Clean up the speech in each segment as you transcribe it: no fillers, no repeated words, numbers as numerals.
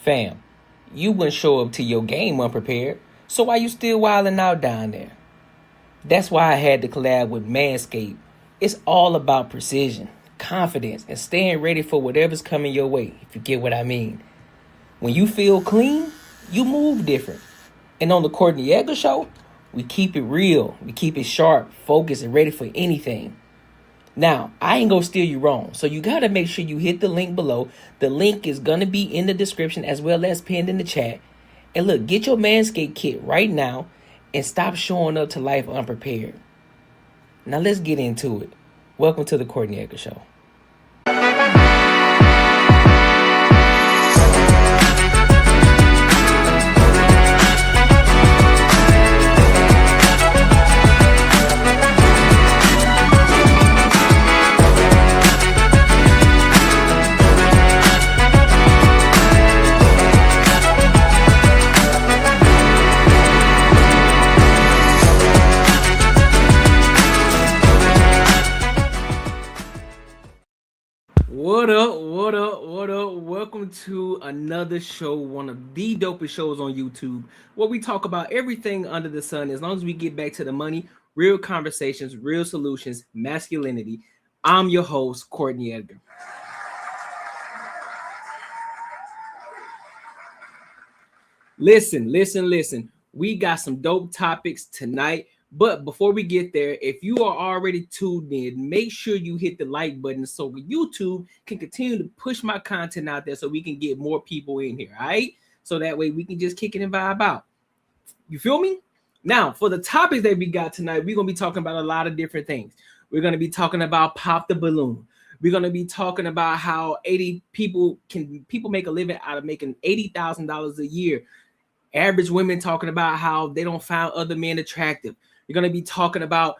Fam, you wouldn't show up to your game unprepared, so why you still wilding out down there? That's why I had to collab with Manscaped. It's all about precision, confidence, and staying ready for whatever's coming your way, if you get what I mean. When you feel clean, you move different. And on the Courtnee Edgar Show, we keep it real, we keep it sharp, focused, and ready for anything. Now, I ain't gonna steer you wrong, so you gotta make sure you hit the link below. The link is gonna be in the description as well as pinned in the chat. And look, get your Manscaped kit right now and stop showing up to life unprepared. Now let's get into it. Welcome to the Courtnee Edgar Show. What up, what up, what up? Welcome to another show, one of the dopest shows on YouTube, where we talk about everything under the sun. As long as we get back to the money, real conversations, real solutions, masculinity. I'm your host, Courtnee Edgar. Listen. We got some dope topics tonight. But before we get there, if you are already tuned in, make sure you hit the like button so YouTube can continue to push my content out there so we can get more people in here, all right? So that way we can just kick it and vibe out. You feel me? Now, for the topics that we got tonight, we're going to be talking about a lot of different things. We're going to be talking about pop the balloon. We're going to be talking about how people make a living out of making $80,000 a year. Average women talking about how they don't find other men attractive. You're going to be talking about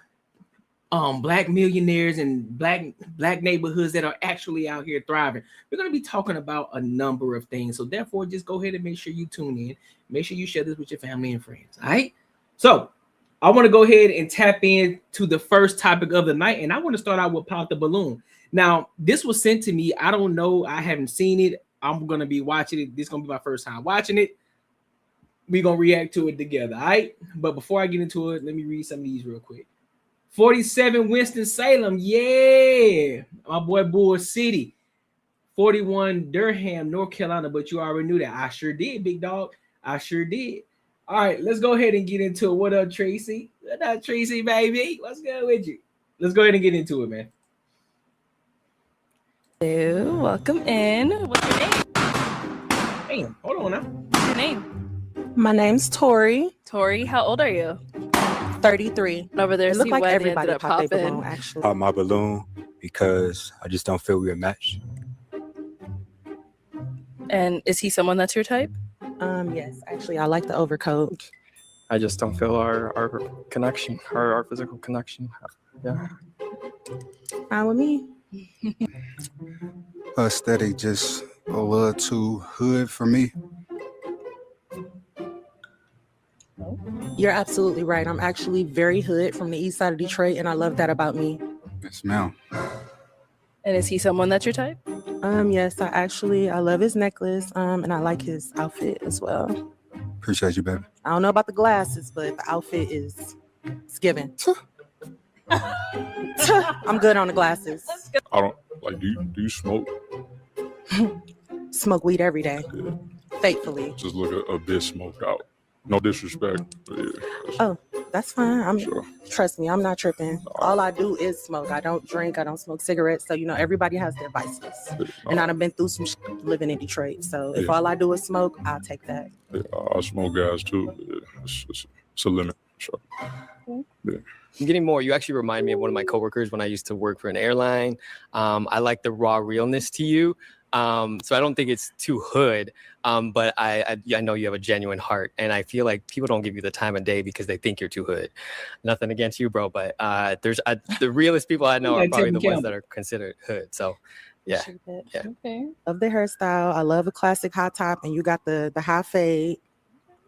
black millionaires and black neighborhoods that are actually out here thriving. We're going to be talking about a number of things. So therefore, just go ahead and make sure you tune in. Make sure you share this with your family and friends. All right. So I want to go ahead and tap in to the first topic of the night. And I want to start out with Pop the Balloon. Now, this was sent to me. I don't know. I haven't seen it. I'm going to be watching it. This is going to be my first time watching it. We're going to react to it together, all right? But before I get into it, let me read some of these real quick. 47 Winston-Salem, yeah. My boy Bull City. 41 Durham, North Carolina, but you already knew that. I sure did, big dog. I sure did. All right, let's go ahead and get into it. What up, Tracy? What up, Tracy, baby? What's good with you? Let's go ahead and get into it, man. Hello, welcome in. What's your name? Damn, hold on now. What's your name? My name's Tori. Tori, how old are you? 33. Over there, It looked like everybody ended up popped their popping. balloon, actually. Pop my balloon because I just don't feel we're a match. And is he someone that's your type? Yes, actually, I like the overcoat. I just don't feel our connection, our physical connection. Yeah. Fine with me. Aesthetic just a little too hood for me. You're absolutely right. I'm actually very hood from the east side of Detroit, and I love that about me. Yes, ma'am. And is he someone that's your type? Yes, I love his necklace, and I like his outfit as well. Appreciate you, baby. I don't know about the glasses, but the outfit it's given. I'm good on the glasses. I don't like. Do you smoke? Smoke weed every day, Yeah. faithfully. Just look a bit smoked out. No disrespect. But yeah, That's fine. sure. Trust me, I'm not tripping. All I do is smoke. I don't drink. I don't smoke cigarettes. So, everybody has their vices. And I've been through some shit living in Detroit. So if Yeah. all I do is smoke, I'll take that. I smoke gas too. Yeah, it's a limit. Sure. I'm getting more. You actually remind me of one of my coworkers when I used to work for an airline. I like the raw realness to you. So I don't think it's too hood, but I know you have a genuine heart, and I feel like people don't give you the time of day because they think you're too hood. Nothing against you, bro, but the realest people I know are probably the ones that are considered hood. So yeah. Okay. Love the hairstyle. I love a classic hot top, and you got the high fade.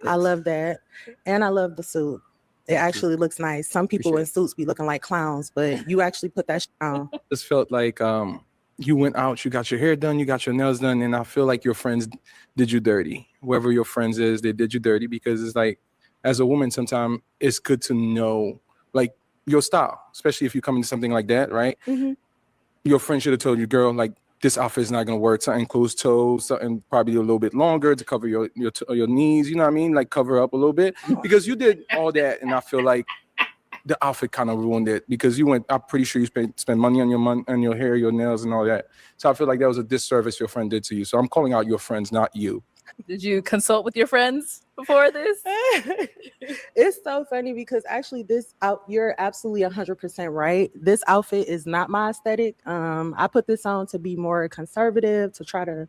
I love that, and I love the suit. It actually looks nice. Some people in suits be looking like clowns, but you actually put that shit on. Just felt like you went out, you got your hair done, you got your nails done, and I feel like your friends did you dirty. Whoever your friends is, they did you dirty, because it's like, as a woman, sometimes it's good to know like your style, especially if you come into something like that, right? Mm-hmm. Your friend should have told you, girl, like this outfit is not gonna work. Something closed toes, something probably a little bit longer to cover your knees. You know what I mean? Like cover up a little bit, because you did all that, and I feel like the outfit kind of ruined it, because you went. I'm pretty sure you spent money on your hair, your nails, and all that. So I feel like that was a disservice your friend did to you. So I'm calling out your friends, not you. Did you consult with your friends before this? It's so funny because actually you're absolutely 100% right. This outfit is not my aesthetic. I put this on to be more conservative, to try to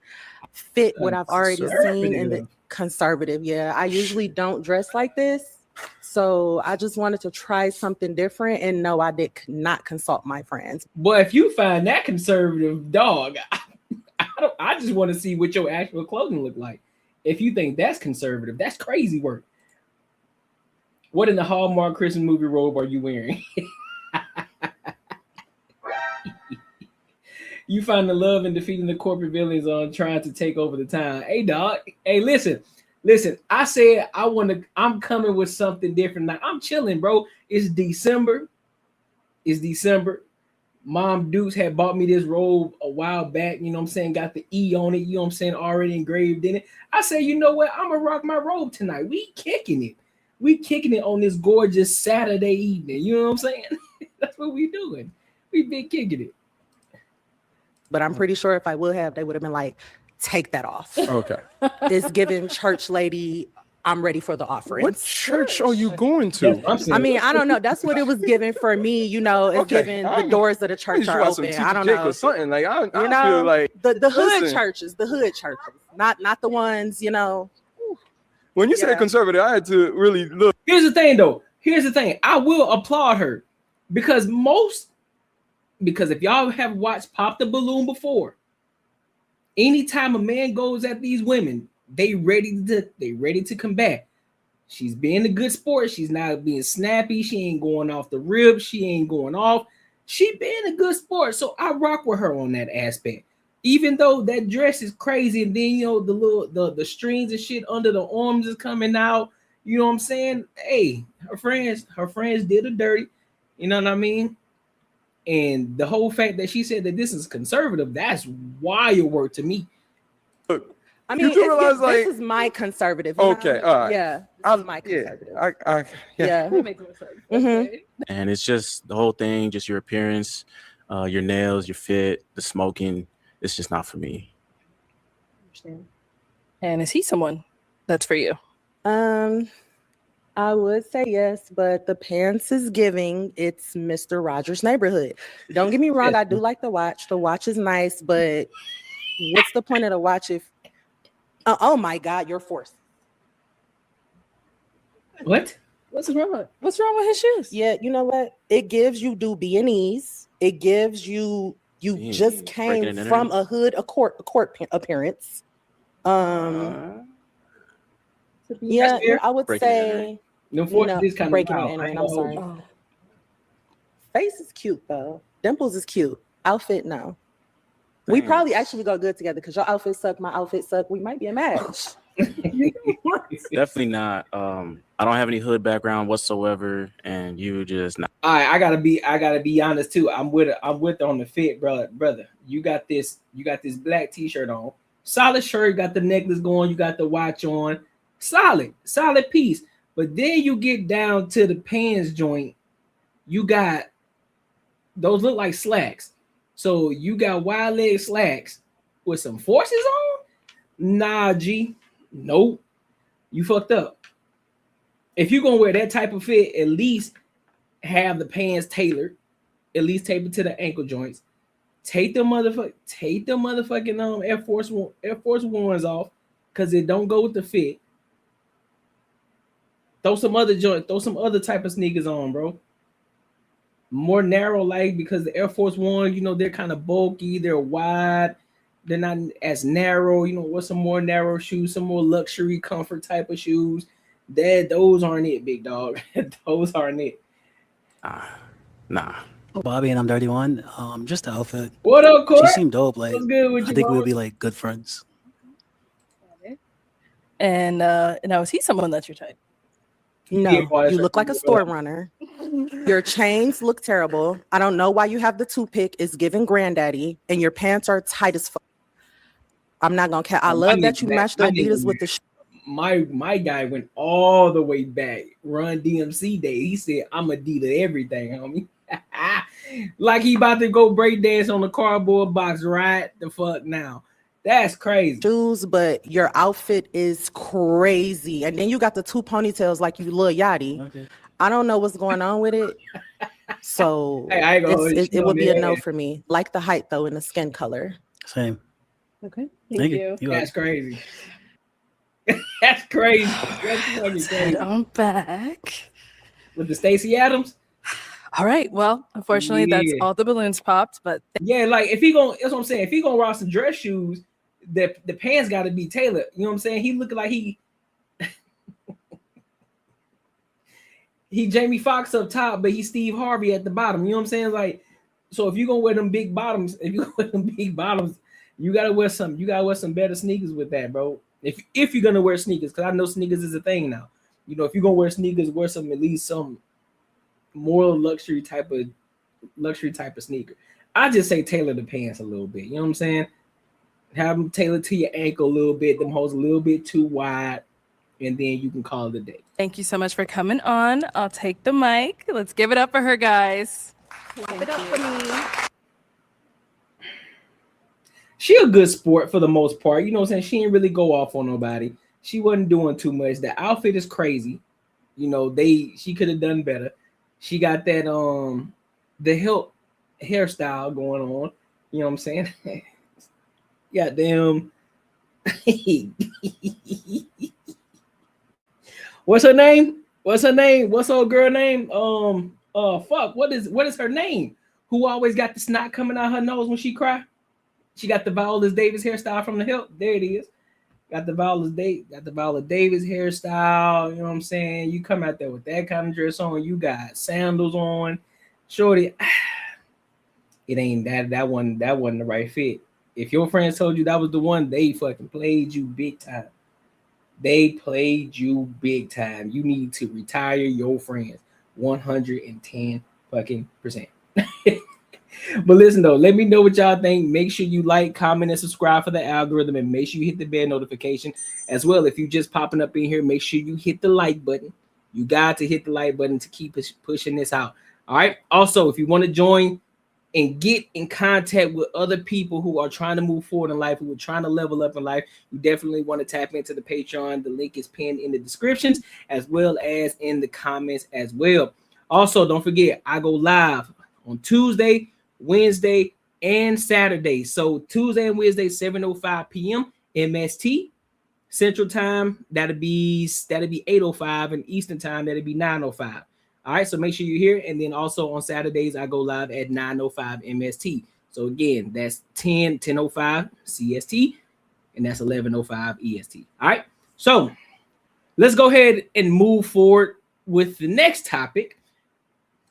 fit what I've already seen in the conservative. Yeah, I usually don't dress like this. So I just wanted to try something different, and no, I did not consult my friends. But if you find that conservative, dog, I just want to see what your actual clothing look like. If you think that's conservative, that's crazy work. What in the Hallmark Christmas movie robe are you wearing? You find the love in defeating the corporate villains on trying to take over the town. Hey, dog. Hey, listen. I said I'm coming with something different. Now, I'm chilling, bro. It's December. Mom Dukes had bought me this robe a while back, you know what I'm saying? Got the E on it, you know what I'm saying? Already engraved in it. I said, you know what? I'm going to rock my robe tonight. We kicking it on this gorgeous Saturday evening. You know what I'm saying? That's what we doing. We been kicking it. But I'm pretty sure if I would have, they would have been like, take that off. Okay. It's giving church lady, I'm ready for the offering. What church are you going to? I mean, I don't know. That's what it was giving for me. You know, it's giving the doors of the church are open. I don't know. Or something. Like I you know, feel like the hood churches, not the ones, you know. When you said conservative, I had to really look. Here's the thing, though. I will applaud her because if y'all have watched Pop the Balloon before, anytime a man goes at these women, they ready to combat. She's being a good sport. She's not being snappy. She ain't going off the rib. She ain't going off. She being a good sport. So I rock with her on that aspect. Even though that dress is crazy, and then you know the strings and shit under the arms is coming out. You know what I'm saying? Hey, her friends did her dirty. You know what I mean? And the whole fact that she said that this is conservative, that's wild work to me. Look, I mean, this is my conservative. Okay, all right. Yeah, this is my conservative. Yeah. That makes more sense. Mm-hmm. Okay. And it's just the whole thing, just your appearance, your nails, your fit, the smoking. It's just not for me. And is he someone that's for you? I would say yes, but the pants is giving. It's Mr. Rogers' Neighborhood. Don't get me wrong. I do like the watch. The watch is nice, but what's the point of the watch if? Oh my God, you're forced. What? What's wrong with his shoes? Yeah, you know what? It gives you do B&Es. It gives you just came from a hood, a court appearance. Yeah, I would say breaking and entering. I'm sorry. Face is cute though. Dimples is cute. Outfit, no. We probably actually go good together because your outfit suck, my outfit suck. We might be a match. Definitely not. I don't have any hood background whatsoever, and you just not. All right, I gotta be honest too. I'm with her on the fit, brother. You got this black t-shirt on, solid shirt, got the necklace going, you got the watch on, solid piece. But then you get down to the pants joint, you got those look like slacks. So you got wide leg slacks with some forces on? Nah, G. Nope. You fucked up. If you're gonna wear that type of fit, at least have the pants tailored, at least tape it to the ankle joints. Take the motherfucking Air Force Ones off, because it don't go with the fit. Throw some other type of sneakers on, bro. More narrow leg, because the Air Force One, you know, they're kind of bulky, they're wide, they're not as narrow. You know, what's some more narrow shoes, some more luxury comfort type of shoes. Those aren't it, big dog. Those aren't it. Nah. Bobby, and I'm 31. Just the outfit. What up, She Court? seemed dope. Like, What's good with I you, think we bro? would be like good friends. And now, is he someone that's your type? No, you look like a store runner. Your chains look terrible. I don't know why you have the toothpick. It's giving granddaddy, and your pants are tight as fuck. I'm not gonna care. I love that you matched the Adidas with the. My guy went all the way back. Run DMC day. He said, "I'm Adidas everything, homie." Like he about to go break dance on the cardboard box right the fuck now. That's crazy. Shoes, but your outfit is crazy. And then you got the two ponytails like you Lil Yachty. Okay. I don't know what's going on with it. So Hey, I ain't gonna hold it you, would be a no man. for me. Like the height though and the skin color. Same. Okay. Thank you. You That's crazy. That's crazy. That's fucking crazy. I'm back. With the Stacey Adams. All right. Well, unfortunately, that's Yeah. all the balloons popped. But Yeah, like if he gonna, that's what I'm saying. If he gonna rock some dress shoes, the pants got to be tailored. You know what I'm saying? He looking like he Jamie Foxx up top, but he's Steve Harvey at the bottom. You know what I'm saying? Like, so if you gonna wear them big bottoms, you gotta wear some. You gotta wear some better sneakers with that, bro. If you're gonna wear sneakers, because I know sneakers is a thing now. You know, if you're gonna wear sneakers, wear some at least some more luxury type of sneaker. I just say tailor the pants a little bit. You know what I'm saying? Have them tailored to your ankle a little bit. Them holes a little bit too wide, and then you can call it a day. thank you so much for coming on. I'll take the mic. Let's give it up for her, guys. Clap it up for me. She a good sport for the most part. You know what I'm saying? She didn't really go off on nobody. She wasn't doing too much. The outfit is crazy. You know, she could have done better. She got that the hilt hairstyle going on. You know what I'm saying? Goddamn. What's her name? What's old girl name? Fuck. What is her name? Who always got the snot coming out her nose when she cry? She got the Viola Davis hairstyle from the hilt. There it is. Got the Viola Davis hairstyle. You know what I'm saying? You come out there with that kind of dress on. You got sandals on. Shorty, it ain't that wasn't the right fit. If your friends told you that was the one, they fucking played you big time. They played you big time. You need to retire your friends 110 fucking %. But listen though, let me know what y'all think. Make sure you like, comment, and subscribe for the algorithm, and make sure you hit the bell notification as well. If you just popping up in here, make sure you hit the like button. You got to hit the like button to keep pushing this out. All right. Also, if you want to join and get in contact with other people who are trying to move forward in life, who are trying to level up in life, you definitely want to tap into the Patreon. The link is pinned in the descriptions as well as in the comments as well. Also, don't forget, I go live on Tuesday, Wednesday, and Saturday. So Tuesday and Wednesday, 7:05 p.m. MST Central Time. That'll be 8:05, and Eastern Time that'll be 9:05. All right, so make sure you're here. And then also on Saturdays, I go live at 9:05 MST. So again, that's 10:05 CST, and that's 11:05 EST. All right, so let's go ahead and move forward with the next topic.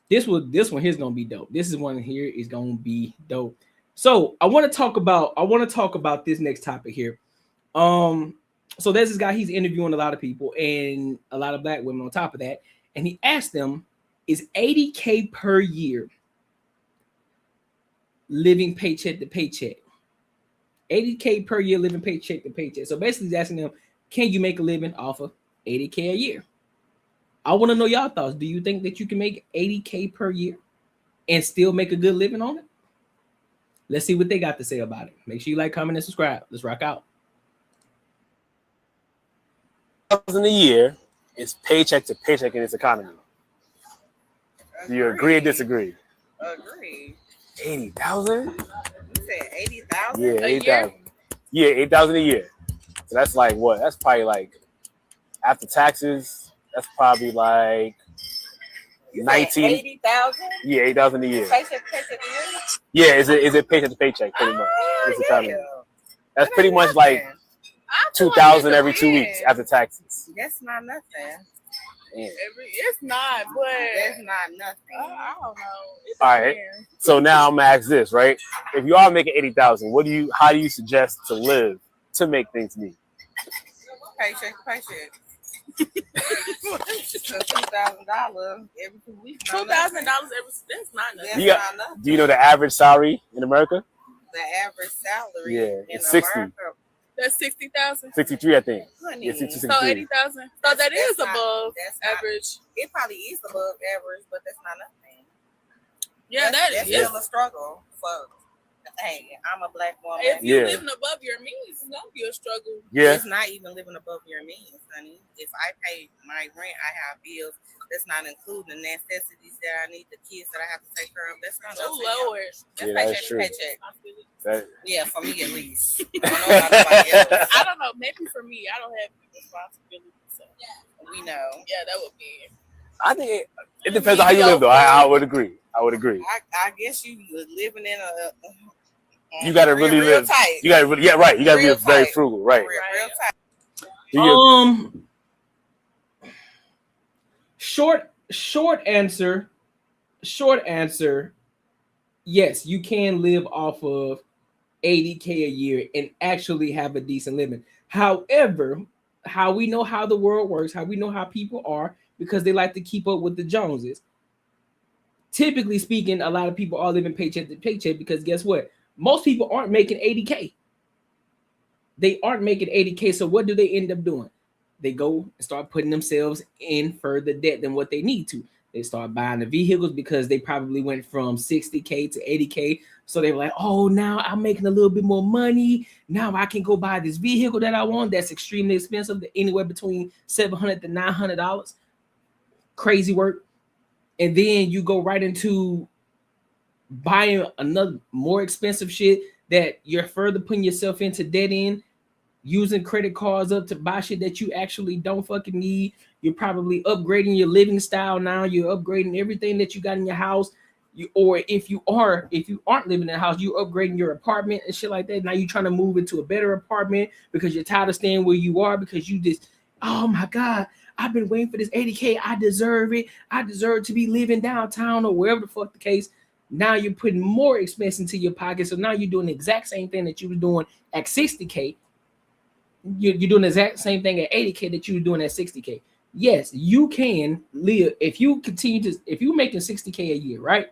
This one here is gonna be dope. This one here is gonna be dope. So I want to talk about this next topic here. So there's this guy, he's interviewing a lot of people and a lot of black women on top of that. And he asked them, is $80K per year living paycheck to paycheck? $80K per year living paycheck to paycheck. So basically he's asking them, can you make a living off of $80K a year? I want to know y'all thoughts. Do you think that you can make $80K per year and still make a good living on it? Let's see what they got to say about it. Make sure you like, comment, and subscribe. Let's rock out. $1,000 a year is paycheck to paycheck in this economy. Do you agree or disagree? Agree. 80,000? You said 80,000? Yeah, 80,000. Yeah, 8,000 a year. So that's like what? That's probably like after taxes. That's probably like 19. 80,000? Yeah, 8,000 a year. Paycheck to paycheck a year? Yeah, is it paycheck to paycheck pretty much? This economy. That's pretty much like 2,000 every 2 weeks after taxes. That's not nothing. It's not, but That's not nothing. I don't know. All right. So now I'm gonna ask this, right? If you are making 80,000, how do you suggest to live to make things meet? Paycheck to paycheck. So $2,000 every 2 weeks. $2,000 every. That's not nothing. Do you know the average salary in America? The average salary Yeah, in it's 60. America. That's 60,000. 63, I think. Honey. Yeah, 60, So 63. 80,000. So that is above average. It probably is above average, but that's not nothing. Yeah, that's is still a struggle. Hey, I'm a black woman. If you're living above your means, it's gonna be a struggle. Yeah. It's not even living above your means, honey. If I pay my rent, I have bills. That's not including the necessities that I need, the kids that I have to take care of. That's not Lord. That's Yeah, paycheck to paycheck. Yeah, for me at least. I don't know about nobody else. I don't know. Maybe for me, I don't have responsibility. So we know. Yeah, that would be. I think it depends on how you live, though. I would agree. I I guess you living in a. You gotta really live. Tight. You gotta really, right. You gotta be very frugal, right? Real tight. Short answer. Yes, you can live off of 80K a year and actually have a decent living. However, how we know how the world works, how we know how people are, because they like to keep up with the Joneses. Typically speaking, a lot of people are living paycheck to paycheck because guess what? Most people aren't making 80K. They aren't making 80K. So what do they end up doing? They go and start putting themselves in further debt than what they need to. They start buying the vehicles because they probably went from 60K to 80K. So they were like, oh, now I'm making a little bit more money. Now I can go buy this vehicle that I want. That's extremely expensive, anywhere between $700 to $900. Crazy work. And then you go right into buying another more expensive shit that you're further putting yourself into debt in, using credit cards up to buy shit that you actually don't fucking need. You're probably upgrading your living style now. You're upgrading everything that you got in your house. If you aren't living in a house, you're upgrading your apartment and shit like that. Now you're trying to move into a better apartment because you're tired of staying where you are because you just, oh my God, I've been waiting for this 80K. I deserve it. I deserve to be living downtown or wherever the fuck the case. Now you're putting more expense into your pocket. So now you're doing the exact same thing that you were doing at 60K. You're doing the exact same thing at 80K that you were doing at 60K. Yes, you can live if you're making 60K a year, right?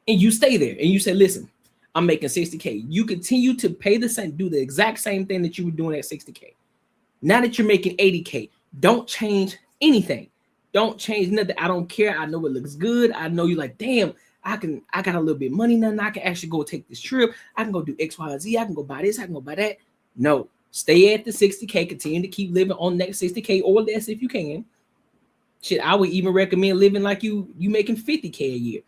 And you stay there and you say, listen, I'm making 60K. You continue to pay the same, do the exact same thing that you were doing at 60K. Now that you're making 80K, don't change anything. Don't change nothing. I don't care. I know it looks good. I know you're like, damn, I got a little bit of money now. I can actually go take this trip. I can go do X, Y, Z. I can go buy this. I can go buy that. No, stay at the 60K. Continue to keep living on that 60K or less if you can. Shit, I would even recommend living like you making 50K a year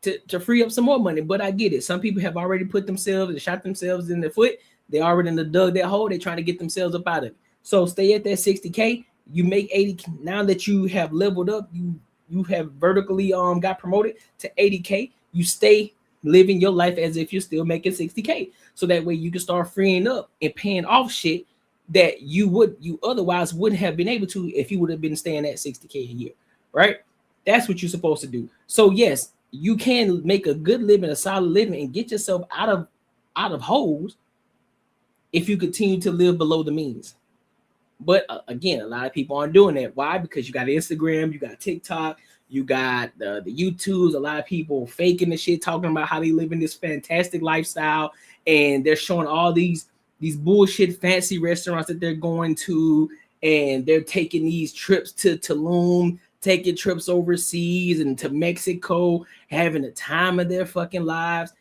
to free up some more money. But I get it. Some people have already put themselves and shot themselves in the foot. They already dug that hole. They're trying to get themselves up out of it. So stay at that 60K. You make 80 now that you have leveled up, you have vertically got promoted to 80K. You stay living your life as if you're still making 60K. So that way you can start freeing up and paying off shit that you otherwise wouldn't have been able to if you would have been staying at 60K a year, right? That's what you're supposed to do. So yes, you can make a good living, a solid living, and get yourself out of holes if you continue to live below the means. But again, a lot of people aren't doing that. Why? Because you got Instagram, you got TikTok, you got the YouTubes. A lot of people faking the shit, talking about how they live in this fantastic lifestyle, and they're showing all these bullshit fancy restaurants that they're going to, and they're taking these trips to Tulum, taking trips overseas and to Mexico, having the time of their fucking lives.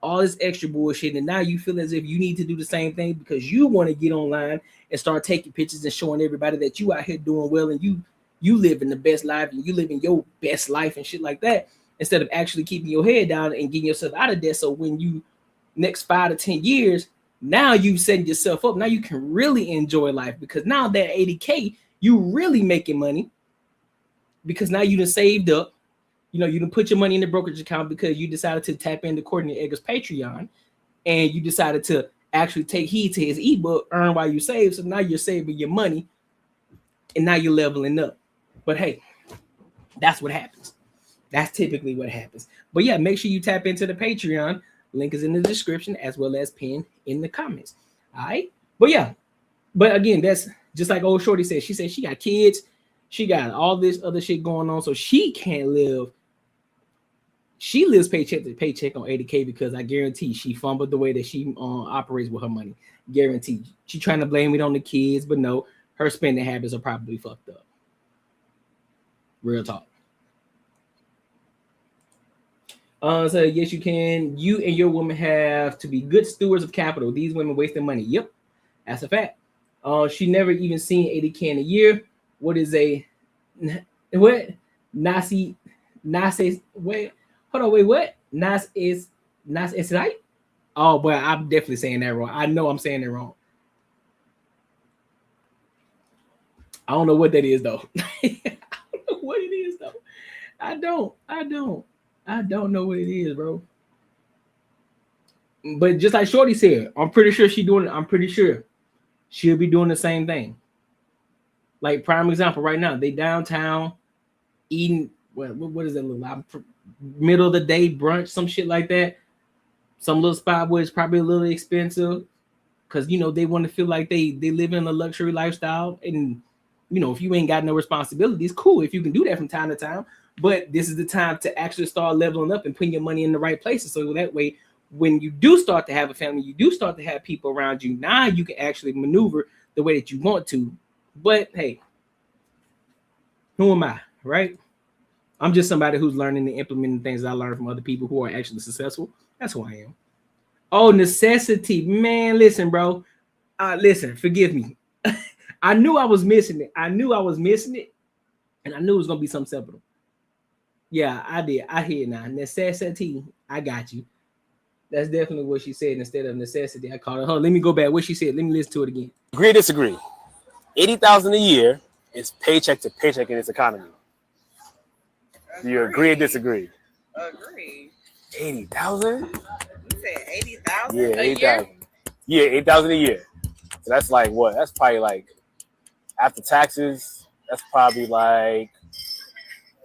All this extra bullshit, and now you feel as if you need to do the same thing because you want to get online and start taking pictures and showing everybody that you out here doing well and you living the best life and you living your best life and shit like that, instead of actually keeping your head down and getting yourself out of debt. So when you next 5 to 10 years, now you setting yourself up. Now you can really enjoy life because now that 80K, you really making money because now you done saved up. You know, you can put your money in the brokerage account because you decided to tap into Courtnee Edgar's Patreon, and you decided to actually take heed to his ebook, Earn While You Save. So now you're saving your money, and now you're leveling up. But hey, that's what happens. That's typically what happens. But yeah, make sure you tap into the Patreon. Link is in the description as well as pinned in the comments. All right. But yeah, but again, that's just like old Shorty said. She said she got kids, she got all this other shit going on, so she can't live. She lives paycheck to paycheck on 80K because I guarantee she fumbled the way that she operates with her money. Guaranteed. She trying to blame it on the kids, but no, her spending habits are probably fucked up. Real talk. So yes, you can. You and your woman have to be good stewards of capital. These women wasting money. Yep, that's a fact. She never even seen 80K in a year. What is a what? Nasi wait. Hold on, wait, what? Nas is right? Oh, boy, I'm definitely saying that wrong. I know I'm saying it wrong. I don't know what that is, though. I don't know what it is, though. I don't know what it is, bro. But just like Shorty said, I'm pretty sure I'm pretty sure she'll be doing the same thing. Like, prime example right now, they downtown eating, what does that look like? Middle of the day brunch, some shit like that. Some little spot where it's probably a little expensive because, you know, they want to feel like they live in a luxury lifestyle. And, you know, if you ain't got no responsibilities, cool if you can do that from time to time. But this is the time to actually start leveling up and putting your money in the right places. So that way, when you do start to have a family, you do start to have people around you. Now you can actually maneuver the way that you want to. But hey, who am I, right? I'm just somebody who's learning and implementing things I learned from other people who are actually successful. That's who I am. Oh, necessity. Man, listen, bro. Listen, forgive me. I knew I was missing it. And I knew it was going to be something simple. Yeah, I did. I hear it now. Necessity. I got you. That's definitely what she said instead of necessity. I called it. Let me go back. What she said. Let me listen to it again. Agree or disagree? 80,000 a year is paycheck to paycheck in this economy. Do you agree or disagree? Agree. 80,000? You said 80,000? Yeah, 80,000. Yeah, 8,000 a year. So that's like what? That's probably like after taxes. That's probably like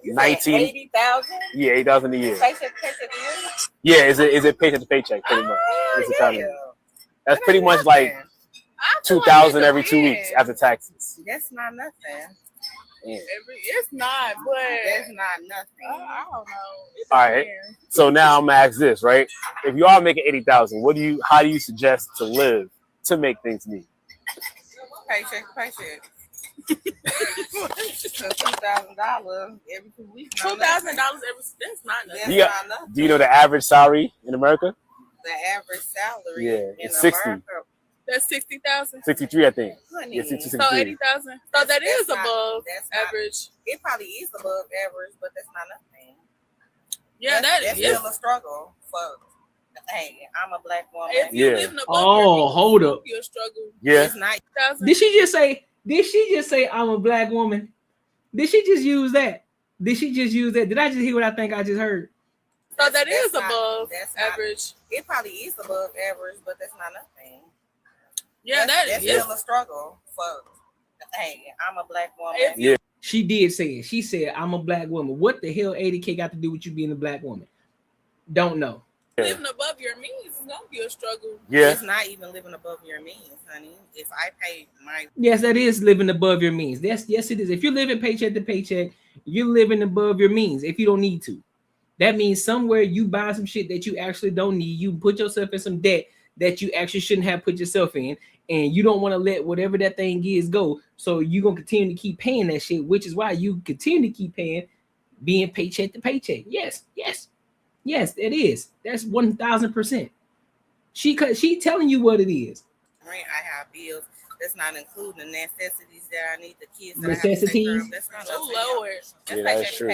19. 80,000? Yeah, 8,000 a year. Paycheck to paycheck a year? Yeah, is it paycheck to paycheck pretty much? This economy. That's pretty much like 2,000 every 2 weeks after taxes. That's not nothing. Yeah. It's not, but that's not nothing. I don't know. All right. So now I'm gonna ask this, right? If you are making 80,000, how do you suggest to live to make things neat? Paycheck to paycheck. $2,000 every 2 weeks. $2,000 every. That's not nothing. Do you know the average salary in America? The average salary. Yeah, in it's 60. America. That's 60,000. 63, I think. Yeah, 60, so 80,000. So that is above average. It probably is above average, but that's not nothing. Yeah, that's still a struggle for. Hey, I'm a black woman. If you live above hold up. You'll struggle. Yeah. It's not. Did she just say I'm a black woman? Did she just use that? Did I just hear what I think I just heard? So that is above average. It probably is above average, but that's not nothing. Yeah, that's still a struggle for. Hey, I'm a black woman. Yeah. She did say it. She said, I'm a black woman. What the hell 80K got to do with you being a black woman? Don't know. Living above your means is gonna be a struggle. Yeah. It's not even living above your means, honey. If I pay my Yes, that is living above your means. Yes, it is. If you're living paycheck to paycheck, you're living above your means if you don't need to. That means somewhere you buy some shit that you actually don't need. You put yourself in some debt that you actually shouldn't have put yourself in, and you don't want to let whatever that thing is go. So you're gonna continue to keep paying that shit, which is why you continue to keep paying, being paycheck to paycheck. Yes, it is. That's 1,000%. She telling you what it is. Rent, I have bills. That's not including the necessities that I need. The kids. Necessities. That's not lower. Yeah, that's true.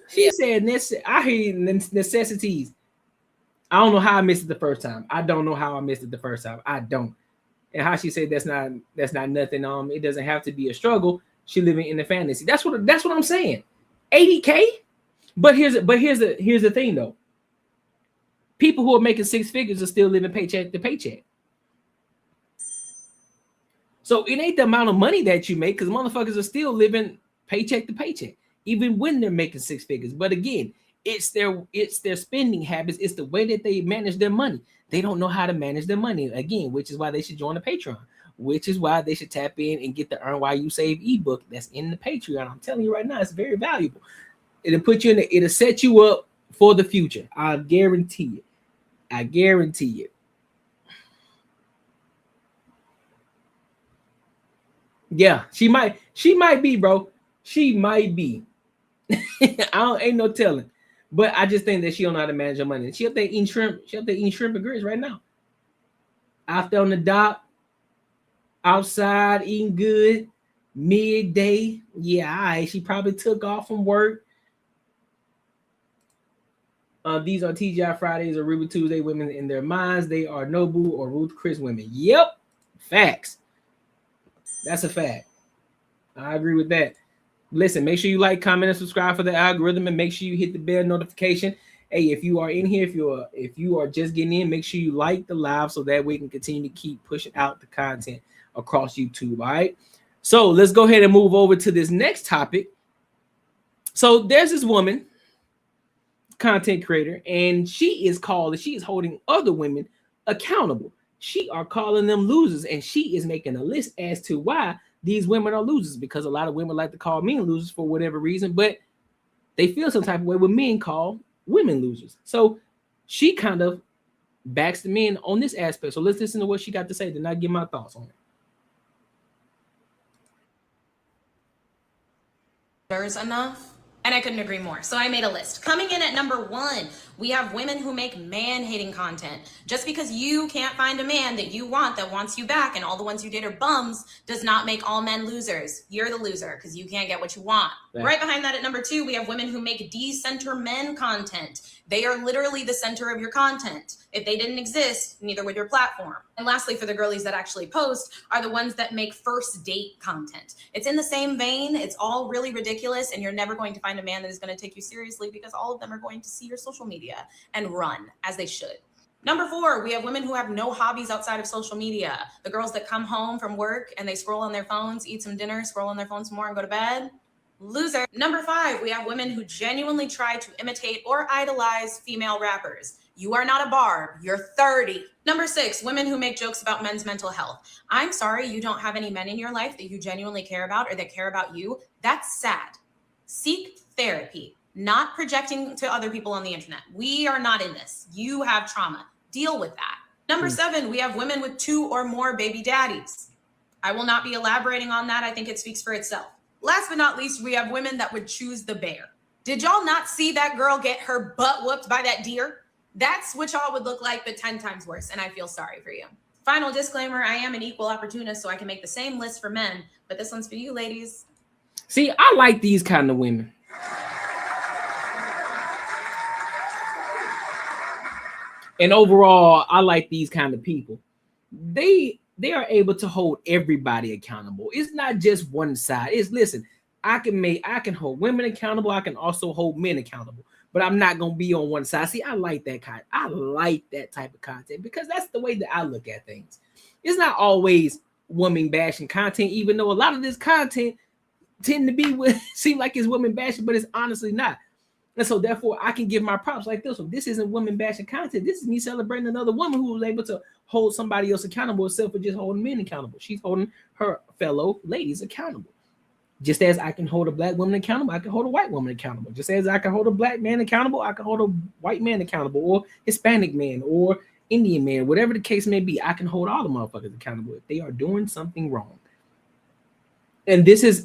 She said, I hear necessities. I don't know how I missed it the first time. I don't. And how she said that's not nothing. It doesn't have to be a struggle. She living in the fantasy. That's what I'm saying. 80K. But here's the thing though. People who are making six figures are still living paycheck to paycheck. So it ain't the amount of money that you make, because motherfuckers are still living paycheck to paycheck, even when they're making six figures. But again, it's their spending habits. It's the way that they manage their money. They don't know how to manage their money again, which is why they should join the Patreon, which is why they should tap in and get the Earn While You Save ebook that's in the Patreon. I'm telling you right now, it's very valuable. It'll put you in it'll set you up for the future. I guarantee it. I guarantee it. Yeah, she might be, bro. She might be. Ain't no telling. But I just think that she don't know how to manage her money. She up there eating shrimp. She up there eating shrimp and grits right now. Out there on the dock, outside eating good, midday. Yeah, all right. She probably took off from work. These are TGI Fridays or Ruby Tuesday women in their minds. They are Nobu or Ruth Chris women. Yep. Facts. That's a fact. I agree with that. Listen, make sure you like, comment, and subscribe for the algorithm, and make sure you hit the bell notification. Hey, if you are in here, if you are just getting in, make sure you like the live so that we can continue to keep pushing out the content across YouTube. All right. So let's go ahead and move over to this next topic. So there's this woman, content creator, and she is holding other women accountable. She are calling them losers, and she is making a list as to why these women are losers, because a lot of women like to call men losers for whatever reason, but they feel some type of way when men call women losers. So she kind of backs the men on this aspect. So let's listen to what she got to say, then I give my thoughts on it. Enough. And I couldn't agree more. So I made a list. Coming in at number 1, we have women who make man-hating content. Just because you can't find a man that you want that wants you back and all the ones you date are bums does not make all men losers. You're the loser because you can't get what you want. Right behind that at number 2, we have women who make de-center men content. They are literally the center of your content. If they didn't exist, neither would your platform. And lastly, for the girlies that actually post, are the ones that make first date content. It's in the same vein. It's all really ridiculous, and you're never going to find a man that is going to take you seriously because all of them are going to see your social media and run, as they should. Number 4, we have women who have no hobbies outside of social media. The girls that come home from work and they scroll on their phones, eat some dinner, scroll on their phones some more, and go to bed. Loser. Number 5, we have women who genuinely try to imitate or idolize female rappers. You are not a Barb, you're 30. Number 6, women who make jokes about men's mental health. I'm sorry you don't have any men in your life that you genuinely care about or that care about you. That's sad. Seek therapy, not projecting to other people on the internet. We are not in this. You have trauma. Deal with that. Number 7, we have women with 2 or more baby daddies. I will not be elaborating on that. I think it speaks for itself. Last but not least, we have women that would choose the bear. Did y'all not see that girl get her butt whooped by that deer? That's what y'all would look like, but 10 times worse, and I feel sorry for you. Final disclaimer, I am an equal opportunist, so I can make the same list for men, but this one's for you, ladies. See, I like these kind of women. And overall, I like these kind of people. They are able to hold everybody accountable. It's not just one side. Listen, I can hold women accountable. I can also hold men accountable. But I'm not gonna be on one side. See, I like that kind. I like that type of content because that's the way that I look at things. It's not always woman bashing content, even though a lot of this content tend to be seem like it's woman bashing, but it's honestly not. And so therefore I can give my props like this one. This isn't woman bashing content. This is me celebrating another woman who was able to hold somebody else accountable except for just holding men accountable. She's holding her fellow ladies accountable. Just as I can hold a black woman accountable, I can hold a white woman accountable. Just as I can hold a black man accountable, I can hold a white man accountable, or Hispanic man, or Indian man, whatever the case may be. I can hold all the motherfuckers accountable if they are doing something wrong. And this has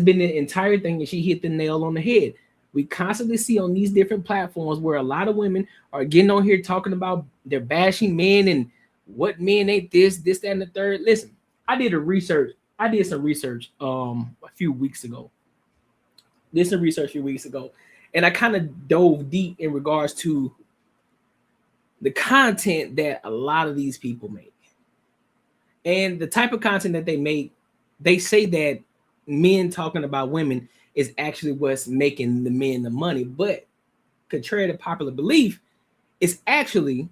been the entire thing, and she hit the nail on the head. We constantly see on these different platforms where a lot of women are getting on here talking about they're bashing men and what men ain't this, that, and the third. Listen, I did some research a few weeks ago. And I kind of dove deep in regards to the content that a lot of these people make. And the type of content that they make, they say that men talking about women is actually what's making the men the money. But contrary to popular belief, it's actually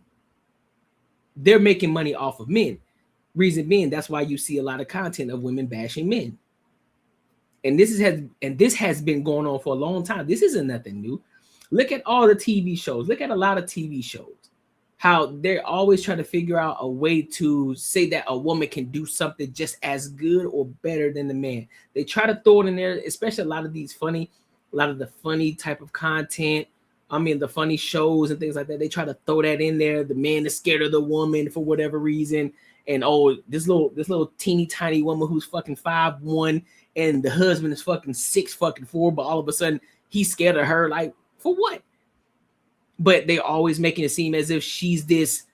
they're making money off of men. Reason being, that's why you see a lot of content of women bashing men. And this has been going on for a long time. This isn't nothing new. Look at all the TV shows. Look at a lot of TV shows. How they're always trying to figure out a way to say that a woman can do something just as good or better than the man. They try to throw it in there, especially a lot of the funny type of content. I mean, the funny shows and things like that. They try to throw that in there. The man is scared of the woman for whatever reason. And this little teeny tiny woman who's fucking 5'1", and the husband is fucking 6'4", but all of a sudden he's scared of her. Like, for what? But they're always making it seem as if she's this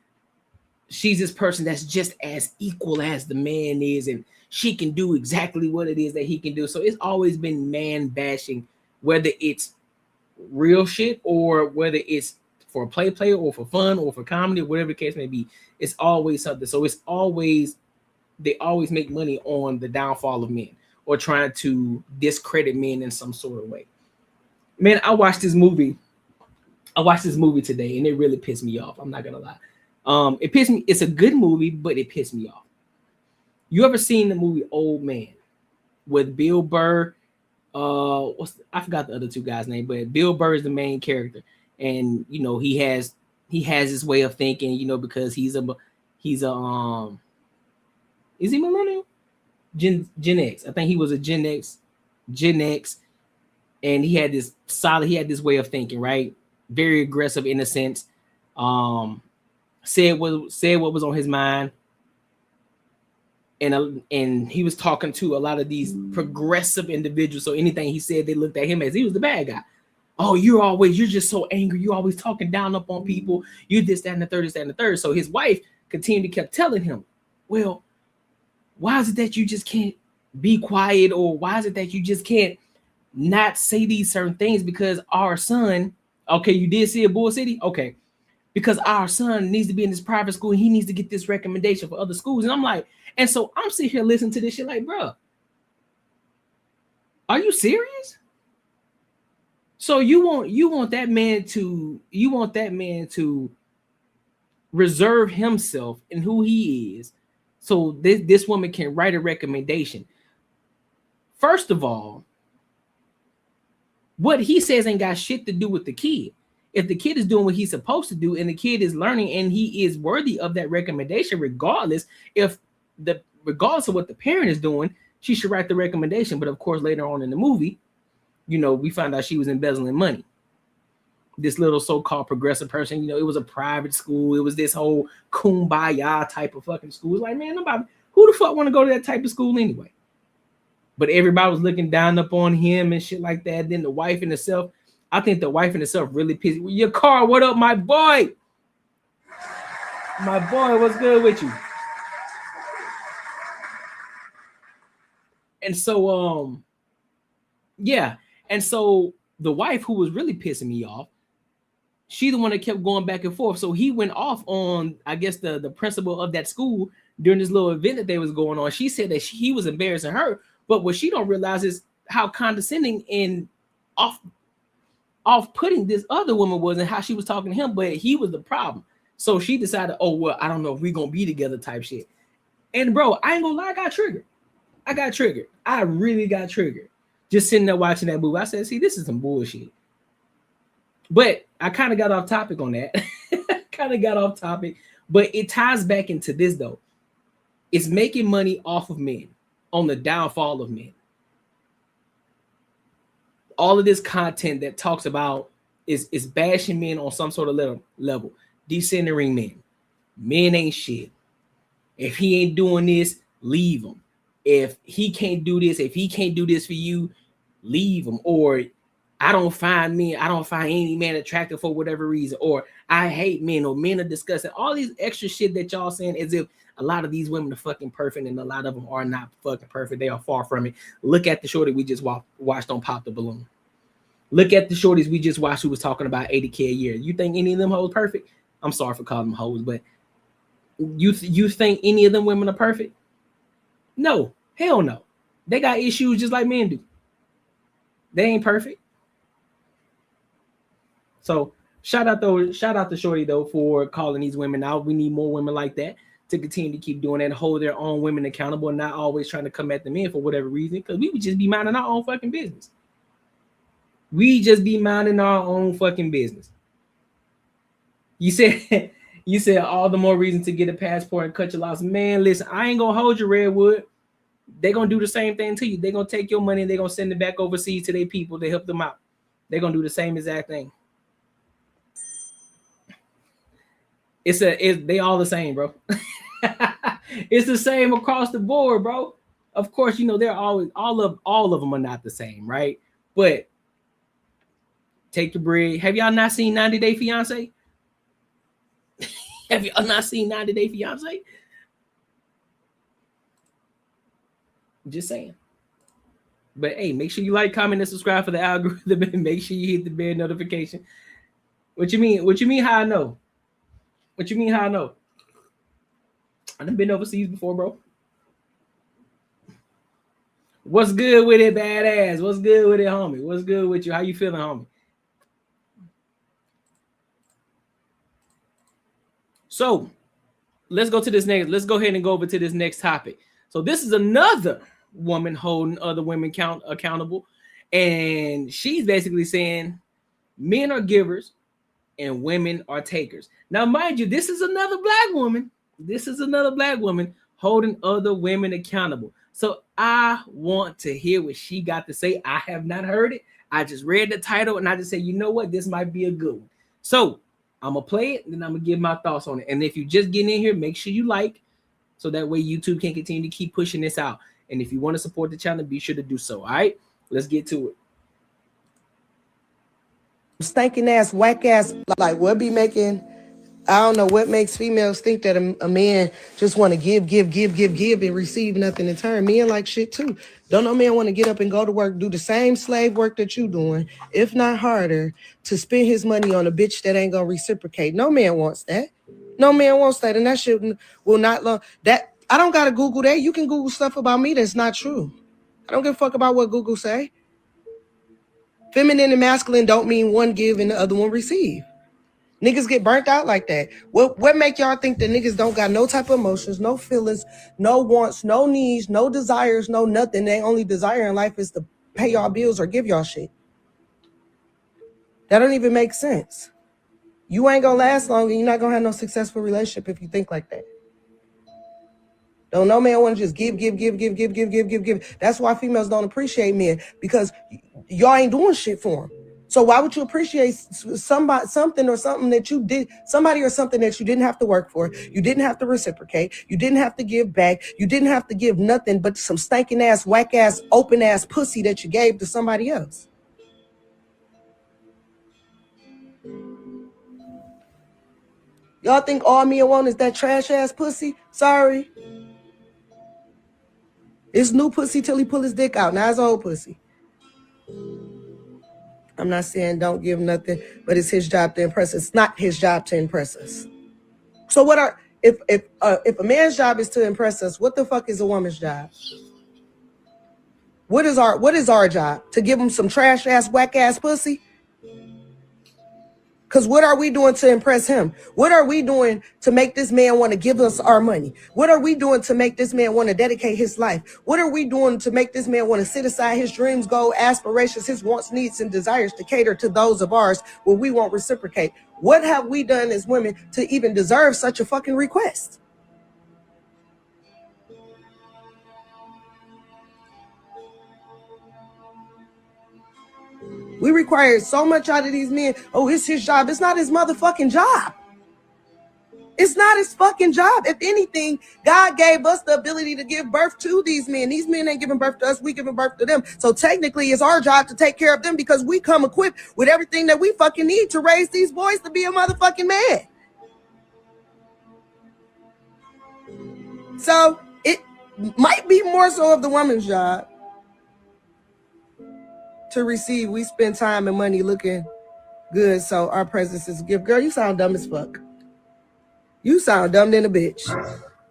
person that's just as equal as the man is, and she can do exactly what it is that he can do. So it's always been man bashing, whether it's real shit or whether it's for play or for fun or for comedy or whatever the case may be. It's always something. So they always make money on the downfall of men or trying to discredit men in some sort of way. Man, I watched this movie today and it really pissed me off. I'm not gonna lie. It pissed me. It's a good movie, but it pissed me off. You ever seen the movie Old Man with Bill Burr? I forgot the other two guys' name, but Bill Burr is the main character, and you know he has his way of thinking, you know, because he's a is he millennial? Gen X. I think he was a Gen X, and he had this way of thinking, right? Very aggressive in a sense. Said what was on his mind. And he was talking to a lot of these progressive individuals. So anything he said, they looked at him as he was the bad guy. Oh, you're just so angry. You're always talking down up on people. You this, that, and the third, this, that, and the third. So his wife continued to kept telling him, well, why is it that you just can't be quiet? Or why is it that you just can't not say these certain things? Because our son, okay, you did see a Bull City? Okay. Because our son needs to be in this private school. He needs to get this recommendation for other schools. And I'm like, and so I'm sitting here listening to this shit like, bro, are you serious? So you want that man to reserve himself and who he is, so this woman can write a recommendation. First of all, what he says ain't got shit to do with the kid. If the kid is doing what he's supposed to do and the kid is learning and he is worthy of that recommendation, regardless of what the parent is doing, she should write the recommendation. But of course, later on in the movie, you know, we found out she was embezzling money. This little so-called progressive person, you know, it was a private school. It was this whole kumbaya type of fucking school. It's like, man, who the fuck want to go to that type of school anyway? But everybody was looking down up on him and shit like that. Then the wife in herself, I think the wife in herself really pissed. Your car, what up, my boy? My boy, what's good with you? And so, yeah. And so the wife, who was really pissing me off, she the one that kept going back and forth. So he went off on, I guess, the principal of that school during this little event that they was going on. She said that he was embarrassing her. But what she don't realize is how condescending and off-putting this other woman was and how she was talking to him, but he was the problem. So she decided, oh, well, I don't know if we're going to be together type shit. And bro, I ain't gonna lie, I got triggered. I really got triggered. Just sitting there watching that movie. I said, see, this is some bullshit. But I kind of got off topic on that. But it ties back into this, though. It's making money off of men, on the downfall of men. All of this content that talks about is bashing men on some sort of level, decentering men. Men ain't shit. If he ain't doing this, leave him. If he can't do this, if he can't do this for you, leave him. Or I don't find any man attractive for whatever reason. Or I hate men, or men are disgusting. All these extra shit that y'all saying as if a lot of these women are fucking perfect, and a lot of them are not fucking perfect. They are far from it. Look at the shorty we just watched on Pop the Balloon. Look at the shorties we just watched who was talking about 80K a year. You think any of them hoes perfect? I'm sorry for calling them hoes, but you think any of them women are perfect? No, hell no. They got issues just like men do. They ain't perfect. So shout out to Shorty though for calling these women out. We need more women like that to continue to keep doing that and hold their own women accountable and not always trying to come at the men for whatever reason, because we would just be minding our own fucking business. We just be minding our own fucking business. You said all the more reason to get a passport and cut your loss. Man, listen, I ain't gonna hold you, Redwood. They're gonna do the same thing to you. They're gonna take your money and they're gonna send it back overseas to their people to help them out. They're gonna do the same exact thing. They all the same, bro. It's the same across the board, bro. Of course, you know they're always all of them are not the same, right? But take the bread. Have y'all not seen 90 Day Fiance? Have y'all not seen 90 Day Fiance? Just saying. But hey, make sure you like, comment, and subscribe for the algorithm, and make sure you hit the bell notification. What you mean? What you mean? How I know? What you mean? How I know? I done been overseas before, bro. What's good with it, badass? What's good with it, homie? What's good with you? How you feeling, homie? So let's go to this next. Let's go ahead and go over to this next topic. So this is another woman holding other women accountable, and she's basically saying men are givers and women are takers. Now, mind you, this is another black woman. This is another black woman holding other women accountable. So I want to hear what she got to say. I have not heard it. I just read the title and I just say, you know what? This might be a good one. So I'm going to play it and then I'm going to give my thoughts on it. And if you just get in here, make sure you like, so that way YouTube can continue to keep pushing this out. And if you want to support the channel, be sure to do so. All right, let's get to it. Stinking ass, whack ass, like what be making, I don't know what makes females think that a man just want to give and receive nothing in turn. Men like shit too. Don't no man want to get up and go to work, do the same slave work that you doing, if not harder, to spend his money on a bitch that ain't gonna reciprocate. No man wants that. No man wants that, and that shit will not long. That I don't gotta Google that. You can Google stuff about me that's not true. I don't give a fuck about what Google say. Feminine and masculine don't mean one give and the other one receive. Niggas get burnt out like that. What make y'all think that niggas don't got no type of emotions, no feelings, no wants, no needs, no desires, no nothing? They only desire in life is to pay y'all bills or give y'all shit. That don't even make sense. You ain't gonna last long and you're not gonna have no successful relationship if you think like that. Don't no man want to just give. That's why females don't appreciate men, because y'all ain't doing shit for them. So why would you appreciate something or something that you did, somebody or something that you didn't have to work for? You didn't have to reciprocate. You didn't have to give back. You didn't have to give nothing but some stinking ass, whack ass, open ass pussy that you gave to somebody else. Y'all think all me want is that trash ass pussy? Sorry. It's new pussy till he pull his dick out. Now it's old pussy. I'm not saying don't give nothing, but it's his job to impress us. It's not his job to impress us. So if a man's job is to impress us, what the fuck is a woman's job? What is our job? To give him some trash ass, whack ass pussy? Because what are we doing to impress him? What are we doing to make this man want to give us our money? What are we doing to make this man want to dedicate his life? What are we doing to make this man want to sit aside his dreams, goals, aspirations, his wants, needs, and desires to cater to those of ours where we won't reciprocate? What have we done as women to even deserve such a fucking request? We require so much out of these men. Oh, it's his job. It's not his motherfucking job. It's not his fucking job. If anything, God gave us the ability to give birth to these men. These men ain't giving birth to us. We giving birth to them. So technically, it's our job to take care of them because we come equipped with everything that we fucking need to raise these boys to be a motherfucking man. So it might be more so of the woman's job to receive. We spend time and money looking good, so our presence is a gift. Girl, you sound dumb as fuck. You sound dumb than a bitch.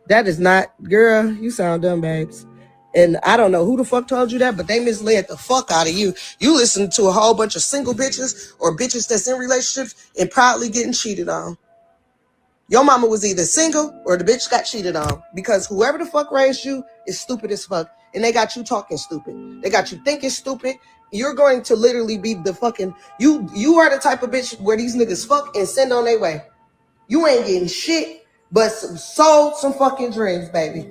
That is not, girl, you sound dumb, babes. And I don't know who the fuck told you that, but they misled the fuck out of you. You listen to a whole bunch of single bitches or bitches that's in relationships and proudly getting cheated on. Your mama was either single or the bitch got cheated on, because whoever the fuck raised you is stupid as fuck, and they got you talking stupid. They got you thinking stupid. You're going to literally be the fucking, you are the type of bitch where these niggas fuck and send on their way. You ain't getting shit but sold some fucking dreams, baby.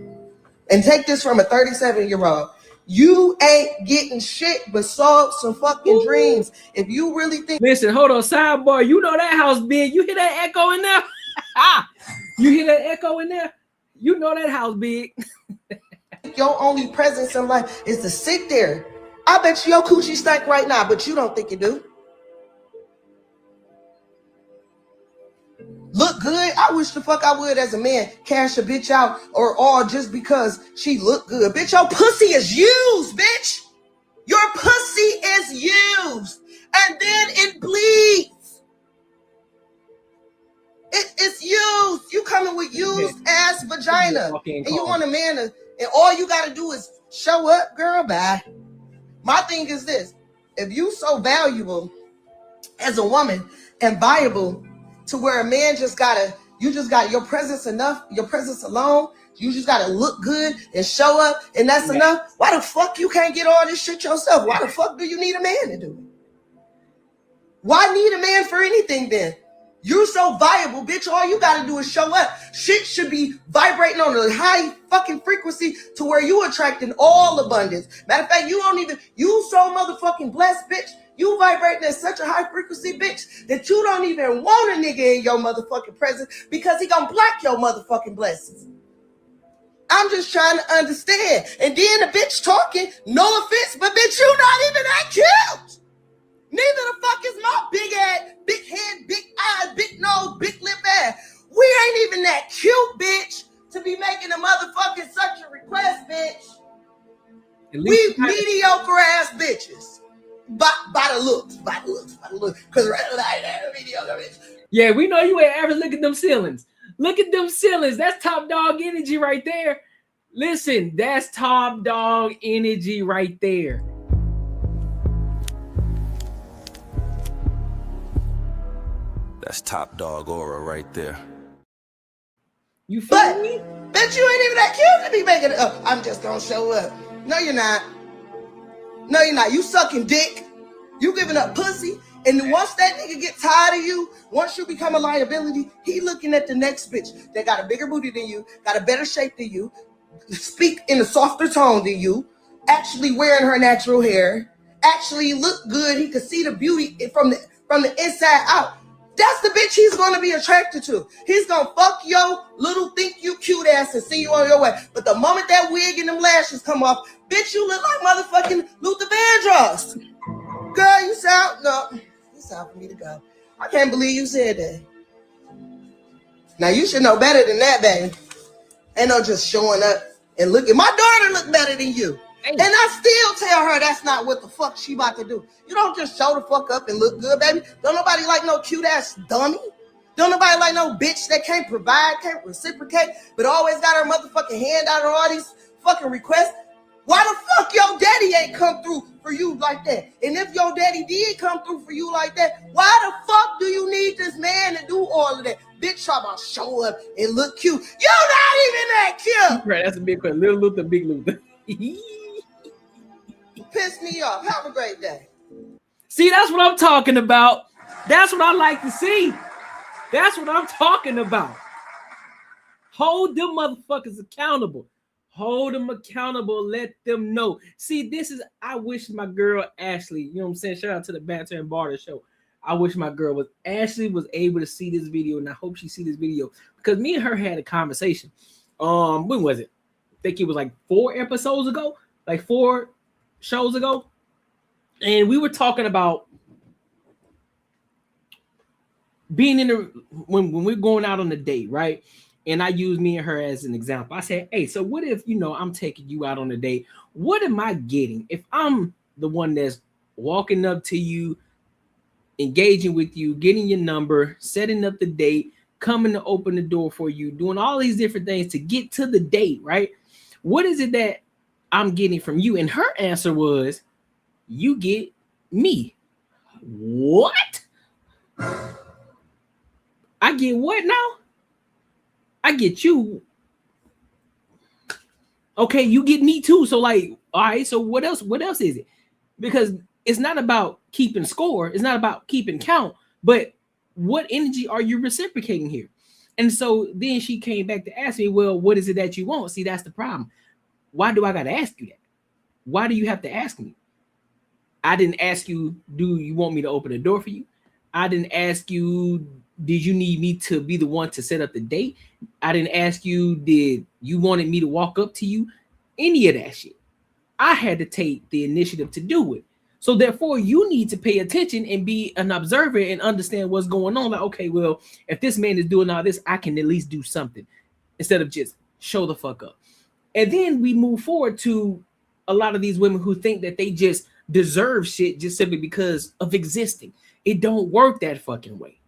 And take this from a 37-year-old. You ain't getting shit but sold some fucking dreams. If you really think... Listen, hold on, sidebar. You know that house big. You hear that echo in there? You hear that echo in there? You know that house big. Your only presence in life is to sit there. I bet you your coochie stank right now, but you don't think you do. Look good? I wish the fuck I would as a man cash a bitch out or all just because she look good. Bitch, your pussy is used, bitch. Your pussy is used. And then it bleeds. It's used. You coming with used ass vagina. And you want a man to, and all you got to do is show up, girl, bye. My thing is this. If you so valuable as a woman and viable to where a man you just got your presence enough, your presence alone, you just got to look good and show up, and that's enough. Why the fuck you can't get all this shit yourself? Why the fuck do you need a man to do it? Why need a man for anything then? You're so viable, bitch. All you got to do is show up. Shit should be vibrating on a high fucking frequency to where you attracting all abundance. Matter of fact, you so motherfucking blessed, bitch. You vibrating at such a high frequency, bitch, that you don't even want a nigga in your motherfucking presence because he gonna block your motherfucking blessings. I'm just trying to understand. And then the bitch talking, no offense, but bitch, you not even that cute. Neither the fuck is my big ass, big head, big eyes, big nose, big lip ass. We ain't even that cute, bitch, to be making a motherfucking such a request, bitch. We mediocre ass bitches. By the looks. Because mediocre bitch. Yeah, we know you ain't average. Look at them ceilings. Look at them ceilings. That's top dog energy right there. Listen, that's top dog energy right there. That's top dog aura right there. You feel me? Bet you ain't even that cute to be making it up. I'm just gonna show up. No, you're not. No, you're not. You sucking dick. You giving up pussy. And once that nigga get tired of you, once you become a liability, he looking at the next bitch that got a bigger booty than you, got a better shape than you, speak in a softer tone than you, actually wearing her natural hair, actually look good. He could see the beauty from the inside out. That's the bitch he's going to be attracted to. He's going to fuck your little think you cute ass and see you on your way. But the moment that wig and them lashes come off, bitch, you look like motherfucking Luther Vandross. Girl, you sound for me to go. I can't believe you said that. Now, you should know better than that, baby. Ain't no just showing up and looking. My daughter look better than you. And I still tell her that's not what the fuck she about to do. You don't just show the fuck up and look good, baby. Don't nobody like no cute ass dummy. Don't nobody like no bitch that can't provide, can't reciprocate, but always got her motherfucking hand out on all these fucking requests. Why the fuck your daddy ain't come through for you like that? And if your daddy did come through for you like that, why the fuck do you need this man to do all of that? Bitch, try about show up and look cute. You're not even that cute. Right, that's a big question. Little Luther, big Luther. Piss me off. Have a great day. See, that's what I'm talking about. That's what I like to see. That's what I'm talking about. Hold them motherfuckers accountable. Hold them accountable. Let them know. See, I wish my girl Ashley, you know what I'm saying? Shout out to the Banter and Barter show. I wish my girl Ashley was able to see this video, and I hope she see this video because me and her had a conversation. When was it? I think it was like 4 episodes ago, like 4 shows ago, and we were talking about being when we're going out on a date, right? And I use me and her as an example. I said, hey, so what if, I'm taking you out on a date? What am I getting if I'm the one that's walking up to you, engaging with you, getting your number, setting up the date, coming to open the door for you, doing all these different things to get to the date, right? What is it that I'm getting from you? And her answer was, you get me. What? I get what now? I get you. Okay, you get me too. So like, all right, so what else? What else is it? Because it's not about keeping score, it's not about keeping count, but what energy are you reciprocating here? And so then she came back to ask me, well, what is it that you want? See, that's the problem. Why do I gotta ask you that? Why do you have to ask me? I didn't ask you, do you want me to open the door for you? I didn't ask you, did you need me to be the one to set up the date? I didn't ask you, did you wanted me to walk up to you? Any of that shit. I had to take the initiative to do it. So therefore, you need to pay attention and be an observer and understand what's going on. Like, okay, well, if this man is doing all this, I can at least do something instead of just show the fuck up. And then we move forward to a lot of these women who think that they just deserve shit just simply because of existing. It don't work that fucking way.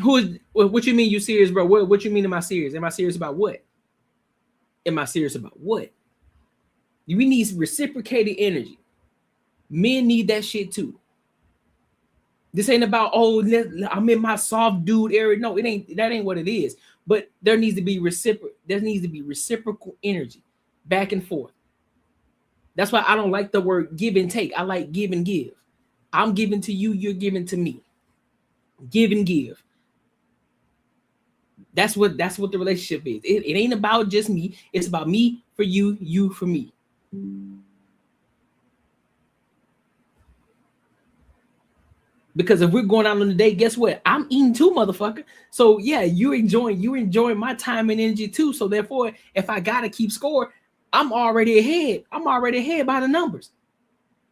What you mean you serious, bro? What you mean am I serious? Am I serious about what? Am I serious about what? We need reciprocated energy. Men need that shit too. This ain't about, oh, I'm in my soft dude area. No, it ain't. That ain't what it is. But there needs to be reciprocal energy back and forth. That's why I don't like the word give and take. I like give and give. I'm giving to you, you're giving to me. Give and give. That's what the relationship is. It ain't about just me. It's about me for you, you for me. Because if we're going out on a date, guess what? I'm eating too, motherfucker. So yeah, you're enjoying my time and energy too. So therefore, if I gotta keep score, I'm already ahead. I'm already ahead by the numbers.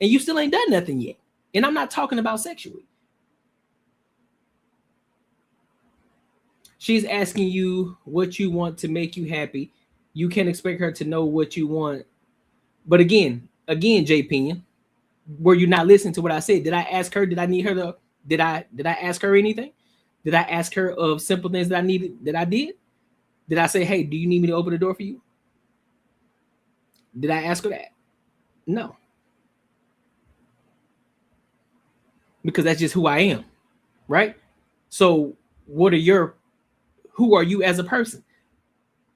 And you still ain't done nothing yet. And I'm not talking about sexually. She's asking you what you want to make you happy. You can't expect her to know what you want. But again, J. Pinion, were you not listening to what I said? Did I ask her? Did I need her to? Did I ask her anything? Did I ask her of simple things that I needed? That I did? Did I say, hey, do you need me to open the door for you? Did I ask her that? No. Because that's just who I am, right? So who are you as a person?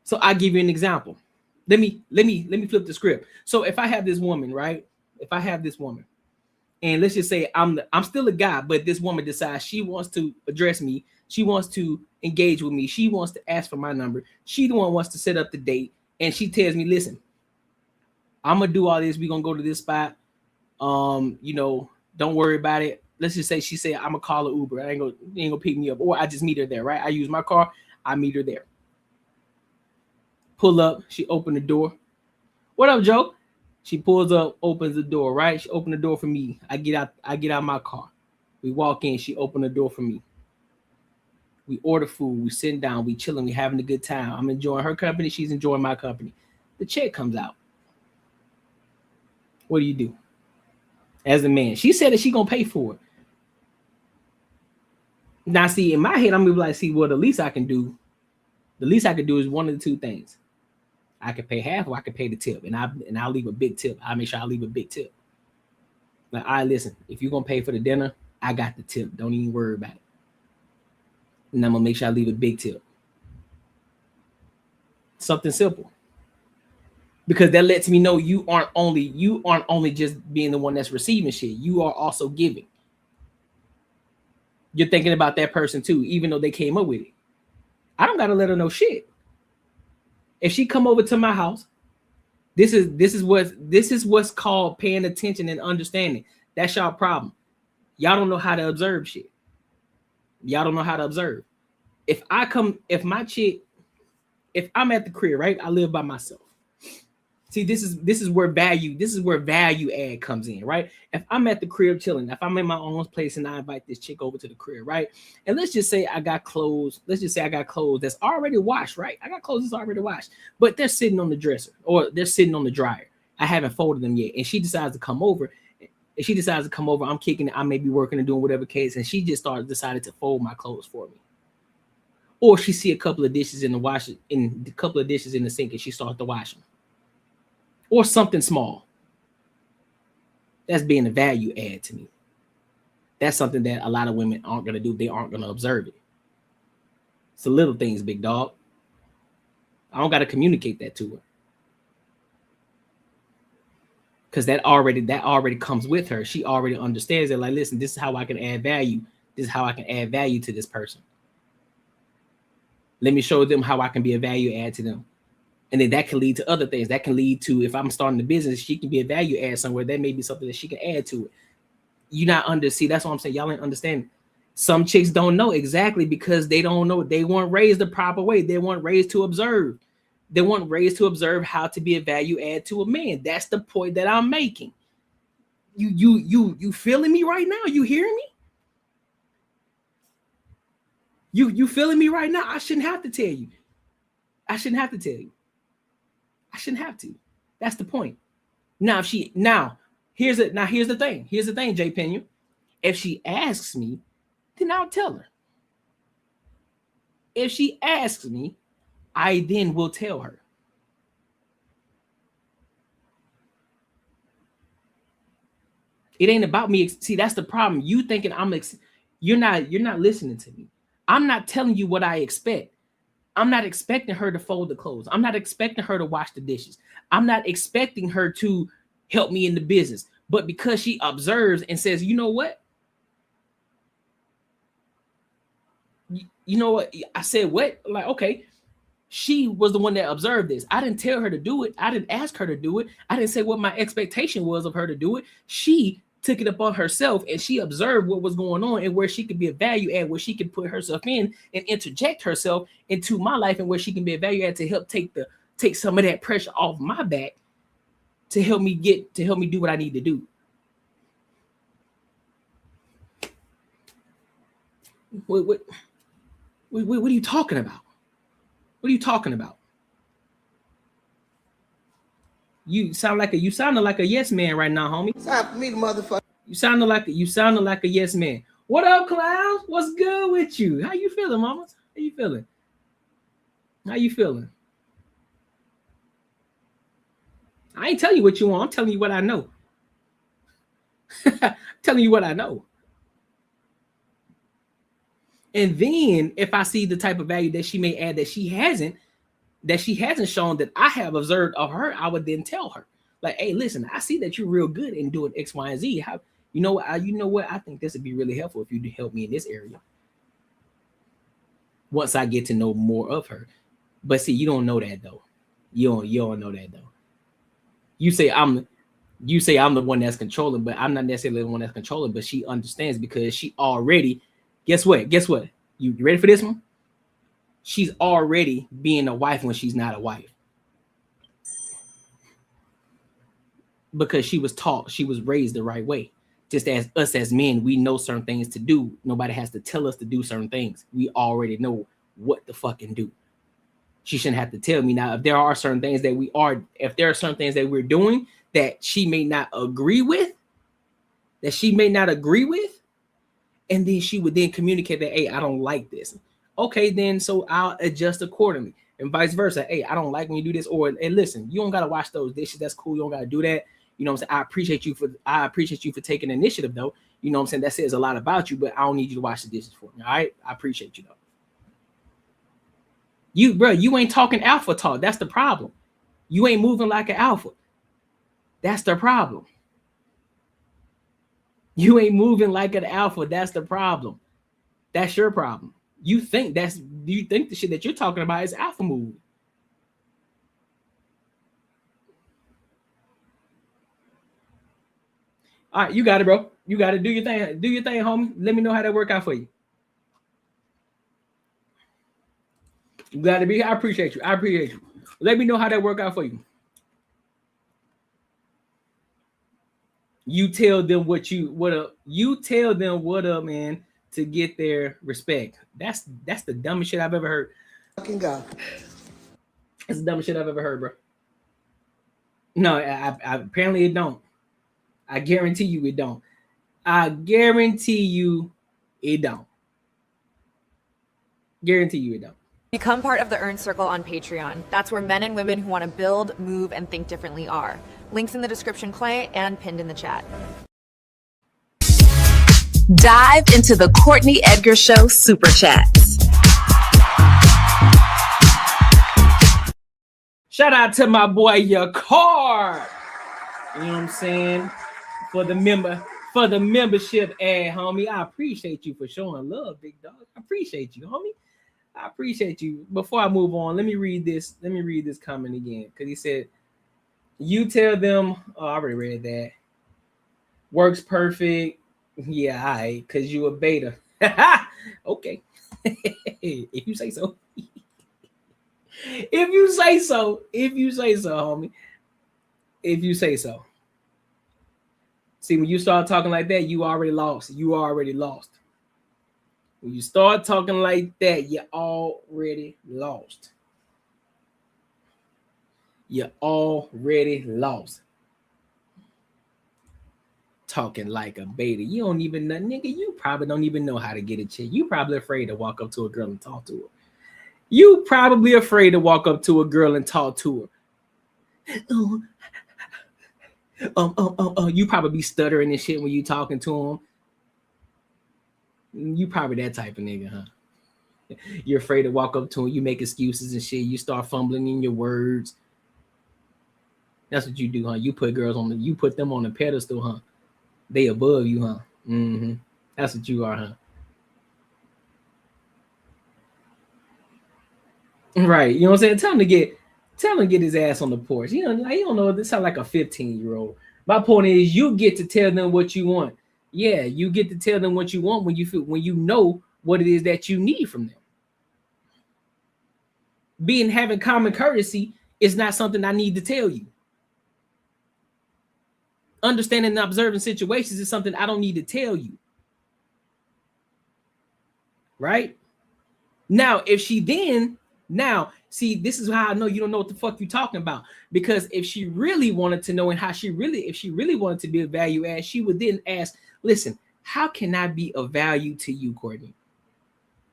So I'll give you an example. Let me flip the script. So if I have this woman, right? If I have this woman, and let's just say I'm still a guy, but this woman decides she wants to address me, she wants to engage with me, she wants to ask for my number, she the one wants to set up the date, and she tells me, listen, I'm gonna do all this, we're gonna go to this spot. Don't worry about it. Let's just say she said, I'm gonna call an Uber. I ain't gonna pick me up, or I just meet her there, right? I use my car, I meet her there. Pull up, she opened the door. What up, Joe? She pulls up, opens the door, right? She opened the door for me. I get out my car. We walk in, she opened the door for me. We order food, we sitting down, we chilling, we having a good time. I'm enjoying her company, she's enjoying my company. The check comes out. What do? As a man, she said that she gonna pay for it. Now, see, in my head, I'm gonna be like, see, well, the least I can do is one of the two things. I can pay half, or I can pay the tip, and I'll leave a big tip. I'll make sure I leave a big tip. Like, all right, listen, if you're gonna pay for the dinner, I got the tip. Don't even worry about it. And I'm gonna make sure I leave a big tip. Something simple. Because that lets me know you aren't only just being the one that's receiving shit. You are also giving. You're thinking about that person too, even though they came up with it. I don't gotta let her know shit. If she come over to my house, this is what's called paying attention and understanding. That's y'all problem. Y'all don't know how to observe shit. Y'all don't know how to observe. If I'm at the crib, right? I live by myself. See, this is where value add comes in, right? If I'm at the crib chilling, if I'm in my own place and I invite this chick over to the crib, right? And let's just say I got clothes. Let's just say I got clothes that's already washed, right? I got clothes that's already washed, but they're sitting on the dresser or they're sitting on the dryer. I haven't folded them yet, and she decides to come over. If she decides to come over, I'm kicking it. I may be working and doing whatever case, and she just decided to fold my clothes for me. Or she see a couple of dishes in the sink, and she starts to wash them. Or something small. That's being a value add to me. That's something that a lot of women aren't going to do. They aren't going to observe it. It's the little things, big dog. I don't got to communicate that to her. Because that already comes with her. She already understands it. Like, listen, this is how I can add value. This is how I can add value to this person. Let me show them how I can be a value add to them. And then that can lead to other things. That can lead to, if I'm starting a business, she can be a value add somewhere. That may be something that she can add to it. See, that's what I'm saying. Y'all ain't understanding. Some chicks don't know exactly because they don't know. They weren't raised the proper way. They weren't raised to observe. They weren't raised to observe how to be a value add to a man. That's the point that I'm making. You feeling me right now? You hearing me? You feeling me right now? I shouldn't have to tell you. I shouldn't have to tell you. I shouldn't have to. That's the point. Here's the thing. Here's the thing, J. Pena. If she asks me, then I'll tell her. If she asks me, I then will tell her. It ain't about me. See, that's the problem. You thinking you're not listening to me. I'm not telling you what I expect. I'm not expecting her to fold the clothes. I'm not expecting her to wash the dishes. I'm not expecting her to help me in the business. But because she observes and says, you know what? You know what? I said, what? Like, okay. She was the one that observed this. I didn't tell her to do it. I didn't ask her to do it. I didn't say what my expectation was of her to do it. She took it upon herself and she observed what was going on and where she could be a value add, where she could put herself in and interject herself into my life, and where she can be a value add to help take some of that pressure off my back to help me do what I need to do. What are you talking about? What are you talking about? You sounded like a yes man right now, homie. Time for me to motherfucker. You sounded like a yes man. What up, Cloud? What's good with you? How you feeling, mama? How you feeling? How you feeling? I ain't telling you what you want. I'm telling you what I know. Telling you what I know. And then if I see the type of value that she may add that she hasn't shown that I have observed of her, I would then tell her, like, hey, listen, I see that you're real good in doing X, Y, and Z. How you know what? I think this would be really helpful if you do help me in this area. Once I get to know more of her. But see, you don't know that though. You don't know that though. You say I'm the one that's controlling, but I'm not necessarily the one that's controlling, but she understands because she already, guess what? You ready for this one? She's already being a wife when she's not a wife. Because she was taught, she was raised the right way. Just as us as men, we know certain things to do. Nobody has to tell us to do certain things. We already know what to fucking do. She shouldn't have to tell me. Now, if there are certain things that we're doing that she may not agree with, and then she would then communicate that, hey, I don't like this. Okay, then so I'll adjust accordingly, and vice versa. Hey, I don't like when you do this, or and listen, you don't gotta wash those dishes. That's cool. You don't gotta do that. You know what I'm saying? I appreciate you for taking initiative, though. You know what I'm saying? That says a lot about you, but I don't need you to wash the dishes for me. All right, I appreciate you though. You ain't talking alpha talk. That's the problem. You ain't moving like an alpha. That's the problem. You ain't moving like an alpha. That's the problem. That's your problem. You think the shit that you're talking about is alpha move. All right, you got it, bro. You got to do your thing. Do your thing, homie. Let me know how that work out for you. You got to be. I appreciate you. Let me know how that work out for you. You tell them what up. You tell them what up, man, to get their respect. That's the dumbest shit I've ever heard. Fucking God. That's the dumbest shit I've ever heard, bro. No, I apparently it don't. I guarantee you it don't. Guarantee you it don't. Become part of the Earn Circle on Patreon. That's where men and women who want to build, move, and think differently are. Links in the description, Clay, and pinned in the chat. Dive into the Courtnee Edgar Show Super Chats. Shout out to my boy your car. You know what I'm saying? For the membership ad, homie. I appreciate you for showing love, big dog. I appreciate you, homie. I appreciate you. Before I move on, let me read this comment again. Because he said, you tell them, oh, I already read that. Works perfect. Yeah, all right, because you a beta. Okay. If you say so. If you say so, homie. If you say so. See, when you start talking like that, you already lost. When you start talking like that, you already lost. Talking like a beta. You don't even know, nigga. You probably don't even know how to get a chick. You probably afraid to walk up to a girl and talk to her. You probably be stuttering and shit when you talking to them. You probably that type of nigga, huh? You're afraid to walk up to them. You make excuses and shit. You start fumbling in your words. That's what you do, huh? You put them on the pedestal, huh? They above you, huh? Mm-hmm. That's what you are, huh? Right. You know what I'm saying? Tell him to get his ass on the porch. You know, you don't know. This sound like a 15-year-old. My point is, you get to tell them what you want. Yeah, you get to tell them what you want when you know what it is that you need from them. Having common courtesy is not something I need to tell you. Understanding and observing situations is something I don't need to tell you. Right? Now, see, this is how I know you don't know what the fuck you're talking about. Because if she really wanted to know and if she really wanted to be a value add, she would then ask, listen, how can I be of value to you, Courtney?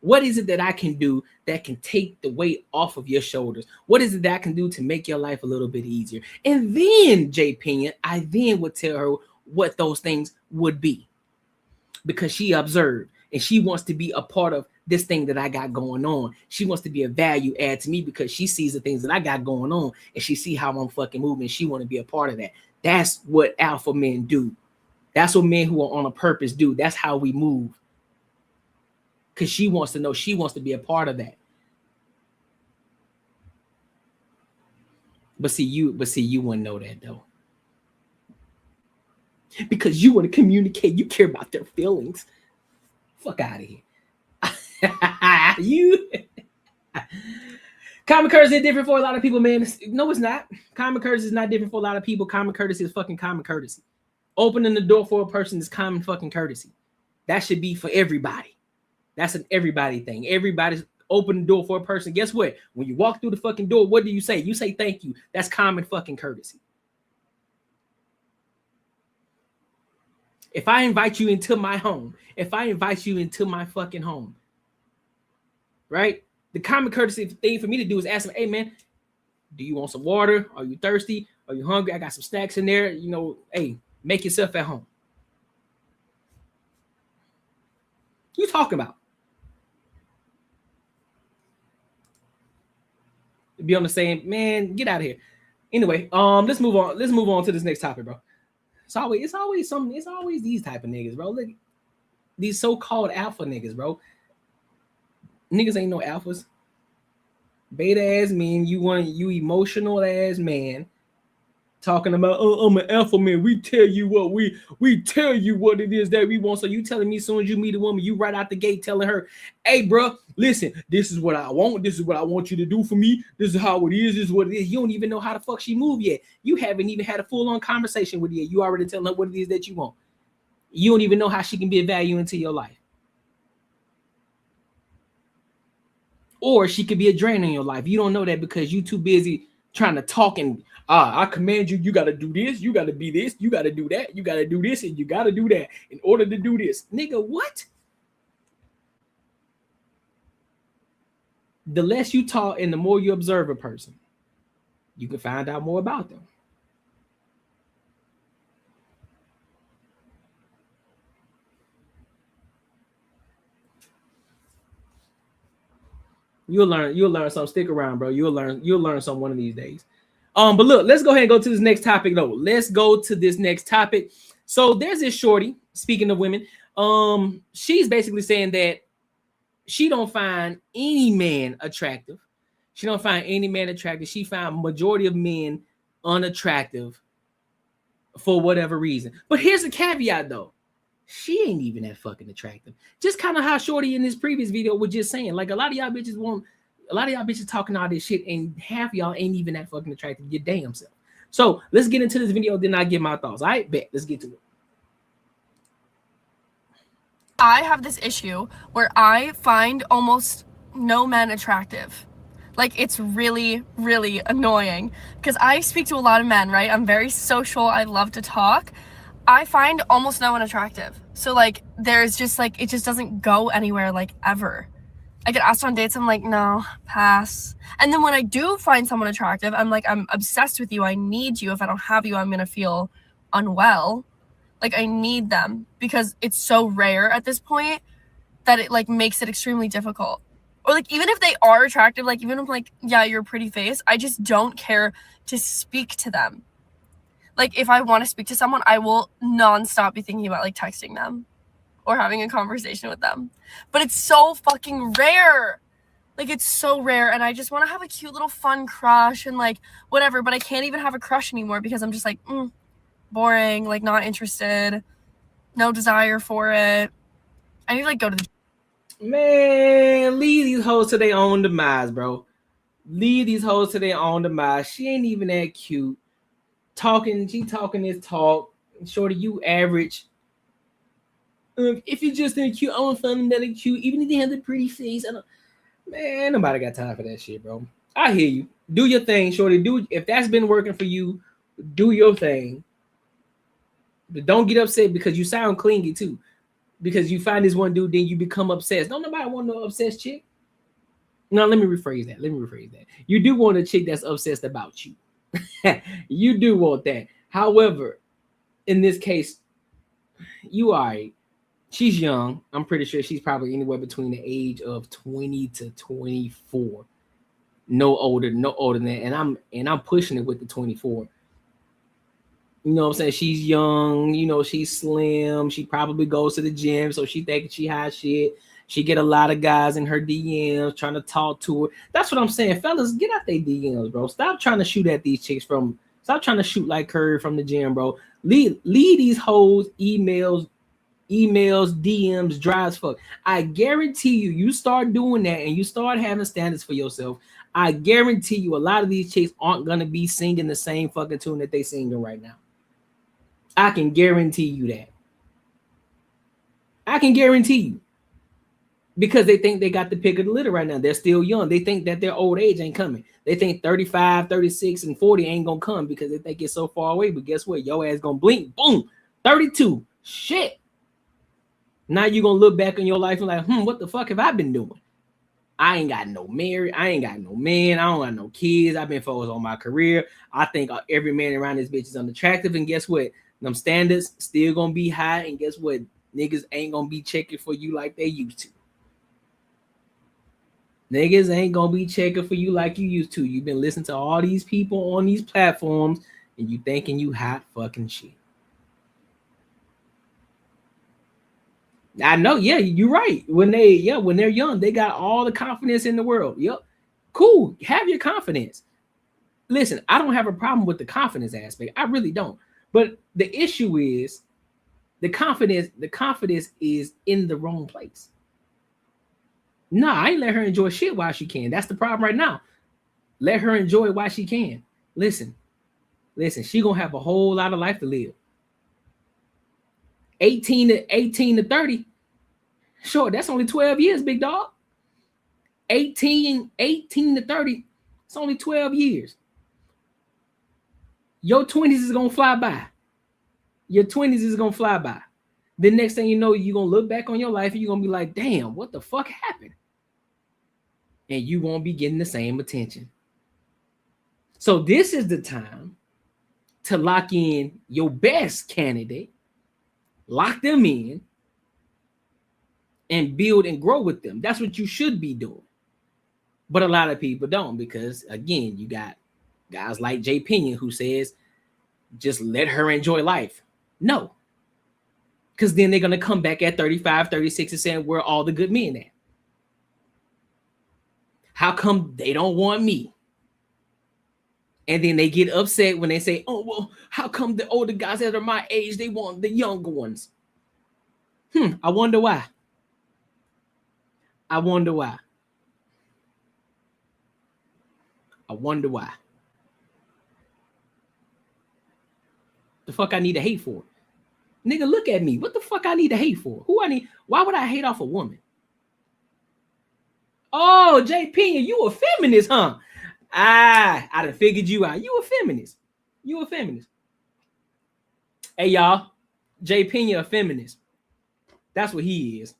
What is it that I can do that can take the weight off of your shoulders? What is it that I can do to make your life a little bit easier? And then, J. Pena, I then would tell her what those things would be. Because she observed and she wants to be a part of this thing that I got going on. She wants to be a value add to me because she sees the things that I got going on and she see how I'm fucking moving. She want to be a part of that. That's what alpha men do. That's what men who are on a purpose do. That's how we move. Because she wants to know, she wants to be a part of that. But see, you wouldn't know that though. Because you want to communicate, you care about their feelings. Fuck out of here. Common courtesy is different for a lot of people, man. No, it's not. Common courtesy is not different for a lot of people. Common courtesy is fucking common courtesy. Opening the door for a person is common fucking courtesy. That should be for everybody. That's an everybody thing. Everybody's open the door for a person. Guess what? When you walk through the fucking door, what do you say? You say thank you. That's common fucking courtesy. If I invite you into my home, if I invite you into my fucking home, right? The common courtesy thing for me to do is ask them, hey man, do you want some water? Are you thirsty? Are you hungry? I got some snacks in there. You know, hey, make yourself at home. You talking about? Be on the same, man, get out of here. Anyway, let's move on. Let's move on to this next topic, bro. It's always these type of niggas, bro. Look, these so-called alpha niggas, bro. Niggas ain't no alphas. Beta ass men, you emotional ass man talking about, oh, I'm an alpha man. We tell you what it is that we want. So you telling me as soon as you meet a woman, you right out the gate telling her, hey, bro, listen, this is what I want. This is what I want you to do for me. This is how it is. This is what it is. You don't even know how the fuck she move yet. You haven't even had a full-on conversation with her yet. You already telling her what it is that you want. You don't even know how she can be a value into your life. Or she could be a drain on your life. You don't know that because you too busy trying to talk and I command you, you got to do this, you got to be this, you got to do that, you got to do this, and you got to do that in order to do this. Nigga, what? The less you talk and the more you observe a person, you can find out more about them. You'll learn something. Stick around, bro. You'll learn something one of these days. But look, let's go ahead and go to this next topic though. Let's go to this next topic. So there's this shorty, speaking of women, she's basically saying that she don't find any man attractive. She don't find any man attractive. She found majority of men unattractive for whatever reason. But here's the caveat though. She ain't even that fucking attractive. Just kind of how shorty in this previous video was just saying. Like a lot of y'all bitches talking all this shit, and half of y'all ain't even that fucking attractive. Your damn self. So let's get into this video, then I give my thoughts. All right, bet. Let's get to it. I have this issue where I find almost no men attractive. Like, it's really, really annoying because I speak to a lot of men, right? I'm very social. I love to talk. I find almost no one attractive. So, like, there's just, like, it just doesn't go anywhere, like, ever. I get asked on dates, I'm like, no, pass. And then when I do find someone attractive, I'm like, I'm obsessed with you. I need you. If I don't have you, I'm going to feel unwell. Like, I need them because it's so rare at this point that it, like, makes it extremely difficult. Or, like, even if they are attractive, like, even if, like, yeah, you're a pretty face, I just don't care to speak to them. Like, if I want to speak to someone, I will nonstop be thinking about, like, texting them or having a conversation with them. But it's so fucking rare. Like, it's so rare. And I just want to have a cute little fun crush and, like, whatever. But I can't even have a crush anymore because I'm just like, boring, like, not interested, no desire for it. I need to, like, go to the... Man, leave these hoes to their own demise, bro. Leave these hoes to their own demise. She ain't even that cute. She talking this talk. Shorty, you average. If you're just that cute, I don't find them that cute. Even if they have the pretty face, man, nobody got time for that shit, bro. I hear you. Do your thing, shorty. If that's been working for you, do your thing. But don't get upset because you sound clingy too. Because you find this one dude, then you become obsessed. Don't nobody want no obsessed chick. No, let me rephrase that. You do want a chick that's obsessed about you. You do want that. However, in this case, you are right. She's young. I'm pretty sure she's probably anywhere between the age of 20 to 24. No older than that. And I'm pushing it with the 24. You know what I'm saying? She's young, you know, she's slim. She probably goes to the gym, so she thinking she hot shit. She get a lot of guys in her DMs trying to talk to her. That's what I'm saying. Fellas, get out their DMs, bro. Stop trying to shoot at these chicks stop trying to shoot like Curry from the gym, bro. Leave these hoes emails, DMs, dry as fuck. I guarantee you start doing that and you start having standards for yourself. I guarantee you a lot of these chicks aren't going to be singing the same fucking tune that they singing right now. I can guarantee you that. I can guarantee you. Because they think they got the pick of the litter right now. They're still young. They think that their old age ain't coming. They think 35, 36, and 40 ain't going to come because they think it's so far away. But guess what? Your ass going to blink. Boom. 32. Shit. Now you're going to look back on your life and like, what the fuck have I been doing? I ain't got no married. I ain't got no man. I don't got no kids. I've been focused on my career. I think every man around this bitch is unattractive. And guess what? Them standards still going to be high. And guess what? Niggas ain't going to be checking for you like they used to. Niggas ain't going to be checking for you like you used to. You've been listening to all these people on these platforms and you thinking you hot fucking shit. I know, yeah, you're right. When they're young, they got all the confidence in the world. Yep. Cool. Have your confidence. Listen, I don't have a problem with the confidence aspect. I really don't. But the issue is the confidence is in the wrong place. Nah, I ain't let her enjoy shit while she can. That's the problem right now. Let her enjoy it while she can. Listen, she gonna have a whole lot of life to live. 18 to 30. Sure, that's only 12 years, big dog. 18 to 30, it's only 12 years. Your 20s is gonna fly by. The next thing you know, you're gonna look back on your life and you're gonna be like, damn, what the fuck happened? And you won't be getting the same attention. So this is the time to lock in your best candidate, lock them in, and build and grow with them. That's what you should be doing. But a lot of people don't, because again, you got guys like Jay Pena who says, just let her enjoy life. No. Because then they're going to come back at 35, 36 and saying, where are all the good men at? How come they don't want me? And then they get upset when they say, oh, well, how come the older guys that are my age, they want the younger ones? I wonder why. I wonder why. I wonder why. The fuck I need to hate for? Nigga, look at me. What the fuck I need to hate for? Who I need? Why would I hate off a woman? Oh, Jay Pena, you a feminist, huh? I done figured you out. You a feminist. You a feminist. Hey, y'all. Jay Pena a feminist. That's what he is.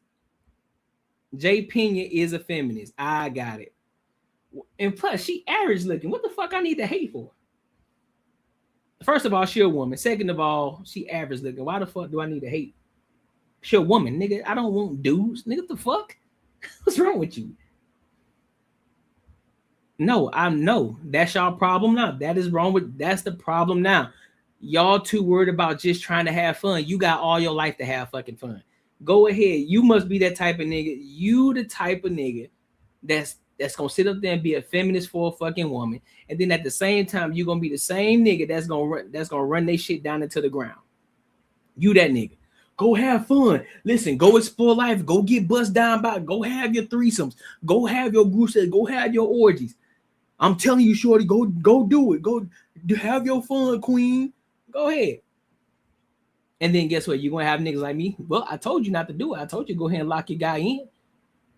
Jay Pena is a feminist. I got it. And plus, she average looking. What the fuck I need to hate for? First of all, she a woman. Second of all, she average looking. Why the fuck do I need to hate? She a woman, nigga. I don't want dudes. Nigga, what the fuck? What's wrong with you? No, I know. That's y'all problem now. That is wrong with, that's the problem now. Y'all too worried about just trying to have fun. You got all your life to have fucking fun. Go ahead. You must be that type of nigga. You the type of nigga that's gonna sit up there and be a feminist for a fucking woman, and then at the same time you're gonna be the same nigga that's gonna run their shit down into the ground. You that nigga. Go have fun. Listen, go explore life. Go get bussed down by. Go have your threesomes. Go have your group set. Go have your orgies. I'm telling you, shorty, go do it. Go have your fun, queen. Go ahead. And then guess what? You're gonna have niggas like me. Well, I told you not to do it. I told you go ahead and lock your guy in.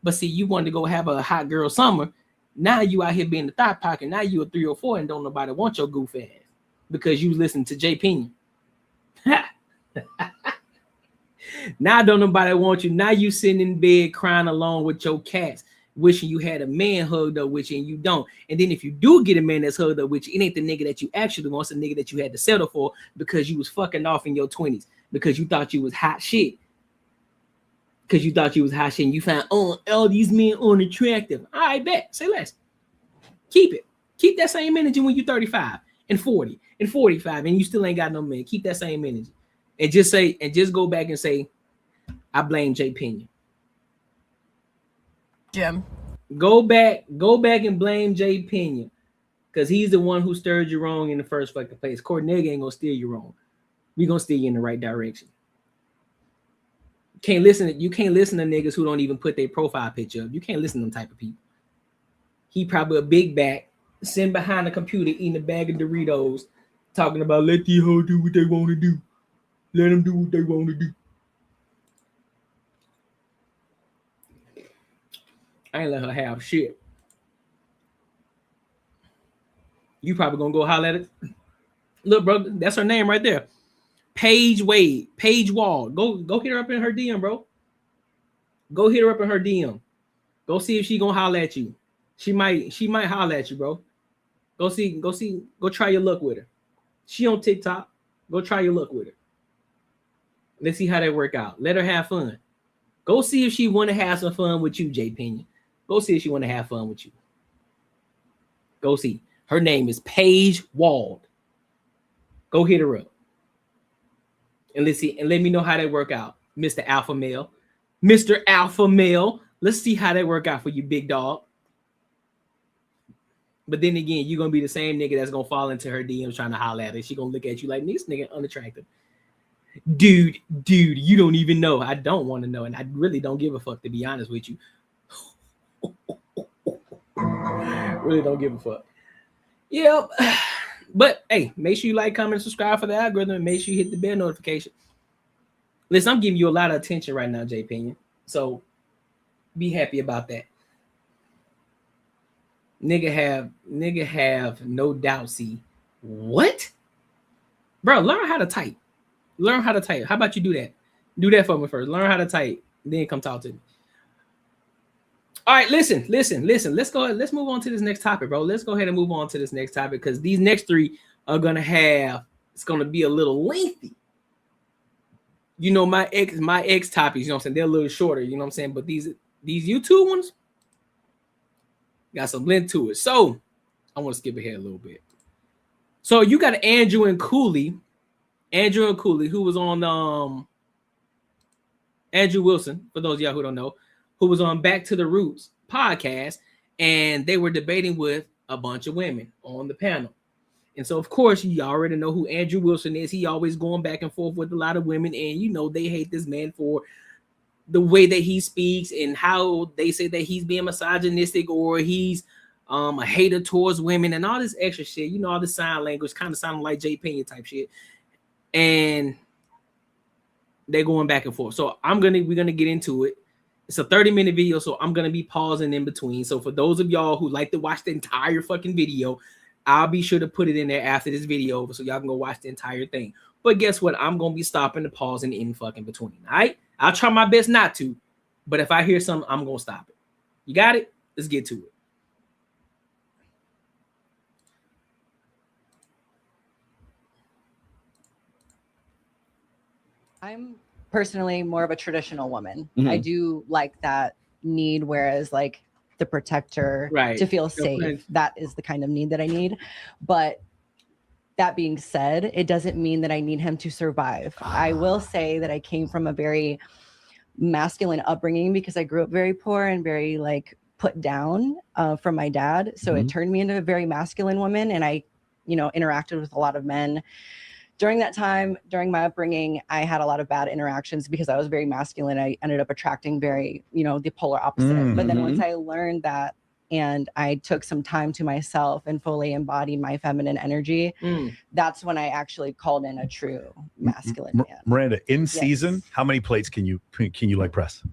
But see, you wanted to go have a hot girl summer. Now you out here being the thigh pocket. Now you a 3 or 4 and don't nobody want your goof ass because you listen to Jay Pena. Now don't nobody want you. Now you sitting in bed crying along with your cats, wishing you had a man hugged up with you and you don't. And then if you do get a man that's hugged up with you, it ain't the nigga that you actually want. It's the nigga that you had to settle for because you was fucking off in your 20s because you thought you was hot shit. Because you thought you was hot shit and you found, oh, all these men unattractive. All right, bet. Say less. Keep it. Keep that same energy when you're 35 and 40 and 45 and you still ain't got no man. Keep that same energy. And just say, and just go back and say, I blame Jay Pena. Jim. Go back and blame Jay Pena. Because he's the one who stirred you wrong in the first fucking place. Courtnee Edgar ain't gonna steer you wrong. We gonna steer you in the right direction. You can't listen to niggas who don't even put their profile picture up. You can't listen to them type of people. He probably a big back, sitting behind the computer eating a bag of Doritos, talking about let these hoes do what they want to do. Let them do what they want to do. I ain't let her have shit. You probably gonna go holler at it. Look, bro, that's her name right there. Paige Wade, Paige Wall. Go hit her up in her DM, bro. Go hit her up in her DM. Go see if she gonna holler at you. She might holler at you, bro. Go try your luck with her. She on TikTok. Go try your luck with her. Let's see how that work out. Let her have fun. Go see if she want to have some fun with you, Jay Pena. Go see if she want to have fun with you. Go see. Her name is Paige Wald. Go hit her up. And let's see. And let me know how that work out, Mr. Alpha Male. Mr. Alpha Male. Let's see how that work out for you, big dog. But then again, you're going to be the same nigga that's going to fall into her DMs trying to holler at her. She going to look at you like, this nigga unattractive. Dude, you don't even know. I don't want to know. And I really don't give a fuck, to be honest with you. Really don't give a fuck. Yep. But hey, make sure you like, comment, subscribe for the algorithm, and make sure you hit the bell notification. Listen, I'm giving you a lot of attention right now, Jay Pena. So be happy about that. Nigga have no doubt. See what? Bro, learn how to type. Learn how to type. How about you do that? Do that for me first. Learn how to type. Then come talk to me. All right, listen. Let's go ahead. Let's move on to this next topic, bro. Let's go ahead and move on to this next topic because these next 3 are it's gonna be a little lengthy. You know, my ex topics, you know what I'm saying? They're a little shorter, you know what I'm saying? But these YouTube ones, got some length to it. So I want to skip ahead a little bit. So you got Andrew and Cooley, who was on Andrew Wilson, for those of y'all who don't know, who was on Back to the Roots podcast, and they were debating with a bunch of women on the panel. And so, of course, you already know who Andrew Wilson is. He always going back and forth with a lot of women, and you know they hate this man for the way that he speaks and how they say that he's being misogynistic or he's a hater towards women and all this extra shit. You know, all the sign language kind of sounding like Jay Pena type shit. And they're going back and forth. So we're gonna get into it. It's a 30-minute video, so I'm gonna be pausing in between. So for those of y'all who like to watch the entire fucking video, I'll be sure to put it in there after this video so y'all can go watch the entire thing. But guess what? I'm gonna be stopping and pausing in fucking between. All right? I'll try my best not to, but if I hear something, I'm gonna stop it. You got it? Let's get to it. I'm personally more of a traditional woman. Mhm. I do like that need, whereas like the protector Right. to feel Girlfriend. safe, that is the kind of need that I need. But that being said, it doesn't mean that I need him to survive. I will say that I came from a very masculine upbringing because I grew up very poor and very like put down from my dad. So it turned me into a very masculine woman, and I, interacted with a lot of men. During that time, during my upbringing, I had a lot of bad interactions because I was very masculine. I ended up attracting very, the polar opposite. But then once I learned that and I took some time to myself and fully embodied my feminine energy, that's when I actually called in a true masculine man. Miranda, in season, how many plates can you leg press?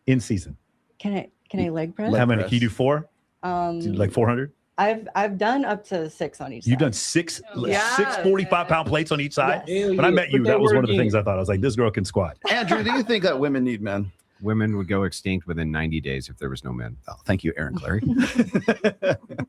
In season. Can I leg press? How many? Can you do 4? Like 400? I've done up to 6 on each side. You've done six 45-pound plates on each side? Yes. When I met you, that was one of the things I thought. I was like, this girl can squat. Andrew, do you think that women need men? Women would go extinct within 90 days if there was no men. Oh, thank you, Aaron Clary.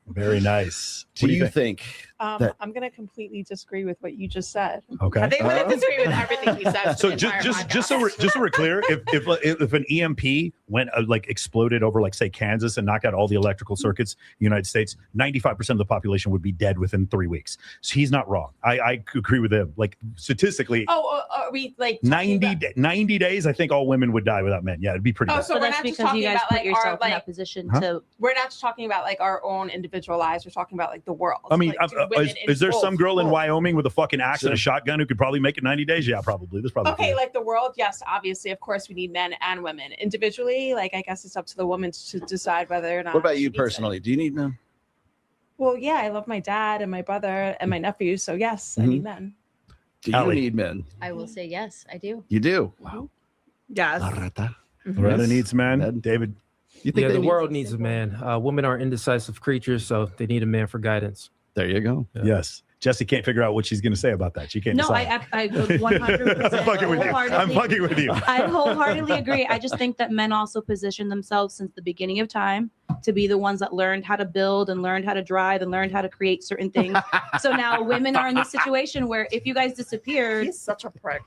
Very nice. Do you think that? I'm going to completely disagree with what you just said. Okay. I think I'm going to disagree with everything he says. So just so we're clear, if an EMP went exploded over say Kansas and knocked out all the electrical circuits in the United States, 95% of the population would be dead within 3 weeks. So he's not wrong. I agree with him. Like statistically, Are we like 90 days, I think all women would die without men. Yeah, it'd be pretty bad. So we're not just talking about like our like position Huh? we're not just talking about like our own individual lives. We're talking about like the world. I mean, women is there in some both girl in worlds. Wyoming with a fucking axe and a shotgun who could probably make it 90 days? Yeah, probably. There's probably. Okay, like the world, yes, obviously, of course, we need men and women. Individually, like I guess it's up to the woman to decide whether or not. What about you personally? Do you need men? Well, yeah, I love my dad and my brother and my nephews, so yes, I need men. Do you need men? I will say yes, I do. You do. Wow. Yes. Loretta needs men. David, you think the world needs a man. Women are indecisive creatures, so they need a man for guidance. There you go. Yes. Jesse can't figure out what she's going to say about that. She can't No, decide. I 100%. I'm fucking with you. I'm fucking with you. I wholeheartedly agree. I just think that men also position themselves since the beginning of time to be the ones that learned how to build and learned how to drive and learned how to create certain things. So now women are in this situation where if you guys disappeared, he's such a prick.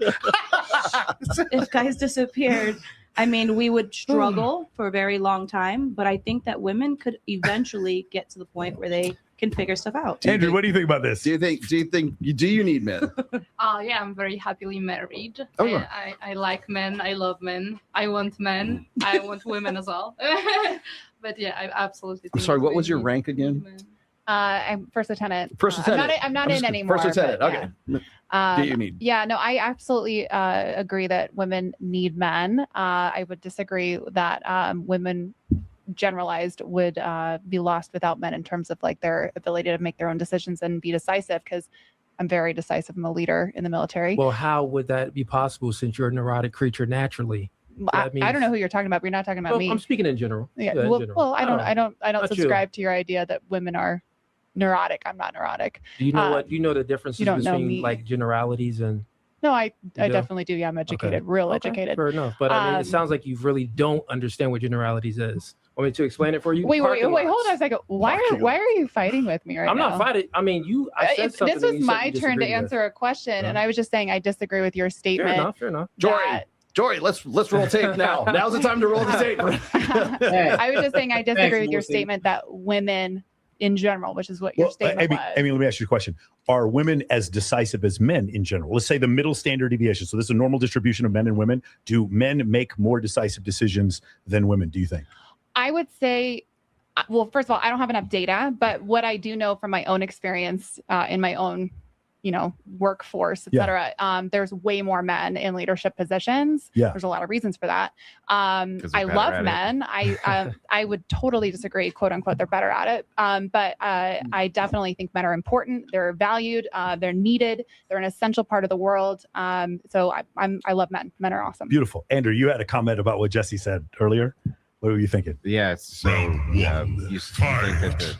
if guys disappeared, I mean, we would struggle for a very long time, but I think that women could eventually get to the point where they can figure stuff out. Andrew, what do you think about this? Do you need men? Yeah, I'm very happily married. Oh, yeah. I like men. I love men. I want men. I want women as well. But yeah, I absolutely. I'm sorry. What was your rank again? I'm first lieutenant. First lieutenant. I'm not in anymore. First lieutenant. but Okay. yeah. Do you need? Yeah, no, I absolutely agree that women need men. I would disagree that women generalized would be lost without men in terms of like their ability to make their own decisions and be decisive, because I'm very decisive. I'm a leader in the military. Well, how would that be possible since you're a neurotic creature naturally? I don't know who you're talking about, but you're not talking about Well, me. I'm speaking in general. Yeah. in Well, general. I don't Not you. subscribe to your idea that women are neurotic. I'm not neurotic. Do you know what? You know the differences you don't know between me. like generalities and. No, I do? definitely do. Yeah, I'm educated, Okay. real Okay, educated. Fair enough. But I mean, Um, it sounds like you really don't understand what generalities is. Want me to explain it for you? Wait, Parking hold lots. on a second. Why are you fighting with me right now? I'm not fighting. I mean, I said something. This and was you said my you turn to disagreed with. answer a question, and I was just saying I disagree with your statement. Fair enough. that Jory, let's roll tape now. Now's the time to roll the tape. I was just saying I disagree with your Melissa. statement that women in general, which is what your statement was. Amy, let me ask you a question. Are women as decisive as men in general? Let's say the middle standard deviation. So this is a normal distribution of men and women. Do men make more decisive decisions than women, do you think? I would say, well, first of all, I don't have enough data, but what I do know from my own experience in my own, workforce, et cetera, there's way more men in leadership positions. Yeah. There's a lot of reasons for that. I love men. I would totally disagree, quote unquote, they're better at it. But I definitely think men are important. They're valued. They're needed. They're an essential part of the world. So I love men. Men are awesome. Beautiful. Andrew, you had a comment about what Jesse said earlier. What were you thinking? Yeah, so you think that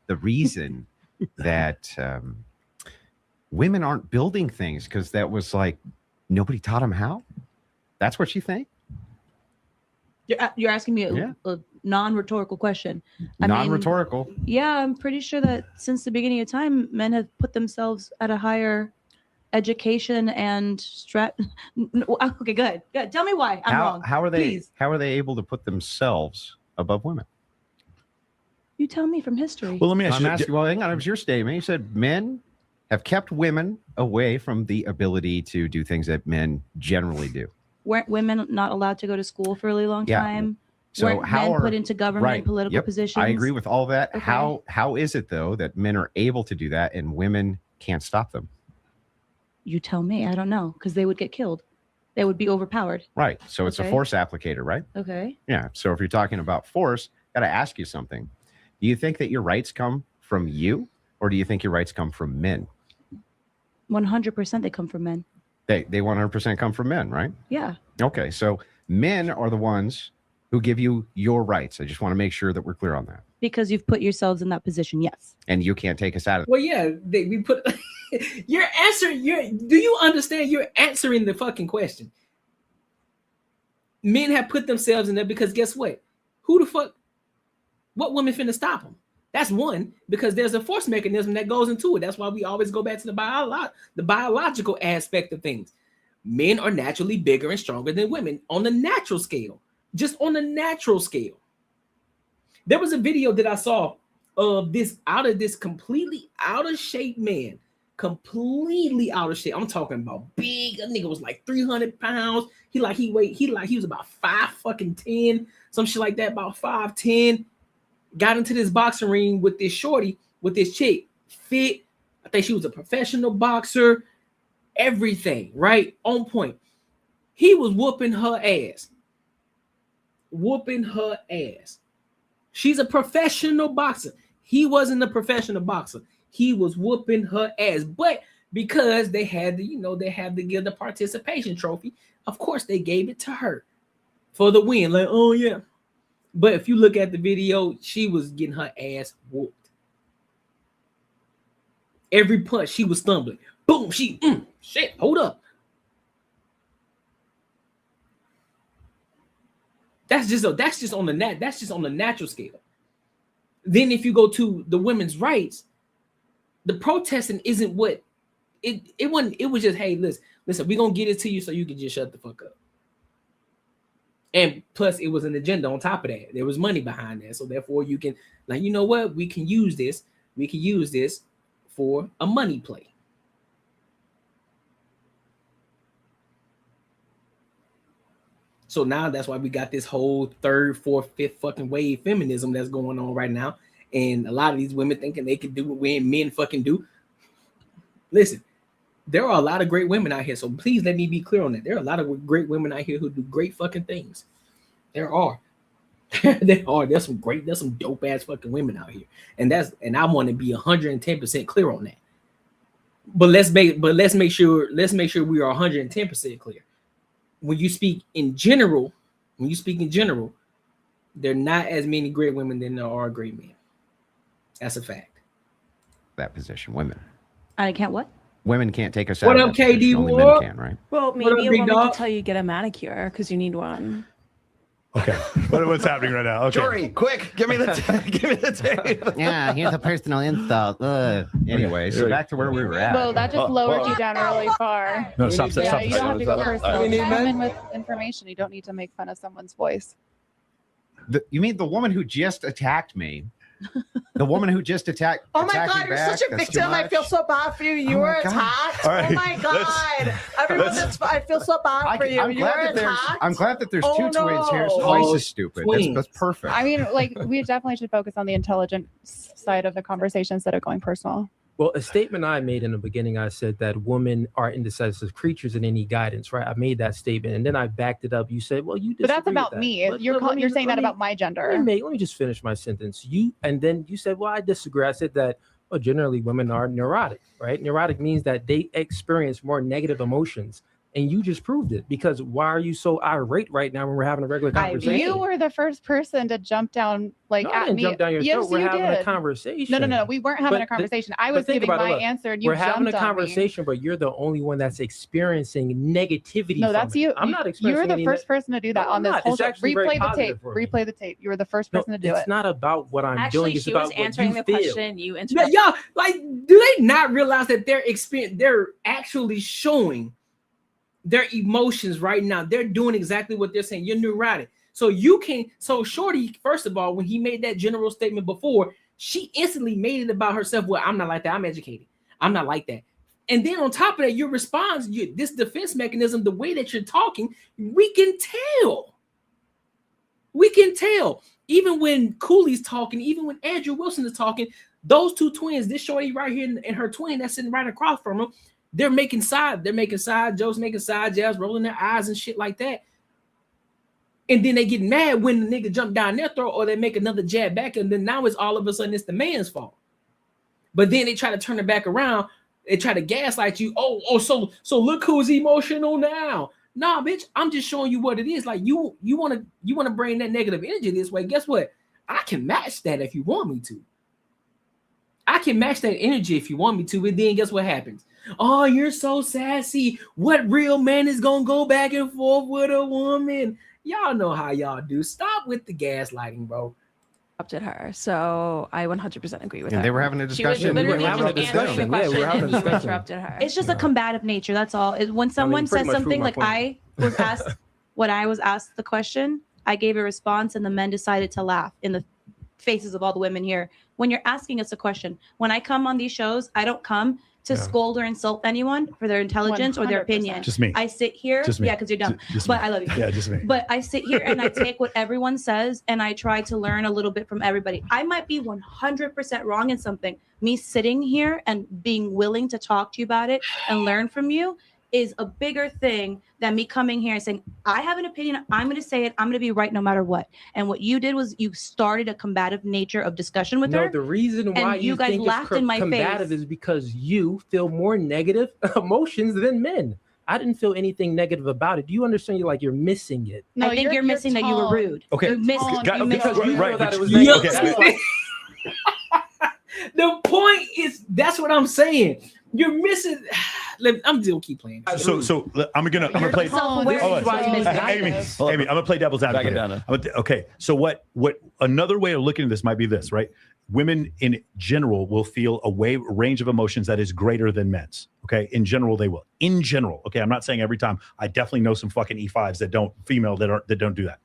the reason that women aren't building things because that was like nobody taught them how? That's what you think? You're asking me a non-rhetorical question. Non-rhetorical. Yeah, I'm pretty sure that since the beginning of time, men have put themselves at a higher education and Okay, good. Tell me why I'm wrong. How are they? Please. How are they able to put themselves above women? You tell me from history. Well, let me ask you. Well, hang on. It was your statement. You said men have kept women away from the ability to do things that men generally do. Weren't women not allowed to go to school for a really long time? So Weren't men put into government and political positions? I agree with all that. Okay. How is it though that men are able to do that and women can't stop them? You tell me. I don't know, because they would get killed. They would be overpowered. Right. So it's a force applicator, right? Okay. Yeah. So if you're talking about force, got to ask you something. Do you think that your rights come from you, or do you think your rights come from men? 100% they come from men. They 100% come from men, right? Yeah. Okay. So men are the ones who give you your rights. I just want to make sure that we're clear on that. Because you've put yourselves in that position, yes. And you can't take us out of it. Well, yeah, we put you're answering. Do you understand? You're answering the fucking question. Men have put themselves in there because guess what? Who the fuck? What woman finna stop them? That's one, because there's a force mechanism that goes into it. That's why we always go back to the biological aspect of things. Men are naturally bigger and stronger than women on the natural scale. Just on the natural scale. There was a video that I saw of this completely out of shape man. Completely out of shape. I'm talking about big. A nigga was like 300 pounds. He was about 5'10", some shit like that, about 5'10". Got into this boxing ring with this shorty, with this chick, fit. I think she was a professional boxer, everything, right? On point. He was whooping her ass. Whooping her ass. She's a professional boxer. He wasn't a professional boxer. He was whooping her ass. But because they had to, they have to give the participation trophy, of course they gave it to her for the win. Like, oh yeah. But if you look at the video, she was getting her ass whooped. Every punch, she was stumbling. Boom, shit, hold up. That's just on the natural scale. Then if you go to the women's rights, the protesting isn't what it wasn't. It was just, hey, listen, we're gonna get it to you so you can just shut the fuck up. And plus, it was an agenda on top of that. There was money behind that. So therefore, you can, like, you know what? We can use this. We can use this for a money play. So now that's why we got this whole third, fourth, fifth fucking wave feminism that's going on right now. And a lot of these women thinking they can do what men fucking do. Listen, there are a lot of great women out here. So please let me be clear on that. There are a lot of great women out here who do great fucking things. There are. There's some dope ass fucking women out here. And I want to be 110% clear on that. But let's make sure we are 110% clear. When you speak in general, there are not as many great women than there are great men. That's a fact. That position, women. I can't what? Women can't take us out. What of up, that position. KD Only Ward? men can, right? Well, maybe a woman can tell you get a manicure because you need one. Okay. What's happening right now? Okay. Jory, quick, give me the tape. Yeah, here's a personal insult. Anyway, so back to where we were at. Well, that just lowered you down really far. No, stop. You don't have to go personal. We need Just men. come in with information. You don't need to make fun of someone's voice. You mean the woman who just attacked me? The woman who just attacked. Oh my attacked God, me you're back? such a That's too victim. I much? feel so bad for you. You Oh were my God. attacked. All right, Oh my God. Everyone, I feel so bad for you. I'm You glad were that there's. attacked. I'm glad that there's Oh, two twins here. It's no. twice as stupid. Twins. That's perfect. I mean, like, we definitely should focus on the intelligent side of the conversation instead of going personal. Well, a statement I made in the beginning, I said that women are indecisive creatures and they need guidance, right? I made that statement, and then I backed it up. You said, "Well, you." But that's disagree with about that. me. But You're let me- saying let that me- about my gender. Let me just finish my sentence. And then you said, "Well, I disagree." I said that, well, generally women are neurotic, right? Neurotic means that they experience more negative emotions. And you just proved it, because why are you so irate right now when we're having a regular conversation? You were the first person to jump down No, I at didn't me. jump down your Yes, throat. We're you having a did. conversation. No, we weren't having But a conversation. I but was think giving about it, my look, answer, and you we're having a jumped on me. conversation, but you're the only one that's experiencing negativity. No, from that's it. you. I'm not You experiencing were the any first person to do that No, on I'm this not. whole It's show. actually very Replay the positive tape. for me. Replay the tape. You were the first person to do It's it. not about what I'm Actually, doing. It's she about was what answering you the feel. question. You Yeah, interrupted. y'all, like, do they not realize that they're actually showing their emotions right now? They're doing exactly what they're saying. You're neurotic. So you can, so Shorty, first of all, when he made that general statement before, she instantly made it about herself. Well, I'm not like that. I'm educated. I'm not like that. And then on top of that, your response, this defense mechanism, the way that you're talking, we can tell. We can tell. Even when Cooley's talking, even when Andrew Wilson is talking, those two twins, this Shorty right here and her twin that's sitting right across from them, they're making side jokes, making side jabs, rolling their eyes and shit like that. And then they get mad when the nigga jump down their throat, or they make another jab back, and then now it's all of a sudden it's the man's fault. But then they try to turn it back around. They try to gaslight you. So look who's emotional now. Nah, bitch, I'm just showing you what it is. Like you wanna bring that negative energy this way. Guess what? I can match that if you want me to. I can match that energy if you want me to, but then guess what happens? Oh, you're so sassy. What real man is gonna go back and forth with a woman? Y'all know how y'all do. Stop with the gaslighting, bro. Interrupted her, so I 100% agree with her. And they were having a She was discussion. literally You just interrupted answering them. the question, Yeah, we're having a and you discussion. interrupted her. It's just a combative nature. That's all. When someone pretty says much something proved my like point. I was asked, when I was asked the question, I gave a response, and the men decided to laugh in the faces of all the women here. When you're asking us a question, when I come on these shows, I don't come to scold or insult anyone for their intelligence or their 100%. opinion. Just me. I sit here, Just me. yeah, because you're dumb. Just But me. I love you. Yeah, just me. But I sit here and I take what everyone says and I try to learn a little bit from everybody. I might be 100% wrong in something. Me sitting here and being willing to talk to you about it and learn from you is a bigger thing than me coming here and saying, I have an opinion. I'm going to say it. I'm going to be right no matter what. And what you did was you started a combative nature of discussion with her. No, the reason why and you guys think laughed it's in my combative face. is because you feel more negative emotions than men. I didn't feel anything negative about it. Do you understand? You're missing it. I think you're missing that you were rude. Okay. You missed, Got- you missed because you right, feel that it was you- negative. okay. That's why- The point is, that's what I'm saying. You're missing. I'm still keep playing. So I'm gonna play. Self-awareness Hold is on. why you missed it. Amy, I'm gonna play devil's Back advocate. it down. Okay, so what another way of looking at this might be this, right? Women in general will feel a range of emotions that is greater than men's. Okay, in general they will. In general, okay, I'm not saying every time. I definitely know some fucking E5s that don't do that.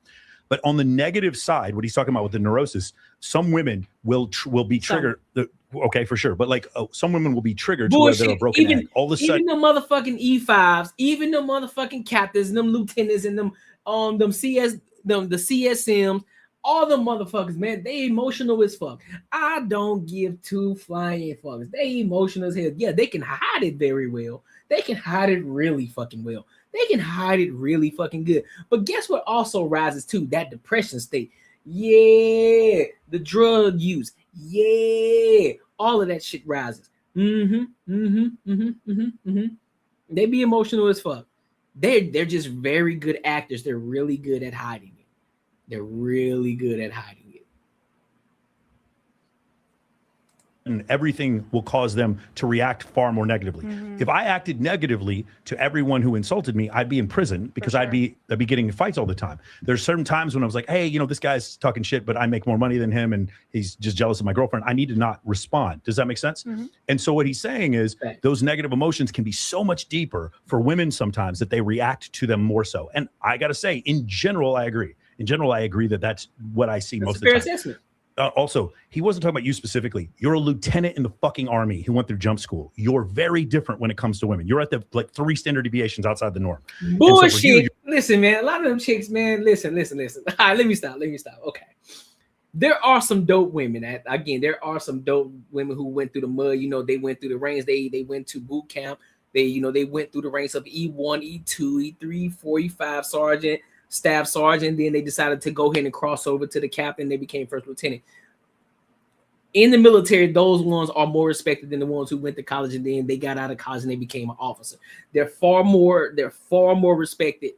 But on the negative side, what he's talking about with the neurosis, some women will be triggered. Okay, for sure. But some women will be triggered to where they're a broken egg. All of a sudden, even the motherfucking E5s, even the motherfucking captains, them lieutenants, and them the CSMs, all the motherfuckers, man, they emotional as fuck. I don't give two flying fucks. They emotional as hell. Yeah, they can hide it very well. They can hide it really fucking well. They can hide it really fucking good. But guess what also rises too? That depression state. Yeah, the drug use. Yeah, all of that shit rises. They be emotional as fuck. They're just very good actors. They're really good at hiding it. They're really good at hiding it. everything will cause them to react far more negatively. If I acted negatively to everyone who insulted me, I'd be in prison because I'd be getting in fights all the time. There's certain times when I was like, hey, this guy's talking shit, but I make more money than him and he's just jealous of my girlfriend. I need to not respond. Does that make sense? And so what he's saying is those negative emotions can be so much deeper for women sometimes that they react to them more so. And I got to say, in general, I agree. In general, I agree that that's what I see most of the time. Assessment. Also, he wasn't talking about you specifically. You're a lieutenant in the fucking army who went through jump school. You're very different when it comes to women. You're at the 3 standard deviations outside the norm. Bullshit. Listen, man. A lot of them chicks, man. Listen. All right, let me stop. Okay. There are some dope women. There are some dope women who went through the mud. They went through the ranks. They went to boot camp. They went through the ranks of E1, E2, E3, 4, E5 sergeant, staff sergeant. Then they decided to go ahead and cross over to the captain. They became first lieutenant. In the military, those ones are more respected than the ones who went to college and then they got out of college and they became an officer. They're far more respected.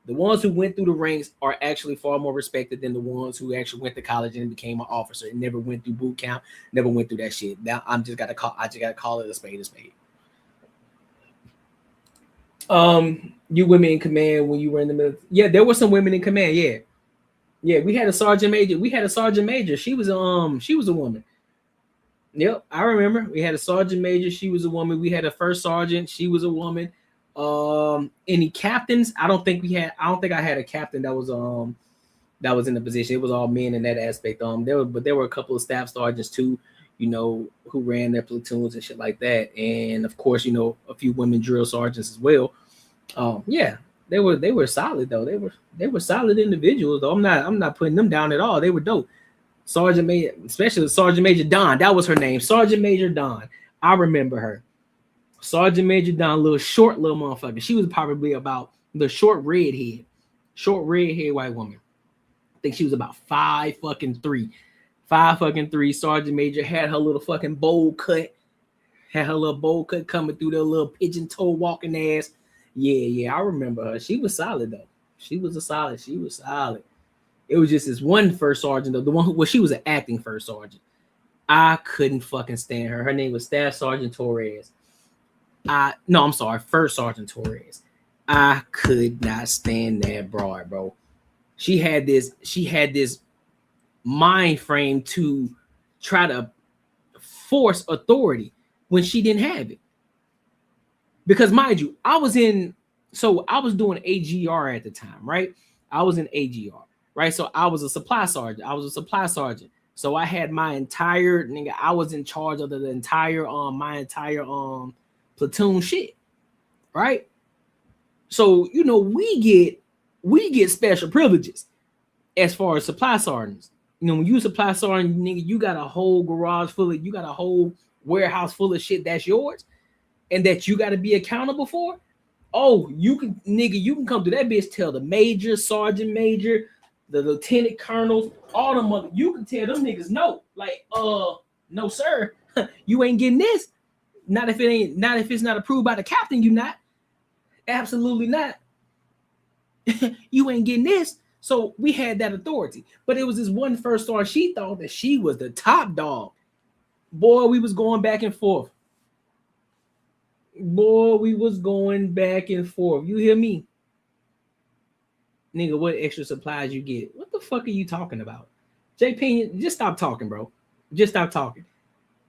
The ones who went through the ranks are actually far more respected than the ones who actually went to college and became an officer and never went through boot camp, never went through that shit. Now I just gotta call it a spade. You women in command when you were in the military. Yeah, there were some women in command. Yeah. We had a sergeant major. She was a woman. Yep, I remember. We had a sergeant major. She was a woman. We had a first sergeant. She was a woman. Any captains? I don't think I had a captain that was in the position. It was all men in that aspect. There were a couple of staff sergeants too, who ran their platoons and shit like that. And of course, a few women drill sergeants as well. Yeah, they were solid though. They were solid individuals though. I'm not putting them down at all. They were dope. Sergeant Major, especially Sergeant Major Dawn. That was her name. Sergeant Major Dawn. I remember her. Sergeant Major Dawn, little motherfucker. She was probably about the short red hair white woman. I think she was about 5'3". 5'3". Sergeant Major had her little fucking bowl cut. Coming through their little pigeon toe walking ass. Yeah, I remember her. She was solid though. She was solid. It was just this one first sergeant though. She was an acting first sergeant. I couldn't fucking stand her. Her name was Staff Sergeant Torres. First Sergeant Torres. I could not stand that broad, bro. She had this mind frame to try to force authority when she didn't have it. Because mind you, I was doing AGR at the time, right? I was in AGR, right? So I was a supply sergeant. So I had my entire I was in charge of the entire platoon shit, right? So we get special privileges as far as supply sergeants. When you supply sergeant, nigga, you got a whole warehouse full of shit that's yours and that you got to be accountable for. Oh, you can come to that bitch, tell the major, sergeant major, the lieutenant colonels, all them you can tell them niggas no. Like, no, sir, you ain't getting this. Not if it's not approved by the captain, you not. Absolutely not. You ain't getting this. So we had that authority. But it was this one first star. She thought that she was the top dog. Boy, we was going back and forth. You hear me? Nigga, what extra supplies you get? What the fuck are you talking about? JP, just stop talking, bro. Just stop talking.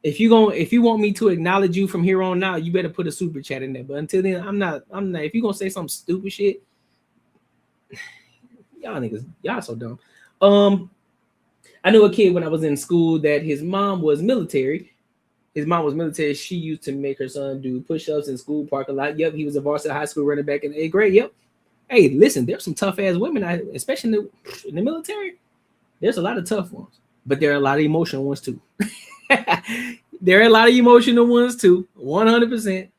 If you want me to acknowledge you from here on out, you better put a super chat in there. But until then, I'm not. If you're gonna say some stupid shit, y'all niggas, y'all so dumb. I knew a kid when I was in school that his mom was military. She used to make her son do push-ups in school parking lot. Yep, he was a varsity high school running back in the 8th grade. Yep. Hey, listen, there's some tough ass women, especially in the military. There's a lot of tough ones, but there are a lot of emotional ones too. 100%.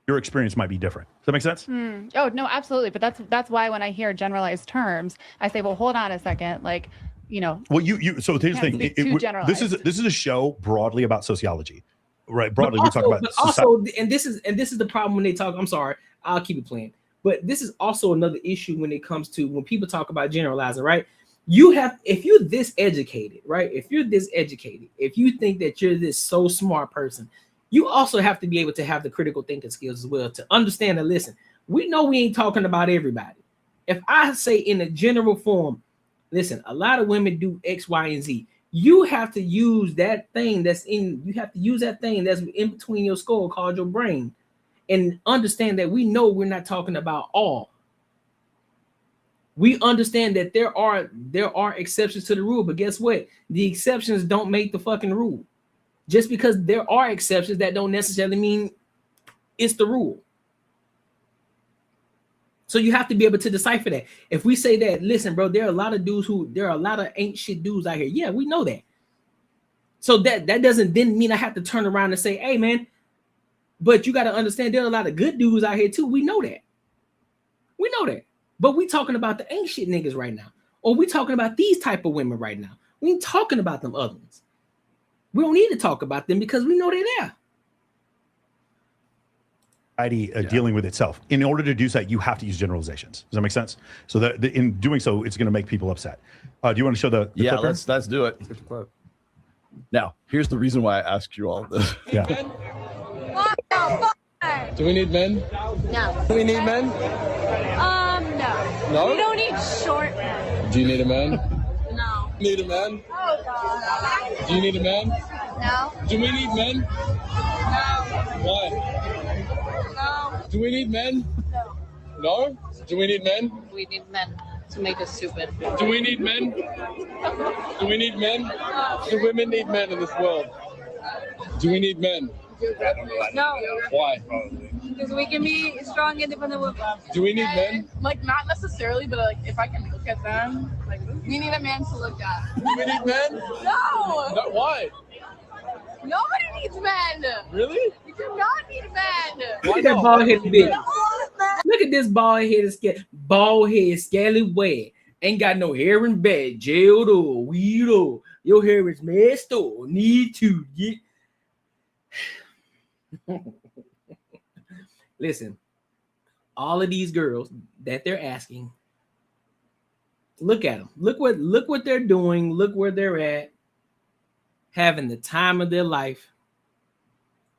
Your experience might be different. Does that make sense? Oh no, absolutely. But that's why when I hear generalized terms, I say, well, hold on a second. Like, Well, so here's the thing. This is a show broadly about sociology, right? Broadly, we talk about society. And this is the problem when they talk. I'm sorry, I'll keep it playing. But this is also another issue when it comes to when people talk about generalizing, right? You have, if you're this educated, right? If you're this educated, if you think that you're this so smart person, you also have to be able to have the critical thinking skills as well to understand and listen. We know we ain't talking about everybody. If I say in a general form, listen, a lot of women do X, Y, and Z. You have to use that thing that's in between your skull called your brain and understand that we know we're not talking about all. We understand that there are exceptions to the rule, but guess what? The exceptions don't make the fucking rule. Just because there are exceptions, that don't necessarily mean it's the rule. So you have to be able to decipher that. If we say that, listen, bro, there are a lot of ain't shit dudes out here. Yeah, we know that. So that doesn't then mean I have to turn around and say, hey, man, but you got to understand there are a lot of good dudes out here too. We know that. We know that. But we talking about the ain't shit niggas right now. Or we talking about these type of women right now. We ain't talking about them other ones. We don't need to talk about them because we know they're there. Dealing with itself. In order to do that, you have to use generalizations. Does that make sense? So that in doing so, it's going to make people upset. Do you want to show the yeah, clip here? let's do it. Now, here's the reason why I asked you all this. Yeah. Do we need men? No. Do we need men? No. No? We don't need short men. Do you need a man? No. Need a man? Oh, God. Do you need a man? No. Do we need men? No. Why? No. Do we need men? No. No? Do we need men? We need men to make us stupid. Do we need men? Do we need men? Do women need men in this world? Do we need men? No. Why? Because we can be strong, independent women. Do we need men? Like, not necessarily, but like, if I can look at them, like, we need a man to look at. Do we need men? No. No, why? Nobody needs men. Really? We do not need men. Look at that bald headed bitch. Look at this bald head scallywag. Ain't got no hair in bed, jailed or weed or your hair is messed or need to get. Listen, all of these girls that they're asking, look at them. Look what they're doing. Look where they're at, having the time of their life,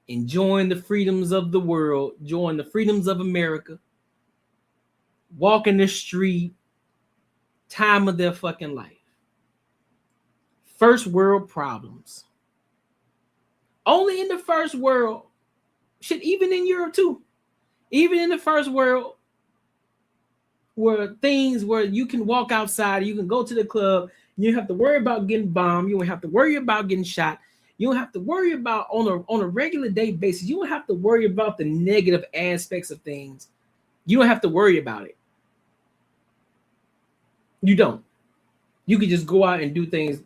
enjoying the freedoms of the world, enjoying the freedoms of America, walking the street, time of their fucking life. First world problems. Only in the first world. Shit, even in Europe too. Even in the first world, where things where you can walk outside, you can go to the club, you don't have to worry about getting bombed, you don't have to worry about getting shot, you don't have to worry about on a regular day basis, you don't have to worry about the negative aspects of things. You don't have to worry about it. You don't. You can just go out and do things,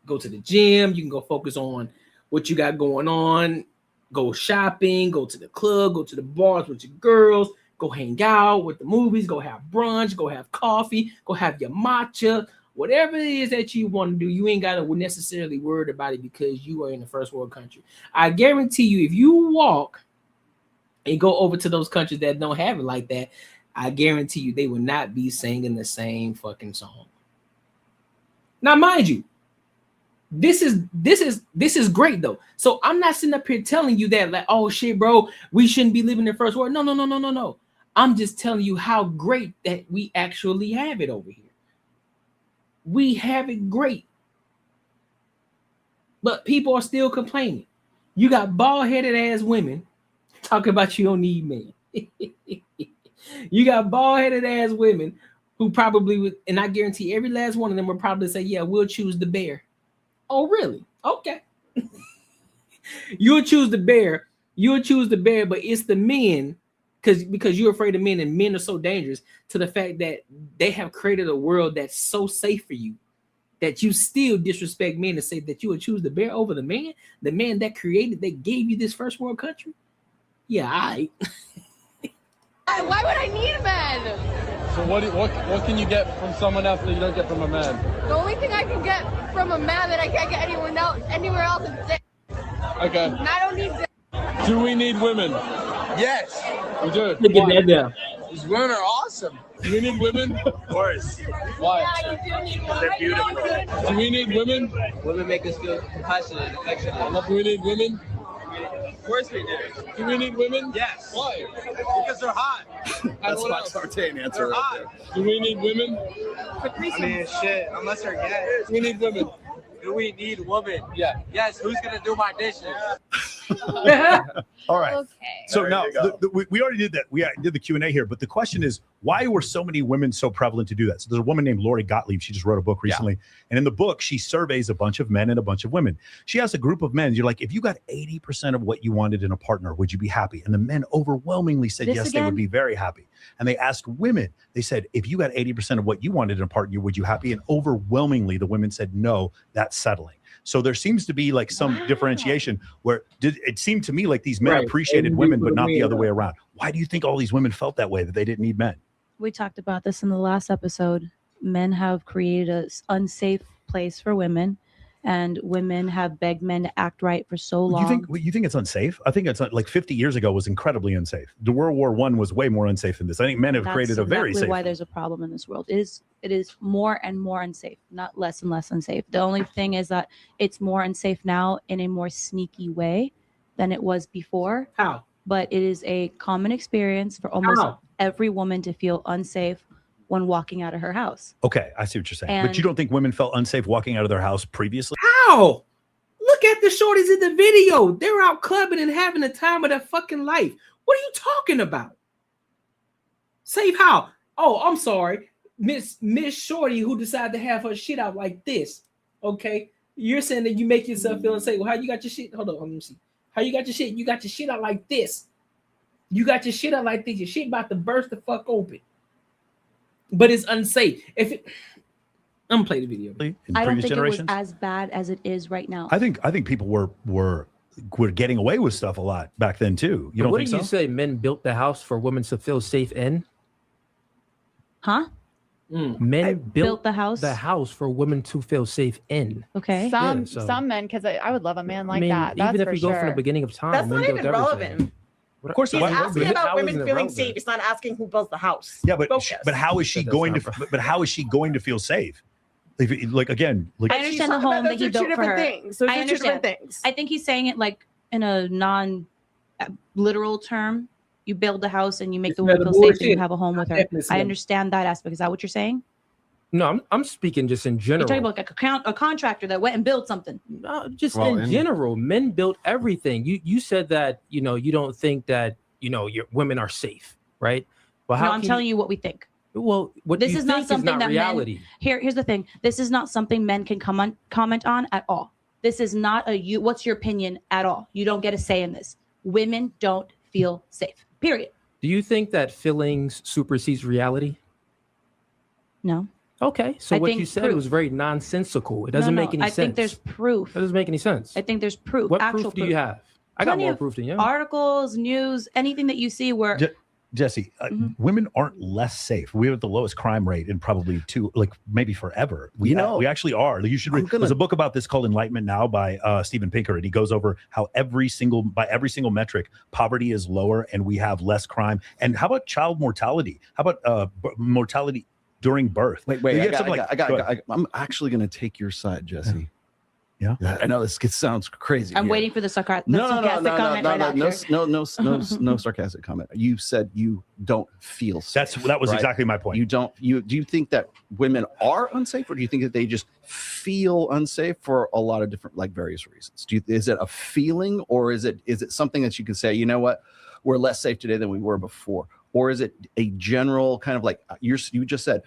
go to the gym, you can go focus on what you got going on. Go shopping, go to the club, go to the bars with your girls, go hang out with the movies, go have brunch, go have coffee, go have your matcha, whatever it is that you want to do. You ain't got to necessarily worry about it because you are in a first world country. I guarantee you, if you walk and go over to those countries that don't have it like that, I guarantee you they will not be singing the same fucking song. Now, mind you, this is great though. So I'm not sitting up here telling you that like, oh shit, bro, we shouldn't be living in first world. No. I'm just telling you how great that we actually have it over here. We have it great. But people are still complaining. You got bald-headed ass women talking about you don't need men. You got bald-headed ass women who probably would, and I guarantee every last one of them will probably say, yeah, we'll choose the bear. Oh, really? Okay. You'll choose the bear, but it's the men because you're afraid of men, and men are so dangerous to the fact that they have created a world that's so safe for you that you still disrespect men and say that you would choose the bear over the man that created, that gave you this first world country. Yeah, I. Why would I need men? So what can you get from someone else that you don't get from a man? The only thing I can get from a man that I can't get anywhere else is dick. Okay. And I don't need dick. Do we need women? Yes. We do. Look at that there. These women are awesome. Do we need women? Of course. Why? They're beautiful. Do we need women? Women make us feel compassionate and affectionate. Do we need women? Of course we do. Do we need women? Yes. Why? Because they're hot. That's my Sartain answer right there. Do we need women? I mean, shit, unless they're gay. Do we need women? Do we need women? Yeah. Yes, who's gonna do my dishes? All right. Okay. So There now you go. we already did that. We did the Q&A here, but the question is, why were so many women so prevalent to do that? So there's a woman named Lori Gottlieb. She just wrote a book recently. And in the book, she surveys a bunch of men and a bunch of women. She has a group of men. You're like, if you got 80% of what you wanted in a partner, would you be happy? And the men overwhelmingly said yes, they would be very happy. And they asked women, they said, if you got 80% of what you wanted in a partner, would you happy? And overwhelmingly, the women said, no, that's settling. So there seems to be like some differentiation where it seemed to me like these men appreciated women, but not the other way around. Why do you think all these women felt that way, that they didn't need men? We talked about this in the last episode. Men have created an unsafe place for women, and women have begged men to act right for so long. You think it's unsafe? I think it's like 50 years ago was incredibly unsafe. The World War I was way more unsafe than this. I think men have created a very safe. Why there's a problem in this world. It is more and more unsafe, not less and less unsafe. The only thing is that it's more unsafe now in a more sneaky way than it was before. How? But it is a common experience for almost every woman to feel unsafe when walking out of her house. Okay, I see what you're saying. But you don't think women felt unsafe walking out of their house previously? How? Look at the shorties in the video. They're out clubbing and having the time of their fucking life. What are you talking about? Safe how? Oh, I'm sorry. Miss Shorty who decided to have her shit out like this. Okay. You're saying that you make yourself feel unsafe. Well, how you got your shit? Hold on, let me see. How you got your shit? You got your shit out like this. You got your shit out like this. Your shit about to burst the fuck open. But it's unsafe. I'm gonna play the video. I don't think it was as bad as it is right now. I think people were getting away with stuff a lot back then too. You don't what think do you so? say men built the house for women to feel safe in? Huh? Men built the house for women to feel safe in. Okay. Some men, because I would love a man like that. Even That's if for we sure. go from the beginning of time, That's men not built even everything. relevant. Of course, He's asking about women feeling safe. It's not asking who builds the house. Yeah, but Focus. how is she going to? But how is she going to feel safe? Like again, like I understand the home that he built for her. Things. Those I are two understand. different things. I think he's saying it like in a non-literal term. You build the house and you make the woman feel safe and you have a home with her. I understand that aspect. Is that what you're saying? No, I'm speaking just in general. You're talking about like a contractor that went and built something. No, just in general, men built everything. You said that you don't think that your women are safe, right? Well, No, I'm telling you what we think. Well, what this you is think not something that reality. Here's the thing. This is not something men can comment on at all. This is not what's your opinion at all. You don't get a say in this. Women don't feel safe. Period. Do you think that feelings supersedes reality? No. Okay, so I what think you said proof. was very nonsensical. It doesn't make any sense. I think there's proof. That doesn't make any sense. I think there's proof. What actual proof do you have? I got Plenty more of proof than you. Articles, news, anything that you see where Jesse, women aren't less safe. We have the lowest crime rate in probably maybe forever. We actually are. Like, you should read. There's a book about this called Enlightenment Now by Steven Pinker, and he goes over how by every single metric, poverty is lower and we have less crime. And how about child mortality? How about mortality during birth? Wait, I'm actually going to take your side, Jesse. Yeah. I know this sounds crazy. I'm waiting for the sarcastic comment right after. No sarcastic comment. You said you don't feel safe. That was exactly my point. Do you think that women are unsafe, or do you think that they just feel unsafe for a lot of different, various reasons? Is it a feeling, or is it something that you can say, you know what, we're less safe today than we were before? Or is it a general kind of you just said,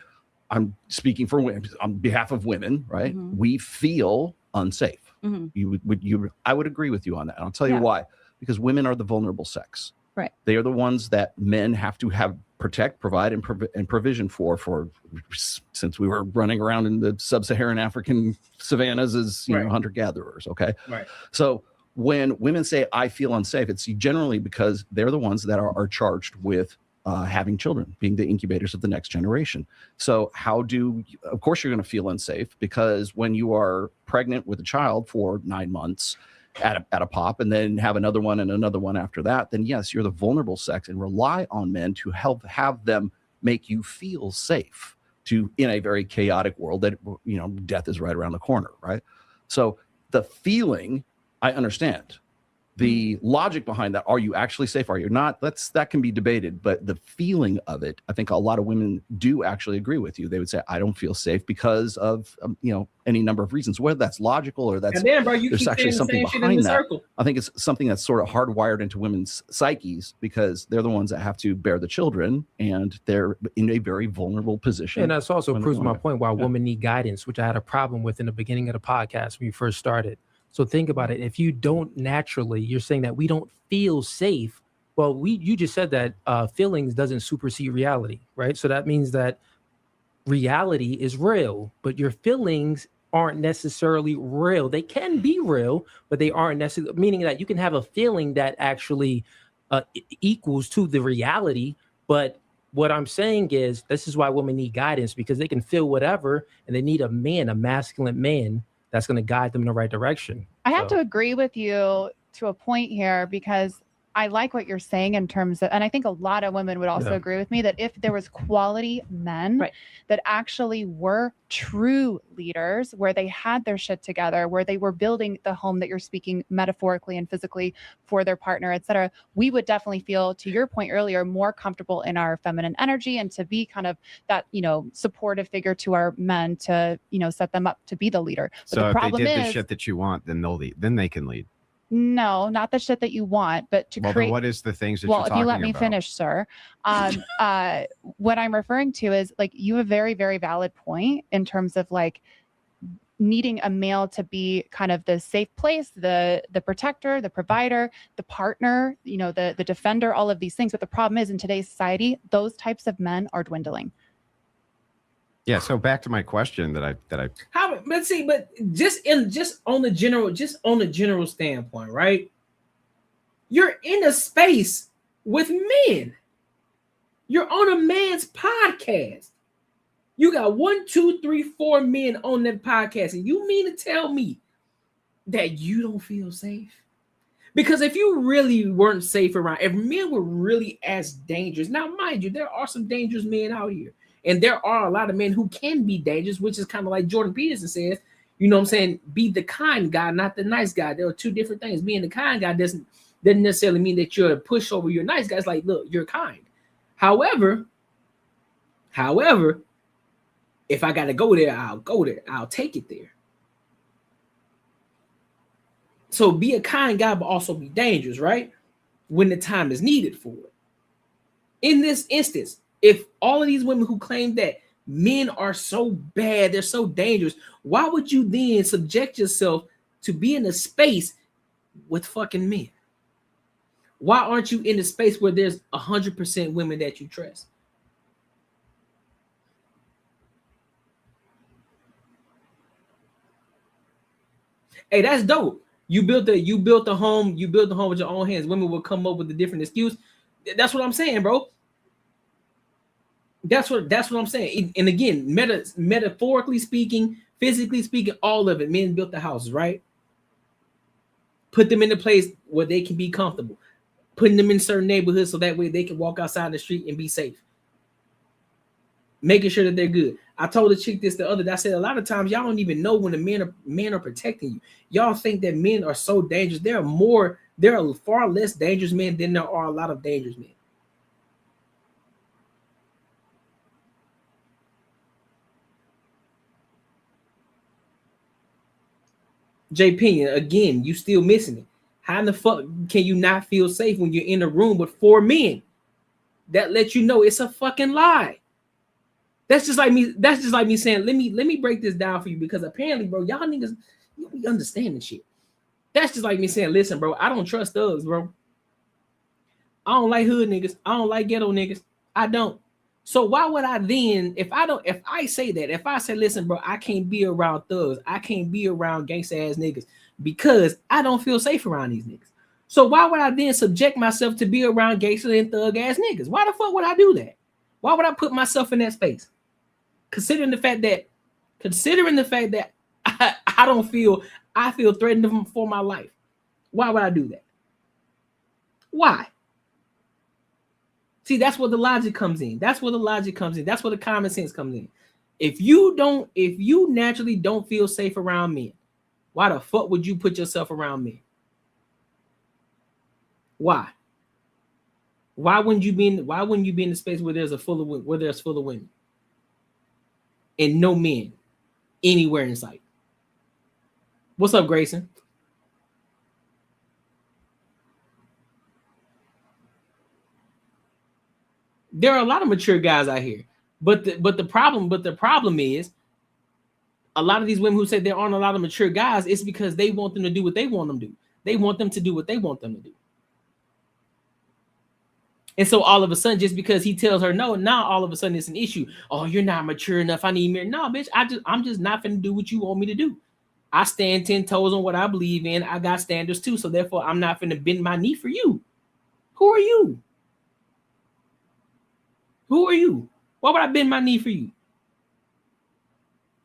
I'm speaking for women on behalf of women, right? Mm-hmm. We feel unsafe. Mm-hmm. I would agree with you on that. And I'll tell you why. Because women are the vulnerable sex. Right. They are the ones that men have to protect, provide, and provision for since we were running around in the sub-Saharan African savannas as hunter-gatherers. Okay. Right. So when women say I feel unsafe, it's generally because they're the ones that are charged with having children, being the incubators of the next generation. So of course you're going to feel unsafe, because when you are pregnant with a child for 9 months at a pop and then have another one and another one after that, then yes, you're the vulnerable sex, and rely on men to help have them make you feel safe in a very chaotic world that, death is right around the corner, right? So the feeling, I understand. The logic behind that, are you actually safe? Are you not? That can be debated, but the feeling of it, I think a lot of women do actually agree with you. They would say, I don't feel safe because of, any number of reasons, whether that's logical or that's, and then, bro, you there's keep actually saying the something same shit in behind the that. circle. I think it's something that's sort of hardwired into women's psyches because they're the ones that have to bear the children and they're in a very vulnerable position. And that's also when proves they're my doing it. point why Yeah. women need guidance, which I had a problem with in the beginning of the podcast when you first started. So think about it. If you don't naturally, you're saying that we don't feel safe. Well, you just said that feelings doesn't supersede reality, right? So that means that reality is real, but your feelings aren't necessarily real. They can be real, but they aren't necessarily, meaning that you can have a feeling that actually equals to the reality. But what I'm saying is this is why women need guidance, because they can feel whatever and they need a man, a masculine man that's going to guide them in the right direction. I have to agree with you to a point here because I like what you're saying in terms of, and I think a lot of women would also agree with me that if there was quality men that actually were true leaders, where they had their shit together, where they were building the home that you're speaking metaphorically and physically for their partner, etc., we would definitely feel, to your point earlier, more comfortable in our feminine energy and to be kind of that, supportive figure to our men to, set them up to be the leader. But So the if problem they did the is, shit that you want, then they'll lead. Then they can lead. no, not the shit that you want, but to Well, create. then what is the things that Well, you're if talking you let me about? finish, sir. What I'm referring to is like you have a very, very valid point in terms of like needing a male to be kind of the safe place, the protector, the provider, the partner, the defender, all of these things. But the problem is in today's society, those types of men are dwindling. Yeah. So back to my question that I. How? But just on the general standpoint, right? You're in a space with men. You're on a man's podcast. You got 1, 2, 3, 4 men on that podcast, and you mean to tell me that you don't feel safe? Because if you really weren't safe around, if men were really as dangerous, now mind you, there are some dangerous men out here. And there are a lot of men who can be dangerous, which is kind of like Jordan Peterson says, be the kind guy, not the nice guy. There are two different things. Being the kind guy doesn't necessarily mean that you're a pushover. You're a nice guy. It's like, look, you're kind. However, if I got to go there, I'll go there. I'll take it there. So be a kind guy, but also be dangerous, right? When the time is needed for it. In this instance, if all of these women who claim that men are so bad, they're so dangerous, why would you then subject yourself to be in a space with fucking men? Why aren't you in a space where there's 100% women that you trust? Hey, that's dope. You built a home with your own hands. Women will come up with a different excuse. That's what I'm saying, bro. That's what I'm saying. And again, metaphorically speaking, physically speaking, all of it. Men built the houses, right? Put them in a place where they can be comfortable. Putting them in certain neighborhoods so that way they can walk outside the street and be safe. Making sure that they're good. I told a chick this the other day. I said a lot of times y'all don't even know when the men are protecting you. Y'all think that men are so dangerous. There are far less dangerous men than there are a lot of dangerous men. JP, again, you still missing it. How in the fuck can you not feel safe when you're in a room with 4 men? That lets you know it's a fucking lie. That's just like me saying, let me break this down for you, because apparently, bro, y'all niggas, you be understanding shit. That's just like me saying, listen, bro, I don't trust thugs, bro. I don't like hood niggas. I don't like ghetto niggas. I don't. So why would I then, if I say, listen, bro, I can't be around thugs, I can't be around gangsta ass niggas because I don't feel safe around these niggas. So why would I then subject myself to be around gangsta and thug ass niggas? Why the fuck would I do that? Why would I put myself in that space? Considering the fact that I feel threatened for my life. Why would I do that? Why? See, that's where the logic comes in. That's where the logic comes in. That's where the common sense comes in. If you naturally don't feel safe around men, why the fuck would you put yourself around men? Why? Why wouldn't you be in the space where there's full of women and no men anywhere in sight? What's up, Grayson? There are a lot of mature guys out here, but the problem is a lot of these women who say there aren't a lot of mature guys. It's because they want them to do what they want them to do. They want them to do what they want them to do. And so all of a sudden, just because he tells her no, now all of a sudden it's an issue. Oh, you're not mature enough. I need marriage. No, bitch, I'm just not finna do what you want me to do. I stand 10 toes on what I believe in. I got standards too. So therefore, I'm not finna bend my knee for you. Who are you? Who are you? Why would I bend my knee for you?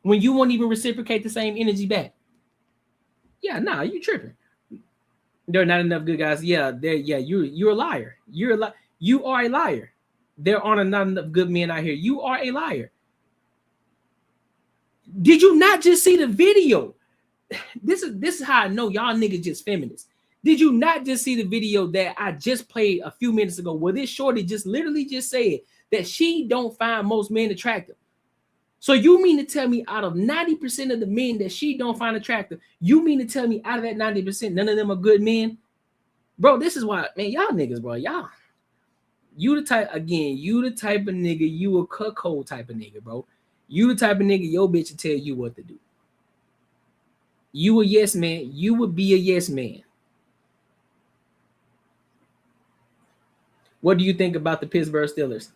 When you won't even reciprocate the same energy back. Yeah, nah, you tripping. There are not enough good guys. Yeah, you're a liar. You are a liar. There aren't not enough good men out here. You are a liar. Did you not just see the video? This is how I know y'all niggas just feminists. Did you not just see the video that I just played a few minutes ago where this shorty just literally just said that she don't find most men attractive? So you mean to tell me out of 90% of the men that she don't find attractive, you mean to tell me out of that 90%, none of them are good men? Bro, this is why, man, y'all niggas, bro, y'all. You the type of nigga, you a cuckold type of nigga, bro. You the type of nigga your bitch will tell you what to do. You a yes man. You would be a yes man. What do you think about the Pittsburgh Steelers?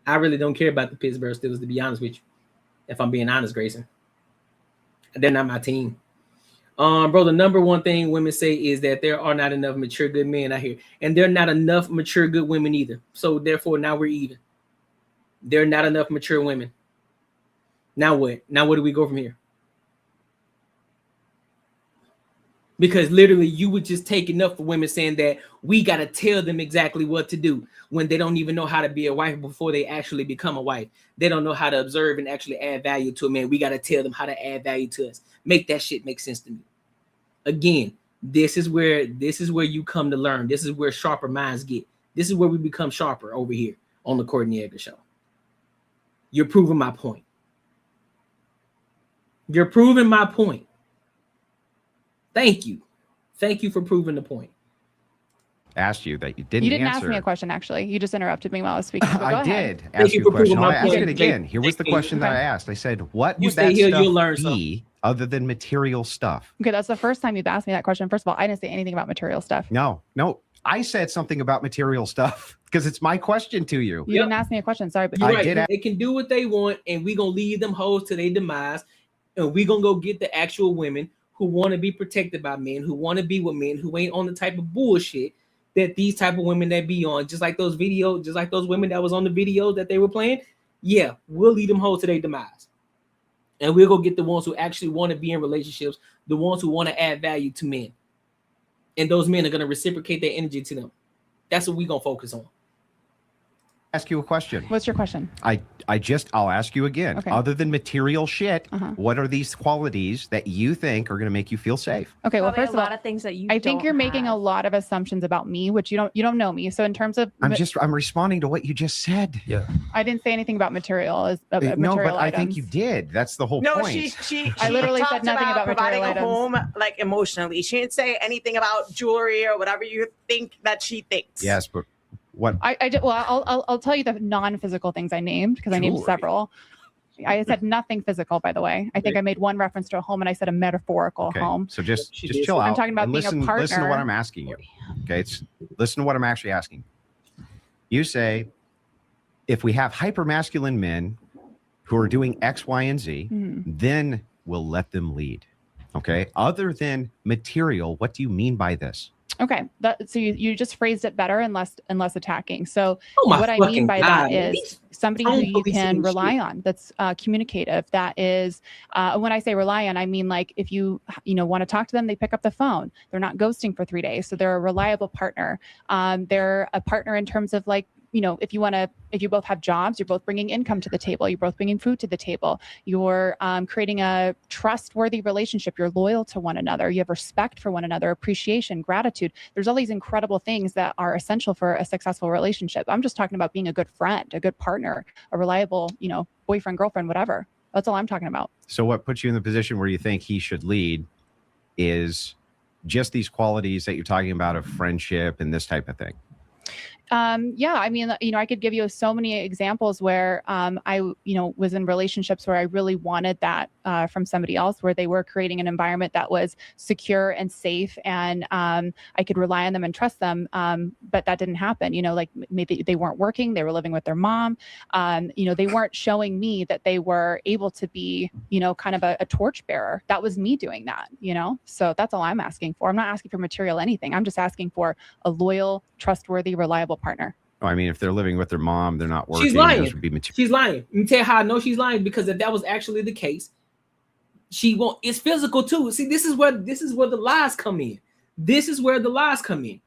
I really don't care about the Pittsburgh Steelers, to be honest with you. If I'm being honest, Grayson. They're not my team. Bro, the number one thing women say is that there are not enough mature good men out here. And there are not enough mature good women either. So therefore, now we're even. There are not enough mature women. Now what? Now where do we go from here? Because literally you would just take enough for women saying that we got to tell them exactly what to do when they don't even know how to be a wife before they actually become a wife. They don't know how to observe and actually add value to a man. We got to tell them how to add value to us. Make that shit make sense to me. Again, this is where you come to learn. This is where sharper minds get. This is where we become sharper over here on the Courtnee Edgar Show. You're proving my point. You're proving my point. Thank you. Thank you for proving the point. Asked you that you didn't You didn't answer. ask me a question, actually. You just interrupted me while I was speaking. I did ask you a question. I'll ask it again. Here was the question that I asked. I said, what would that stuff be other than material stuff? Okay, that's the first time you've asked me that question. First of all, I didn't say anything about material stuff. No. I said something about material stuff because it's my question to you. You didn't ask me a question. Sorry, but you're right. They can do what they want, and we're going to leave them hoes to their demise, and we're going to go get the actual women who want to be protected by men, who want to be with men, who ain't on the type of bullshit that these type of women that be on, just like those videos, just like those women that was on the videos that they were playing. Yeah, we'll lead them hoes to their demise. And we'll go get the ones who actually want to be in relationships, the ones who want to add value to men. And those men are going to reciprocate their energy to them. That's what we're going to focus on. Ask you a question. What's your question? I'll ask you again. Okay. Other than material shit, what are these qualities that you think are going to make you feel safe? Okay, well, first of all, of things that you I think you're making a lot of assumptions about me, which you don't know me. So in terms of I'm responding to what you just said. Yeah. I didn't say anything about material No, but I think you did. That's the whole point. She I literally said nothing about providing material a items. home, like emotionally. She didn't say anything about jewelry or whatever you think that she thinks. Yes, but what? I'll tell you the non-physical things I named because I named several. I said nothing physical, by the way. I think I made one reference to a home, and I said a metaphorical home. So just chill out. I'm talking about being a partner. Listen to what I'm asking you. Okay, listen to what I'm actually asking. You say, if we have hypermasculine men who are doing X, Y, and Z, then we'll let them lead. Okay. Other than material, what do you mean by this? Okay, so you just phrased it better and less attacking. So Oh my what I mean fucking by God, that man. is These somebody phone who you policing can and rely shit. on, that's communicative. That is, when I say rely on, I mean like if you want to talk to them, they pick up the phone. They're not ghosting for 3 days, so they're a reliable partner. They're a partner in terms of like, if you both have jobs, you're both bringing income to the table, you're both bringing food to the table, you're creating a trustworthy relationship, you're loyal to one another, you have respect for one another, appreciation, gratitude. There's all these incredible things that are essential for a successful relationship. I'm just talking about being a good friend, a good partner, a reliable, boyfriend, girlfriend, whatever. That's all I'm talking about. So what puts you in the position where you think he should lead is just these qualities that you're talking about of friendship and this type of thing? Yeah, I mean, I could give you so many examples where I, was in relationships where I really wanted that from somebody else, where they were creating an environment that was secure and safe, and I could rely on them and trust them. But that didn't happen. Like maybe they weren't working, they were living with their mom. They weren't showing me that they were able to be, kind of a torchbearer. That was me doing that. So that's all I'm asking for. I'm not asking for material anything. I'm just asking for a loyal, trustworthy, reliable partner. Oh, I mean, if they're living with their mom, they're not working. She's lying. Those would be She's lying. Let me tell you how I know she's lying, because if that was actually the case, she won't. It's physical too. See, this is where the lies come in. This is where the lies come in.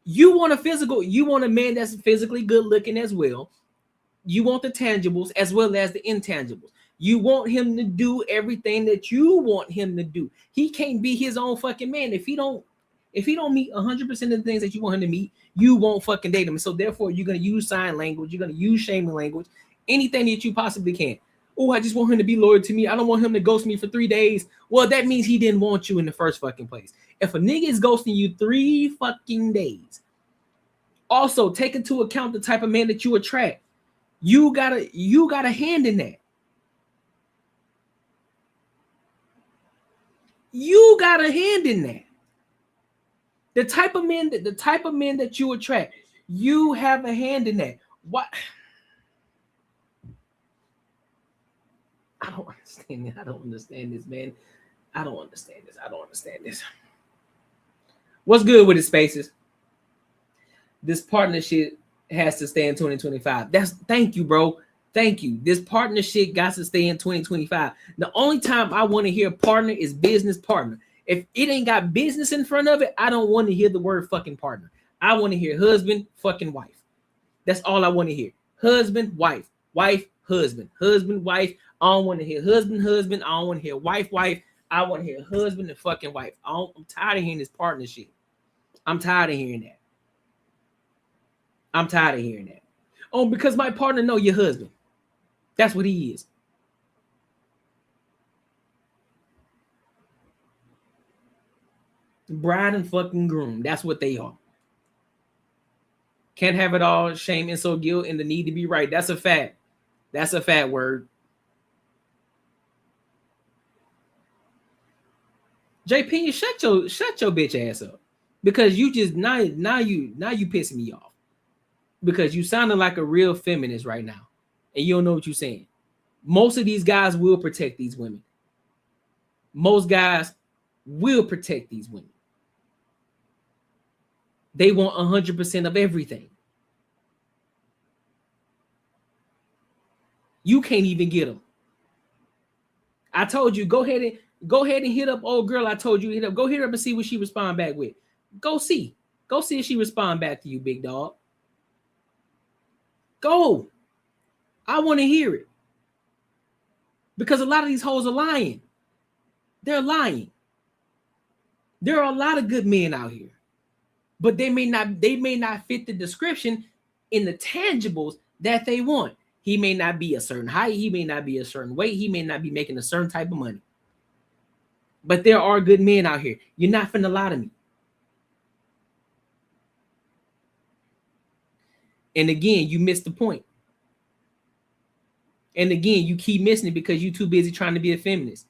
You want a man that's physically good looking as well. You want the tangibles as well as the intangibles. You want him to do everything that you want him to do. He can't be his own fucking man if he don't meet 100% of the things that you want him to meet. You won't fucking date him. So therefore, you're gonna use sign language. You're gonna use shaming language. Anything that you possibly can. Oh, I just want him to be loyal to me. I don't want him to ghost me for 3 days. Well, that means he didn't want you in the first fucking place. If a nigga is ghosting you 3 fucking days, also take into account the type of man that you attract. You got a hand in that. You got a hand in that. The type of men that you attract, you have a hand in that. What? I don't understand it. I don't understand this, man. I don't understand this. What's good with the spaces? This partnership has to stay in 2025. Thank you, bro. Thank you. This partnership got to stay in 2025. The only time I want to hear partner is business partner. If it ain't got business in front of it, I don't want to hear the word fucking partner. I want to hear husband, fucking wife. That's all I want to hear. Husband, wife, wife, husband, husband, wife. I don't want to hear husband, husband. I don't want to hear wife, wife. I want to hear husband and fucking wife. I'm tired of hearing this partnership. I'm tired of hearing that. Oh, because my partner know your husband. That's what he is. Bride and fucking groom. That's what they are. Can't have it all. Shame, insult, guilt, and the need to be right. That's a fact. That's a fat word. JP, shut your bitch ass up, because you just now you pissing me off, because you sounding like a real feminist right now, and you don't know what you're saying. Most of these guys will protect these women. Most guys will protect these women. They want 100% of everything. You can't even get them. I told you, go ahead and hit up old girl. I told you to hit up. Go hit her up and see what she respond back with. Go see if she respond back to you, big dog. Go. I want to hear it. Because a lot of these hoes are lying. They're lying. There are a lot of good men out here, but they may not fit the description in the tangibles that they want. He may not be a certain height. He may not be a certain weight. He may not be making a certain type of money. But there are good men out here. You're not finna lie to me. And again, you missed the point. And again, you keep missing it because you're too busy trying to be a feminist.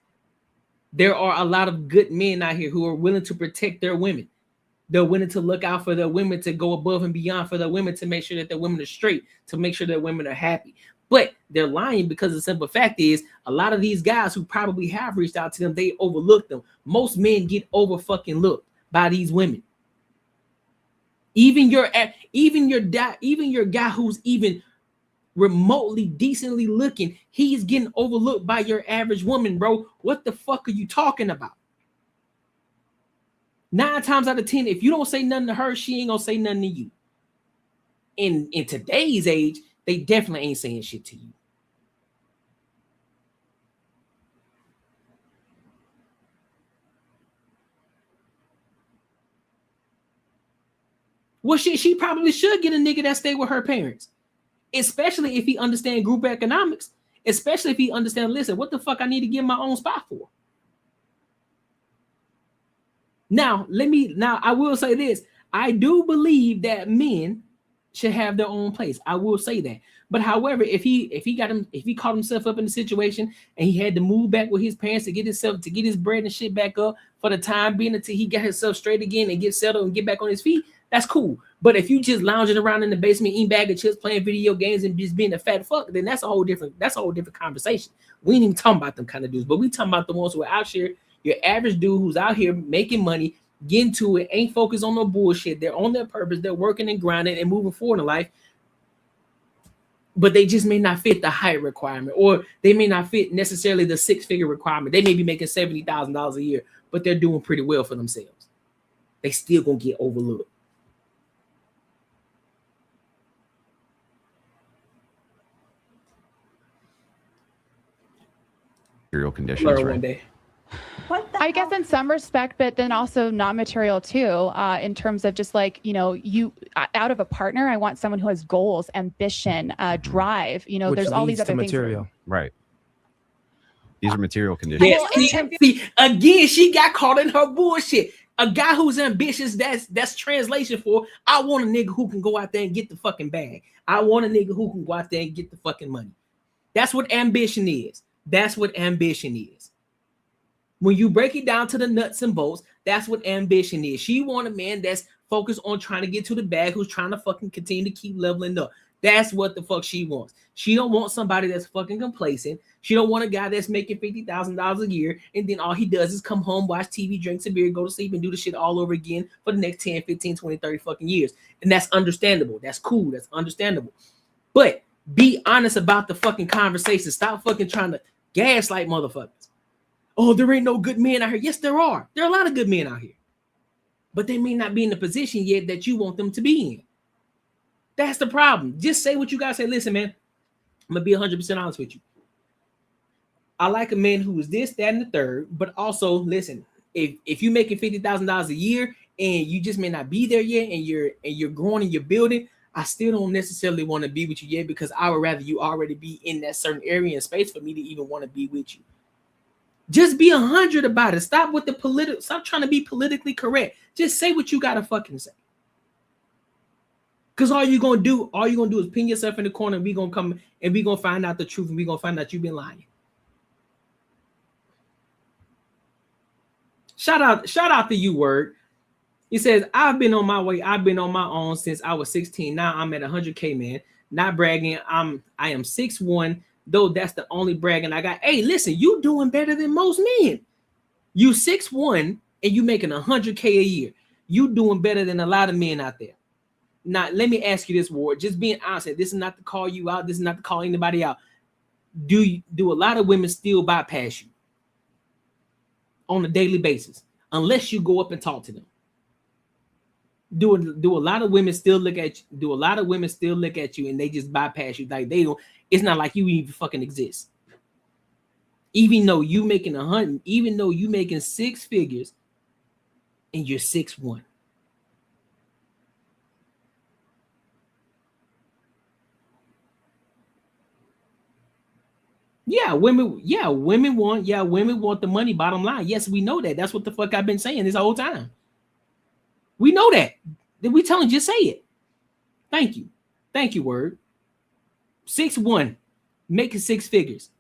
There are a lot of good men out here who are willing to protect their women. They're willing to look out for their women, to go above and beyond for their women, to make sure that their women are straight, to make sure that women are happy. But they're lying because the simple fact is, a lot of these guys who probably have reached out to them, they overlook them. Most men get over fucking looked by these women. Even your guy who's even remotely decently looking, he's getting overlooked by your average woman, bro. What the fuck are you talking about? 9 times out of 10, if you don't say nothing to her, she ain't gonna say nothing to you. In today's age, they definitely ain't saying shit to you. Well, she probably should get a nigga that stay with her parents, especially if he understand group economics, especially if he understand, listen, what the fuck I need to get my own spot for? Now, I will say this. I do believe that men should have their own place. I will say that. But however, if he caught himself up in the situation and he had to move back with his parents to get his bread and shit back up for the time being until he got himself straight again and get settled and get back on his feet, that's cool. But if you just lounging around in the basement, eating bag of chips, playing video games, and just being a fat fuck, then that's a whole different conversation. We ain't even talking about them kind of dudes, but we talking about the ones who are out here, your average dude who's out here making money, getting to it, ain't focused on no bullshit. They're on their purpose, they're working and grinding and moving forward in life. But they just may not fit the height requirement, or they may not fit necessarily the 6-figure requirement. They may be making $70,000 a year, but they're doing pretty well for themselves. They still gonna get overlooked. Material conditions, right? One day. I guess in some respect, but then also not material too, in terms of just like, you out of a partner, I want someone who has goals, ambition, drive, Which there's all these leads other to things. material. Right. These are material conditions. Yeah, see, again, she got caught in her bullshit. A guy who's ambitious, that's translation for, I want a nigga who can go out there and get the fucking bag. I want a nigga who can go out there and get the fucking money. That's what ambition is. That's what ambition is. When you break it down to the nuts and bolts, that's what ambition is. She want a man that's focused on trying to get to the bag, who's trying to fucking continue to keep leveling up. That's what the fuck she wants. She don't want somebody that's fucking complacent. She don't want a guy that's making $50,000 a year, and then all he does is come home, watch TV, drink some beer, go to sleep, and do the shit all over again for the next 10, 15, 20, 30 fucking years. And that's understandable. That's cool. That's understandable. But be honest about the fucking conversation. Stop fucking trying to gaslight motherfuckers. Oh, there ain't no good men out here. Yes, there are. There are a lot of good men out here. But they may not be in the position yet that you want them to be in. That's the problem. Just say what you gotta say. Listen, man, I'm gonna be 100% honest with you. I like a man who is this, that, and the third. But also, listen, if you're making $50,000 a year and you just may not be there yet, and you're growing and you're building, I still don't necessarily want to be with you yet, because I would rather you already be in that certain area and space for me to even want to be with you. Just be 100 about it. Stop with the stop trying to be politically correct. Just say what you gotta fucking say. Because all you're gonna do is pin yourself in the corner, and we gonna come and we gonna find out the truth, and we gonna find out you've been lying. Shout out to you, Word. He says, I've been on my way. I've been on my own since I was 16. Now I'm at 100K, man. Not bragging. I am 6'1", though that's the only bragging I got. Hey, listen, you doing better than most men. You 6'1" and you making 100K a year. You doing better than a lot of men out there. Now, let me ask you this, Ward. Just being honest, this is not to call you out. This is not to call anybody out. Do a lot of women still bypass you on a daily basis unless you go up and talk to them? Do a lot of women still look at you? Do a lot of women still look at you and they just bypass you? Like they don't. It's not like you even fucking exist. Even though you making 100, even though you making 6 figures, and you're 6'1". Women want the money, bottom line. Yes, we know that. That's what the fuck I've been saying this whole time. We know that. Then we telling, just say it. Thank you, Word. 6'1", making 6 figures,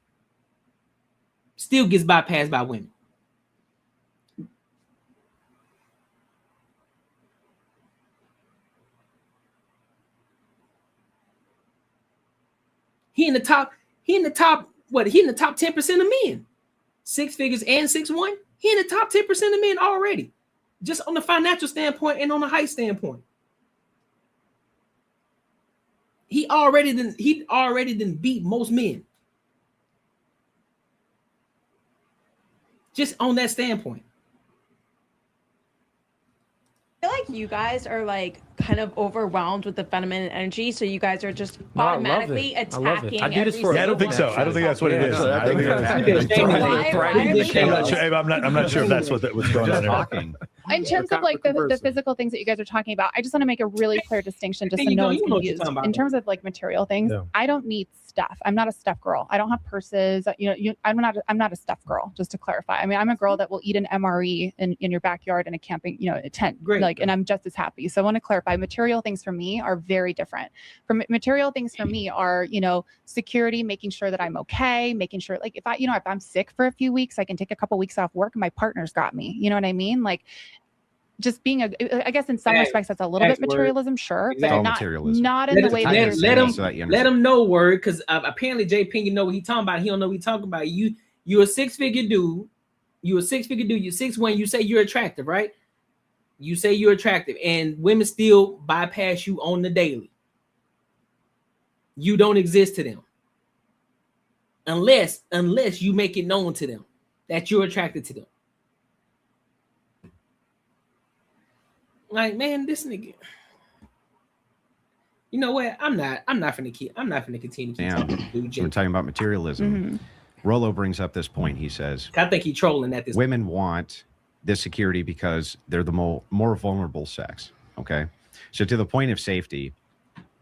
still gets bypassed by women. He in the top 10% of men. 6 figures and 6'1". He in the top 10% of men already. Just on the financial standpoint and on the height standpoint. he already didn't beat most men. Just on that standpoint. I feel like you guys are like kind of overwhelmed with the feminine energy, so you guys are just No, I love automatically it. I love it. attacking. I do this every for- Yeah, I don't think so. I don't think that's what it is. I don't think I'm not sure if that's what's going on there. In terms of like the physical things that you guys are talking about, I just want to make a really clear distinction just so no one's confused. In terms of like material things, I don't need stuff. I'm not a stuff girl. I don't have purses. I'm not a stuff girl, just to clarify. I mean, I'm a girl that will eat an MRE in your backyard in a camping, a tent. Great. Like, and I'm just as happy. So I want to clarify, material things for me are very different. Material things for me are, security, making sure that I'm okay, making sure like if I'm sick for a few weeks, I can take a couple weeks off work and my partner's got me. You know what I mean? Like, just being I guess in some respects that's a little bit materialism, sure, Exactly. but not in the way that you're saying. Let him know word, because apparently J Pink, what he talking about. He don't know what he talking about. You're a 6-figure dude. You're 6'1". You say you're attractive, right? You say you're attractive, and women still bypass you on the daily. You don't exist to them unless you make it known to them that you're attracted to them. Like, man, this nigga. You know what? I'm not finna continue. We're talking about materialism. Rolo brings up this point. He says, I think he's trolling at this. Women want this security because they're the more vulnerable sex. Okay. So to the point of safety,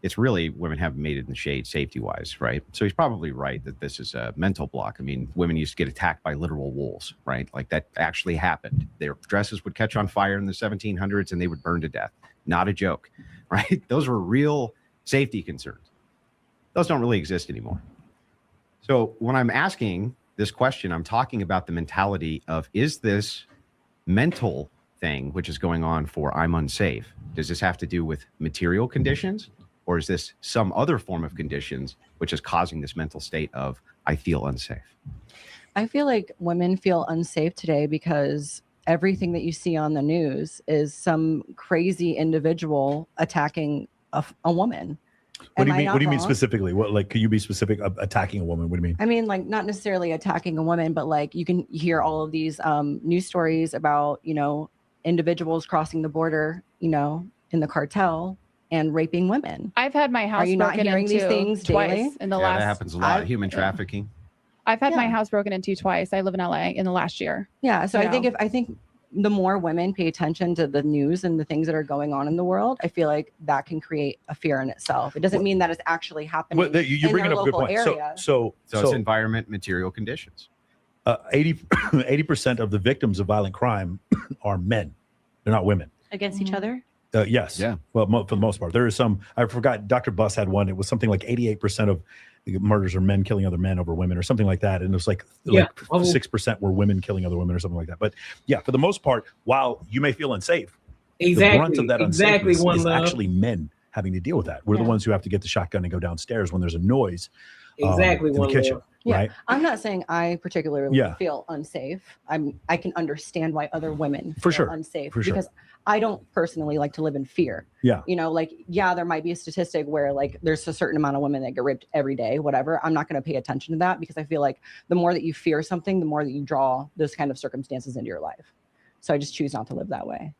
it's really women have made it in the shade safety-wise, right? So he's probably right that this is a mental block. I mean, women used to get attacked by literal wolves, right? Like that actually happened. Their dresses would catch on fire in the 1700s and they would burn to death. Not a joke, right? Those were real safety concerns. Those don't really exist anymore. So when I'm asking this question, I'm talking about the mentality of, is this mental thing which is going on for I'm unsafe? Does this have to do with material conditions? Or is this some other form of conditions which is causing this mental state of I feel unsafe? I feel like women feel unsafe today because everything that you see on the news is some crazy individual attacking a woman. What do you mean? What do you mean specifically? What, like, can you be specific? Attacking a woman? What do you mean? I mean, like, not necessarily attacking a woman, but like you can hear all of these news stories about, individuals crossing the border, in the cartel and raping women. I've had my house Are you not broken hearing into these things twice daily? in the Yeah, last. that happens a lot. Human trafficking. I've had my house broken into twice. I live in LA in the last year. Yeah. So I think the more women pay attention to the news and the things that are going on in the world, I feel like that can create a fear in itself. It doesn't mean that it's actually happening. Well, you're bringing up a good point. So it's environment, material conditions. 80% of the victims of violent crime are men. They're not women. Against each other? Yes. Yeah. Well, for the most part, there is some. I forgot. Dr. Buss had one. It was something like 88% of murders are men killing other men over women, or something like that. And it was like 6% were women killing other women, or something like that. But yeah, for the most part, while you may feel unsafe, the brunt of that unsafeness is actually men having to deal with that. We're the ones who have to get the shotgun and go downstairs when there's a noise. In the kitchen. Yeah. Right. I'm not saying I particularly feel unsafe. I can understand why other women feel unsafe because I don't personally like to live in fear. Yeah. There might be a statistic where like there's a certain amount of women that get raped every day, whatever. I'm not going to pay attention to that because I feel like the more that you fear something, the more that you draw those kind of circumstances into your life. So I just choose not to live that way.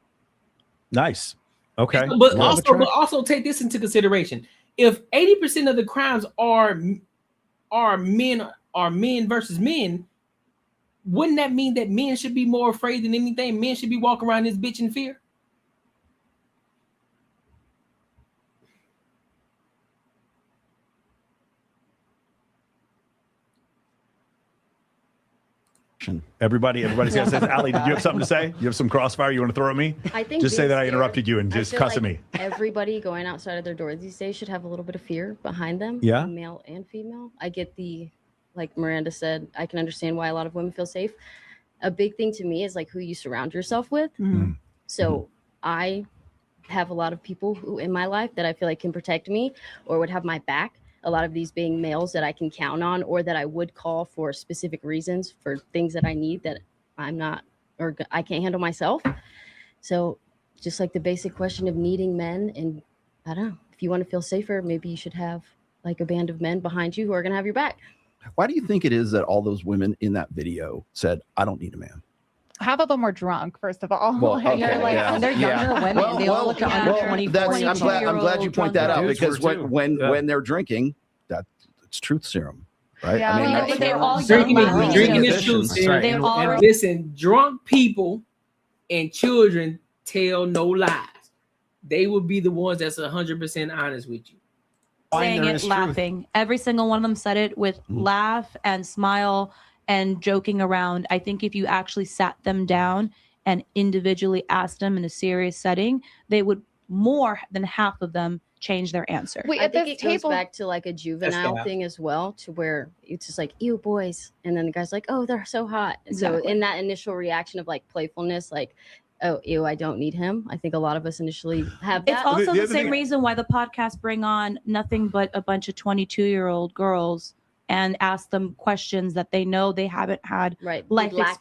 Nice. Okay. But also take this into consideration. If 80% of the crimes are men versus men, wouldn't that mean that men should be more afraid than anything? Men should be walking around this bitch in fear. Everybody's got to say, Ali, did you have something to say? You have some crossfire you want to throw at me? I think just say that I scared, interrupted you and just cuss at me. Everybody going outside of their doors these days should have a little bit of fear behind them. Yeah. Male and female. I get like Miranda said, I can understand why a lot of women feel safe. A big thing to me is like who you surround yourself with. Mm-hmm. So I have a lot of people who in my life that I feel like can protect me or would have my back. A lot of these being males that I can count on or that I would call for specific reasons for things that I need that I'm not or I can't handle myself. So just like the basic question of needing men, and I don't know, if you want to feel safer, maybe you should have like a band of men behind you who are going to have your back. Why do you think it is that all those women in that video said, I don't need a man? Half of them were drunk, first of all. Well, And they're okay, like, yeah. and they're younger women. Well, they all well, look under 24. I'm glad you point that out, Dudes because were too. when they're drinking, it's truth serum, right? Yeah, I mean, but they're all Drinking young is, drinking is men. truth. Right. And, They all and are- listen, drunk people and children tell no lies. They will be the ones that's 100% honest with you. Saying it, laughing. Every single one of them said it with laugh and smile and joking around. I think if you actually sat them down and individually asked them in a serious setting, they would more than half of them change their answer. I think it goes back to like a juvenile thing as well, to where it's just like, ew, boys. And then the guy's like, oh, they're so hot. And so Exactly. in that initial reaction of like playfulness, like, oh, ew, I don't need him. I think a lot of us initially have that. It's also the same reason why the podcasts bring on nothing but a bunch of 22-year-old girls and ask them questions that they know they haven't had life lack experience.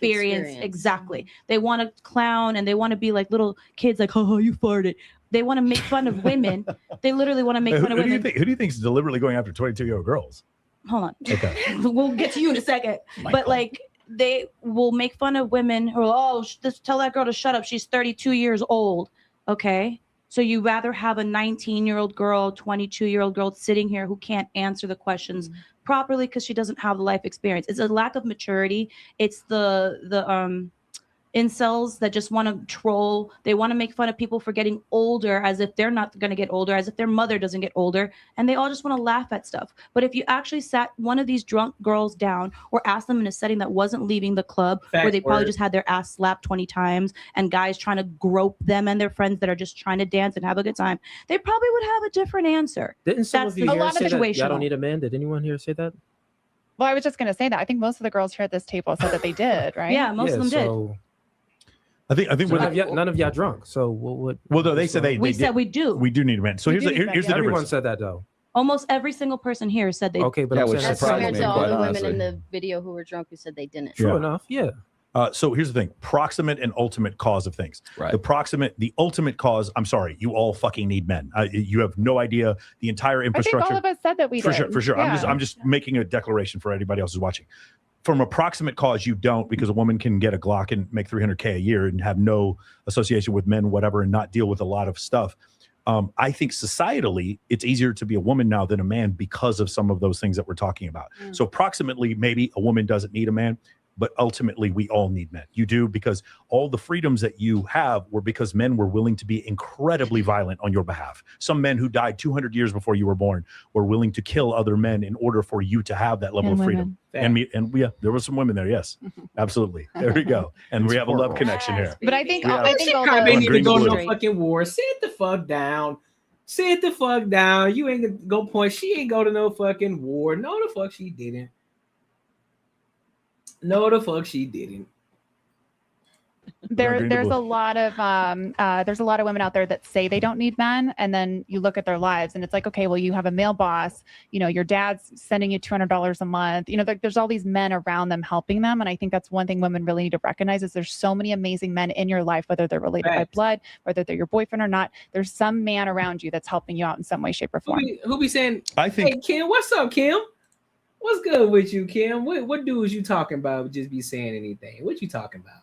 experience. Exactly. They want to clown and they want to be like little kids, like, oh, you farted. They want to make fun of women. They literally want to make fun of women. Who do you think is deliberately going after 22-year-old girls? Hold on. Okay. We'll get to you in a second. But like, they will make fun of women who are, oh, just tell that girl to shut up. She's 32 years old. Okay. So you rather have a 19-year-old girl, 22-year-old girl sitting here who can't answer the questions properly because she doesn't have the life experience. It's a lack of maturity. It's the incels that just want to troll. They want to make fun of people for getting older as if they're not going to get older, as if their mother doesn't get older. And they all just want to laugh at stuff. But if you actually sat one of these drunk girls down or asked them in a setting that wasn't leaving the club, where they probably just had their ass slapped 20 times and guys trying to grope them and their friends that are just trying to dance and have a good time, they probably would have a different answer. Didn't some That's of you a here lot say of that situational. y'all don't need a man? Did anyone here say that? Well, I was just going to say that. I think most of the girls here at this table said that they did, right? Yeah, most of them did. I think So none of y'all drunk. So what? Well, no, they said they. We they said did- we do. We do need a man. So here's the Everyone difference. said that though. Almost every single person here said they. Okay, but Yeah, I'm which saying That's compared to all the women in the video who were drunk who said they didn't. True enough. Yeah. So here's the thing: proximate and ultimate cause of things. Right. The ultimate cause. I'm sorry, you all fucking need men. You have no idea the entire I think infrastructure. all of us said that we for did. sure, for sure. Yeah. I'm just making a declaration for anybody else who's watching. From a proximate cause, you don't, because a woman can get a Glock and make $300K a year and have no association with men, whatever, and not deal with a lot of stuff. I think societally, it's easier to be a woman now than a man because of some of those things that we're talking about. So approximately, maybe a woman doesn't need a man, but ultimately we all need men. You do, because all the freedoms that you have were because men were willing to be incredibly violent on your behalf. Some men who died 200 years before you were born were willing to kill other men in order for you to have that level And of freedom. And yeah, there were some women there. Yes, absolutely. There we go. And we have a love connection here. But I think Yeah. I think all Probably the need to green go and no blue. fucking war. Sit the fuck down. Sit the fuck down. You ain't go point. She ain't go to no fucking war. No, the fuck she didn't. No, the fuck she didn't. there's a lot of women out there that say they don't need men, and then you look at their lives and it's like, okay, well, you have a male boss, your dad's sending you $200 a month, there's all these men around them helping them. And I think that's one thing women really need to recognize is there's so many amazing men in your life, whether they're related by blood, whether they're your boyfriend or not. There's some man around you that's helping you out in some way, shape, or form. Who be saying? I think. Hey, Kim, what's up, Kim? What's good with you, Kim? What dudes you talking about? Just be saying anything. What you talking about?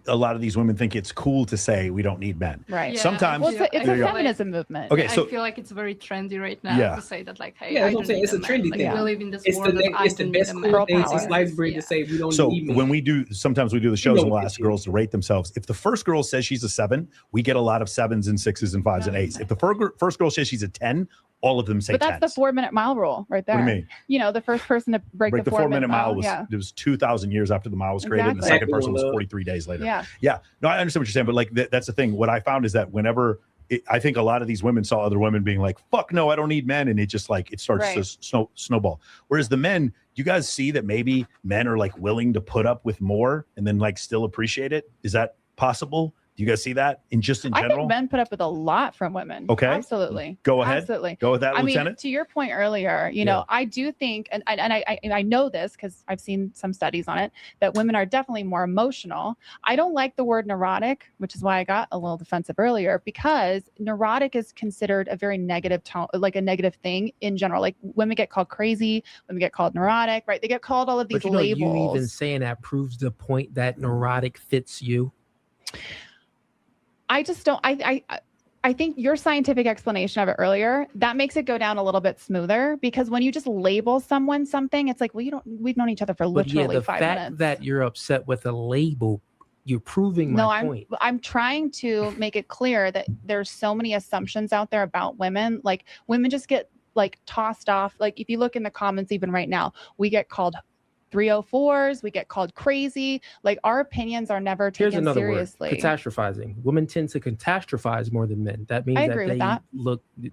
A lot of these women think it's cool to say we don't need men. Right. Yeah, Sometimes. I feel- It's There a you go. feminism movement. Okay, I so feel like it's very trendy right now Yeah. to say that, like, hey, Yeah, I that's what I'm don't saying. need It's a man. trendy Like, thing. we live in this It's world that I it's the don't best need a cool man. thing since sliced bread to say we don't So need men. when we do, sometimes we do the shows know and we'll what ask girls to rate themselves. If the first girl says she's a 7, we get a lot of 7s and 6s and 5s and 8s. If the first girl says she's a 10, all of them say But that's 10s. the 4-minute mile rule right there. What do you mean? The first person to break the 4-minute mile was Yeah. it was 2,000 years after the mile was created, and the Exactly. second person was 43 days later. Yeah. No, I understand what you're saying, but like that's the thing. What I found is that whenever I think a lot of these women saw other women being like, "Fuck no, I don't need men," and it just like it starts Right. to snowball. Whereas the men, you guys see that maybe men are like willing to put up with more and then like still appreciate it. Is that possible? Do you guys see that in I general? think men put up with a lot from women. Okay. Absolutely. Go ahead. Absolutely. Go with that, I Lieutenant. mean, to your point earlier, you know, I do think, and I know this because I've seen some studies on it, that women are definitely more emotional. I don't like the word neurotic, which is why I got a little defensive earlier, because neurotic is considered a very negative tone, like a negative thing in general. Like women get called crazy, women get called neurotic, right? They get called all of these But you know, labels. you even saying that proves the point that neurotic fits you. I just don't. I think your scientific explanation of it earlier, that makes it go down a little bit smoother, because when you just label someone something, it's like, well, we've known each other for But literally yeah, the 5 fact minutes. that you're upset with a label, you're proving my point. I'm trying to make it clear that there's so many assumptions out there about women. Like women just get like tossed off. Like if you look in the comments, even right now, we get called 304s, we get called crazy. Like our opinions are never Here's taken another seriously. word: catastrophizing. Women tend to catastrophize more than men. That means I agree with that.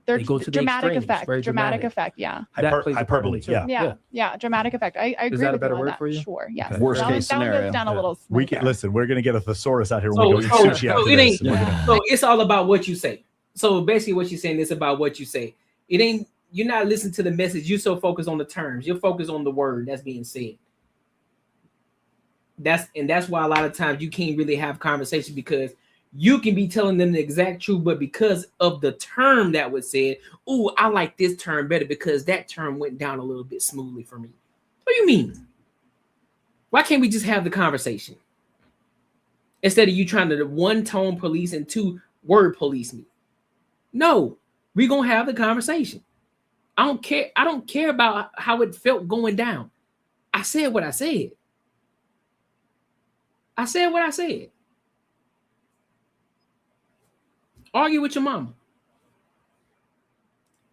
They go to the dramatic extremes. effect. Very Dramatic effect. Yeah. That plays a part in Hyperbole. it, too. Yeah. Dramatic effect. I agree Is that a with better you on word that. for you? Sure. Yes. Okay. Worst case That one scenario. goes down a little We smoother. can listen. We're gonna get a thesaurus out here when So, we go eat so, sushi so after it this. ain't. So it's all about what you say. So basically, what you're saying is about what you say. It ain't. You're not listening to the message. You're so focused on the terms. You're focused on the word that's being said. That's why a lot of times you can't really have conversation, because you can be telling them the exact truth, but because of the term that was said, oh, I like this term better because that term went down a little bit smoothly for me. What do you mean? Why can't we just have the conversation instead of you trying to one tone police and two word police me? No, we're gonna have the conversation. I don't care. I don't care about how it felt going down. I said what I said. I said what I said. Argue with your mama.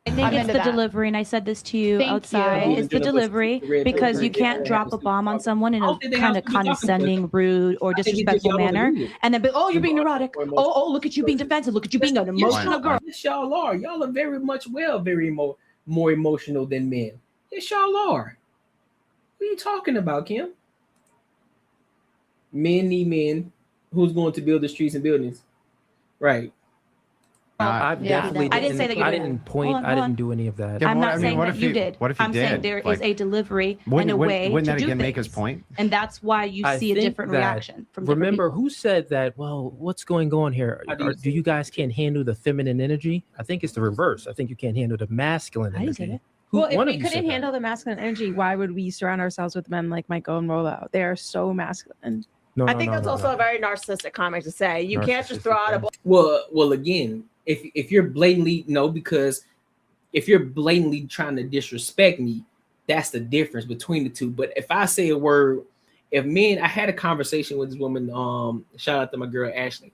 I think it's the delivery, and I said this to you outside. It's the delivery, because you can't drop a bomb on someone in a kind of condescending, rude, or disrespectful manner, and then be, oh, you're being neurotic. Oh, look at you being defensive. Look at you being an emotional girl. Yes, y'all are. Y'all are very much more emotional than men. Yes, y'all are. What are you talking about, Kim? Men need men. Who's going to build the streets and buildings? Right. I've definitely. I didn't say that you I did. didn't point. Hold on, I hold on. didn't do any of that. I'm not saying that you did. What if you I'm saying did? there is Like, a delivery and a way wouldn't to that do again things. make his point? And that's why you I see a think different that- reaction from different Remember people. who said that? Well, what's going on here? Do you guys can't handle the feminine energy? I think it's the reverse. I think you can't handle the masculine energy. Well, if one we of you couldn't said that? handle the masculine energy, why would we surround ourselves with men like Michael and Rollout? They are so masculine. I think that's also a very narcissistic comment to say. You can't just throw out a Well, again, if you're blatantly because if you're blatantly trying to disrespect me, that's the difference between the two. But if I say a word, I had a conversation with this woman. Shout out to my girl Ashley.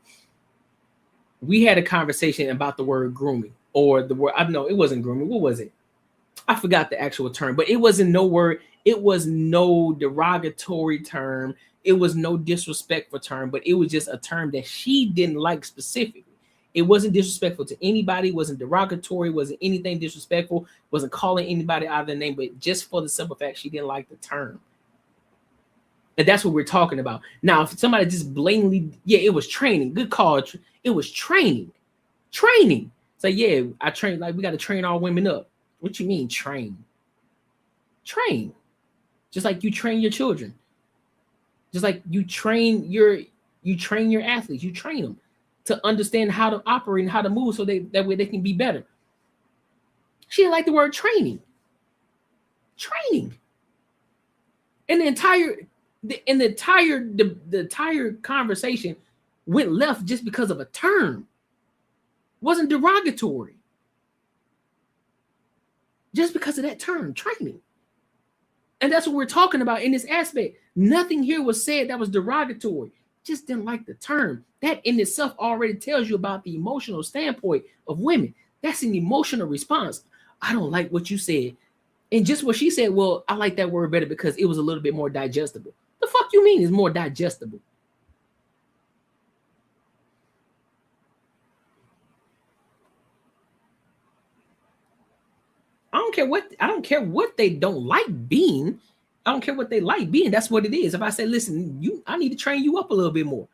We had a conversation about the word grooming, or the word. I don't know. It wasn't grooming. What was it? I forgot the actual term, but it wasn't no word. It was no derogatory term. It was no disrespectful term, but it was just a term that she didn't like specifically. It wasn't disrespectful to anybody, wasn't derogatory, wasn't anything disrespectful, wasn't calling anybody out of their name, but just for the simple fact she didn't like the term. And that's what we're talking about. Now, if somebody just blatantly, it was training. Good call. It was training. Training. So I train, like we got to train our women up. What you mean train? Train. Just like you train your children. Just like you train your athletes, you train them to understand how to operate and how to move so that way they can be better. She didn't like the word training. Training. And the entire conversation went left just because of a term. Wasn't derogatory. Just because of that term, training. And that's what we're talking about in this aspect. Nothing here was said that was derogatory. Just didn't like the term. That in itself already tells you about the emotional standpoint of women. That's an emotional response. I don't like what you said. And just what she said, well, I like that word better because it was a little bit more digestible. The fuck you mean is more digestible? I don't care what they don't like being. I don't care what they like being. That's what it is. If I say, listen, I need to train you up a little bit more.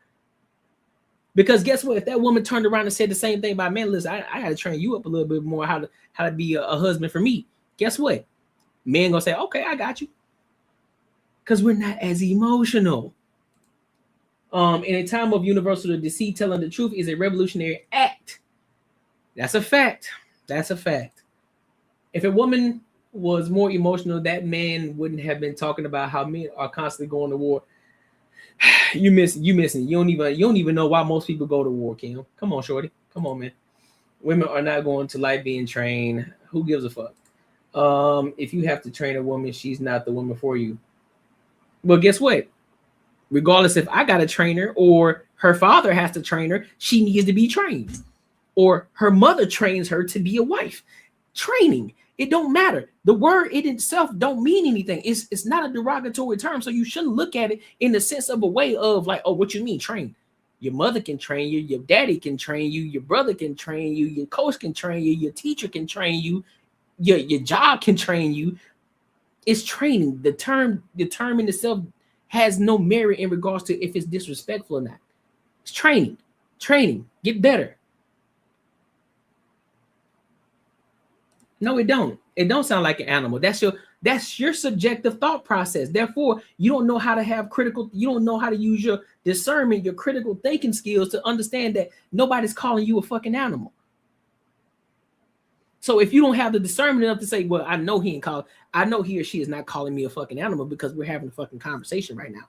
Because guess what? If that woman turned around and said the same thing about men, listen, I got to train you up a little bit more how to be a husband for me. Guess what? Men gonna say, okay, I got you. Because we're not as emotional. In a time of universal deceit, telling the truth is a revolutionary act. That's a fact. That's a fact. If a woman was more emotional, that man wouldn't have been talking about how men are constantly going to war. You missing. You don't even know why most people go to war, Kim. Come on, shorty. Come on, man. Women are not going to like being trained. Who gives a fuck? If you have to train a woman, she's not the woman for you. Well, guess what? Regardless if I got a trainer or her father has to train her, she needs to be trained. Or her mother trains her to be a wife. Training. It don't matter. The word in itself don't mean anything. It's not a derogatory term. So you shouldn't look at it in the sense of a way of like, oh, what you mean train? Your mother can train you. Your daddy can train you. Your brother can train you. Your coach can train you. Your teacher can train you. Your job can train you. It's training. The term in itself has no merit in regards to if it's disrespectful or not. It's training. Training. Get better. No, it don't. It don't sound like an animal. That's your subjective thought process. Therefore, you don't know how to have critical, you don't know how to use your discernment, your critical thinking skills to understand that nobody's calling you a fucking animal. So if you don't have the discernment enough to say, well, I know he or she is not calling me a fucking animal because we're having a fucking conversation right now.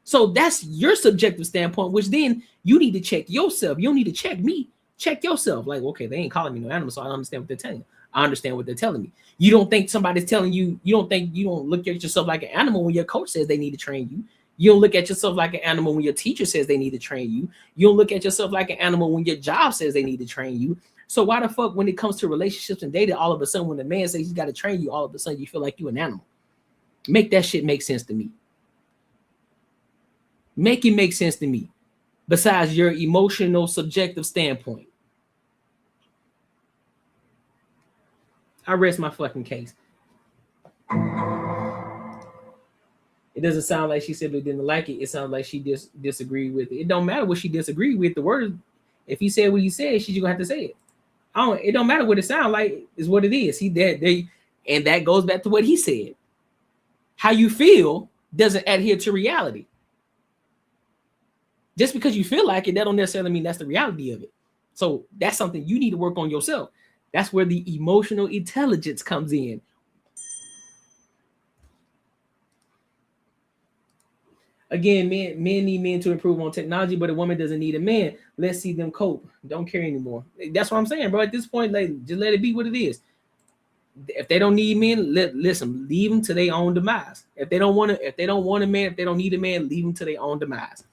So that's your subjective standpoint, which then you need to check yourself. You don't need to check me. Check yourself. Like, okay, they ain't calling me no animal, so I understand what they're telling you. I understand what they're telling me. You don't think somebody's telling you, you don't look at yourself like an animal when your coach says they need to train you. You don't look at yourself like an animal when your teacher says they need to train you. You don't look at yourself like an animal when your job says they need to train you. So why the fuck, when it comes to relationships and dating, all of a sudden when the man says he's got to train you, all of a sudden you feel like you're an animal? Make that shit make sense to me. Make it make sense to me. Besides your emotional, subjective standpoint. I rest my fucking case. It doesn't sound like she simply didn't like it. It sounds like she disagreed with it. It don't matter what she disagreed with. The word, if he said what he said, she's gonna have to say it. It don't matter what it sounds like, is what it is. And that goes back to what he said. How you feel doesn't adhere to reality. Just because you feel like it, that don't necessarily mean that's the reality of it. So that's something you need to work on yourself. That's where the emotional intelligence comes in. Again, men need men to improve on technology, but a woman doesn't need a man. Let's see them cope. Don't care anymore. That's what I'm saying, bro. At this point, like, just let it be what it is. If they don't need men, listen, leave them to their own demise. If they don't want a man, if they don't need a man, leave them to their own demise.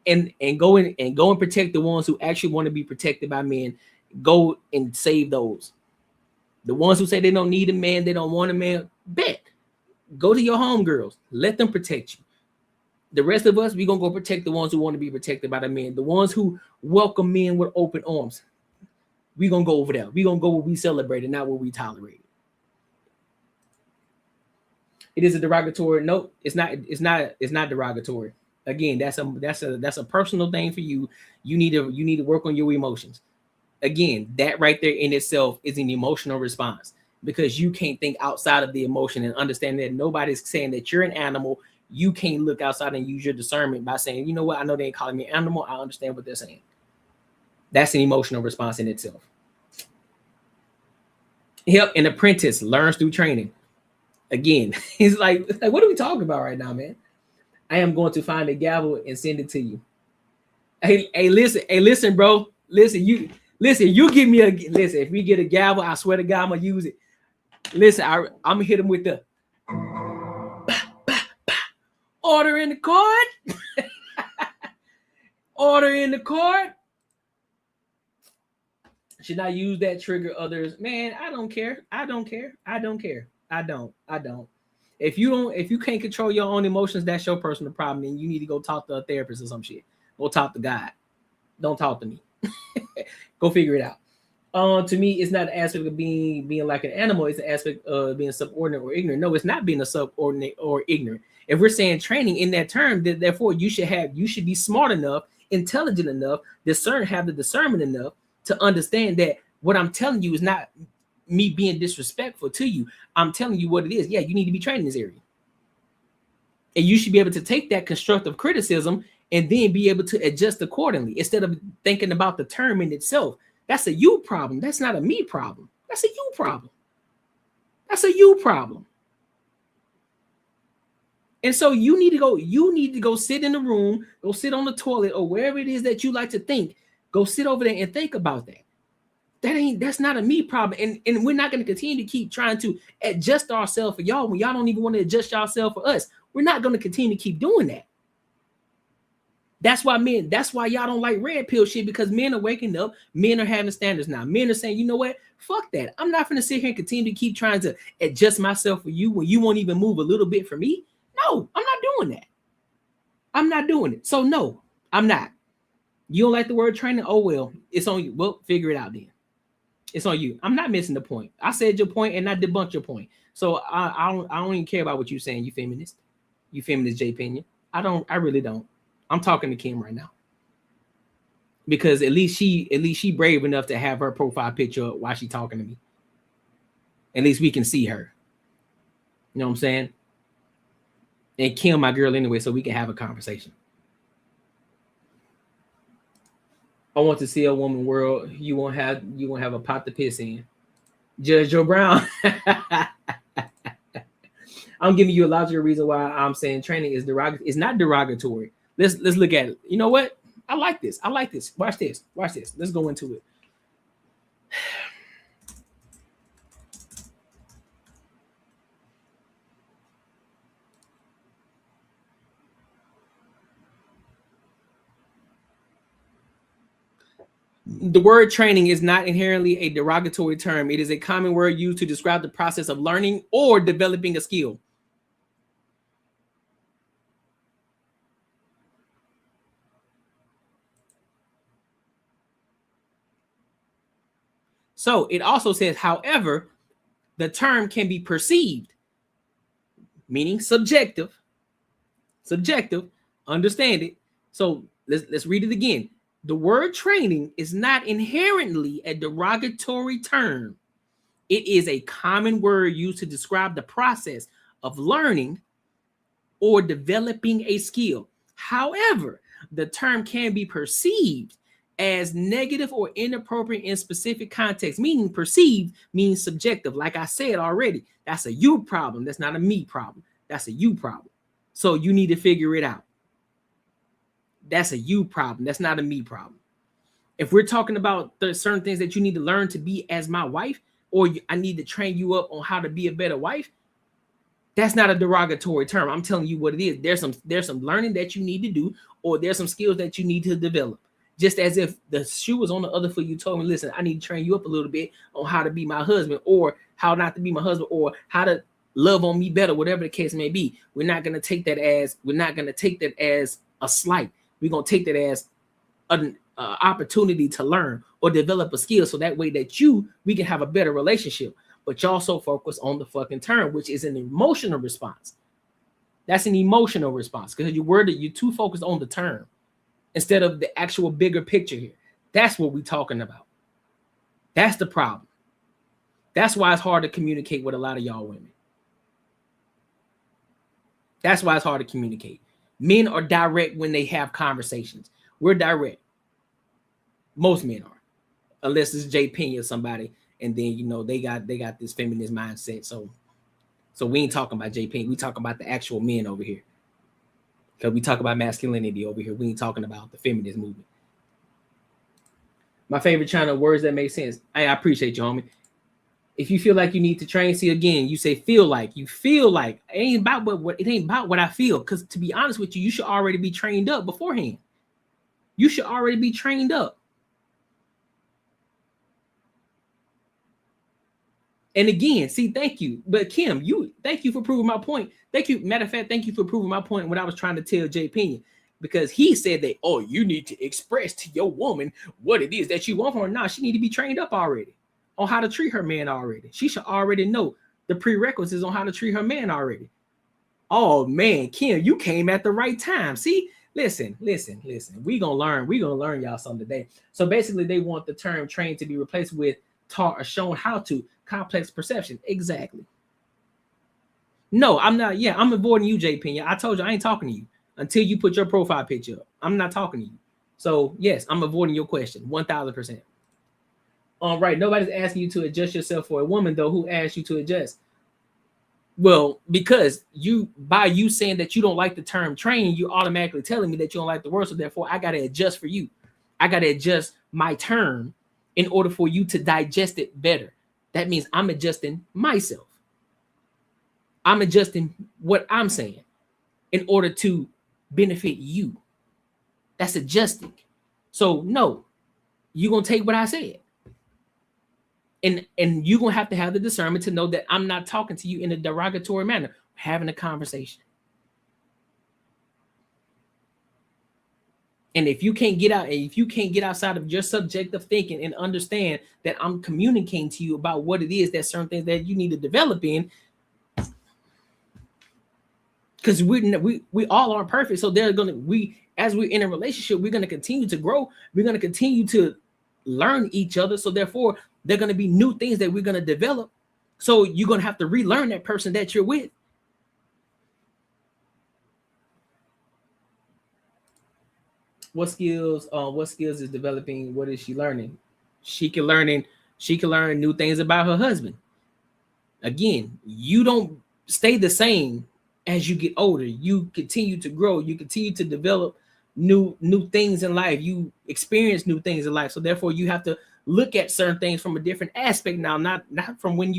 And go and protect the ones who actually want to be protected by men. Go and save those. The ones who say they don't need a man, they don't want a man, bet. Go to your homegirls. Let them protect you. The rest of us, we're going to go protect the ones who want to be protected by the men. The ones who welcome men with open arms. We're going to go over there. We're going to go where we celebrate and not where we tolerate. It is a derogatory. No, it's not derogatory. Again, that's a personal thing for you. You need to work on your emotions. Again, that right there in itself is an emotional response because you can't think outside of the emotion and understand that nobody's saying that you're an animal. You can't look outside and use your discernment by saying, you know what, I know they ain't calling me an animal. I understand what they're saying. That's an emotional response in itself. Yep, an apprentice learns through training. Again, he's like, what are we talking about right now, man? I am going to find a gavel and send it to you. Hey, listen, bro. Listen, you give me listen. If we get a gavel, I swear to God, I'm gonna use it. Listen, I'm gonna hit him with the order in the card. Order in the card. Should I use that trigger others? Man, I don't care. I don't. If you can't control your own emotions, that's your personal problem. And you need to go talk to a therapist or some shit. Go talk to God. Don't talk to me. Go figure it out. To me, it's not an aspect of being like an animal. It's an aspect of being subordinate or ignorant. No, it's not being a subordinate or ignorant. If we're saying training in that term, then therefore you should be smart enough, intelligent enough, have the discernment enough to understand that what I'm telling you is not me being disrespectful to you. I'm telling you what it is. Yeah, you need to be trained in this area. And you should be able to take that constructive criticism and then be able to adjust accordingly instead of thinking about the term in itself. That's a you problem. That's not a me problem. That's a you problem. That's a you problem. And so you need to go sit in the room, go sit on the toilet or wherever it is that you like to think. Go sit over there and think about that. That's not a me problem. And we're not going to continue to keep trying to adjust ourselves for y'all when y'all don't even want to adjust yourself for us. We're not going to continue to keep doing that. That's why y'all don't like red pill shit, because men are waking up, men are having standards now. Men are saying, you know what? Fuck that. I'm not gonna sit here and continue to keep trying to adjust myself for you when you won't even move a little bit for me. No, I'm not doing that. I'm not doing it. So no, I'm not. You don't like the word training? Oh well, it's on you. Well, figure it out then. It's on you. I'm not missing the point. I said your point and I debunked your point. So I don't even care about what you're saying, you feminist. You feminist J Pena. I really don't. I'm talking to Kim right now. Because at least she brave enough to have her profile picture up while she's talking to me. At least we can see her. You know what I'm saying? And Kim, my girl anyway, so we can have a conversation. I want to see a woman world you won't have a pot to piss in. Judge Joe Brown. I'm giving you a logical reason why I'm saying training is derogatory. It's not derogatory. Let's look at it. You know what? I like this. Watch this. Let's go into it. The word training is not inherently a derogatory term. It is a common word used to describe the process of learning or developing a skill. So it also says, however, the term can be perceived, meaning subjective. Understand it. So let's read it again. The word training is not inherently a derogatory term. It is a common word used to describe the process of learning or developing a skill. However, the term can be perceived as negative or inappropriate in specific context, meaning perceived means subjective. Like I said already, that's a you problem. That's not a me problem. That's a you problem. So you need to figure it out. That's a you problem. That's not a me problem. If we're talking about the certain things that you need to learn to be as my wife, or I need to train you up on how to be a better wife, that's not a derogatory term. I'm telling you what it is. There's some learning that you need to do, or there's some skills that you need to develop. Just as if the shoe was on the other foot, you told me, listen, I need to train you up a little bit on how to be my husband, or how not to be my husband, or how to love on me better, whatever the case may be. We're not going to take that as a slight. We're going to take that as an opportunity to learn or develop a skill, so that way that we can have a better relationship. But you also focus on the fucking term, which is an emotional response. That's an emotional response, because you're too focused on the term instead of the actual bigger picture here. That's what we're talking about. That's the problem. That's why it's hard to communicate with a lot of y'all women. That's why it's hard to communicate. Men are direct when they have conversations. We're direct. Most men are, unless it's J Pena or somebody, and then they got this feminist mindset. So we ain't talking about J Pena. We talking about the actual men over here. Because we talk about masculinity over here. We ain't talking about the feminist movement. My favorite channel, words that make sense. I appreciate you, homie. If you feel like you need to train, see again, you say feel like. You feel like. It ain't about what I feel. Because to be honest with you, you should already be trained up beforehand. You should already be trained up. And again, see, thank you. But Kim, thank you for proving my point. Thank you. Matter of fact, thank you for proving my point when I was trying to tell J Pena, because he said that, oh, you need to express to your woman what it is that you want from her. Nah, she need to be trained up already on how to treat her man already. She should already know the prerequisites on how to treat her man already. Oh man, Kim, you came at the right time. See, listen. We gonna learn y'all something today. So basically, they want the term trained to be replaced with taught or shown how to. Complex perception. Exactly. No, I'm not. Yeah, I'm avoiding you, J Pena. I told you I ain't talking to you until you put your profile picture up. I'm not talking to you. So yes, I'm avoiding your question 1000%. All right, nobody's asking you to adjust yourself for a woman though. Who asked you to adjust? Well, because by you saying that you don't like the term train, you're automatically telling me that you don't like the word. So therefore, I got to adjust for you. I got to adjust my term in order for you to digest it better. That means I'm adjusting myself. I'm adjusting what I'm saying in order to benefit you. That's adjusting. So no, you're going to take what I said. And you're going to have the discernment to know that I'm not talking to you in a derogatory manner. We're having a conversation. And if you can't get outside of your subjective thinking and understand that I'm communicating to you about what it is, that certain things that you need to develop in, because we all aren't perfect. So as we're in a relationship, we're going to continue to grow. We're going to continue to learn each other. So therefore, there are going to be new things that we're going to develop. So you're going to have to relearn that person that you're with. What skills is developing? What is she learning? She can learn new things about her husband. Again, you don't stay the same as you get older. You continue to grow. You continue to develop new things in life. You experience new things in life. So therefore, you have to look at certain things from a different aspect now, not from when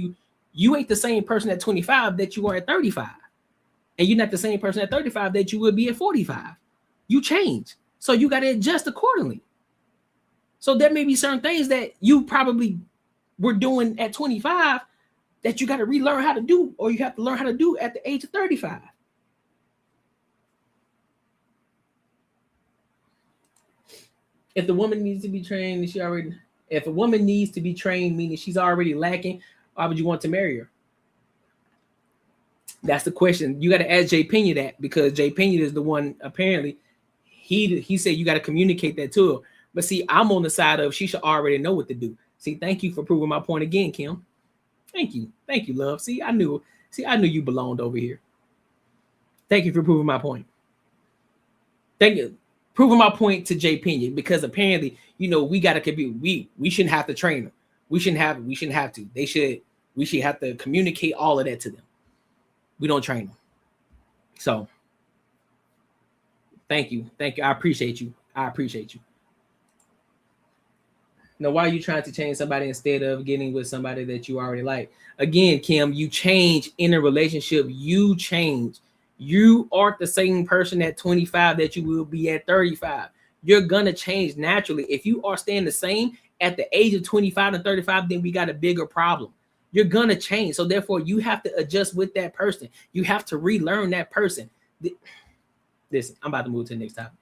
you ain't the same person at 25 that you are at 35. And you're not the same person at 35 that you will be at 45. You change. So you got to adjust accordingly. So there may be certain things that you probably were doing at 25 that you got to relearn how to do, or you have to learn how to do at the age of 35. If the woman needs to be trained, if a woman needs to be trained, meaning she's already lacking, why would you want to marry her? That's the question. You got to ask Jay Pena that, because Jay Pena is the one, apparently, he said you got to communicate that to her. But see, I'm on the side of she should already know what to do. See, thank you for proving my point again, Kim. Thank you, love. See, I knew you belonged over here. Thank you for proving my point. Thank you. Proving my point to Jay Pena, because apparently, we got to compete. We shouldn't have to train them. We shouldn't have to. We should have to communicate all of that to them. We don't train them. So thank you. I appreciate you. Now, why are you trying to change somebody instead of getting with somebody that you already like? Again, Kim, you change in a relationship. You change. You aren't the same person at 25 that you will be at 35. You're going to change naturally. If you are staying the same at the age of 25 and 35, then we got a bigger problem. You're going to change. So therefore, you have to adjust with that person. You have to relearn that person. Listen, I'm about to move to the next topic.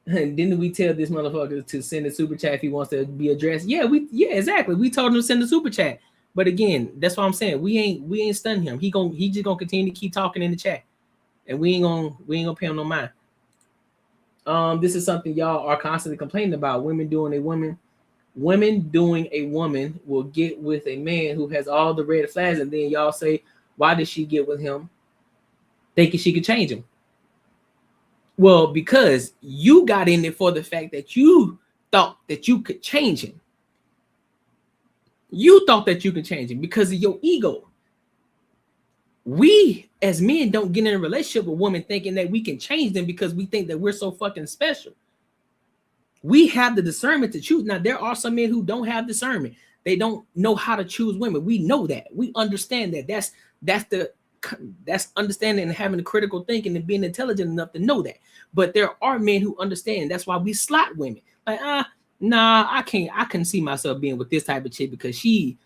And didn't we tell this motherfucker to send a super chat if he wants to be addressed? Yeah, exactly. We told him to send a super chat. But again, that's what I'm saying. We ain't stunning him. He just gonna continue to keep talking in the chat, and we ain't gonna pay him no mind. This is something y'all are constantly complaining about. Women doing a woman will get with a man who has all the red flags, and then y'all say, why did she get with him? Thinking she could change him. Well, because you got in it for the fact that you thought that you could change him. You thought that you could change him because of your ego. We as men don't get in a relationship with women thinking that we can change them because we think that we're so fucking special. We have the discernment to choose. Now, there are some men who don't have discernment. They don't know how to choose women. We know that. We understand that. That's understanding and having the critical thinking and being intelligent enough to know that. But there are men who understand. That's why we slot women. Like, nah, I couldn't see myself being with this type of chick because she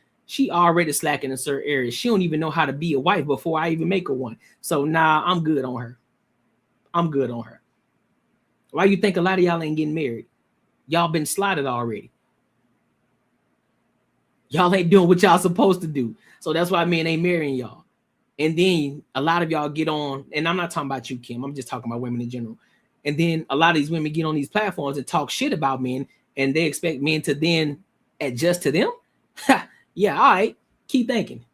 already slacking in certain areas. She don't even know how to be a wife before I even make her one. So nah, I'm good on her. Why you think a lot of y'all ain't getting married? Y'all been slotted already. Y'all ain't doing what y'all supposed to do. So that's why men ain't marrying y'all. And then a lot of y'all get on, and I'm not talking about you, Kim. I'm just talking about women in general. And then a lot of these women get on these platforms and talk shit about men, and they expect men to then adjust to them. Yeah, all right. Keep thinking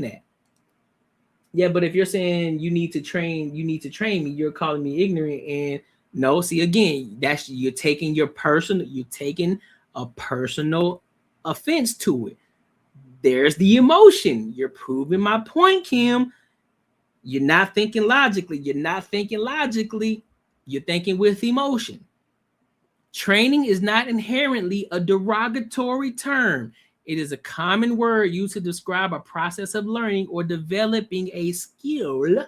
that. Yeah, but if you're saying you need to train me, you're calling me ignorant. And no, see, again, you're taking a personal offense to it. There's the emotion. You're proving my point, Kim. You're not thinking logically. You're thinking with emotion. Training is not inherently a derogatory term. It is a common word used to describe a process of learning or developing a skill.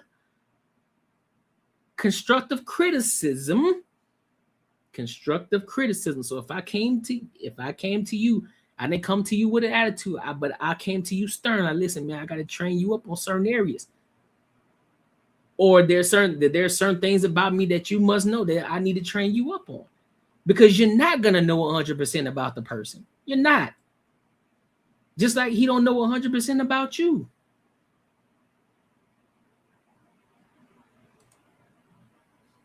Constructive criticism. So if I came to you, I didn't come to you with an attitude, but I came to you stern. I listen, man, I got to train you up on certain areas. Or there's certain things about me that you must know that I need to train you up on. Because you're not going to know 100% about the person. You're not. Just like he don't know 100% about you.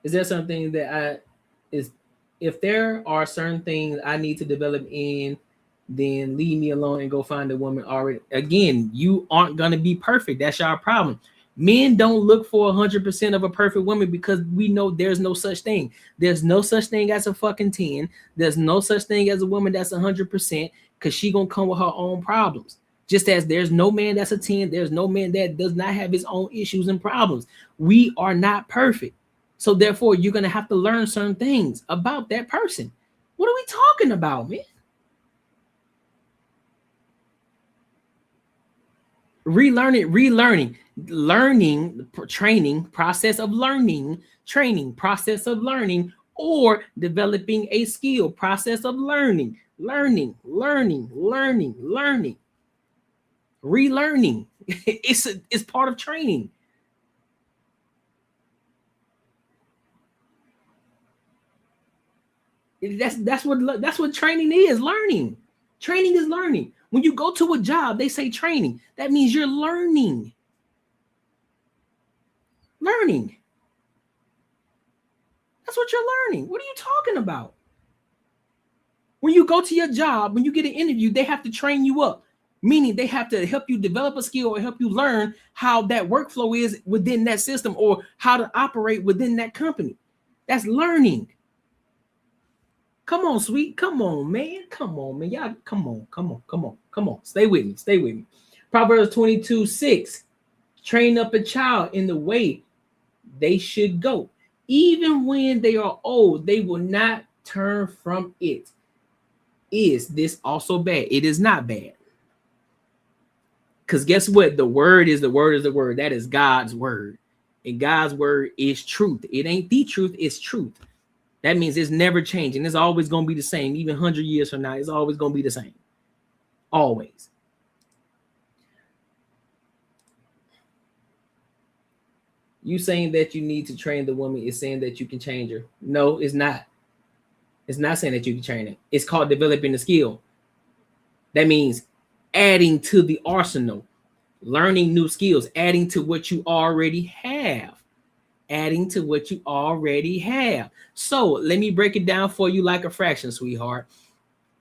Is there something that if there are certain things I need to develop in, then leave me alone and go find a woman already. Again, you aren't going to be perfect. That's your problem. Men don't look for 100% of a perfect woman because we know there's no such thing. There's no such thing as a fucking 10. There's no such thing as a woman that's 100% because she gonna come with her own problems. Just as there's no man that's a 10, there's no man that does not have his own issues and problems. We are not perfect. So therefore, you're gonna have to learn certain things about that person. What are we talking about, man? Relearning, learning, training, process of learning, or developing a skill, process of learning. Relearning. It's part of training. That's what training is. Learning. Training is learning. When you go to a job, they say training. That means you're learning. That's what you're learning. What are you talking about? When you go to your job, when you get an interview, they have to train you up. Meaning they have to help you develop a skill or help you learn how that workflow is within that system or how to operate within that company. That's learning. Come on, sweet. Come on, man. Y'all, come on. Stay with me. Proverbs 22:6. Train up a child in the way they should go. Even when they are old, they will not turn from it. Is this also bad? It is not bad. Because guess what? The word is the word. That is God's word. And God's word is truth. It ain't the truth, it's truth. That means it's never changing. It's always going to be the same. Even 100 years from now, it's always going to be the same. Always. You saying that you need to train the woman is saying that you can change her. No, it's not. It's not saying that you can train it. It's called developing the skill. That means adding to the arsenal, learning new skills, adding to what you already have. So let me break it down for you like a fraction, sweetheart.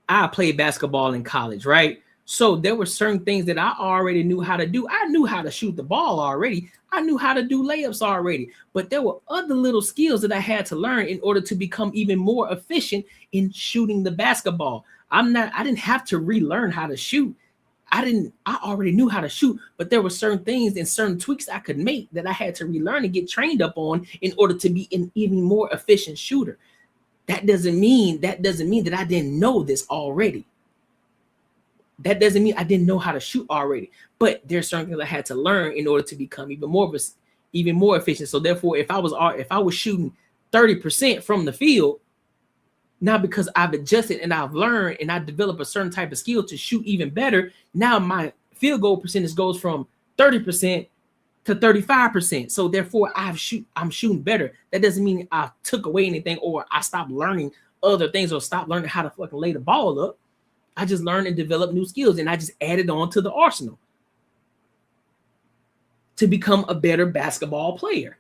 I played basketball in college, right? So there were certain things that I already knew how to do. I knew how to shoot the ball already. I knew how to do layups already. But there were other little skills that I had to learn in order to become even more efficient in shooting the basketball. I didn't have to relearn how to shoot. I already knew how to shoot, but there were certain things and certain tweaks I could make that I had to relearn and get trained up on in order to be an even more efficient shooter. That doesn't mean that I didn't know this already. That doesn't mean I didn't know how to shoot already, but there's certain things I had to learn in order to become even more efficient. So therefore, if I was shooting 30% from the field, now because I've adjusted and I've learned and I developed a certain type of skill to shoot even better, now my field goal percentage goes from 30% to 35%. So therefore, I'm shooting better. That doesn't mean I took away anything or I stopped learning other things or stopped learning how to fucking lay the ball up. I just learned and developed new skills and I just added on to the arsenal. to become a better basketball player.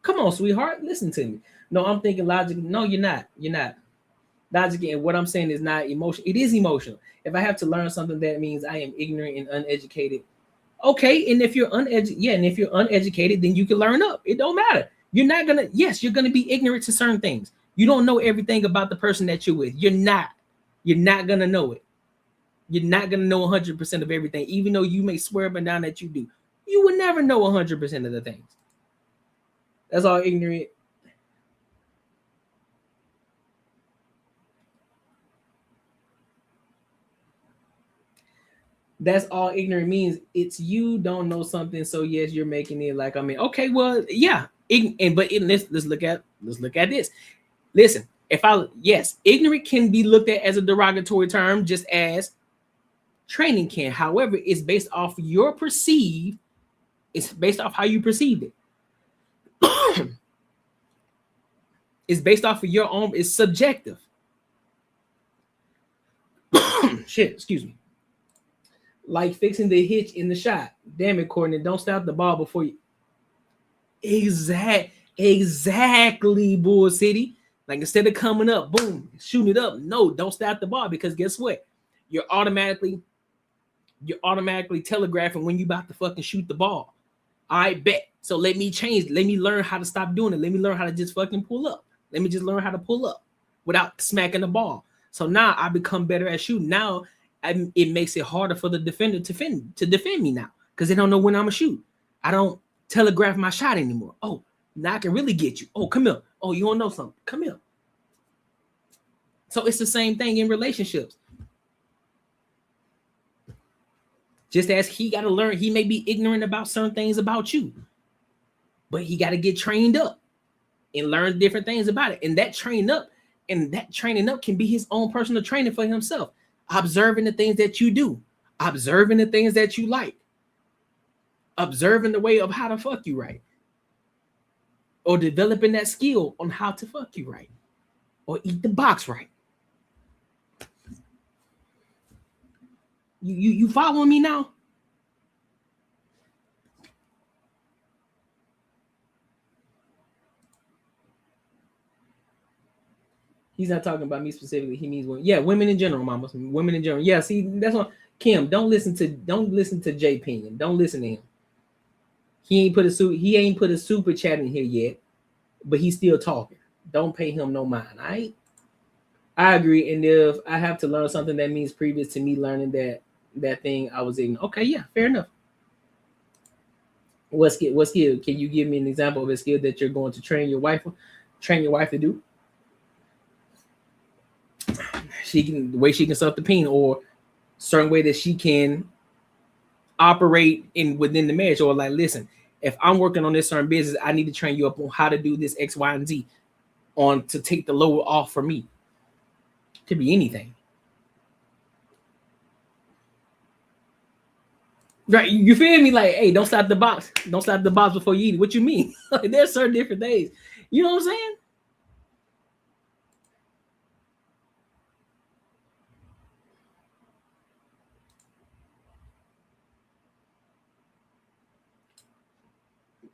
Come on, sweetheart, listen to me. No, I'm thinking logically. No, you're not. You're not. Logically, and what I'm saying is not emotional. It is emotional. If I have to learn something, that means I am ignorant and uneducated. Okay, and if you're uneducated, then you can learn up. It don't matter. You're gonna be ignorant to certain things. You don't know everything about the person that you're with. You're not gonna know it. You're not gonna know 100% of everything, even though you may swear up and down that you do. You will never know 100% of the things. That's all ignorant. That's all ignorant means. It's you don't know something, so yes, you're making it like, I mean, okay, well, yeah. Let's look at this. Listen, ignorant can be looked at as a derogatory term, just as training can. However, it's based off your perceived. It's based off how you perceived it. It's based off of your own. It's subjective. Shit, excuse me. Like fixing the hitch in the shot. Damn it, Courtney, don't stop the ball before you. Exactly, Bull City. Like instead of coming up, boom, shooting it up. No, don't stop the ball, because guess what? You're automatically telegraphing when you about to fucking shoot the ball. I bet. So let me change. Let me learn how to stop doing it. Let me learn how to just fucking pull up. Let me just learn how to pull up without smacking the ball. So now I become better at shooting. Now it makes it harder for the defender to defend me now, because they don't know when I'm gonna shoot. I don't telegraph my shot anymore. Oh, now I can really get you. Oh, come here. Oh, you want to know something? Come here. So it's the same thing in relationships. Just as he got to learn, he may be ignorant about certain things about you, but he got to get trained up and learn different things about it. And that training up can be his own personal training for himself. Observing the things that you do, observing the things that you like, observing the way of how to fuck you right, or developing that skill on how to fuck you right, or eat the box right. You following me now? He's not talking about me specifically. He means women. Yeah, women in general, mama. Women in general. Yeah, see, that's what Kim. Don't listen to J Pinion. Don't listen to him. He ain't put a super chat in here yet, but he's still talking. Don't pay him no mind. All right. I agree. And if I have to learn something that means previous to me learning that thing, I was ignorant. Okay, yeah, fair enough. What skill? Can you give me an example of a skill that you're going to train your wife to do? The way she can suck the peen, or certain way that she can operate within the marriage, or like, listen, if I'm working on this certain business, I need to train you up on how to do this X, Y, and Z to take the load off for me. Could be anything. Right, you feel me? Like, hey, don't stop the box. Don't stop the box before you eat it. What you mean? Like, there's certain different things. You know what I'm saying?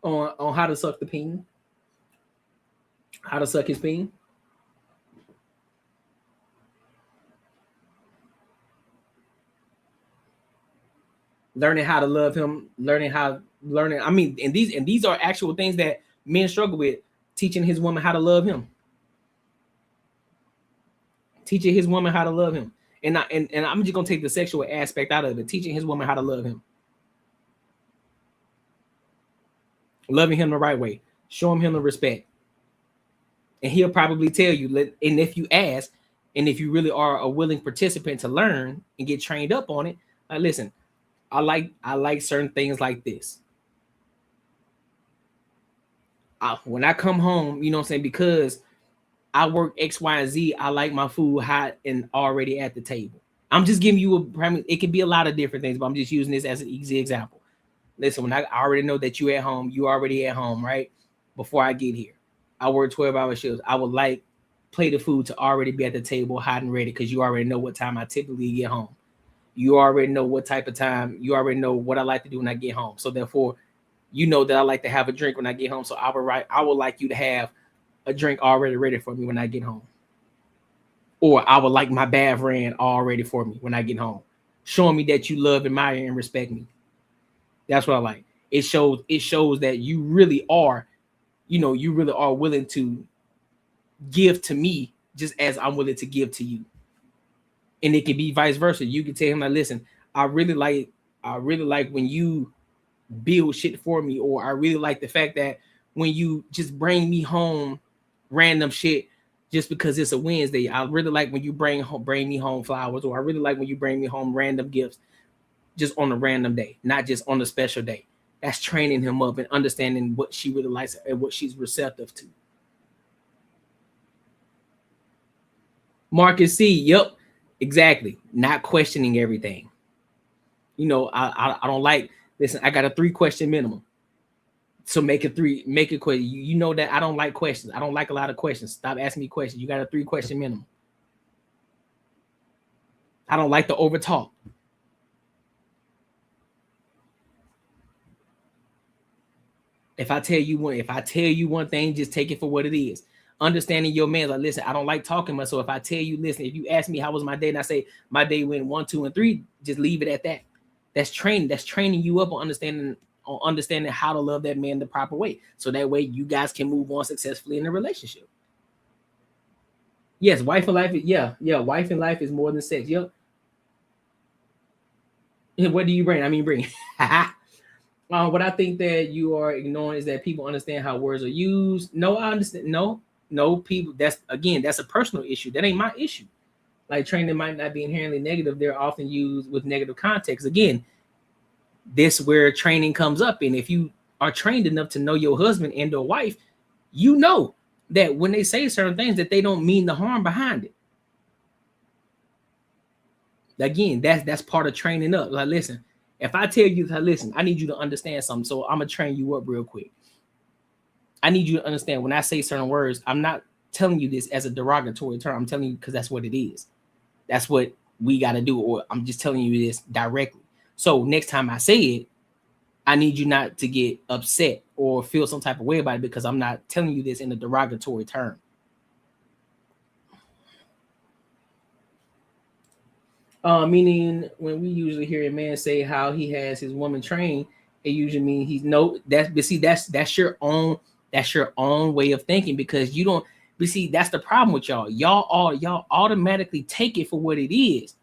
On how to suck the peen, how to suck his peen. Learning how to love him, I mean, and these are actual things that men struggle with. Teaching his woman how to love him. Teaching his woman how to love him. And I'm just gonna take the sexual aspect out of it. Teaching his woman how to love him. Loving him the right way, showing him the respect, and he'll probably tell you. And if you ask, and if you really are a willing participant to learn and get trained up on it, like, listen, I like certain things like this. When I come home, you know what I'm saying, because I work X, Y, and Z, I like my food hot and already at the table. I'm just giving you it could be a lot of different things, but I'm just using this as an easy example. Listen, when I already know that you already at home, right? Before I get here, I work 12-hour shifts. I would like plate of food to already be at the table, hot and ready, because you already know what time I typically get home. You already know what type of time. You already know what I like to do when I get home. So therefore, you know that I like to have a drink when I get home. So I would like you to have a drink already ready for me when I get home. Or I would like my bath ran all ready for me when I get home, showing me that you love, admire, and respect me. That's what I like. It shows that you really are, you really are willing to give to me just as I'm willing to give to you. And it can be vice versa. You can tell him, like, listen, I really like when you build shit for me, or I really like the fact that when you just bring me home random shit just because it's a Wednesday. I really like when you bring me home flowers, or I really like when you bring me home random gifts just on a random day, not just on a special day. That's training him up and understanding what she really likes and what she's receptive to. Marcus C, yep, exactly. Not questioning everything. I don't like, listen, I got a 3-question minimum. So make it question. You know that I don't like questions. I don't like a lot of questions. Stop asking me questions. You got a 3-question minimum. I don't like to overtalk. If I tell you one thing, just take it for what it is. Understanding your man, like, listen, I don't like talking much. So if I tell you, listen, if you ask me how was my day and I say my day went 1, 2, and 3, just leave it at that. That's training. That's training you up on understanding how to love that man the proper way. So that way you guys can move on successfully in a relationship. Yes, wife and life. Wife and life is more than sex. Yep. What do you bring? Bring. What I think that you are ignoring is that people understand how words are used. No, I understand. No, people. That's a personal issue. That ain't my issue. Like, training might not be inherently negative. They're often used with negative context. Again, this where training comes up. And if you are trained enough to know your husband and or wife, you know that when they say certain things that they don't mean the harm behind it. Again, that's part of training up. Like, listen, if I tell you, listen, I need you to understand something. So I'm going to train you up real quick. I need you to understand when I say certain words, I'm not telling you this as a derogatory term. I'm telling you because that's what it is. That's what we got to do. Or I'm just telling you this directly. So next time I say it, I need you not to get upset or feel some type of way about it because I'm not telling you this in a derogatory term. Meaning when we usually hear a man say how he has his woman trained, it usually means that's your own way of thinking, because you don't. But see, that's the problem with y'all. Y'all automatically take it for what it is.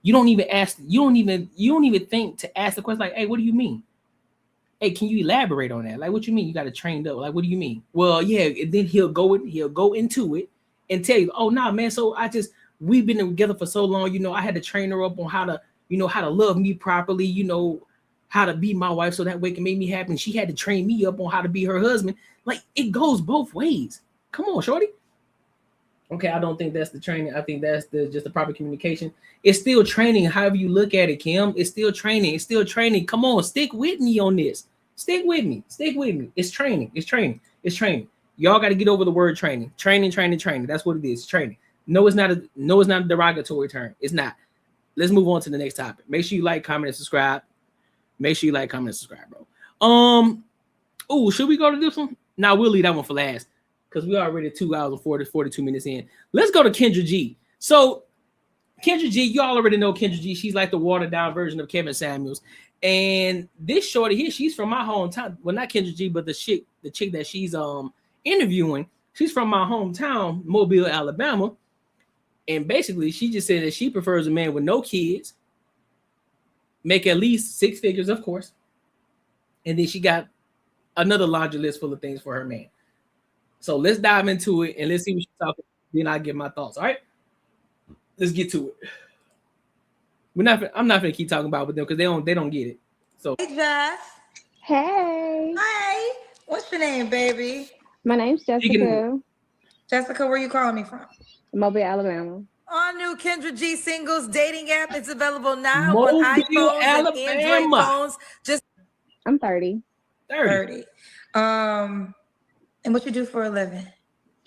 You don't even ask. You don't even think to ask the question like, "Hey, what do you mean? Hey, can you elaborate on that? Like, what you mean? You got to train up. Like, what do you mean? Well, yeah." And then he'll go into it and tell you, "Oh, nah, man. So we've been together for so long. I had to train her up on how to love me properly. How to be my wife so that way it can make me happy. And she had to train me up on how to be her husband." Like, it goes both ways. Come on, shorty. Okay, I don't think that's the training. I think that's just the proper communication. It's still training, however you look at it, Kim. It's still training. It's still training. Come on, stick with me on this. Stick with me. It's training. It's training. Y'all got to get over the word training. Training. That's what it is. Training. No, it's not a derogatory term. It's not. Let's move on to the next topic. Make sure you like, comment, and subscribe. Bro. Oh, should we go to this one? Nah, we'll leave that one for last, because we already 2 hours and 42 minutes in. Let's go to Kendra G. So Kendra G, y'all already know Kendra G. She's like the watered down version of Kevin Samuels. And this shorty here, she's from my hometown. Well, not Kendra G, but the chick that she's interviewing, she's from my hometown, Mobile, Alabama. And basically, she just said that she prefers a man with no kids, make at least 6 figures, of course. And then she got another laundry list full of things for her man. So let's dive into it and let's see what she's talking about. Then I'll give my thoughts. All right, let's get to it. I'm not gonna keep talking about it with them because they don't get it. So hey, Jess. Hey. Hi. What's your name, baby? My name's Jessica. Jessica, where are you calling me from? Mobile, Alabama. All new Kendra G singles dating app. It's available now Mobile, on iPhones Alabama. and Android phones. I'm 30. 30. And what you do for a living?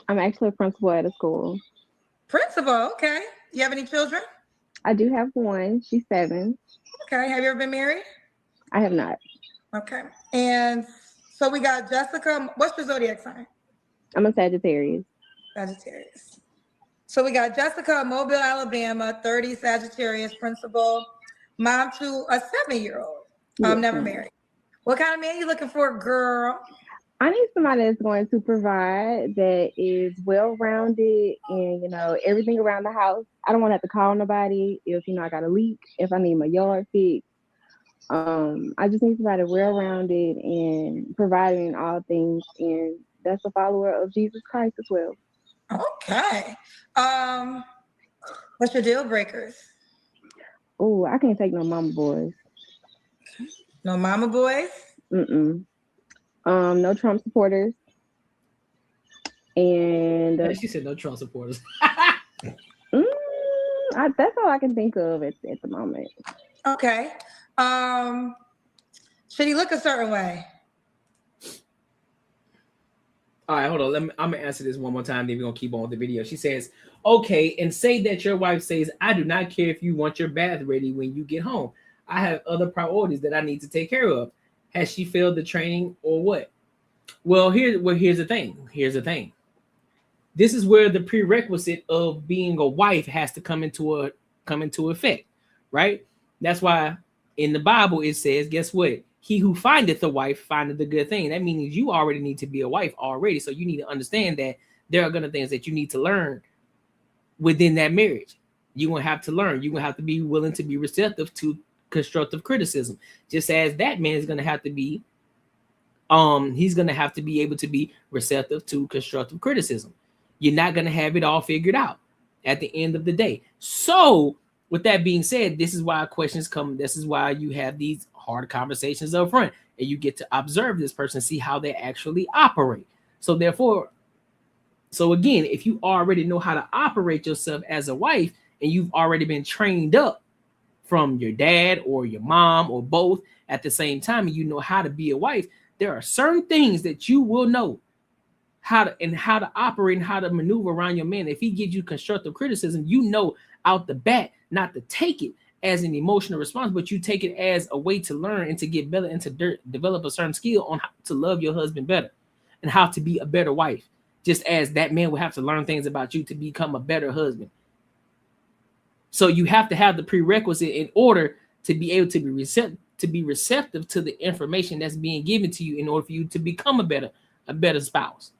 I'm actually a principal at a school. Principal, okay. You have any children? I do have one. She's 7. Okay. Have you ever been married? I have not. Okay. And so we got Jessica. What's your zodiac sign? I'm a Sagittarius. Sagittarius. So we got Jessica, Mobile, Alabama, 30, Sagittarius, principal, mom to a 7-year-old. Never married. What kind of man you looking for, girl? I need somebody that's going to provide, that is well-rounded, and, you know, everything around the house. I don't want to have to call nobody if, you know, I got a leak, if I need my yard fixed. I just need somebody well-rounded and providing all things, and that's a follower of Jesus Christ as well. Okay. What's your deal breakers? Oh, I can't take no mama boys. No mama boys? No Trump supporters. And She said no Trump supporters. That's all I can think of at the moment. Okay. Should he look a certain way? All right, hold on. I'm gonna answer this one more time. Then we're gonna keep on with the video. She says, "Okay, and say that your wife says, I do not care if you want your bath ready when you get home. I have other priorities that I need to take care of. Has she failed the training or what?" Well, here's the thing. Here's the thing. This is where the prerequisite of being a wife has to come into effect, right? That's why in the Bible it says, guess what? He who findeth a wife findeth a good thing. That means you already need to be a wife already. So you need to understand that there are gonna things that you need to learn within that marriage. You're gonna have to learn. You're gonna have to be willing to be receptive to constructive criticism. Just as that man is gonna have to be, he's gonna have to be able to be receptive to constructive criticism. You're not gonna have it all figured out at the end of the day. So with that being said, this is why questions come. This is why you have these hard conversations up front, and you get to observe this person, see how they actually operate. So therefore, so again, if you already know how to operate yourself as a wife, and you've already been trained up from your dad or your mom or both at the same time, and you know how to be a wife, there are certain things that you will know how to operate and how to maneuver around your man. If he gives you constructive criticism, you know out the bat not to take it as an emotional response, but you take it as a way to learn and to get better and to develop a certain skill on how to love your husband better and how to be a better wife. Just as that man will have to learn things about you to become a better husband. So you have to have the prerequisite in order to be able to be receptive to the information that's being given to you in order for you to become a better spouse.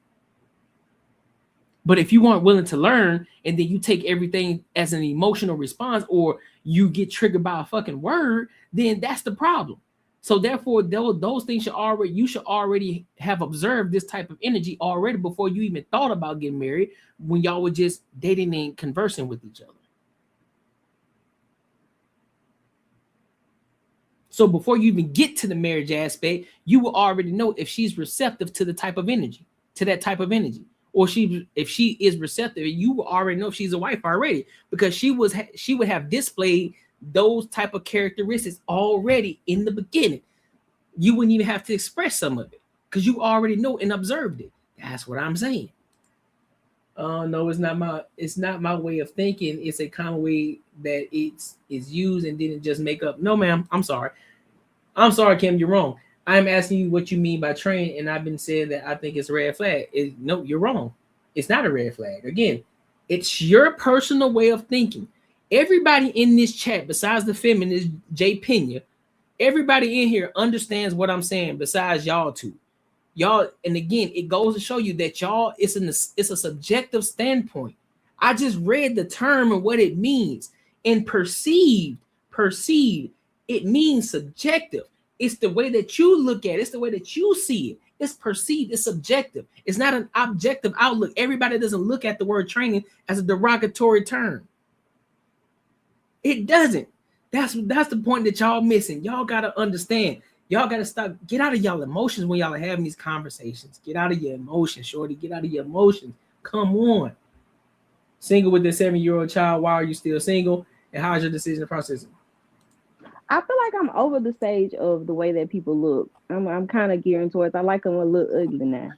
But if you aren't willing to learn and then you take everything as an emotional response, or you get triggered by a fucking word, then that's the problem. So therefore, those things you should already have observed this type of energy already before you even thought about getting married, when y'all were just dating and conversing with each other. So before you even get to the marriage aspect, you will already know if she's receptive to the type of energy, to that type of energy. Or if she is receptive, you will already know if she's a wife already, because she would have displayed those type of characteristics already in the beginning. You wouldn't even have to express some of it because you already know and observed it. That's what I'm saying. No, it's not my way of thinking. It's a common way that it's used and didn't just make up. No, ma'am. I'm sorry, Kim. You're wrong. I'm asking you what you mean by train, and I've been saying that I think it's a red flag. No, you're wrong. It's not a red flag. Again, it's your personal way of thinking. Everybody in this chat, besides the feminist Jay Pena, everybody in here understands what I'm saying besides y'all two. Y'all, and again, it goes to show you that y'all, it's a subjective standpoint. I just read the term and what it means. And perceived, it means subjective. It's the way that you look at it. It's the way that you see it. It's perceived. It's subjective. It's not an objective outlook. Everybody doesn't look at the word training as a derogatory term. It doesn't. That's the point that y'all missing. Y'all got to understand. Y'all got to stop. Get out of y'all emotions when y'all are having these conversations. Get out of your emotions, shorty. Get out of your emotions. Come on. Single with a 7-year-old child. Why are you still single? And how's your decision process? I feel like I'm over the stage of the way that people look. I'm kind of gearing towards, I like them a little ugly now.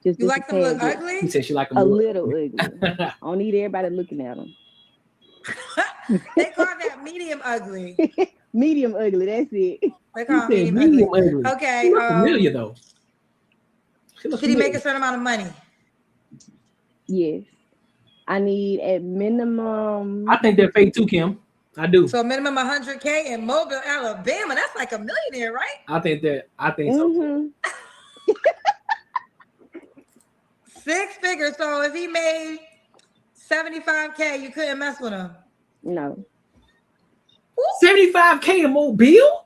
You like them look ugly? He said she like them a little ugly. I don't need everybody looking at them. They call that medium ugly. Medium ugly. That's it. They call He it said medium medium ugly. ugly. Okay. She look familiar though. She look Should he make familiar. a certain amount of money? Yes. I need at minimum. I think they're fake too, Kim. I do. So minimum 100K in Mobile, Alabama. That's like a millionaire, right? I think so. 6 figures. So if he made 75K, you couldn't mess with him. No. 75K in Mobile?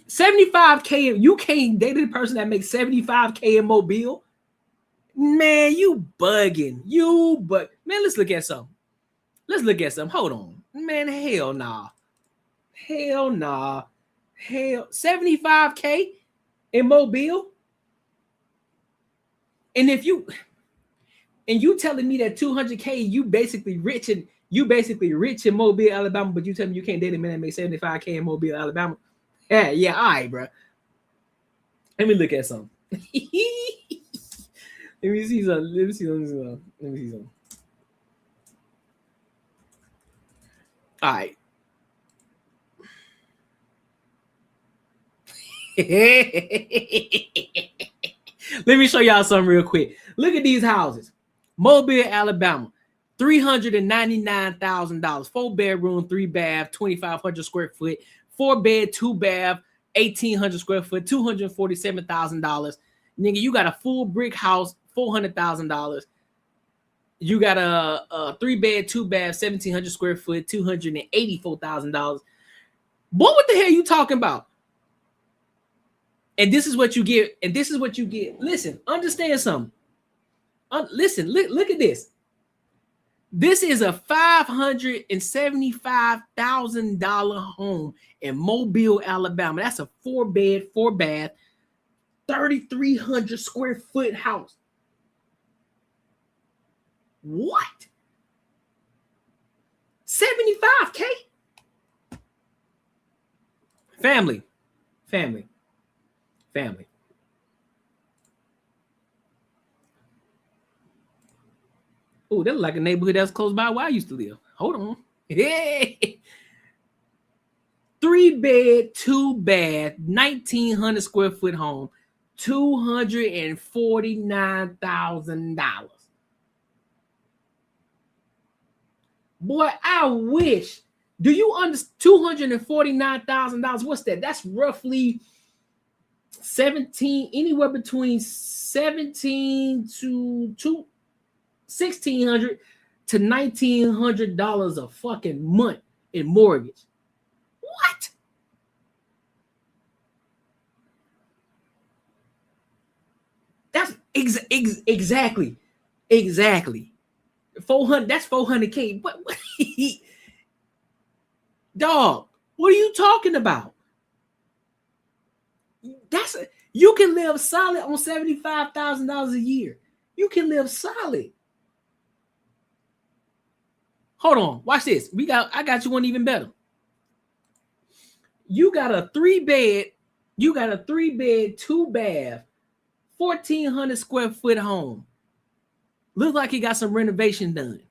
75K, you can't date a person that makes 75K in Mobile? Man, you bugging. Man, let's look at something. Hold on. Man, hell nah. Hell 75K in Mobile? And you telling me that 200K, you basically rich in Mobile, Alabama, but you tell me you can't date a man that makes 75K in Mobile, Alabama? Yeah, all right, bro. Let me look at something. Let me see something. All right. Let me show y'all something real quick. Look at these houses. Mobile, Alabama, $399,000. 4-bedroom, 3-bath, 2,500 square foot. 4-bed, 2-bath, 1,800 square foot, $247,000. Nigga, you got a full brick house, $400,000. You got a 3-bed, 2-bath, 1,700 square foot, $284,000. Boy, what the hell are you talking about? And this is what you get. Listen, understand something. Listen, look at this. This is a $575,000 home in Mobile, Alabama. That's a 4-bed, 4-bath, 3,300 square foot house. What? 75K? Family. Oh, that look like a neighborhood that's close by where I used to live. Hold on. Hey. 3-bed, 2-bath, 1,900 square foot home, $249,000. Boy, I wish. Do you understand? $249,000. What's that? That's roughly 17, anywhere between 17 to $1,600 to $1,900 a fucking month in mortgage. What? That's exactly. 400. That's 400K. What? Dog, what are you talking about? You can live solid on $75,000 a year. You can live solid. Hold on, watch this. I got you one even better. You got a 3-bed, 2-bath, 1,400 square foot home. Look like he got some renovation done.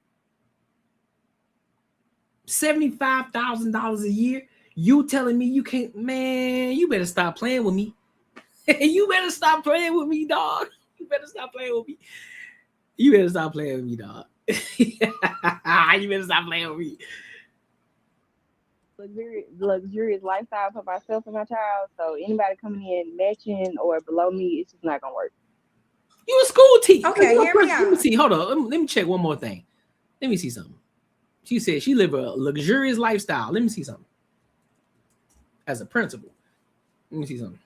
$75,000 a year. You telling me you can't? Man, you better stop playing with me. You better stop playing with me, dog. You better stop playing with me. You better stop playing with me, dog. You better stop playing with me. Luxurious lifestyle for myself and my child. So anybody coming in matching or below me, it's just not gonna work. You a school teacher. Okay, hear me out. Let me see. Hold on. Let me check one more thing. Let me see something. She said she live a luxurious lifestyle. Let me see something. As a principal. Let me see something.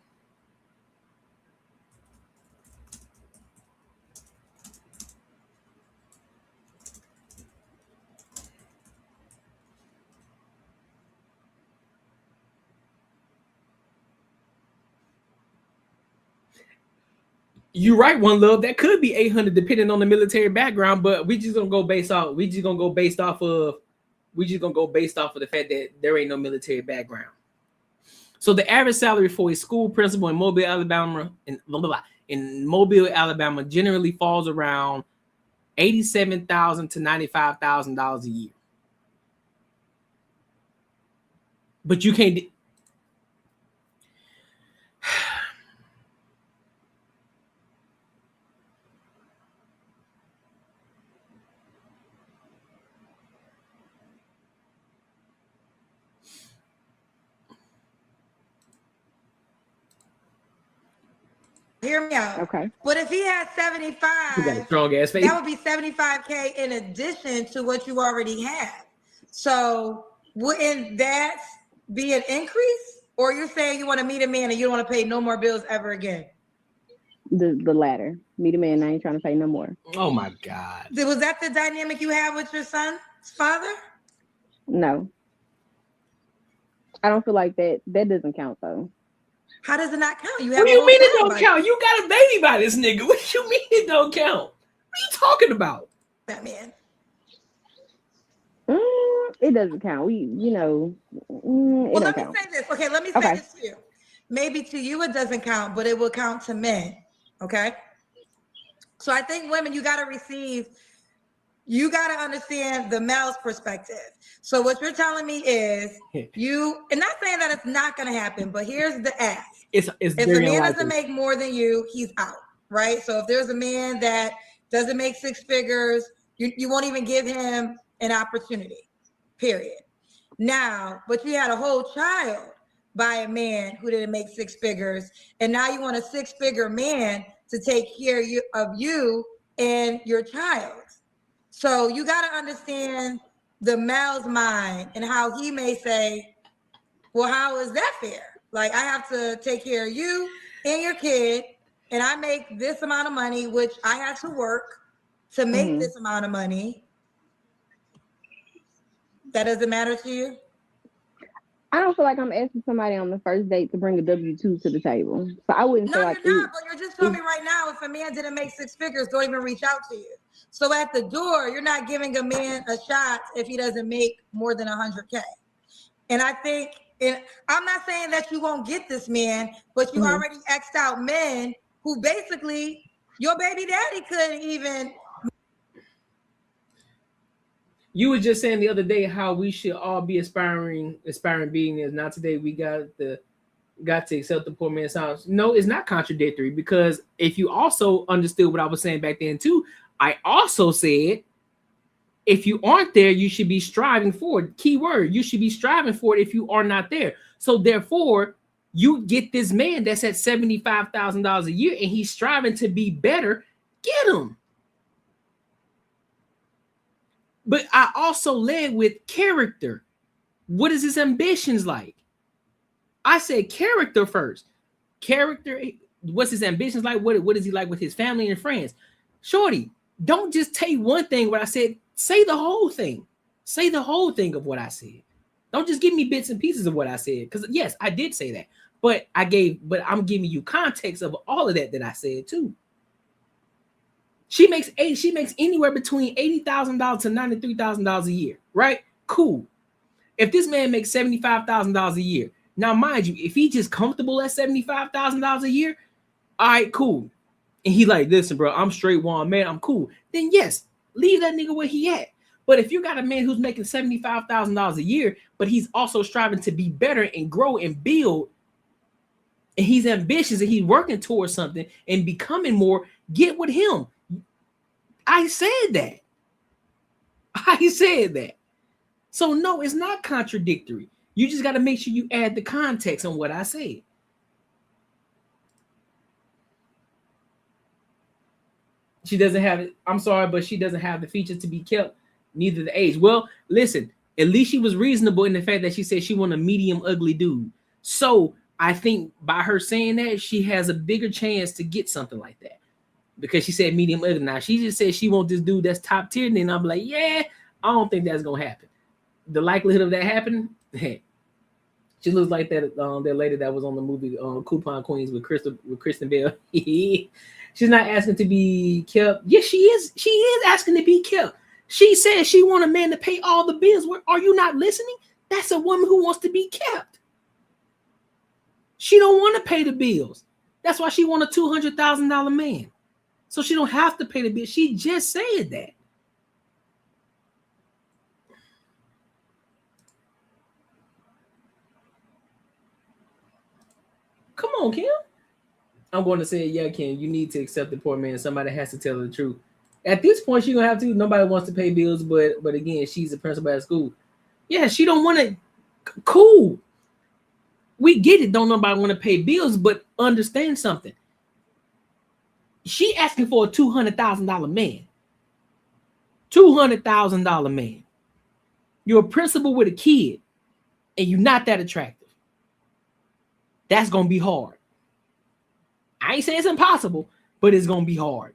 You're right, One Love. That could be 800 depending on the military background, but we just gonna go based off of the fact that there ain't no military background. So the average salary for a school principal in Mobile, Alabama, generally falls around $87,000 to $95,000 a year. But you can't. Hear me out. Okay. But if he had You got a 75, strong ass face. that would be 75K in addition to what you already have. So wouldn't that be an increase? Or you're saying you want to meet a man and you don't want to pay no more bills ever again? The latter. Meet a man, I ain't trying to pay no more. Oh my God. Was that the dynamic you had with your son's father? No. I don't feel like that doesn't count though. How does it not count? You What have do a you whole mean it child don't by count? You got a baby by this nigga. What do you mean it don't count? What are you talking about? that man. It doesn't count. It Well, don't let me count. say this. Okay, let me say this to you. Maybe to you it doesn't count, but it will count to men. Okay. So I think women, you got to understand the male's perspective. So what you're telling me is and not saying that it's not going to happen, but here's the ask. It's if a very man unlikely. doesn't make more than you, he's out, right? So if there's a man that doesn't make six figures, you won't even give him an opportunity, period. Now, but you had a whole child by a man who didn't make six figures, and now you want a six-figure man to take care of you and your child. So you got to understand the male's mind and how he may say, well, how is that fair? Like, I have to take care of you and your kid, and I make this amount of money, which I had to work to make this amount of money. That doesn't matter to you? I don't feel like I'm asking somebody on the first date to bring a W-2 to the table. So I wouldn't No, feel like you're not, but you're just telling me right now, if a man didn't make six figures, don't even reach out to you. So at the door, you're not giving a man a shot if he doesn't make more than 100K. And I think, and I'm not saying that you won't get this man, but you already X'd out men who basically your baby daddy couldn't even. You were just saying the other day how we should all be aspiring beings. Now today we got to accept the poor man's house. No, it's not contradictory, because if you also understood what I was saying back then too, I also said if you aren't there, you should be striving for it. Key word, you should be striving for it if you are not there. So therefore, you get this man that's at $75,000 a year and he's striving to be better. Get him. But I also led with character. What is his ambitions like? I said character first. Character, what's his ambitions like? What is he like with his family and friends? Shorty, don't just take one thing what I said. Say the whole thing. Say the whole thing of what I said. Don't just give me bits and pieces of what I said. Because yes, I did say that. But I'm giving you context of all of that I said too. She makes anywhere between $80,000 to $93,000 a year, right? Cool. If this man makes $75,000 a year, now mind you, if he just comfortable at $75,000 a year, all right, cool. And he like, listen, bro, I'm straight one man, I'm cool. Then yes, leave that nigga where he at. But if you got a man who's making $75,000 a year, but he's also striving to be better and grow and build, and he's ambitious and he's working towards something and becoming more, get with him. I said that. I said that. So no, it's not contradictory. You just got to make sure you add the context on what I said. She doesn't have it. I'm sorry, but she doesn't have the features to be kept, neither the age. Well, listen, at least she was reasonable in the fact that she said she want a medium ugly dude. So I think by her saying that, she has a bigger chance to get something like that. Because she said medium ugly. Now she just said she wants this dude that's top tier, and then I'm like, yeah, I don't think that's gonna happen. The likelihood of that happening, she looks like that lady that was on the movie Coupon Queens with Kristen Bell. She's not asking to be kept. Yes, she is. She is asking to be kept. She says she want a man to pay all the bills. Are you not listening? That's a woman who wants to be kept. She don't want to pay the bills. That's why she want a $200,000 man. So she don't have to pay the bill. She just said that. Come on, Kim. I'm going to say, yeah, Kim, you need to accept the poor man. Somebody has to tell her the truth. At this point, she's gonna have to. Nobody wants to pay bills, but again, she's a principal at school. Yeah, she don't want to. Cool. We get it. Don't nobody want to pay bills, but understand something. She asking for a $200,000 man. $200,000 man. You're a principal with a kid, and you're not that attractive. That's gonna be hard. I ain't saying it's impossible, but it's gonna be hard.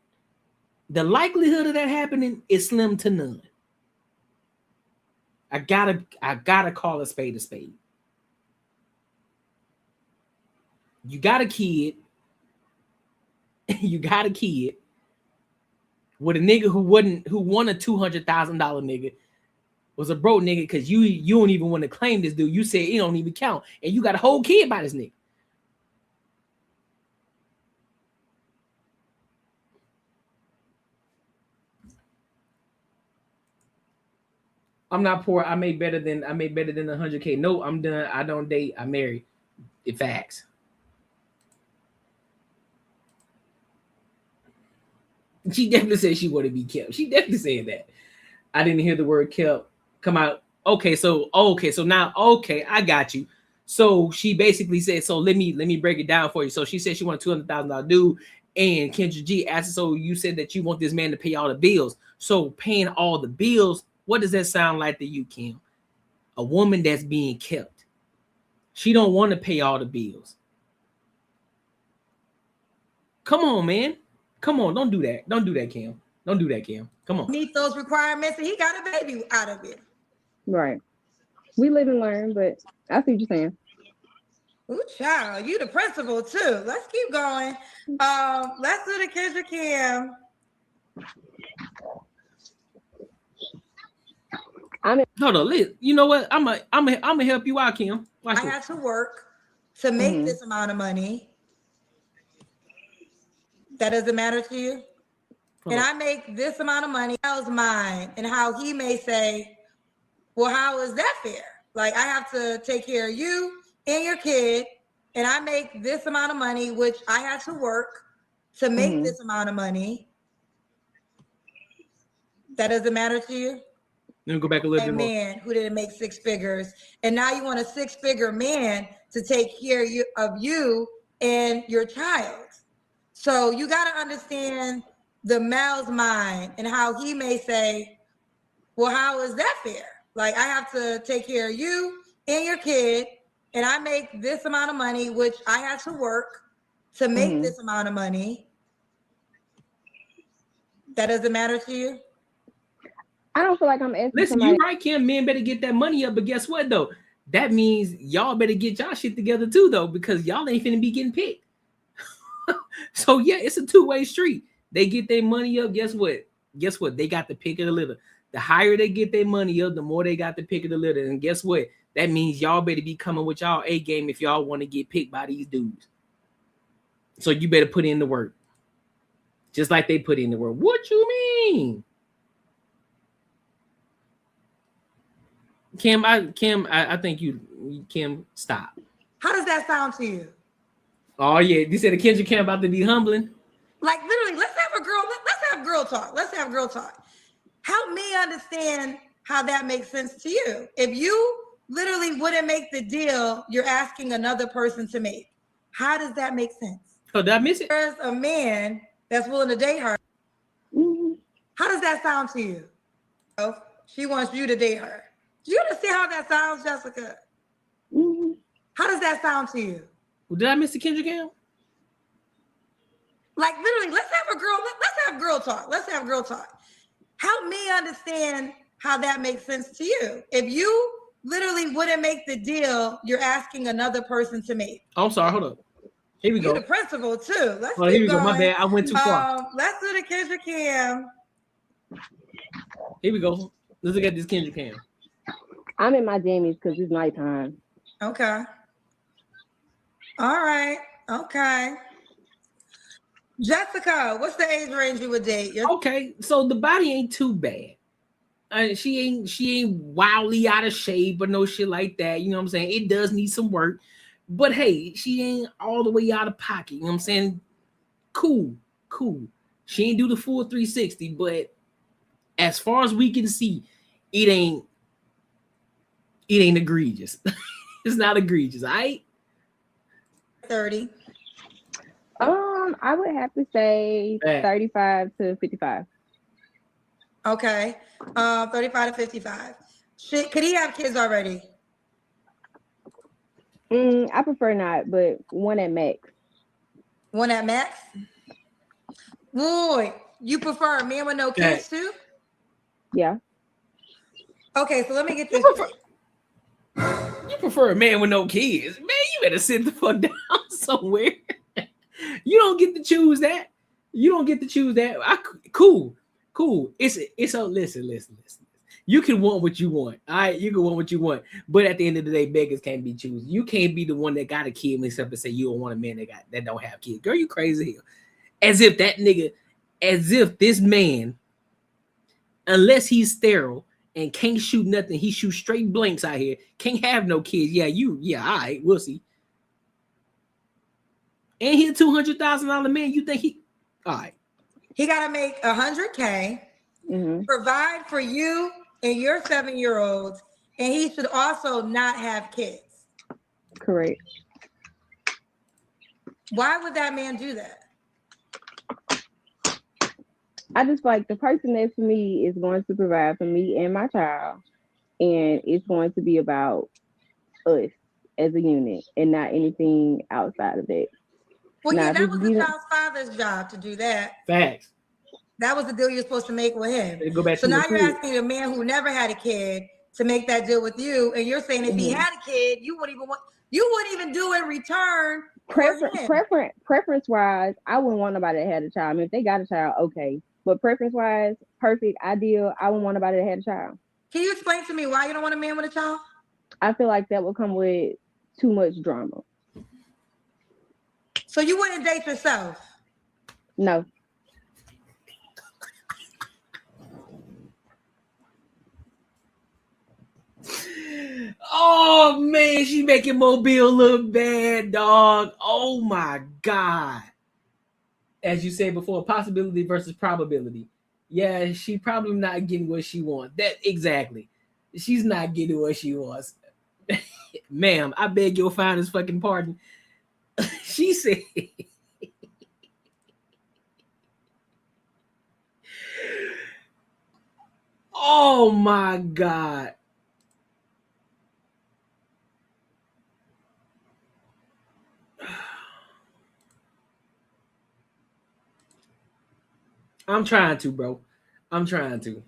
The likelihood of that happening is slim to none. I gotta call a spade a spade. You got a kid. You got a kid with a nigga who won a $200,000 nigga, was a broke nigga because you don't even want to claim this dude. You said it don't even count, and you got a whole kid by this nigga. I'm not poor. I make better than 100K. No, I'm done. I don't date. I marry. It facts. She definitely said she wanted to be kept. She definitely said that. I didn't hear the word kept come out. Okay, so now I got you. So she basically said, so let me break it down for you. So she said she wanted $200,000 dude, and Kendra G asked, so you said that you want this man to pay all the bills. So paying all the bills, what does that sound like to you, Kim? A woman that's being kept. She don't want to pay all the bills. Come on, man. Come on, don't do that. Don't do that, Kim. Don't do that, Kim. Come on. Meet those requirements, and he got a baby out of it. Right. We live and learn, but I see what you're saying. Ooh, child, you the principal too. Let's keep going. Let's do the Kendra Kim. Hold on, Liz. You know what? I'm gonna help you out, Kim. Watch I had to work to make this amount of money. That doesn't matter to you. And I make this amount of money. How's mine? And how he may say, well, how is that fair? Like, I have to take care of you and your kid, and I make this amount of money, which I had to work to make this amount of money. That doesn't matter to you? Let me go back a little bit more. Man who didn't make six figures, and now you want a six-figure man to take care of you and your child. So you got to understand the male's mind and how he may say, well, how is that fair? Like, I have to take care of you and your kid, and I make this amount of money, which I had to work to make this amount of money. That doesn't matter to you? I don't feel like I'm asking Listen, somebody. you right, Kim. Men better get that money up, but guess what, though? That means y'all better get y'all shit together, too, though, because y'all ain't finna be getting picked. So, yeah, it's a two-way street. They get their money up. Guess what? They got the pick of the litter. The higher they get their money up, the more they got the pick of the litter. And guess what? That means y'all better be coming with y'all A game if y'all want to get picked by these dudes. So you better put in the work. Just like they put in the work. What you mean? Kim, I think Kim, stop. How does that sound to you? Oh, yeah. You said the Kendra Kim about to be humbling? Like, literally, let's have girl talk. Let's have girl talk. Help me understand how that makes sense to you. If you literally wouldn't make the deal you're asking another person to make, how does that make sense? Oh, did I miss it? There's a man that's willing to date her. How does that sound to you? Oh, she wants you to date her. Do you understand how that sounds, Jessica? How does that sound to you? Well, did I miss the Kendra Kim? Like, literally, let's have girl talk. Let's have girl talk. Help me understand how that makes sense to you. If you literally wouldn't make the deal you're asking another person to make. Oh, I'm sorry. Hold up. Here we go. You're the principal, too. Let's here we go. My bad. I went too far. Let's do the Kendra Kim. Here we go. Let's look at this Kendra Kim. I'm in my jammies because it's nighttime. Okay. All right. Okay. Jessica, what's the age range you would date? Okay, so the body ain't too bad. She ain't wildly out of shape or no shit like that. You know what I'm saying? It does need some work, But hey, she ain't all the way out of pocket. You know what I'm saying? Cool. She ain't do the full 360, but as far as we can see, it ain't egregious. It's not egregious, all right? 30. I would have to say 35 to 55. Okay. 35 to 55. Could he have kids already? I prefer not, but one at max. One at max? Boy, you prefer a man with no kids too? Yeah. Okay, so let me get this. You prefer a man with no kids. Man, you better sit the fuck down somewhere. You don't get to choose that. Cool. It's a listen. You can want what you want. All right, you can want what you want. But at the end of the day, beggars can't be choosers. You can't be the one that got a kid except to say you don't want a man that don't have kids. Girl, you crazy hell. As if this man, unless he's sterile and can't shoot nothing, he shoots straight blanks out here, can't have no kids. Yeah, all right, we'll see. And he a $200,000 man. You think all right. He got to make $100K, provide for you and your 7-year-olds, and he should also not have kids. Correct. Why would that man do that? I just feel like the person that for me is going to provide for me and my child, and it's going to be about us as a unit and not anything outside of that. Well, yeah, that was the child's father's job to do that. Facts. That was the deal you're supposed to make with him. Go back so to now you're asking a man who never had a kid to make that deal with you, and you're saying if he had a kid, you wouldn't even do in return. Preference wise, I wouldn't want nobody that had a child. I mean, if they got a child, okay. But preference wise, perfect, ideal, I wouldn't want nobody that had a child. Can you explain to me why you don't want a man with a child? I feel like that would come with too much drama. So you wouldn't date yourself? No. Oh man, she making Mobile look bad, dog. Oh my God. As you said before, possibility versus probability. Yeah, she probably not getting what she wants. That exactly. She's not getting what she wants. Ma'am, I beg your finest fucking pardon. She said oh my God. I'm trying to, bro. I'm trying to.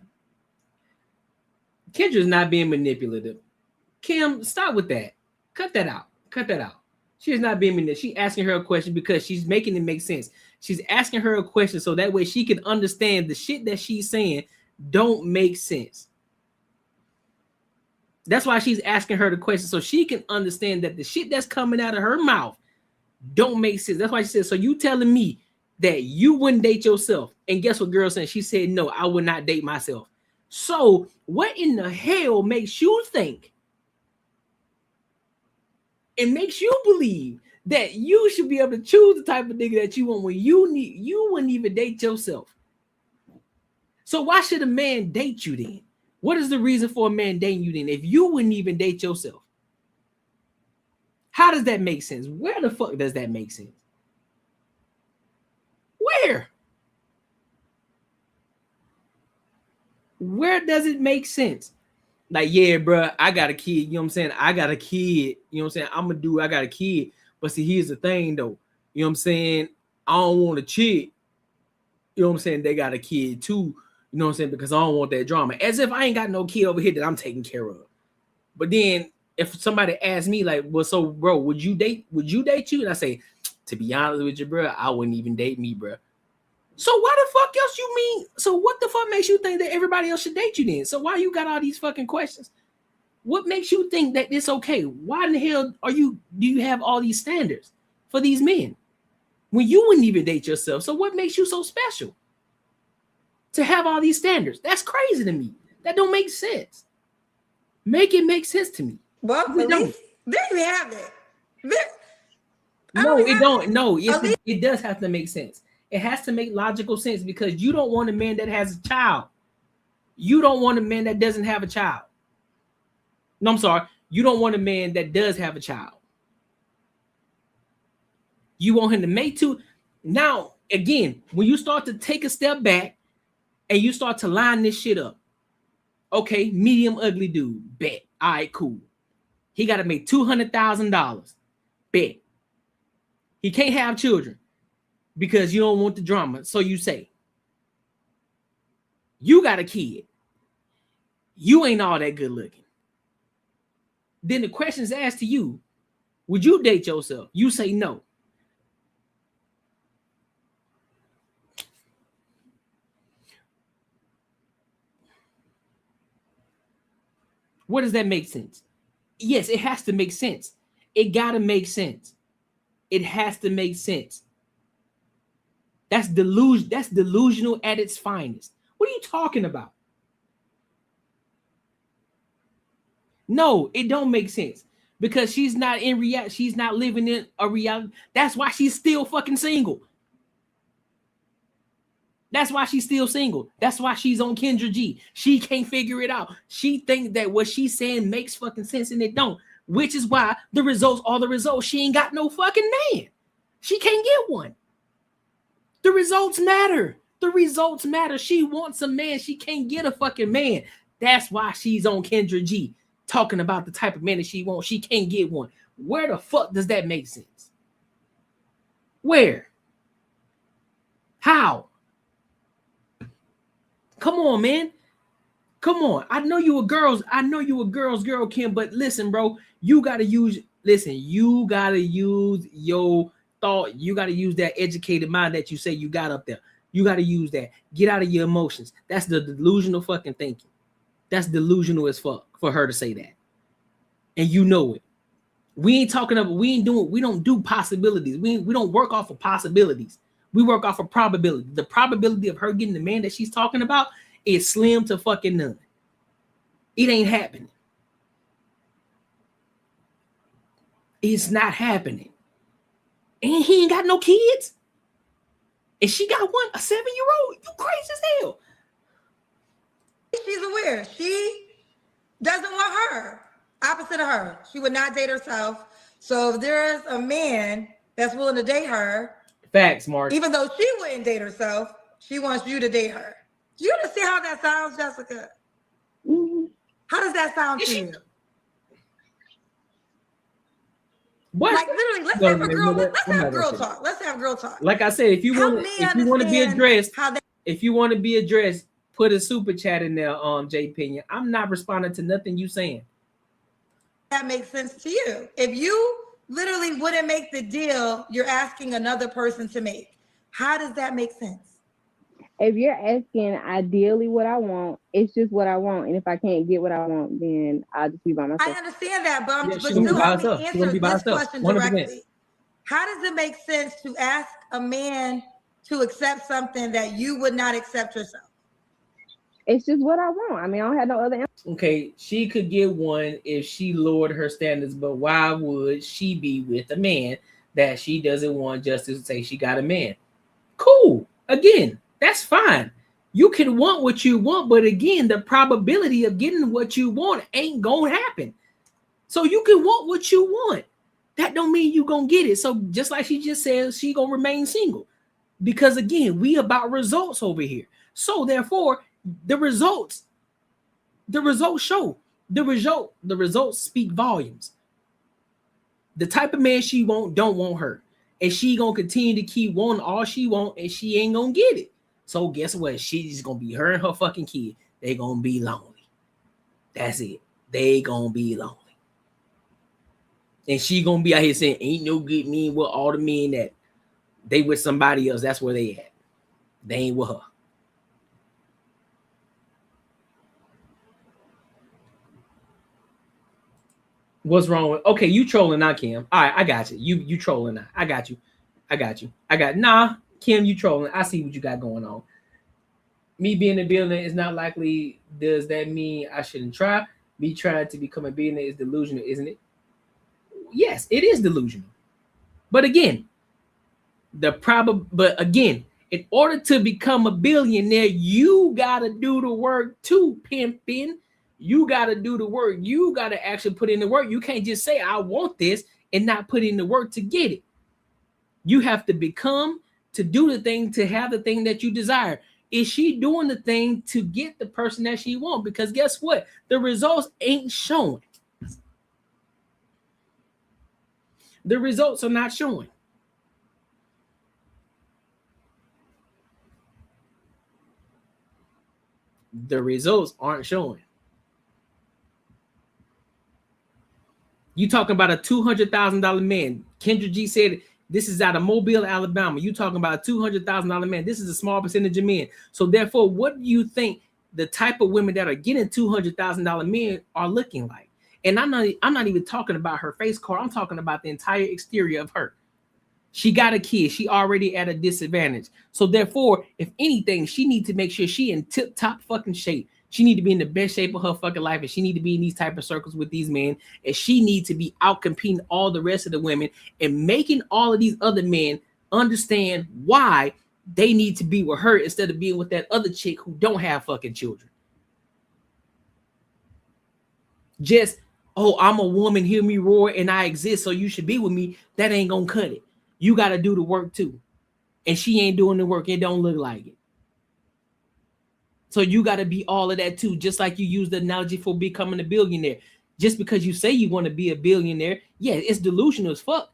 Kendra's not being manipulative. Kim, stop with that. Cut that out. She is not being manipulative. She's asking her a question because she's making it make sense. She's asking her a question so that way she can understand the shit that she's saying don't make sense. That's why she's asking her the question so she can understand that the shit that's coming out of her mouth don't make sense. That's why she said, so you telling me that you wouldn't date yourself? And guess what girl said? She said, no, I would not date myself. So what in the hell makes you think and makes you believe that you should be able to choose the type of nigga that you want when you wouldn't even date yourself? So why should a man date you then? What is the reason for a man dating you then if you wouldn't even date yourself? How does that make sense? Where the fuck does that make sense? Where does it make sense? Like, yeah, bro, I got a kid. You know what I'm saying? I got a kid. You know what I'm saying? I got a kid. But see, here's the thing, though. You know what I'm saying? I don't want a chick. You know what I'm saying? They got a kid, too. You know what I'm saying? Because I don't want that drama. As if I ain't got no kid over here that I'm taking care of. But then if somebody asks me, like, well, so, bro, would you date you? And I say, to be honest with you, bro, I wouldn't even date me, bro. So why the fuck else you mean? So what the fuck makes you think that everybody else should date you then? So why you got all these fucking questions? What makes you think that it's okay? Why in the hell do you have all these standards for these men when you wouldn't even date yourself? So what makes you so special to have all these standards? That's crazy to me. That don't make sense. Make it make sense to me. Well, there you have it. No, it don't. No, it does have to make sense. It has to make logical sense because you don't want a man that has a child. You don't want a man that doesn't have a child. No, I'm sorry. You don't want a man that does have a child. You want him to make two. Now, again, when you start to take a step back and you start to line this shit up, okay, medium ugly dude, bet. All right, cool. He got to make $200,000, bet. He can't have children because you don't want the drama. So you say, you got a kid. You ain't all that good looking. Then the question is asked to you, would you date yourself? You say no. What does that make sense? Yes, it has to make sense. It got to make sense. It has to make sense. That's delusion. That's delusional at its finest. What are you talking about? No, it don't make sense because she's not in reality. She's not living in a reality. That's why she's still fucking single. That's why she's still single. That's why she's on Kendra G. She can't figure it out. She thinks that what she's saying makes fucking sense and it don't, which is why the results are the results. She ain't got no fucking man. She can't get one. The results matter. The results matter. She wants a man. She can't get a fucking man. That's why she's on Kendra G talking about the type of man that she wants. She can't get one. Where the fuck does that make sense? Where? How? Come on, man. Come on. I know you a girl's girl, Kim, but listen, bro, you got to use your thought. You got to use that educated mind that you say you got up there. You got to use that. Get out of your emotions. That's the delusional fucking thinking. That's delusional as fuck for her to say that. And you know it. We don't do possibilities. We don't work off of possibilities. We work off of probability. The probability of her getting the man that she's talking about is slim to fucking none. It ain't happening. It's not happening. And he ain't got no kids. And she got one, a 7-year-old. You crazy as hell. She's aware. She doesn't want her. Opposite of her. She would not date herself. So if there's a man that's willing to date her, facts, Mark. Even though she wouldn't date herself, she wants you to date her. Do you understand how that sounds, Jessica? Mm-hmm. How does that sound to you? What? Like literally, let's have girl talk. Let's have girl talk. Like I said, if you want to be addressed, put a super chat in there, Jay Pena. I'm not responding to nothing you saying. That makes sense to you. If you literally wouldn't make the deal you're asking another person to make, how does that make sense? If you're asking ideally what I want, it's just what I want. And if I can't get what I want, then I'll just be by myself. I understand that, but still let me answer this question directly. How does it make sense to ask a man to accept something that you would not accept yourself? It's just what I want. I mean, I don't have no other answer. Okay, she could get one if she lowered her standards, but why would she be with a man that she doesn't want just to say she got a man? Cool. Again, that's fine. You can want what you want, but again, the probability of getting what you want ain't gonna happen. So you can want what you want. That don't mean you gonna get it. So just like she just said, she gonna remain single. Because again, we about results over here. So therefore, the results show. The results speak volumes. The type of man she don't want her. And she gonna continue to keep wanting all she want, and she ain't gonna get it. So guess what? She's gonna be her and her fucking kid. They gonna be lonely. That's it. They gonna be lonely. And she gonna be out here saying, ain't no good men with all the men that they with somebody else. That's where they at. They ain't with her. What's wrong with? Okay, you trolling now, Kim. All right, I got you. You trolling now. I got you. Nah, Kim, you trolling. I see what you got going on. Me being a billionaire is not likely. Does that mean I shouldn't try? Me trying to become a billionaire is delusional, isn't it? yes, it is delusional. But again, in order to become a billionaire, you gotta do the work too, pimpin'. You gotta do the work. You gotta actually put in the work. You can't just say I want this and not put in the work to get it. You have to become, to do the thing, to have the thing that you desire. Is she doing the thing to get the person that she wants? Because guess what? The results ain't showing. The results are not showing. The results aren't showing. You talking about a $200,000 man. Kendra G said this is out of Mobile, Alabama. You talking about a $200,000 man. This is a small percentage of men. So therefore, what do you think the type of women that are getting $200,000 men are looking like? And I'm not even talking about her face card. I'm talking about the entire exterior of her. She got a kid. She already at a disadvantage. So therefore, if anything, she needs to make sure she in tip-top fucking shape. She need to be in the best shape of her fucking life, and she need to be in these type of circles with these men, and she need to be out competing all the rest of the women and making all of these other men understand why they need to be with her instead of being with that other chick who don't have fucking children. Just, oh, I'm a woman, hear me roar, and I exist, so you should be with me. That ain't gonna cut it. You got to do the work too. And she ain't doing the work. It don't look like it. So you got to be all of that too. Just like you use the analogy for becoming a billionaire. Just because you say you want to be a billionaire, yeah, it's delusional as fuck.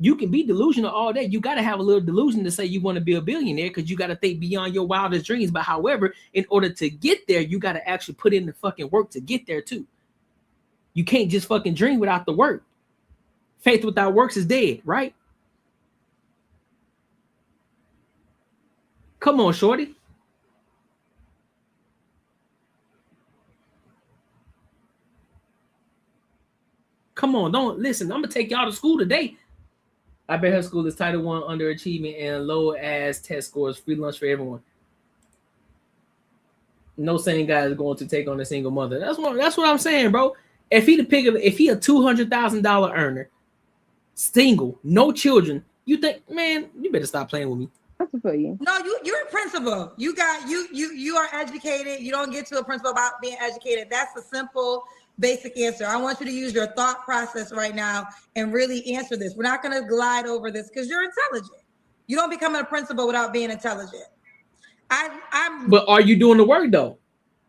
You can be delusional all day. You got to have a little delusion to say you want to be a billionaire because you got to think beyond your wildest dreams. But however, in order to get there, you got to actually put in the fucking work to get there too. You can't just fucking dream without the work. Faith without works is dead, right? Come on, shorty. Come on, don't listen. I'm gonna take y'all to school today. I bet her school is Title I underachievement and low ass test scores, free lunch for everyone. No sane guy is going to take on a single mother. That's what I'm saying, bro. If he a $200,000 earner, single, no children, you think, man, you better stop playing with me. No, you're a principal. You are educated. You don't get to a principal about being educated. That's a simple, basic answer. I want you to use your thought process right now and really answer this. We're not going to glide over this because you're intelligent. You don't become a principal without being intelligent. But are you doing the work though?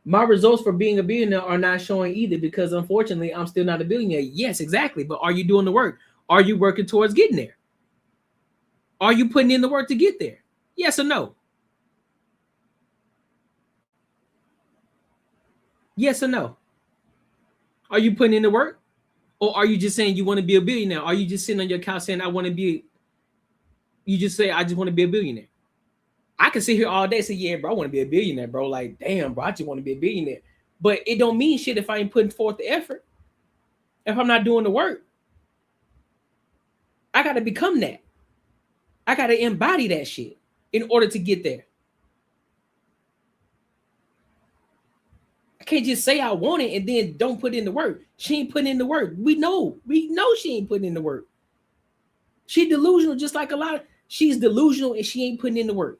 My results for being a billionaire are not showing either because unfortunately I'm still not a billionaire. Yes, exactly. But are you doing the work? Are you working towards getting there? Are you putting in the work to get there? Yes or no? Yes or no? Are you putting in the work? Or are you just saying you want to be a billionaire? Are you just sitting on your couch saying, you just say, I just want to be a billionaire? I can sit here all day and say, yeah, bro, I want to be a billionaire, bro. Like, damn, bro, I just want to be a billionaire. But it don't mean shit if I ain't putting forth the effort. If I'm not doing the work. I got to become that. I got to embody that shit in order to get there. I can't just say I want it and then don't put in the work. She ain't putting in the work. We know she ain't putting in the work. She delusional just like she's delusional and she ain't putting in the work.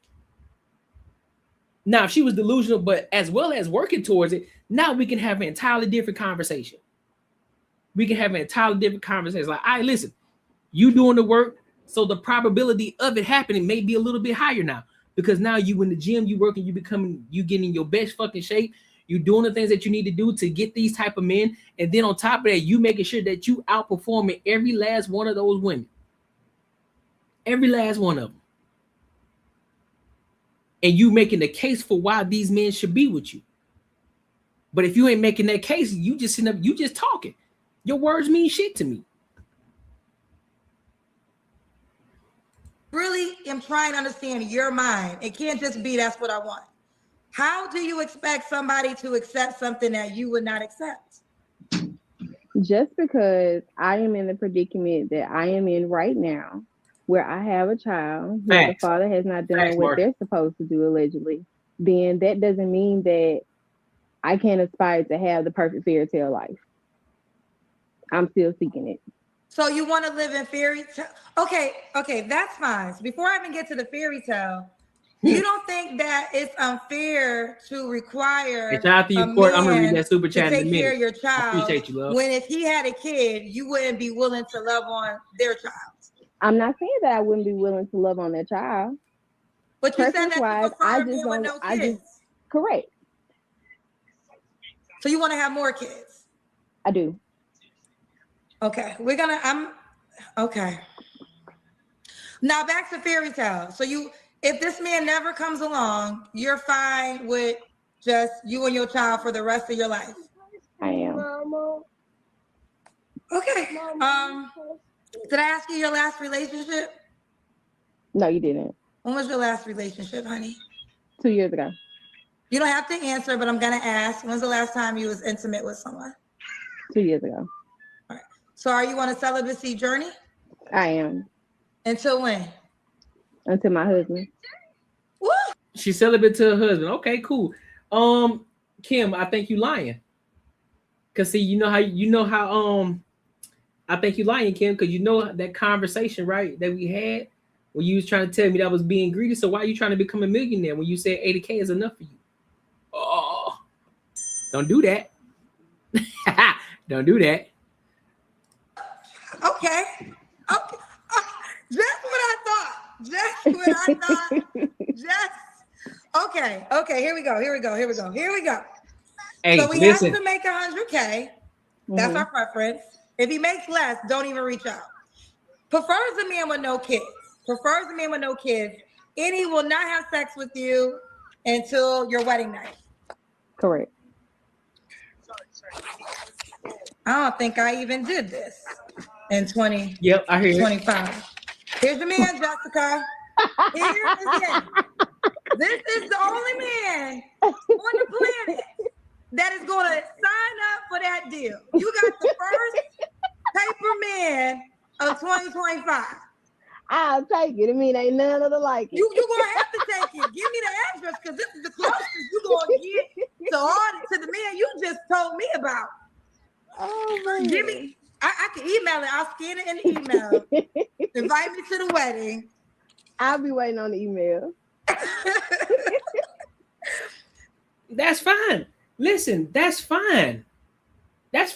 Now, if she was delusional, but as well as working towards it, now we can have an entirely different conversation. We can have an entirely different conversation. Like, all right, listen, you doing the work, so the probability of it happening may be a little bit higher now because now you in the gym, you working, you getting in your best fucking shape. You doing the things that you need to do to get these type of men. And then on top of that, you making sure that you outperforming every last one of those women. Every last one of them. And you making the case for why these men should be with you. But if you ain't making that case, you just sitting up, you just talking. Your words mean shit to me. Really am trying to understand your mind. It can't just be that's what I want. How do you expect somebody to accept something that you would not accept? Just because I am in the predicament that I am in right now, where I have a child where the father has not done what they're supposed to do allegedly, then that doesn't mean that I can't aspire to have the perfect fairy tale life. I'm still seeking it. So you want to live in fairy tale? Okay, that's fine. So before I even get to the fairy tale, you don't think that it's unfair to require Hey, shout out to a you, Court. I'm gonna read man that super to chat in a take care minute. of your I child appreciate you, love. when if he had a kid, you wouldn't be willing to love on their child? I'm not saying that I wouldn't be willing to love on their child. But you said that you Preference-wise, prefer I a just man with don't. no I kids. just correct. So you want to have more kids? I do. Okay, okay. Now back to fairy tale. So if this man never comes along, you're fine with just you and your child for the rest of your life? I am. Okay. Did I ask you your last relationship? No, you didn't. When was your last relationship, honey? 2 years ago. You don't have to answer, but I'm gonna ask. When's the last time you was intimate with someone? 2 years ago. All right. So are you on a celibacy journey? I am. Until when? Until my husband. Woo! She's celibate to her husband. Okay, cool. Kim, I think you lying. Cause see, you know how I think you lying, Kim, because you know that conversation, right, that we had when you was trying to tell me that I was being greedy. So why are you trying to become a millionaire when you said 80K is enough for you? Oh, don't do that. Don't do that. Okay. Just what I thought. Okay. Here we go. Hey, so we listen. have to make 100K. That's our preference. If he makes less, don't even reach out. Prefers a man with no kids. And he will not have sex with you until your wedding night. Correct. I don't think I even did this in 20. Yep, I hear 25. Here's the man, Jessica. Here is him. This is the only man on the planet that is going to sign up for that deal. You got the first paper man of 2025. I'll take it. I mean, ain't none of the like it. You're going to have to take it. Give me the address because this is the closest you're going to get to the man you just told me about. Oh, man. Give me. I can email it. I'll scan it in the email. Invite me to the wedding. I'll be waiting on the email. That's fine. Listen, that's fine. That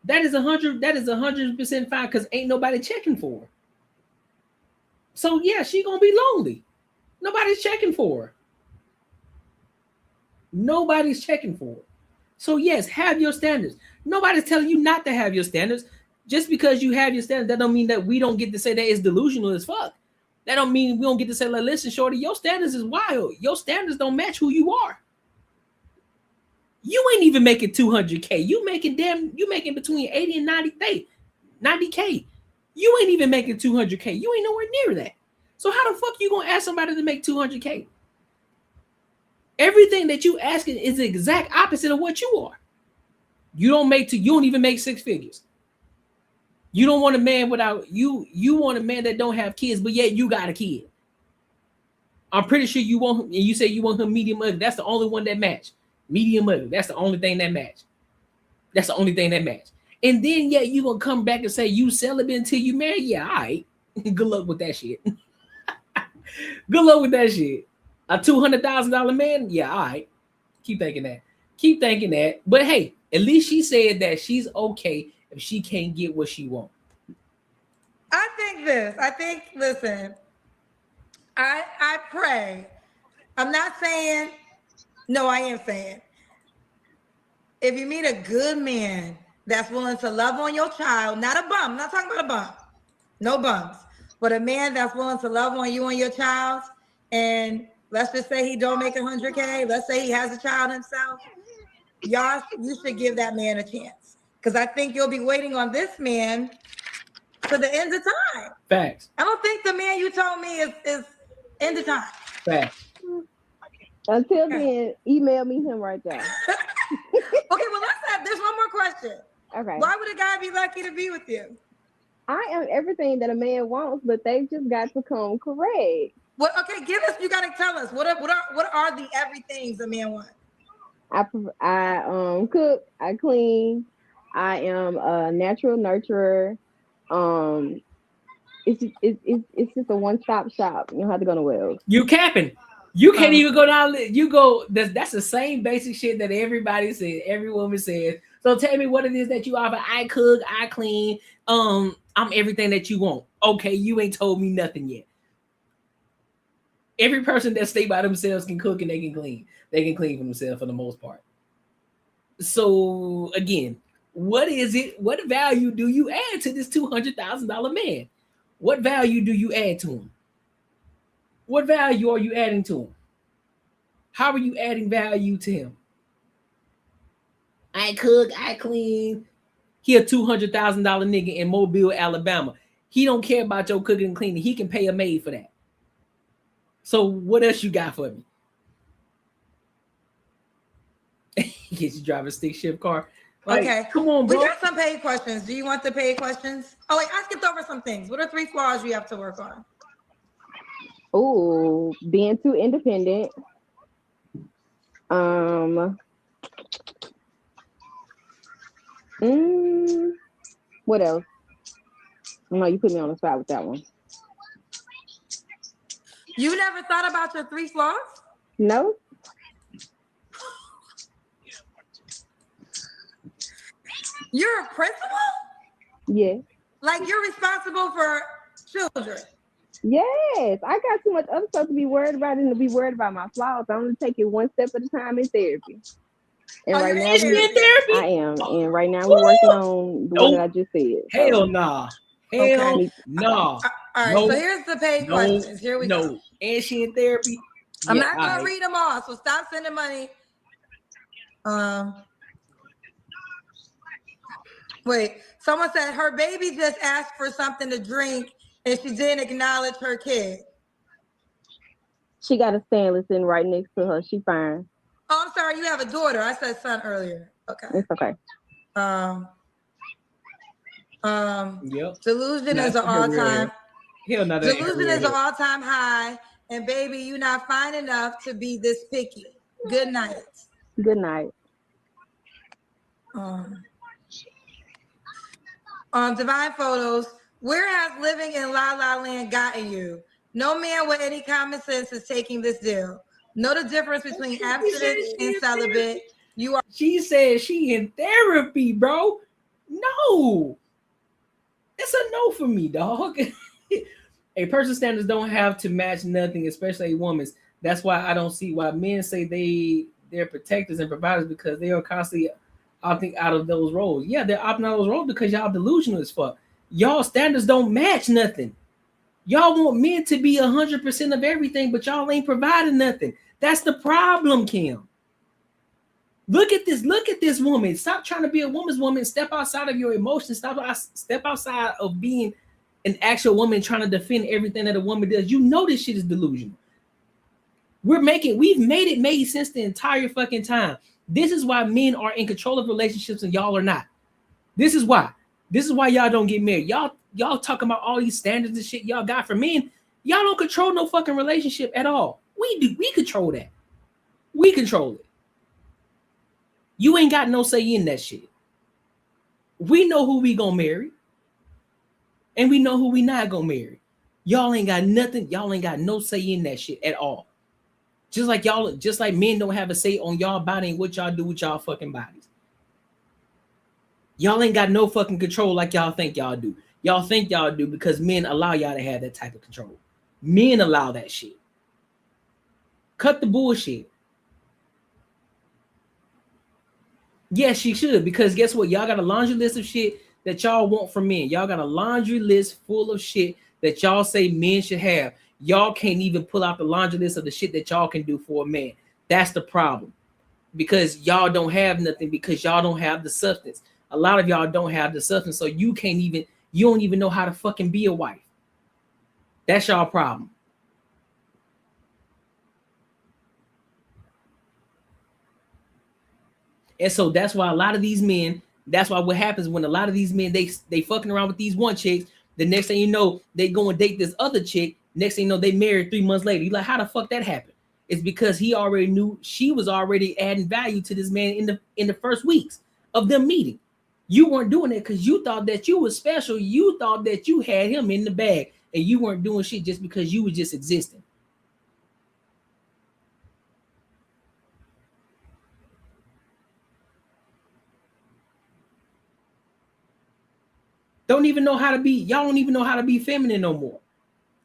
is 100% fine because ain't nobody checking for her. So yeah, she gonna be lonely. Nobody's checking for her. So yes, have your standards. Nobody's telling you not to have your standards. Just because you have your standards, that don't mean that we don't get to say that it's delusional as fuck. That don't mean we don't get to say, like, listen, shorty, your standards is wild. Your standards don't match who you are. You ain't even making 200K. You making between 80 and 90K. You ain't even making 200K. You ain't nowhere near that. So how the fuck you gonna ask somebody to make 200K? Everything that you asking is the exact opposite of what you are. You don't even make six figures. You don't want a man without you want a man that don't have kids, but yet you got a kid. I'm pretty sure you want him, and you say you want him medium ugly. That's the only one that match. Medium ugly. That's the only thing that match. And then yeah, you gonna come back and say you celibate until you marry? Yeah, all right. Good luck with that shit. A $200,000 man? Yeah, all right. Keep thinking that. But hey, at least she said that she's okay if she can't get what she wants. Listen, I pray. I'm not saying, no, I am saying, if you meet a good man that's willing to love on your child, not a bum, I'm not talking about a bum, no bums, but a man that's willing to love on you and your child, and let's just say he don't make 100K, let's say he has a child himself, you should give that man a chance. Because I think you'll be waiting on this man to the end of time. Facts. I don't think the man you told me is end of time. Facts. Until then, email me him right there. Okay, well, there's one more question. Okay. Why would a guy be lucky to be with you? I am everything that a man wants, but they've just got to come correct. What? Okay, you got to tell us. What are the everythings a man wants? I cook, I clean, I am a natural nurturer. It's just a one-stop shop. You don't have to go nowhere else. You capping. You can't even go down. You go. That's the same basic shit that everybody says. Every woman says. So tell me what it is that you offer. I cook. I clean. I'm everything that you want. Okay, you ain't told me nothing yet. Every person that stay by themselves can cook and they can clean. They can clean for themselves for the most part. So again, what is it? What value do you add to this $200,000 man? What value do you add to him? What value are you adding to him? How are you adding value to him? I cook, I clean. He a $200,000 nigga in Mobile, Alabama. He don't care about your cooking and cleaning. He can pay a maid for that. So what else you got for me? Get you drive a stick shift car. Like, okay, come on, bro. We got some paid questions. Do you want the paid questions? Oh wait, I skipped over some things. What are 3 flaws you have to work on? Ooh, being too independent. What else? No, you put me on the spot with that one. You never thought about your 3 flaws? No. You're a principal? Yeah. Like you're responsible for children? Yes. I got too much other stuff to be worried about than to be worried about my flaws. I'm going to take it one step at a time in therapy. And right now, therapy? I am. And right now, we're working on the one that I just said. Hell nah. Hell Okay. nah. All right, so here's the paid questions. Here we go. And she in therapy? I'm not going to read them all, so stop sending money. Wait, someone said her baby just asked for something to drink and she didn't acknowledge her kid. She got a Stanley sitting right next to her. She fine. Oh, I'm sorry. You have a daughter. I said son earlier. Okay. It's okay. Delusion is an all-time. Delusion is an all. all-time high. And baby, you're not fine enough to be this picky. Good night. Good night. Divine Photos. Where has living in La La Land gotten you? No man with any common sense is taking this deal. Know the difference between abstinence and celibate. You are. She said she in therapy, bro. No. It's a no for me, dog. A person's standards don't have to match nothing, especially a woman's. That's why I don't see why men say they're protectors and providers, because they are constantly opting out of those roles. Yeah, they're opting out of those roles because y'all delusional as fuck. Y'all standards don't match nothing. Y'all want men to be 100% of everything, but y'all ain't providing nothing. That's the problem, Kim. Look at this woman. Stop trying to be a woman's woman. Step outside of your emotions. Step outside of being an actual woman trying to defend everything that a woman does. You know this shit is delusional. We've made it made sense the entire fucking time. This is why men are in control of relationships and y'all are not. This is why y'all don't get married. Y'all talking about all these standards and shit y'all got for men. Y'all don't control no fucking relationship at all. We do. We control that. We control it. You ain't got no say in that shit. We know who we gonna marry. And we know who we not gonna marry. Y'all ain't got nothing. Y'all ain't got no say in that shit at all. Just like men don't have a say on y'all body and what y'all do with y'all fucking bodies. Y'all ain't got no fucking control like y'all think y'all do. Y'all think y'all do because men allow y'all to have that type of control. Men allow that shit. Cut the bullshit. Yes, she should, because guess what? Y'all got a laundry list of shit that y'all want from men. Y'all got a laundry list full of shit that y'all say men should have. Y'all can't even pull out the laundry list of the shit that y'all can do for a man. That's the problem. Because y'all don't have nothing, because y'all don't have the substance. A lot of y'all don't have the substance, so you don't even know how to fucking be a wife. That's y'all problem. And so that's why a lot of these men, that's why what happens when a lot of these men, they fucking around with these one chicks, the next thing you know, they go and date this other chick, next thing you know, they married 3 months later. You're like, how the fuck that happened? It's because he already knew she was already adding value to this man in the first weeks of them meeting. You weren't doing it because you thought that you was special. You thought that you had him in the bag, and you weren't doing shit just because you was just existing. Don't even know how to be. Y'all don't even know how to be feminine no more.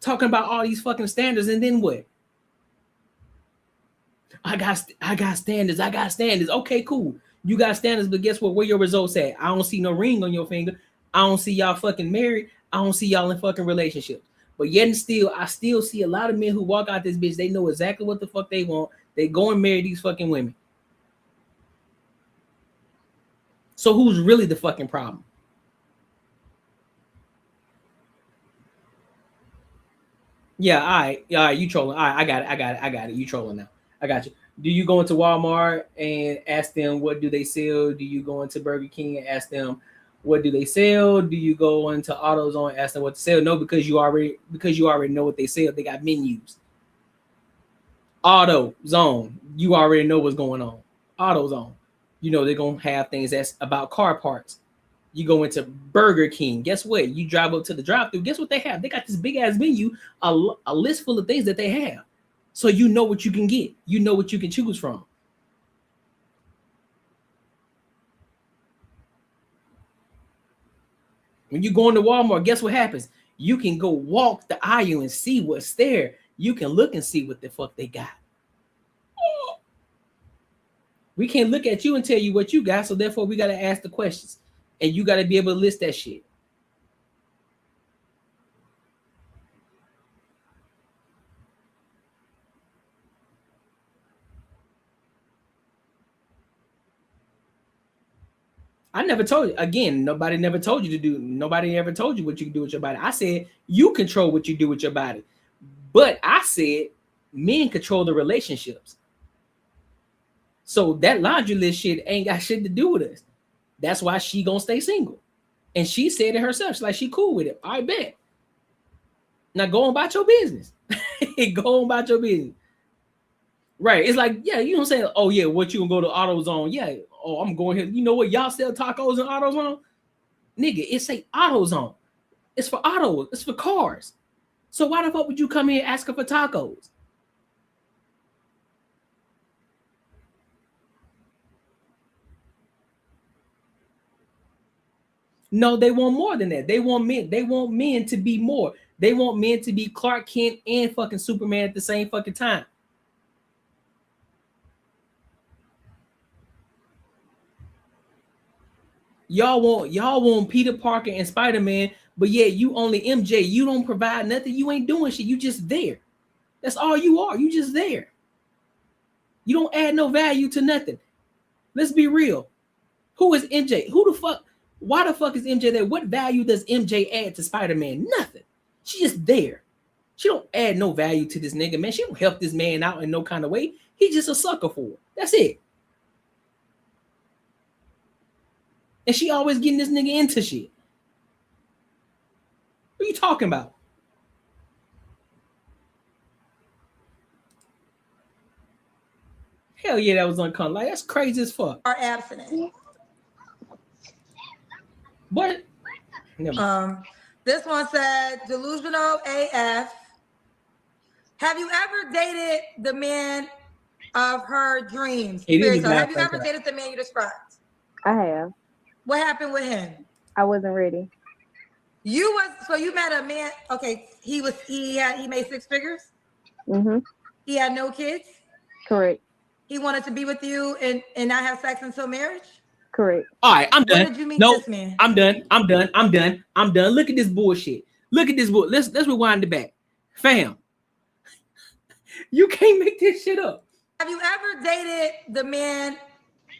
Talking about all these fucking standards, and then what? I got standards. I got standards. Okay, cool. You got standards, but guess what? Where your results at? I don't see no ring on your finger. I don't see y'all fucking married. I don't see y'all in fucking relationships. But yet and still, I still see a lot of men who walk out this bitch. They know exactly what the fuck they want. They go and marry these fucking women. So who's really the fucking problem? Yeah, all right, you trolling. All right, I got it. You trolling now. I got you. Do you go into Walmart and ask them what do they sell? Do you go into Burger King and ask them what do they sell? Do you go into AutoZone and ask them what to sell? No, because you already know what they sell. They got menus. AutoZone, you already know what's going on. AutoZone, you know they're gonna have things that's about car parts. You go into Burger King. Guess what? You drive up to the drive-thru. Guess what they have? They got this big ass menu, a list full of things that they have. So you know what you can get. You know what you can choose from. When you go into Walmart, guess what happens? You can go walk the aisle and see what's there. You can look and see what the fuck they got. We can't look at you and tell you what you got, so therefore we got to ask the questions. And you got to be able to list that shit. I never told you. Again, nobody ever told you what you can do with your body. I said you control what you do with your body. But I said men control the relationships. So that laundry list shit ain't got shit to do with us. That's why she gonna stay single. And she said it herself. She's like, she cool with it. I bet. Now go on about your business. Go on about your business. Right. It's like, yeah, you know what I'm saying? Oh, yeah, what you gonna go to AutoZone? Yeah. Oh, I'm going here. You know what? Y'all sell tacos in AutoZone? Nigga, it say AutoZone. It's for autos. It's for cars. So why the fuck would you come here asking for tacos? No, they want more than that. They want men to be more. They want men to be Clark Kent and fucking Superman at the same fucking time. Y'all want Peter Parker and Spider-Man, but yeah, you only MJ. You don't provide nothing. You ain't doing shit. You just there. That's all you are. You just there. You don't add no value to nothing. Let's be real. Who is MJ? Who the fuck? Why the fuck is MJ there? What value does MJ add to Spider-Man? Nothing. She just there. She don't add no value to this nigga, man. She don't help this man out in no kind of way. He just a sucker for it. That's it. And she always getting this nigga into shit. What are you talking about? Hell yeah, that was uncommon. Like, that's crazy as fuck. Are abstinent. What? This one said, delusional AF. Have you ever dated the man of her dreams? Have you ever dated the man you described? I have. What happened with him? I wasn't ready. You met a man. Okay, he made six figures. Mm-hmm. He had no kids. Correct. He wanted to be with you and not have sex until marriage. Correct. All right, I'm done. When did you meet this man? I'm done. Look at this bullshit. Look at this bull. Let's rewind it back. Fam, you can't make this shit up. Have you ever dated the man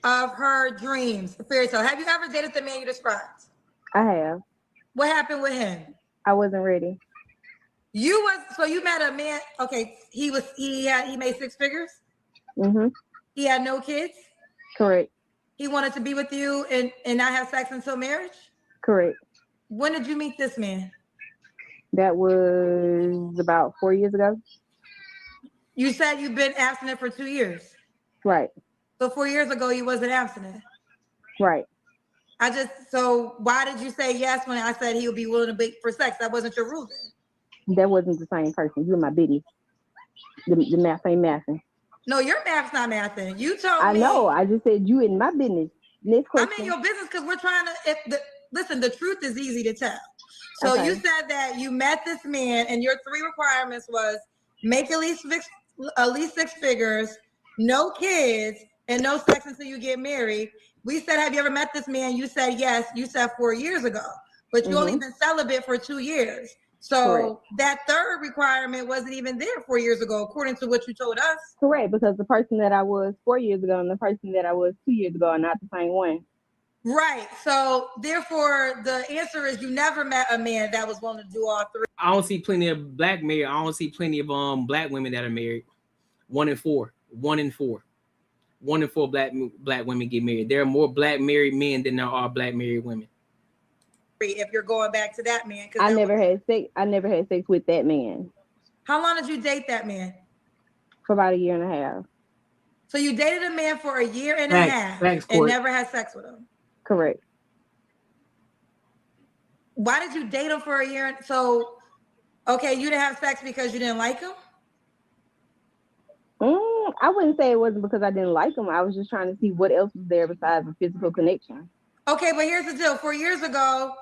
of her dreams? Fairy tale. Have you ever dated the man you described? I have. What happened with him? I wasn't ready. You met a man. Okay, he made six figures. Mm-hmm. He had no kids. Correct. He wanted to be with you and not have sex until marriage. Correct. When did you meet this man? That was about 4 years ago. You said you've been abstinent for 2 years. Right. So 4 years ago, you wasn't abstinent. Right. So why did you say yes when I said he would be willing to be for sex? That wasn't your ruling. That wasn't the same person. You in my business. The math ain't mathing. No, your math's not mathing. You told me. I know. I just said you in my business. Next question. I'm in your business because we're trying to. Listen, the truth is easy to tell. So Okay. you said that you met this man, and your 3 requirements was make at least 6 figures, no kids, and no sex until you get married. We said, have you ever met this man? You said yes. You said 4 years ago, but you only been celibate for 2 years. So Correct. that 3rd requirement wasn't even there 4 years ago, according to what you told us. Correct, because the person that I was 4 years ago and the person that I was 2 years ago are not the same one. Right. So therefore, the answer is you never met a man that was willing to do all 3. I don't see plenty of black married. I don't see plenty of black women that are married. 1 in 4. 1 in 4. 1 in 4 black women get married. There are more black married men than there are black married women. If you're going back to that man, I never had sex. I never had sex with that man how long did you date that man? for about a year and a half. So you dated a man for a year and a half Thanks, and Court. never had sex with him. Correct. Why did you date him for a year? So, okay, you didn't have sex because you didn't like him? I wouldn't say it wasn't because I didn't like him. I was just trying to see what else was there besides a physical connection. Okay, but here's the deal. 4 years ago,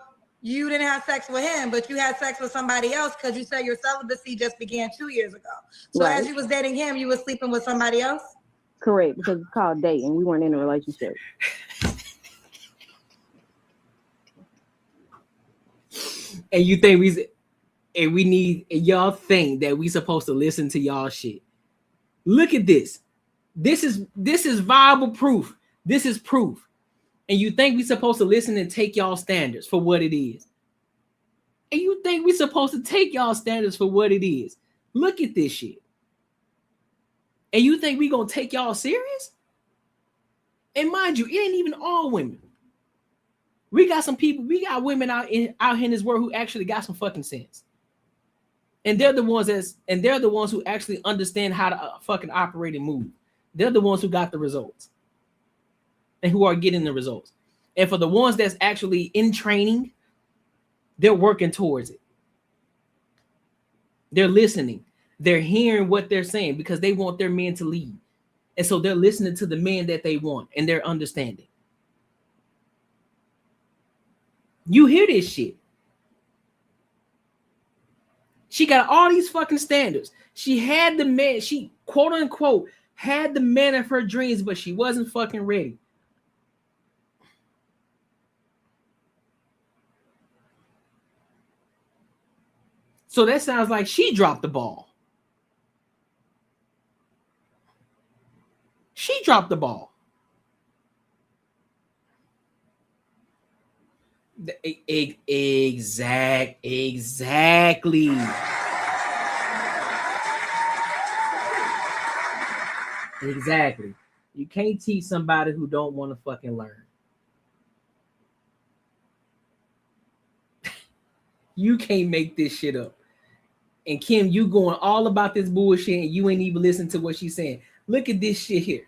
you didn't have sex with him, but you had sex with somebody else because you said your celibacy just began 2 years ago. So Right. as you was dating him, you were sleeping with somebody else? Correct, because it's called dating. We weren't in a relationship. And you think y'all think that we supposed to listen to y'all shit. Look at this. This is viable proof. This is proof. And you think we supposed to listen and take y'all standards for what it is. And you think we supposed to take y'all standards for what it is. Look at this shit. And you think we gonna take y'all serious? And mind you, it ain't even all women. We got some people, we got women out here in this world who actually got some fucking sense. And they're the ones who actually understand how to fucking operate and move. They're the ones who got the results and who are getting the results. And for the ones that's actually in training, they're working towards it. They're listening. They're hearing what they're saying because they want their men to lead. And so they're listening to the men that they want and they're understanding. You hear this shit. She got all these fucking standards. She had the man, she quote unquote had the man of her dreams, but she wasn't fucking ready. So that sounds like she dropped the ball. She dropped the ball. Exactly. Exactly. You can't teach somebody who don't want to fucking learn. You can't make this shit up. And Kim, you going all about this bullshit and you ain't even listening to what she's saying. Look at this shit here.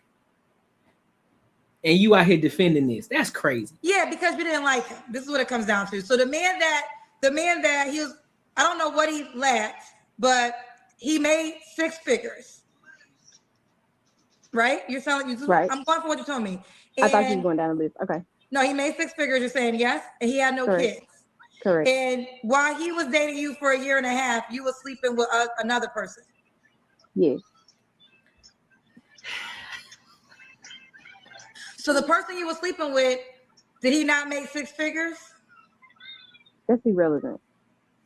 And you out here defending this. That's crazy. Yeah, because you didn't like him. This is what it comes down to. So the man that he was, I don't know what he lacked, but he made 6 figures. Right? You're telling you Right. I'm going for what you told me. I thought you were going down the list. Okay. No, he made 6 figures. You're saying yes, and he had no Correct. kids. Correct. And while he was dating you for a year and a half, you were sleeping with another person. Yes. So the person you were sleeping with, did he not make 6 figures? That's irrelevant.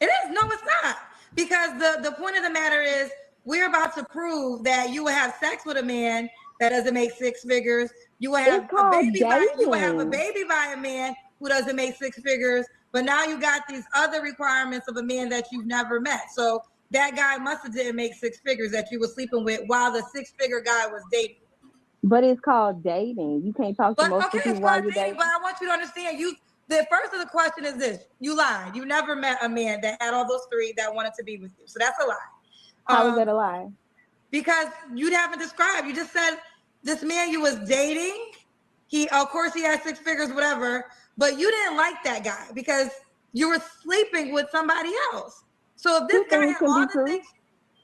It is. No, it's not. Because the point of the matter is we're about to prove that you will have sex with a man that doesn't make 6 figures. You will have a baby by a man who doesn't make 6 figures. But now you got these other requirements of a man that you've never met. So that guy must have didn't make 6 figures that you were sleeping with while the 6-figure guy was dating. But it's called dating. You can't talk to multiple people while you're dating. But I want you to understand, the first of the question is this: you lied. You never met a man that had all those 3 that wanted to be with you. So that's a lie. How is that a lie? Because you haven't described. You just said this man you was dating he of course he had 6 figures, whatever, but you didn't like that guy because you were sleeping with somebody else. So if this guy had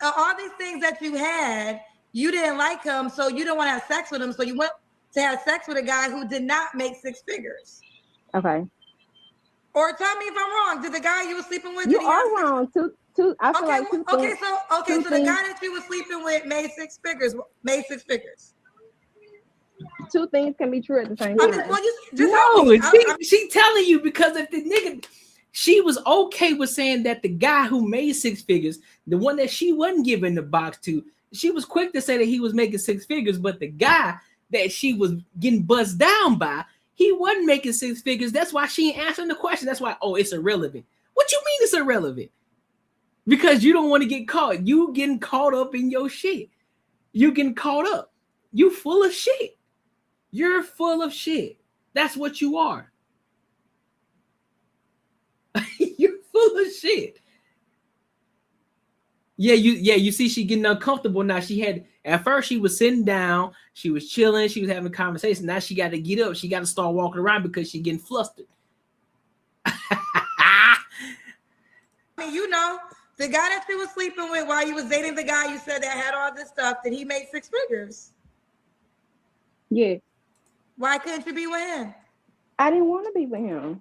all these things that you had, you didn't like him, so you didn't want to have sex with him, so you went to have sex with a guy who did not make 6 figures. Okay. Or tell me if I'm wrong. Did the guy you were sleeping with? You are wrong. I feel like two okay, things- so two the things- guy that you were sleeping with made 6 figures. Made 6 figures. Two things can be true at the same time. She telling you because if the nigga, she was okay with saying that the guy who made 6 figures, the one that she wasn't giving the box to, she was quick to say that he was making 6 figures, but the guy that she was getting buzzed down by, he wasn't making 6 figures. That's why she ain't answering the question. That's why, it's irrelevant. What you mean it's irrelevant? Because you don't want to get caught. You getting caught up in your shit. You getting caught up. You full of shit. You're full of shit. That's what you are. You're full of shit. You see she getting uncomfortable now. At first she was sitting down, she was chilling, she was having a conversation. Now she got to get up. She got to start walking around because she getting flustered. I mean, the guy that you was sleeping with while you was dating the guy you said that had all this stuff, did he make 6 figures? Yeah. Why couldn't you be with him? I didn't want to be with him.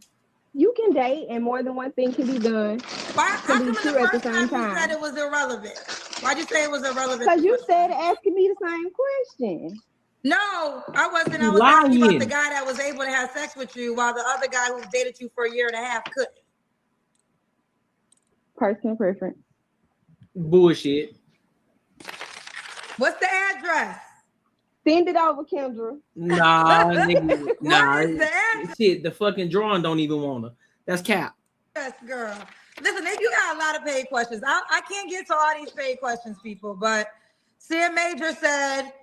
You can date and more than one thing can be done. How can come be the true at the first same time you time. said it was irrelevant? Why'd you say it was irrelevant? Because you said asking me the same question. No, I wasn't. I was asking about the guy that was able to have sex with you while the other guy who dated you for a year and a half couldn't. Personal preference. Bullshit. What's the address? Send it over, Kendra. Nah, nigga. Nah. What is the address? Shit, the fucking drawing don't even want her. That's cap. Yes, girl. Listen, if you got a lot of paid questions, I can't get to all these paid questions, people, but Sam Major said,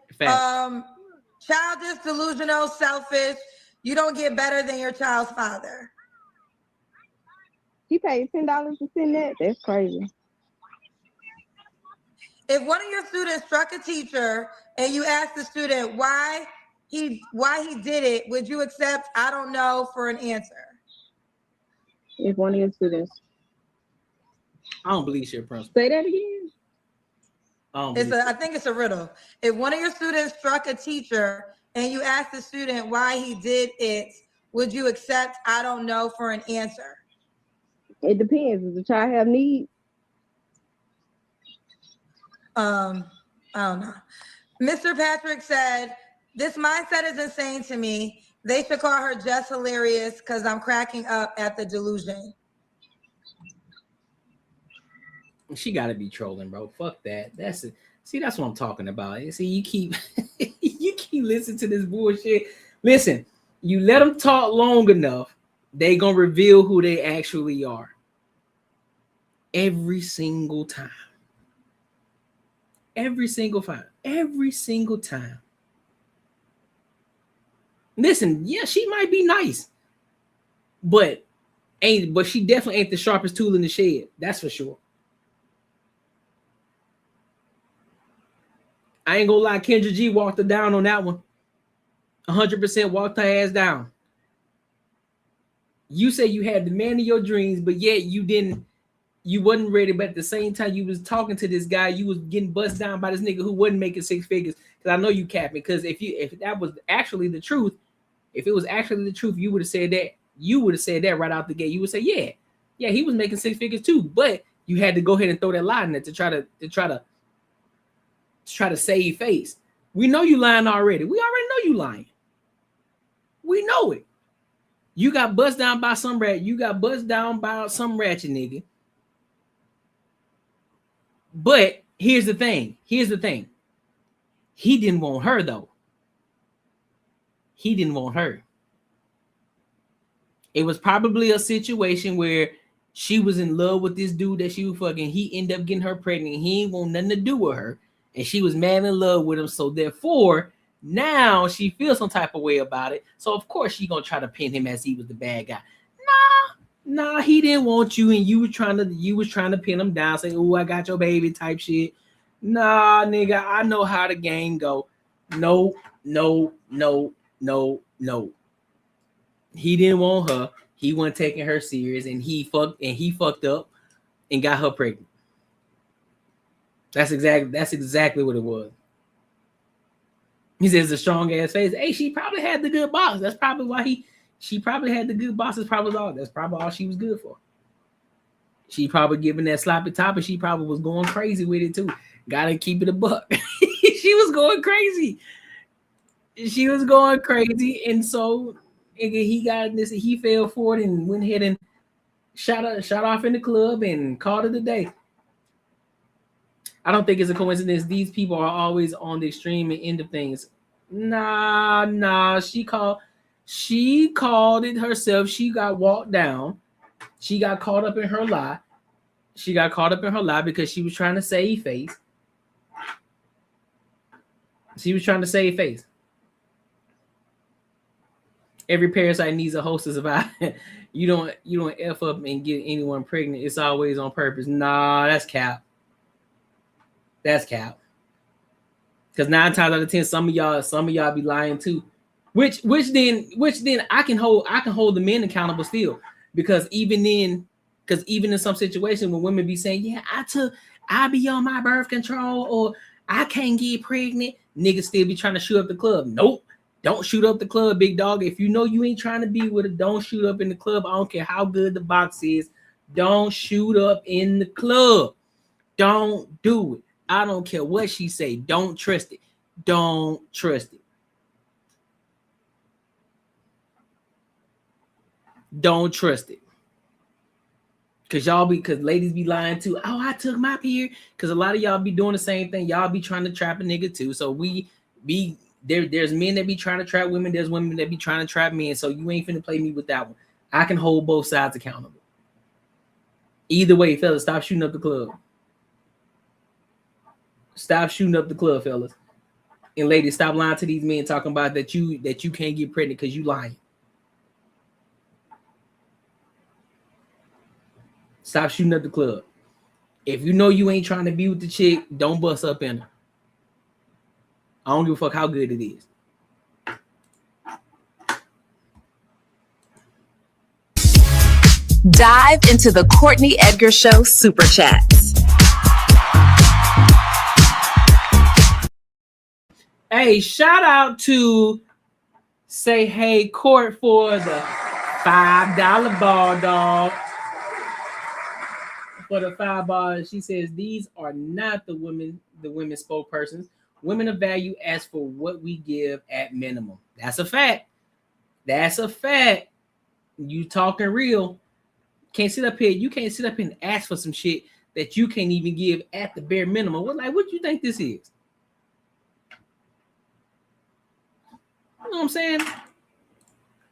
childish, delusional, selfish. You don't get better than your child's father. He paid $10 to send that? That's crazy. If one of your students struck a teacher and you asked the student why he did it, would you accept "I don't know" for an answer? If one of your students. I don't believe shit, principal. Say that again. I think it's a riddle. If one of your students struck a teacher and you asked the student why he did it, would you accept "I don't know" for an answer? It depends. Does the child have needs? I don't know. Mr. Patrick said, this mindset is insane to me. They should call her just hilarious because I'm cracking up at the delusion. She gotta be trolling, bro. Fuck that. That's what I'm talking about. See, you keep listening to this bullshit. Listen, you let them talk long enough, they gonna reveal who they actually are. Every single time. Every single time. Listen, yeah, she might be nice, but she definitely ain't the sharpest tool in the shed. That's for sure. I ain't gonna lie, Kendra G walked her down on that one. 100% walked her ass down. You say you had the man of your dreams, but yet you wasn't ready, but at the same time you was talking to this guy, you was getting bust down by this nigga who wasn't making 6 figures. Because I know you capping. Because if that was actually the truth, you would have said that. You would have said that right out the gate. You would say, yeah, he was making 6 figures too. But you had to go ahead and throw that lie in there to try to save face. We know you lying already. We already know you lying. We know it. You got buzzed down by some rat. You got buzzed down by some ratchet nigga. But here's the thing. He didn't want her though. He didn't want her. It was probably a situation where she was in love with this dude that she was fucking. He ended up getting her pregnant. He ain't want nothing to do with her. And she was mad in love with him. So therefore, now she feels some type of way about it. So of course she gonna try to pin him as he was the bad guy. Nah, he didn't want you, and you was trying to pin him down, say, "Oh, I got your baby" type shit. Nah, nigga, I know how the game go. No. No. He didn't want her. He wasn't taking her serious, and he fucked up and got her pregnant. That's exactly what it was. He says a strong ass face. Hey, she probably had the good boss. That's probably why she probably had the good boss. That's probably all she was good for. She probably giving that sloppy top, and she probably was going crazy with it too. Gotta keep it a buck. She was going crazy. She was going crazy, and so he got this. He fell for it and went ahead and shot off in the club and called it a day. I don't think it's a coincidence. These people are always on the extreme end of things. Nah. She called it herself. She got walked down. She got caught up in her lie. Because she was trying to save face. Every parasite needs a host to survive. You don't F up and get anyone pregnant. It's always on purpose. Nah, that's cap. Because 9 times out of 10, some of y'all be lying too. Which then I can hold the men accountable still. Because even in some situations when women be saying, yeah, I be on my birth control, or I can't get pregnant, niggas still be trying to shoot up the club. Nope. Don't shoot up the club, big dog. If you know you ain't trying to be with it, don't shoot up in the club. I don't care how good the box is. Don't shoot up in the club. Don't do it. I don't care what she say. Don't trust it. Don't trust it. Don't trust it. Because ladies be lying too. Oh, I took my period. Because a lot of y'all be doing the same thing. Y'all be trying to trap a nigga too. So there's men that be trying to trap women. There's women that be trying to trap men. So you ain't finna play me with that one. I can hold both sides accountable. Either way, fellas, stop shooting up the club. Stop shooting up the club, fellas. And ladies, stop lying to these men talking about that you can't get pregnant because you lying. Stop shooting up the club. If you know you ain't trying to be with the chick, don't bust up in her. I don't give a fuck how good it is. Dive into the Courtnee Edgar Show Super Chats. Hey, shout out to Say Hey Court for the $5 ball, dog. For the $5, she says these are not the women's spokespersons. Women of value ask for what we give at minimum. That's a fact. You talking real. You can't sit up here and ask for some shit that you can't even give at the bare minimum. What do you think this is? You know what I'm saying?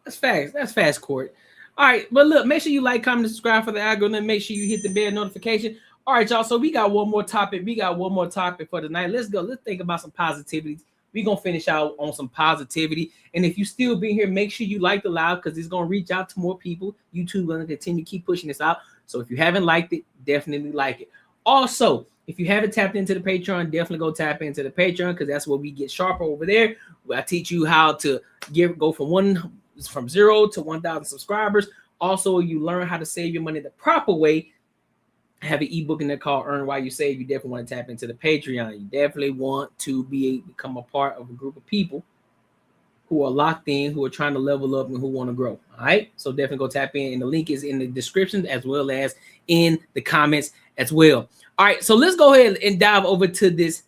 That's facts. That's fast, Court. All right, but look, make sure you like, comment, and subscribe for the algorithm. Make sure you hit the bell notification. All right, y'all. So we got one more topic. For tonight. Let's go. Let's think about some positivity. We're gonna finish out on some positivity. And if you still be here, make sure you like the live because it's gonna reach out to more people. YouTube gonna continue to keep pushing this out. So if you haven't liked it, definitely like it. Also, if you haven't tapped into the Patreon, definitely go tap into the Patreon because that's where we get sharper over there. I teach you how to go from 0 to 1,000 subscribers. Also, you learn how to save your money the proper way. I have an ebook in there called Earn While You Save. You definitely want to tap into the Patreon. You definitely want to become a part of a group of people who are locked in, who are trying to level up, and who want to grow. All right. So definitely go tap in. And the link is in the description as well as in the comments as well. All right. So let's go ahead and dive over to this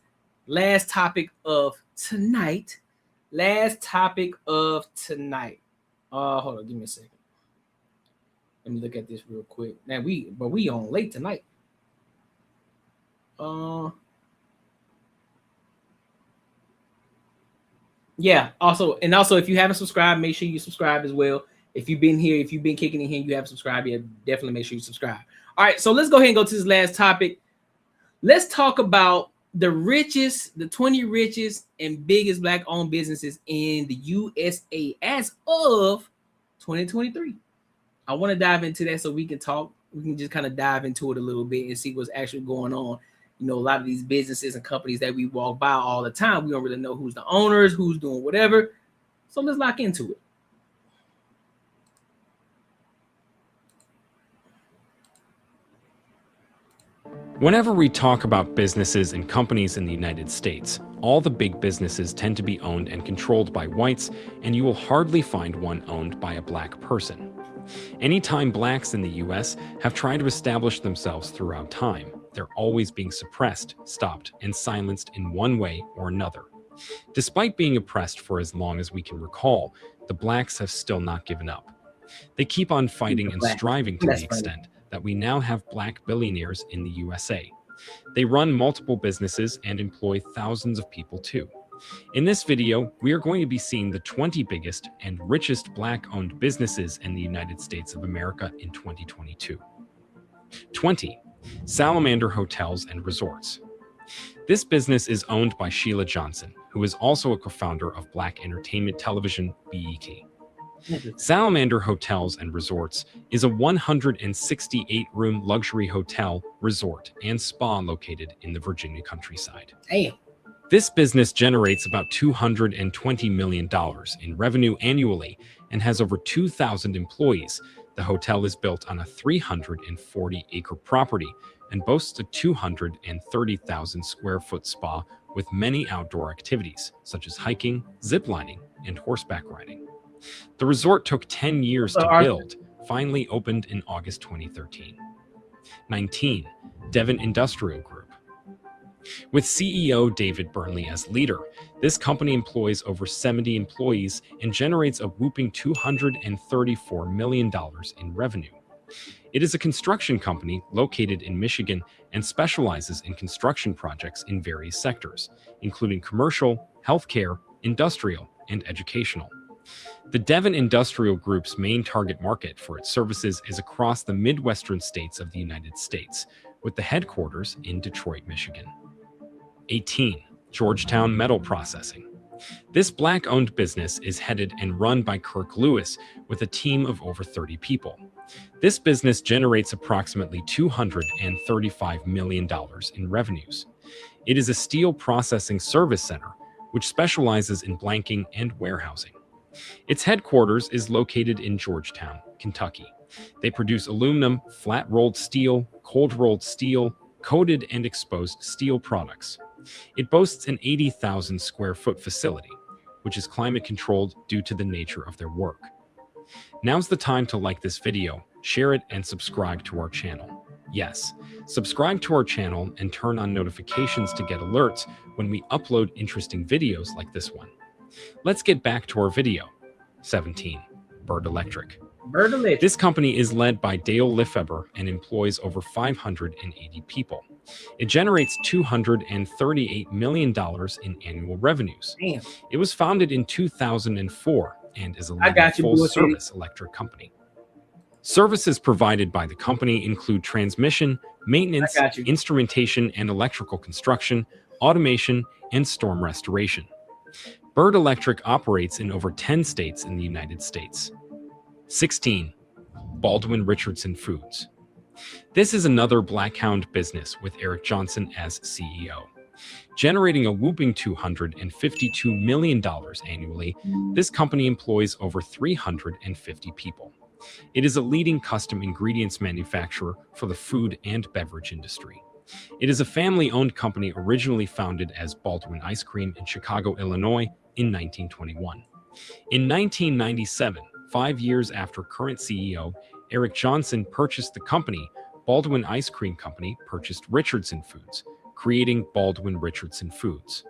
last topic of tonight. Hold on. Give me a second. Let me look at this real quick. Man, we on late tonight. Yeah. Also, if you haven't subscribed, make sure you subscribe as well. If you've been kicking in here, and you haven't subscribed yet, definitely make sure you subscribe. All right. So let's go ahead and go to this last topic. Let's talk about the 20 richest and biggest Black-owned businesses in the USA as of 2023. I want to dive into that so we can talk. We can just kind of dive into it a little bit and see what's actually going on. You know, a lot of these businesses and companies that we walk by all the time, we don't really know who's the owners, who's doing whatever. So let's lock into it. Whenever we talk about businesses and companies in the United States, all the big businesses tend to be owned and controlled by whites, and you will hardly find one owned by a black person. Anytime blacks in the US have tried to establish themselves throughout time, they're always being suppressed, stopped, and silenced in one way or another. Despite being oppressed for as long as we can recall, the blacks have still not given up. They keep on fighting and striving to the extent that we now have black billionaires in the USA. They run multiple businesses and employ thousands of people too. In this video, we are going to be seeing the 20 biggest and richest black-owned businesses in the United States of America in 2022. 20. Salamander Hotels and Resorts. This business is owned by Sheila Johnson, who is also a co-founder of Black Entertainment Television, BET. Salamander Hotels and Resorts is a 168-room luxury hotel, resort, and spa located in the Virginia countryside. Damn. This business generates about $220 million in revenue annually and has over 2,000 employees. The hotel is built on a 340-acre property and boasts a 230,000 square foot spa with many outdoor activities, such as hiking, ziplining, and horseback riding. The resort took 10 years to build, finally opened in August 2013. 19. Devon Industrial Group. With CEO David Burnley as leader, this company employs over 70 employees and generates a whopping $234 million in revenue. It is a construction company located in Michigan and specializes in construction projects in various sectors, including commercial, healthcare, industrial, and educational. The Devon Industrial Group's main target market for its services is across the Midwestern states of the United States, with the headquarters in Detroit, Michigan. 18. Georgetown Metal Processing. This black-owned business is headed and run by Kirk Lewis with a team of over 30 people. This business generates approximately $235 million in revenues. It is a steel processing service center, which specializes in blanking and warehousing. Its headquarters is located in Georgetown, Kentucky. They produce aluminum, flat-rolled steel, cold-rolled steel, coated and exposed steel products. It boasts an 80,000 square foot facility, which is climate controlled due to the nature of their work. Now's the time to like this video, share it, and subscribe to our channel. Yes, subscribe to our channel and turn on notifications to get alerts when we upload interesting videos like this one. Let's get back to our video. 17. Bird Electric. Bird Electric. This company is led by Dale Lefebvre and employs over 580 people. It generates $238 million in annual revenues. Damn. It was founded in 2004 and is a leading full-service electric company. Services provided by the company include transmission, maintenance, instrumentation and electrical construction, automation, and storm restoration. Bird Electric operates in over 10 states in the United States. 16. Baldwin Richardson Foods. This is another black-owned business with Eric Johnson as CEO. Generating a whopping $252 million annually, this company employs over 350 people. It is a leading custom ingredients manufacturer for the food and beverage industry. It is a family-owned company originally founded as Baldwin Ice Cream in Chicago, Illinois in 1921. In 1997, 5 years after current CEO Eric Johnson purchased the company, Baldwin Ice Cream Company purchased Richardson Foods, creating Baldwin Richardson Foods.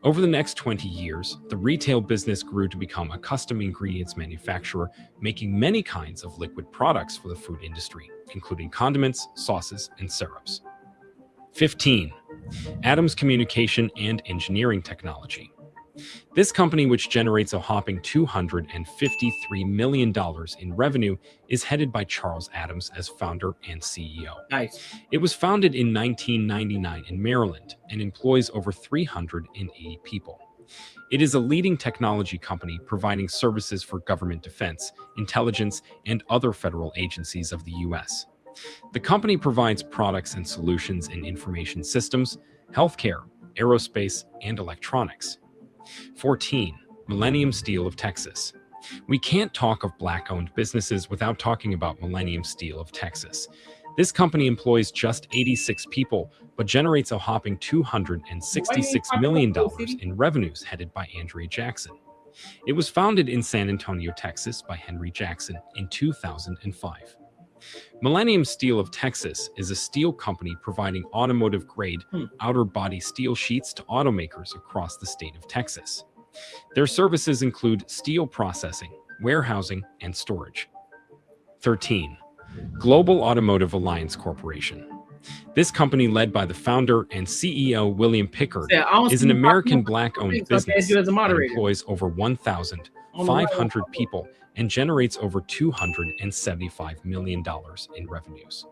Over the next 20 years, the retail business grew to become a custom ingredients manufacturer, making many kinds of liquid products for the food industry, including condiments, sauces, and syrups. 15. Adams Communication and Engineering Technology. This company, which generates a whopping $253 million in revenue, is headed by Charles Adams as founder and CEO. Nice. It was founded in 1999 in Maryland and employs over 380 people. It is a leading technology company providing services for government defense, intelligence, and other federal agencies of the U.S. The company provides products and solutions in information systems, healthcare, aerospace, and electronics. 14. Millennium Steel of Texas. We can't talk of black-owned businesses without talking about Millennium Steel of Texas. This company employs just 86 people, but generates a hopping $266 million in revenues, headed by Andrea Jackson. It was founded in San Antonio, Texas by Henry Jackson in 2005. Millennium Steel of Texas is a steel company providing automotive-grade outer body steel sheets to automakers across the state of Texas. Their services include steel processing, warehousing, and storage. 13. Global Automotive Alliance Corporation. This company, led by the founder and CEO William Pickard, is an American Black-owned business that employs over 1,500 people and generates over $275 million in revenues.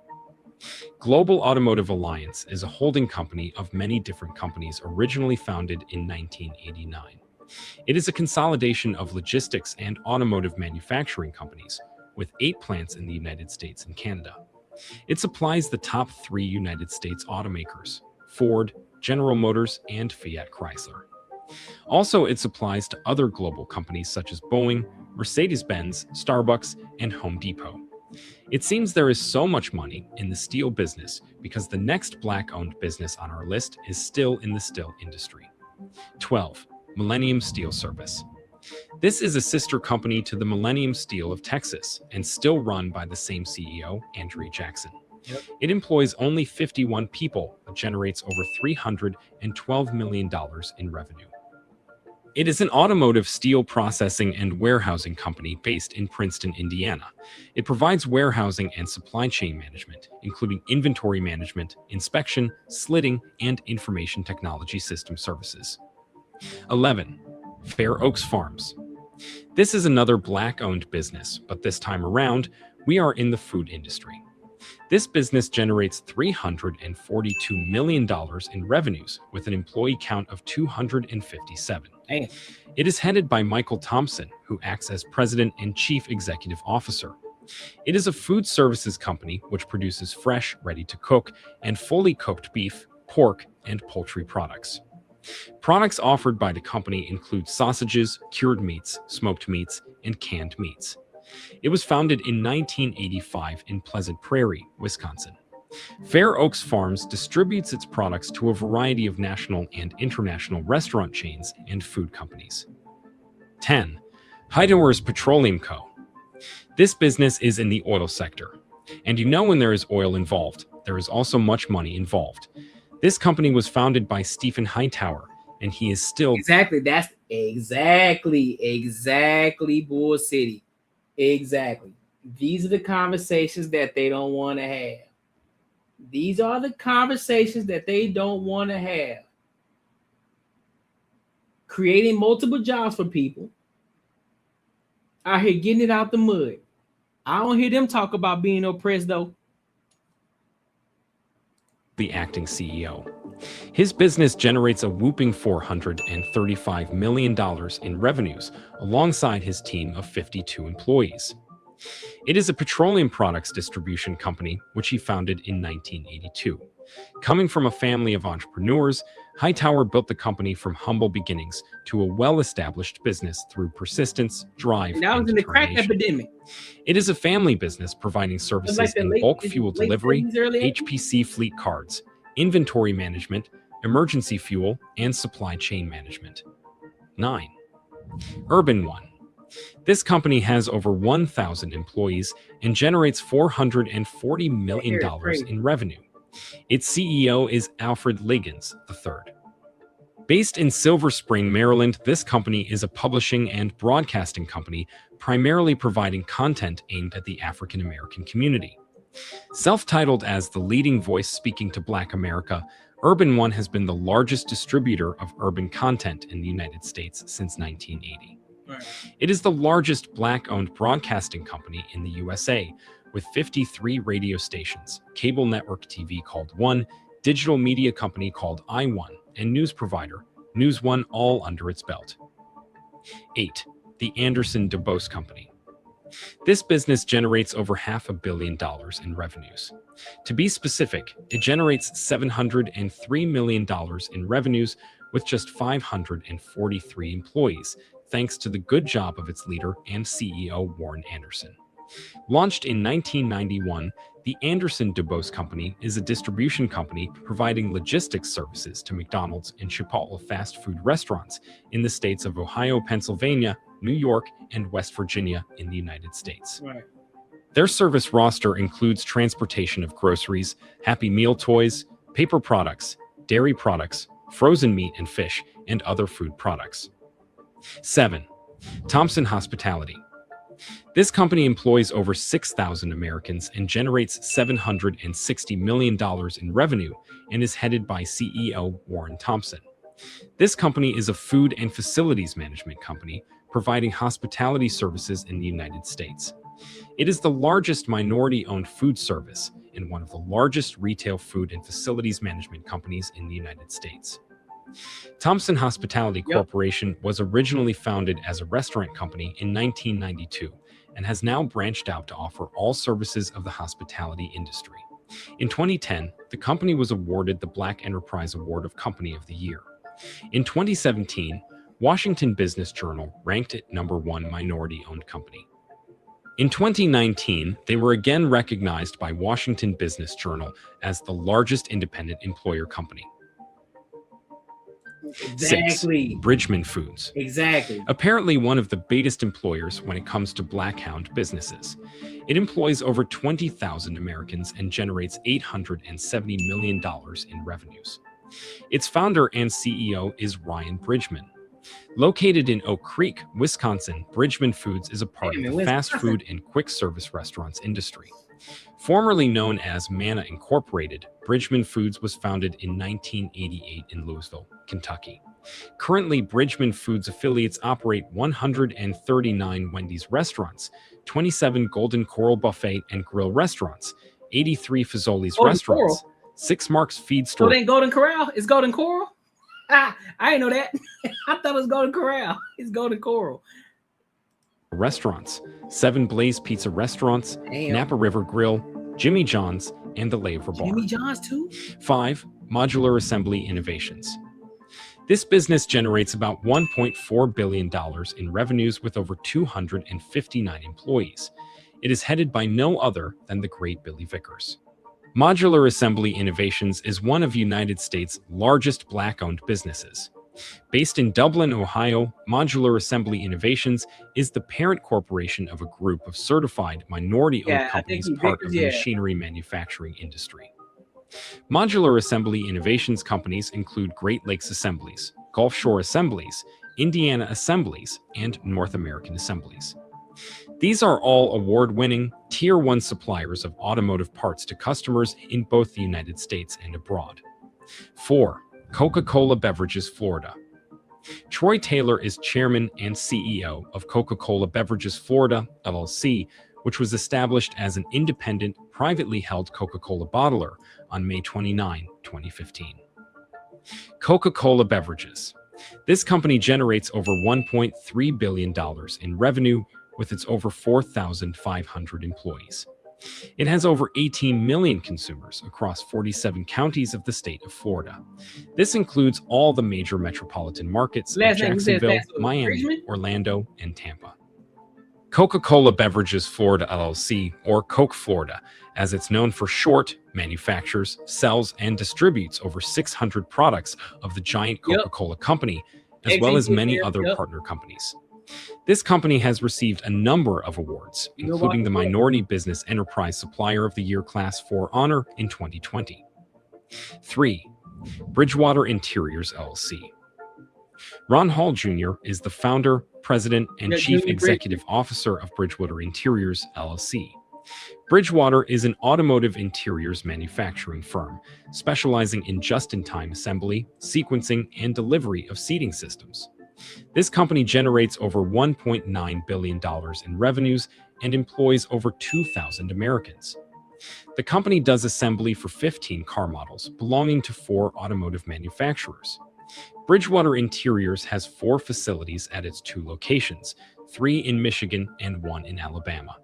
Global Automotive Alliance is a holding company of many different companies originally founded in 1989. It is a consolidation of logistics and automotive manufacturing companies, with 8 plants in the United States and Canada. It supplies the top 3 United States automakers: Ford, General Motors, and Fiat Chrysler. Also, it supplies to other global companies such as Boeing, Mercedes-Benz, Starbucks, and Home Depot. It seems there is so much money in the steel business because the next Black-owned business on our list is still in the steel industry. 12. Millennium Steel Service. This is a sister company to the Millennium Steel of Texas and still run by the same CEO, Andrea Jackson. It employs only 51 people but generates over $312 million in revenue. It is an automotive steel processing and warehousing company based in Princeton, Indiana. It provides warehousing and supply chain management, including inventory management, inspection, slitting, and information technology system services. 11. Fair Oaks Farms. This is another Black-owned business, but this time around, we are in the food industry. This business generates $342 million in revenues with an employee count of 257. It is headed by Michael Thompson, who acts as president and chief executive officer. It is a food services company which produces fresh, ready-to-cook, and fully cooked beef, pork, and poultry products. Products offered by the company include sausages, cured meats, smoked meats, and canned meats. It was founded in 1985 in Pleasant Prairie, Wisconsin. Fair Oaks Farms distributes its products to a variety of national and international restaurant chains and food companies. 10. Heidewer's Petroleum Co. This business is in the oil sector. And you know when there is oil involved, there is also much money involved. This company was founded by Stephen Hightower, and he is still... Exactly. That's exactly Bull City. Exactly. These are the conversations that they don't want to have. These are the conversations that they don't want to have. Creating multiple jobs for people. Out here getting it out the mud. I don't hear them talk about being oppressed, though. The acting CEO. His business generates a whooping $435 million in revenues alongside his team of 52 employees. It is a petroleum products distribution company which he founded in 1982. Coming from a family of entrepreneurs, Hightower built the company from humble beginnings to a well-established business through persistence, drive, and that was in the crack epidemic. It is a family business providing services in bulk fuel delivery, HPC fleet cards, inventory management, emergency fuel, and supply chain management. 9. Urban One. This company has over 1,000 employees and generates $440 million in revenue. Its CEO is Alfred Liggins III. Based in Silver Spring, Maryland, this company is a publishing and broadcasting company primarily providing content aimed at the African American community. Self-titled as the leading voice speaking to Black America, Urban One has been the largest distributor of urban content in the United States since 1980. It is the largest Black-owned broadcasting company in the USA, with 53 radio stations, cable network TV called One, digital media company called iOne, and news provider, News One, all under its belt. 8. The Anderson DuBose Company. This business generates over $500 million in revenues. To be specific, it generates $703 million in revenues with just 543 employees, thanks to the good job of its leader and CEO Warren Anderson. Launched in 1991, The Anderson DuBose Company is a distribution company providing logistics services to McDonald's and Chipotle fast food restaurants in the states of Ohio, Pennsylvania, New York, and West Virginia in the United States. Right. Their service roster includes transportation of groceries, Happy Meal toys, paper products, dairy products, frozen meat and fish, and other food products. 7. Thompson Hospitality. This company employs over 6,000 Americans and generates $760 million in revenue and is headed by CEO Warren Thompson. This company is a food and facilities management company providing hospitality services in the United States. It is the largest minority-owned food service and one of the largest retail food and facilities management companies in the United States. Thompson Hospitality Corporation was originally founded as a restaurant company in 1992 and has now branched out to offer all services of the hospitality industry. In 2010, the company was awarded the Black Enterprise Award of Company of the Year. In 2017, Washington Business Journal ranked it #1 minority-owned company. In 2019, they were again recognized by Washington Business Journal as the largest independent employer company. Exactly. 6. Bridgman Foods. Exactly. Apparently one of the biggest employers when it comes to black-owned businesses. It employs over 20,000 Americans and generates $870 million in revenues. Its founder and CEO is Ryan Bridgman. Located in Oak Creek, Wisconsin, Bridgman Foods is a part of the fast food and quick service restaurants industry. Formerly known as Manna Incorporated, Bridgman Foods was founded in 1988 in Louisville, Kentucky. Currently, Bridgman Foods affiliates operate 139 Wendy's restaurants, 27 Golden Corral Buffet and Grill restaurants, 83 Fazoli's restaurants, 6 Mark's Feed So Store. it ain't Golden Corral? It's Golden Coral? I didn't know that. I thought it was Golden Corral. It's Golden Coral. Restaurants, 7 Blaze Pizza restaurants, Damn. Napa River Grill, Jimmy John's, and the Laver Bar. Jimmy John's too? 5. Modular Assembly Innovations. This business generates about $1.4 billion in revenues with over 259 employees. It is headed by no other than the great Billy Vickers. Modular Assembly Innovations is one of the United States' largest black-owned businesses. Based in Dublin, Ohio, Modular Assembly Innovations is the parent corporation of a group of certified minority-owned companies part of the machinery manufacturing industry. Modular Assembly Innovations companies include Great Lakes Assemblies, Gulf Shore Assemblies, Indiana Assemblies, and North American Assemblies. These are all award-winning, Tier 1 suppliers of automotive parts to customers in both the United States and abroad. 4. Coca-Cola Beverages Florida. Troy Taylor is chairman and CEO of Coca-Cola Beverages Florida, LLC, which was established as an independent, privately held Coca-Cola bottler on May 29, 2015. Coca-Cola Beverages. This company generates over $1.3 billion in revenue with its over 4,500 employees. It has over 18 million consumers across 47 counties of the state of Florida. This includes all the major metropolitan markets of Jacksonville, Miami, Orlando, and Tampa. Coca-Cola Beverages Florida LLC, or Coke Florida, as it's known for short, manufactures, sells, and distributes over 600 products of the giant Coca-Cola company, as well as many other partner companies. This company has received a number of awards, including the Minority Business Enterprise Supplier of the Year Class 4 honor in 2020. 3. Bridgewater Interiors LLC. Ron Hall Jr. is the founder, president, and chief executive officer of Bridgewater Interiors LLC. Bridgewater is an automotive interiors manufacturing firm specializing in just-in-time assembly, sequencing, and delivery of seating systems. This company generates over $1.9 billion in revenues and employs over 2,000 Americans. The company does assembly for 15 car models belonging to 4 automotive manufacturers. Bridgewater Interiors has 4 facilities at its 2 locations, 3 in Michigan and 1 in Alabama.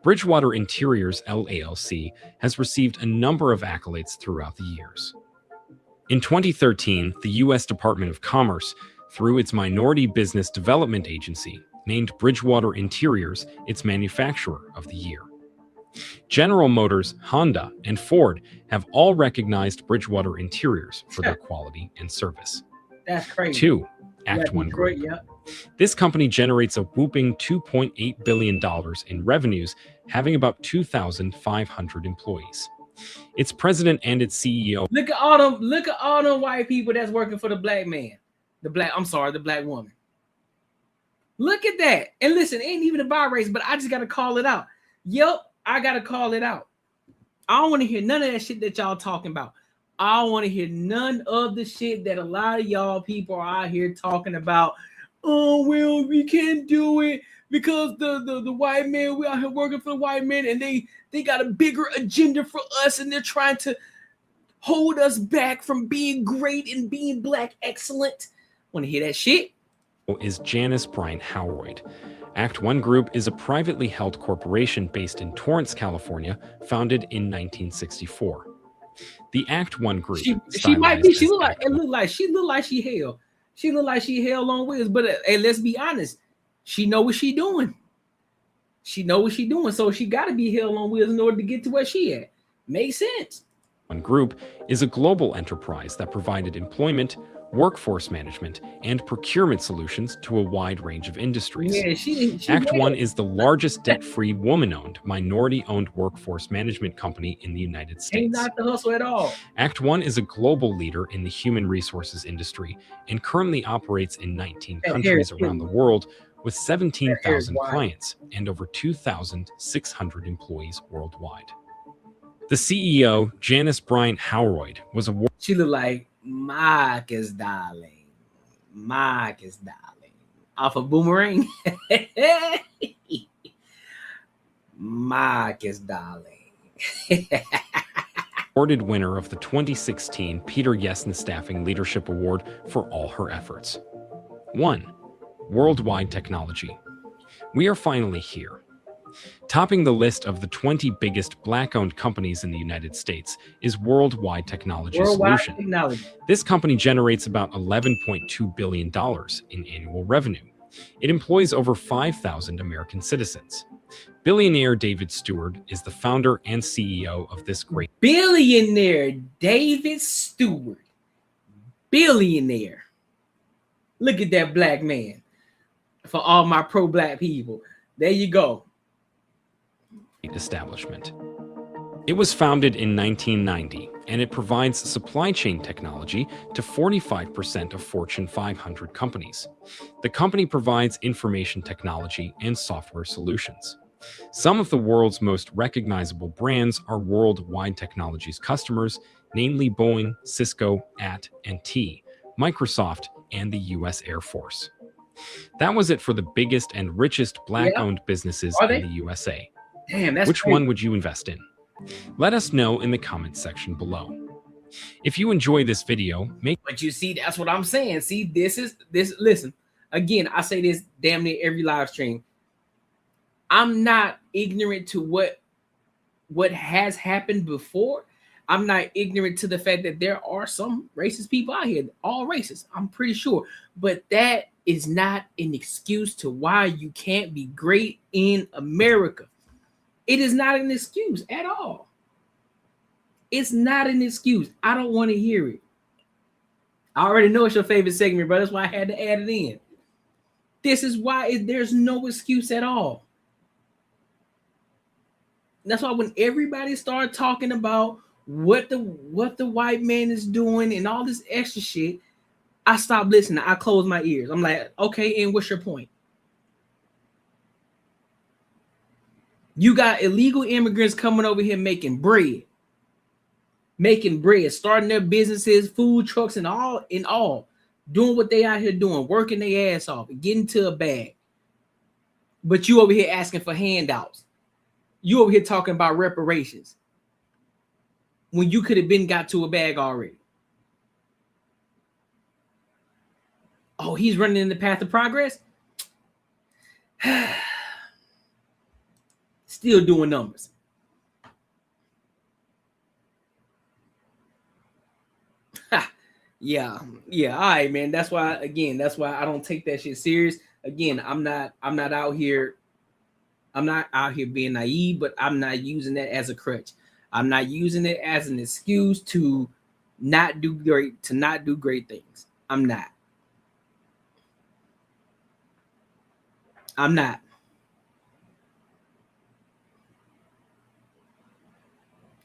Bridgewater Interiors LLC has received a number of accolades throughout the years. In 2013, the U.S. Department of Commerce, through its Minority Business Development Agency, named Bridgewater Interiors its Manufacturer of the Year. General Motors, Honda, and Ford have all recognized Bridgewater Interiors for their quality and service. That's crazy. 2. Act One Group. Yep. This company generates a whooping $2.8 billion in revenues, having about 2,500 employees. Its president and its CEO. Look at all them white people that's working for the black man. The black woman. Look at that. And listen, it ain't even about race, but I just gotta call it out. Yep, I gotta call it out. I don't want to hear none of that shit that y'all talking about. I don't want to hear none of the shit that a lot of y'all people are out here talking about. Oh, well, we can't do it because the white man, we out here working for the white man, and they got a bigger agenda for us, and they're trying to hold us back from being great and being black excellent. Want to hear that shit? Is Janice Bryant Howroyd. Act One Group is a privately held corporation based in Torrance, California, founded in 1964. The Act One Group. She might be. She look like she hell. She look like she hell on wheels. But hey, let's be honest. She know what she doing. She know what she doing. So she got to be hell on wheels in order to get to where she at. Makes sense. One Group is a global enterprise that provided employment, workforce management, and procurement solutions to a wide range of industries. Yeah, Act One is the largest debt-free, woman-owned, minority-owned workforce management company in the United States. Ain't not the hustle at all. Act One is a global leader in the human resources industry and currently operates in 19 countries around the world with 17,000 clients and over 2,600 employees worldwide. The CEO, Janice Bryant Howroyd, was a... She looked like Marcus Darling. Off of Boomerang. Marcus Darling. Awarded winner of the 2016 Peter Yesson Staffing Leadership Award for all her efforts. 1. Worldwide technology. We are finally here. Topping the list of the 20 biggest Black-owned companies in the United States is Worldwide Technology Solution. This company generates about $11.2 billion in annual revenue. It employs over 5,000 American citizens. Billionaire David Stewart is the founder and CEO of this great... Billionaire David Stewart. Billionaire. Look at that black man. For all my pro-black people. There you go. Establishment. It was founded in 1990, and it provides supply chain technology to 45% of Fortune 500 companies. The company provides information technology and software solutions. Some of the world's most recognizable brands are Worldwide Technologies customers, namely Boeing, Cisco, AT&T, Microsoft, and the U.S. Air Force. That was it for the biggest and richest Black-owned businesses in the USA. Damn, that's Which crazy. one would you invest in? Let us know in the comments section below. If you enjoy this video, But you see, that's what I'm saying. See, this. Listen, again, I say this damn near every live stream. I'm not ignorant to what has happened before. I'm not ignorant to the fact that there are some racist people out here, all racist, I'm pretty sure. But that is not an excuse to why you can't be great in America. It is not an excuse at all. It's not an excuse. I don't want to hear it. I already know it's your favorite segment, bro. That's why I had to add it in. This is why there's no excuse at all. That's why when everybody started talking about what the white man is doing and all this extra shit, I stopped listening. I closed my ears. I'm like, okay, and what's your point? You got illegal immigrants coming over here making bread, starting their businesses, food trucks, and all, doing what they out here doing, working their ass off, getting to a bag. But you over here asking for handouts. You over here talking about reparations when you could have been got to a bag already. Oh, he's running in the path of progress? Still doing numbers. Yeah. All right, man. That's why I don't take that shit serious. Again, I'm not out here I'm not out here being naive, but I'm not using that as a crutch. I'm not using it as an excuse to not do great things. I'm not.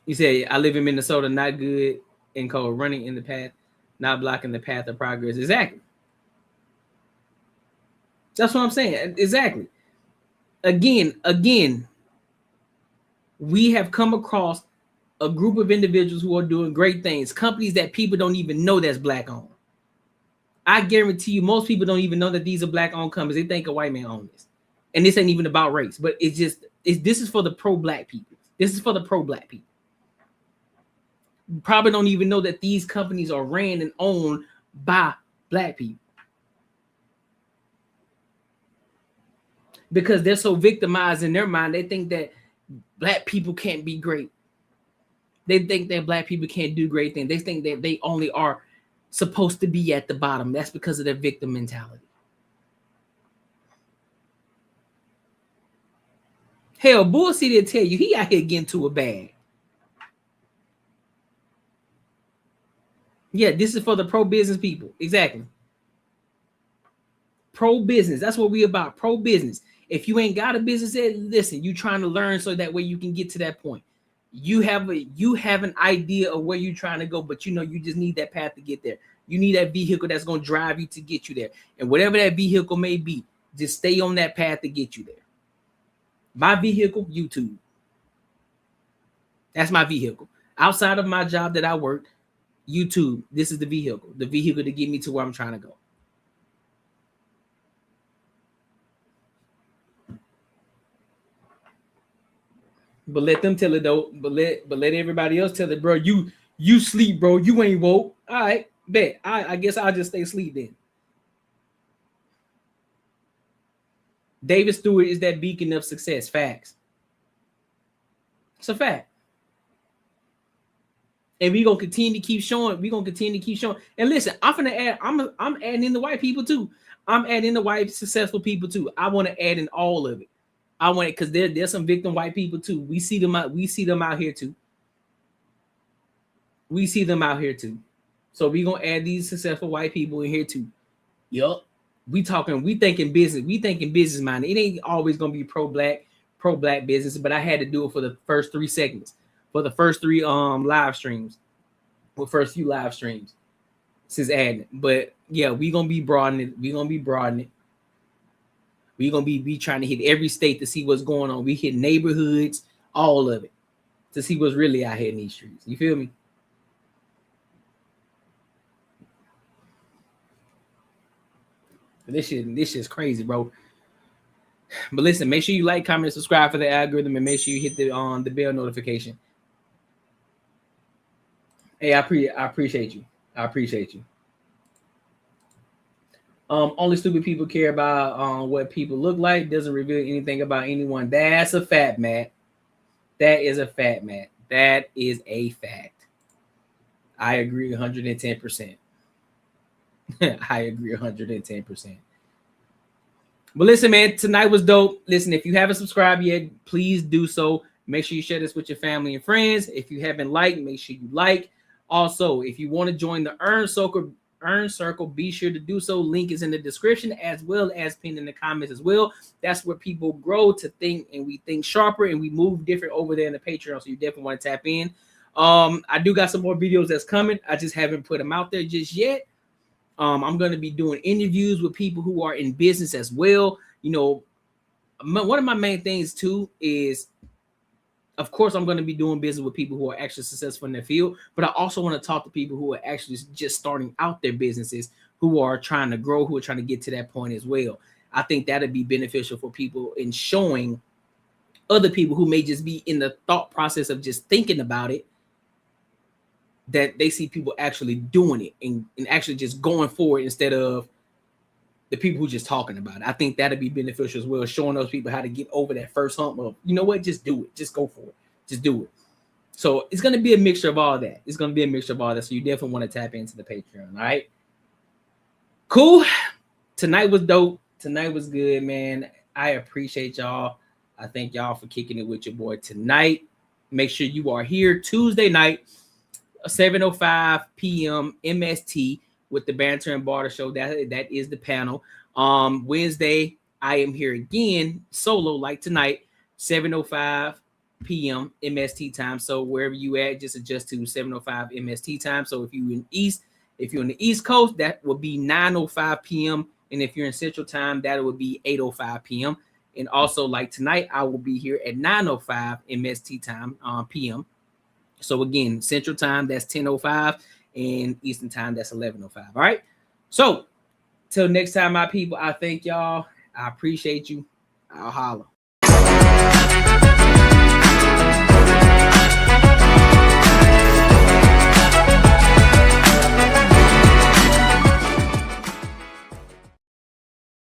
You say I live in Minnesota, not good and cold, running in the path, not blocking the path of progress. Exactly. That's what I'm saying. Exactly. Again, we have come across a group of individuals who are doing great things, companies that people don't even know that's black owned. I guarantee you, most people don't even know that these are black owned companies. They think a white man owns this. And this ain't even about race, but this is for the pro-black people. This is for the pro-black people. You probably don't even know that these companies are ran and owned by black people. Because they're so victimized in their mind, they think that black people can't be great. They think that black people can't do great things. They think that they only are supposed to be at the bottom. That's because of their victim mentality. Hell, Bullshit will tell you he out here getting to a bag. Yeah, this is for the pro-business people. Exactly. Pro-business. That's what we about. Pro-business. If you ain't got a business, listen, you trying to learn so that way you can get to that point. You have an idea of where you're trying to go, but you just need that path to get there. You need that vehicle that's going to drive you to get you there. And whatever that vehicle may be, just stay on that path to get you there. My vehicle, YouTube. That's my vehicle. Outside of my job that I work, YouTube, this is the vehicle to get me to where I'm trying to go. But let them tell it though. But let everybody else tell it, bro. You sleep, bro. You ain't woke. All right, bet. I guess I'll just stay asleep then. David Stewart is that beacon of success. Facts. It's a fact. And we're gonna continue to keep showing. And listen, I'm adding in the white people too. I'm adding in the white successful people too. I want to add in all of it. I want it because there's some victim white people too. We see them out here too. So we gonna add these successful white people in here too. Yup. We thinking business minded. It ain't always gonna be pro-black business, but I had to do it for the first 3 segments, for the first 3 live streams, or first few live streams since adding it. But yeah, we gonna be broadening it. We're going to be trying to hit every state to see what's going on. We hit neighborhoods, all of it, to see what's really out here in these streets. You feel me? This shit's crazy, bro. But listen, make sure you like, comment, subscribe for the algorithm, and make sure you hit the bell notification. Hey, I appreciate you. Only stupid people care about what people look like. Doesn't reveal anything about anyone. That's a fact, Matt. That is a fact, Matt. That is a fact. I agree 110%. I agree 110%. But listen, man, tonight was dope. Listen, if you haven't subscribed yet, please do so. Make sure you share this with your family and friends. If you haven't liked, make sure you like. Also, if you want to join the Earn Circle, be sure to do so. Link is in the description as well as pinned in the comments as well. That's where people grow to think, and we think sharper, and we move different over there in the Patreon. So you definitely want to tap in. I do got some more videos that's coming. I just haven't put them out there just yet. I'm going to be doing interviews with people who are in business as well. One of my main things too is, of course, I'm going to be doing business with people who are actually successful in their field, but I also want to talk to people who are actually just starting out their businesses, who are trying to grow, who are trying to get to that point as well. I think that'd be beneficial for people in showing other people who may just be in the thought process of just thinking about it, that they see people actually doing it and actually just going forward instead of the people who just talking about it. I think that'd be beneficial as well, showing those people how to get over that first hump of, you know what, just do it. Just go for it. Just do it. So it's going to be a mixture of all that. So you definitely want to tap into the Patreon. All right. Cool. Tonight was dope. Tonight was good, man. I appreciate y'all. I thank y'all for kicking it with your boy tonight. Make sure you are here Tuesday night, 7:05 p.m. MST with the Banter and Barter Show. That is the panel. Wednesday, I am here again solo like tonight, 7:05 p.m. MST time. So wherever you at, just adjust to 7:05 MST time. So if you're in the East Coast, that will be 9:05 p.m. And if you're in Central Time, that would be 8:05 p.m. And also, like tonight, I will be here at 9:05 MST time p.m. So again, Central Time, that's 10:05, and Eastern Time, that's 11:05. All right. So till next time, my people, I thank y'all. I appreciate you. I'll holler.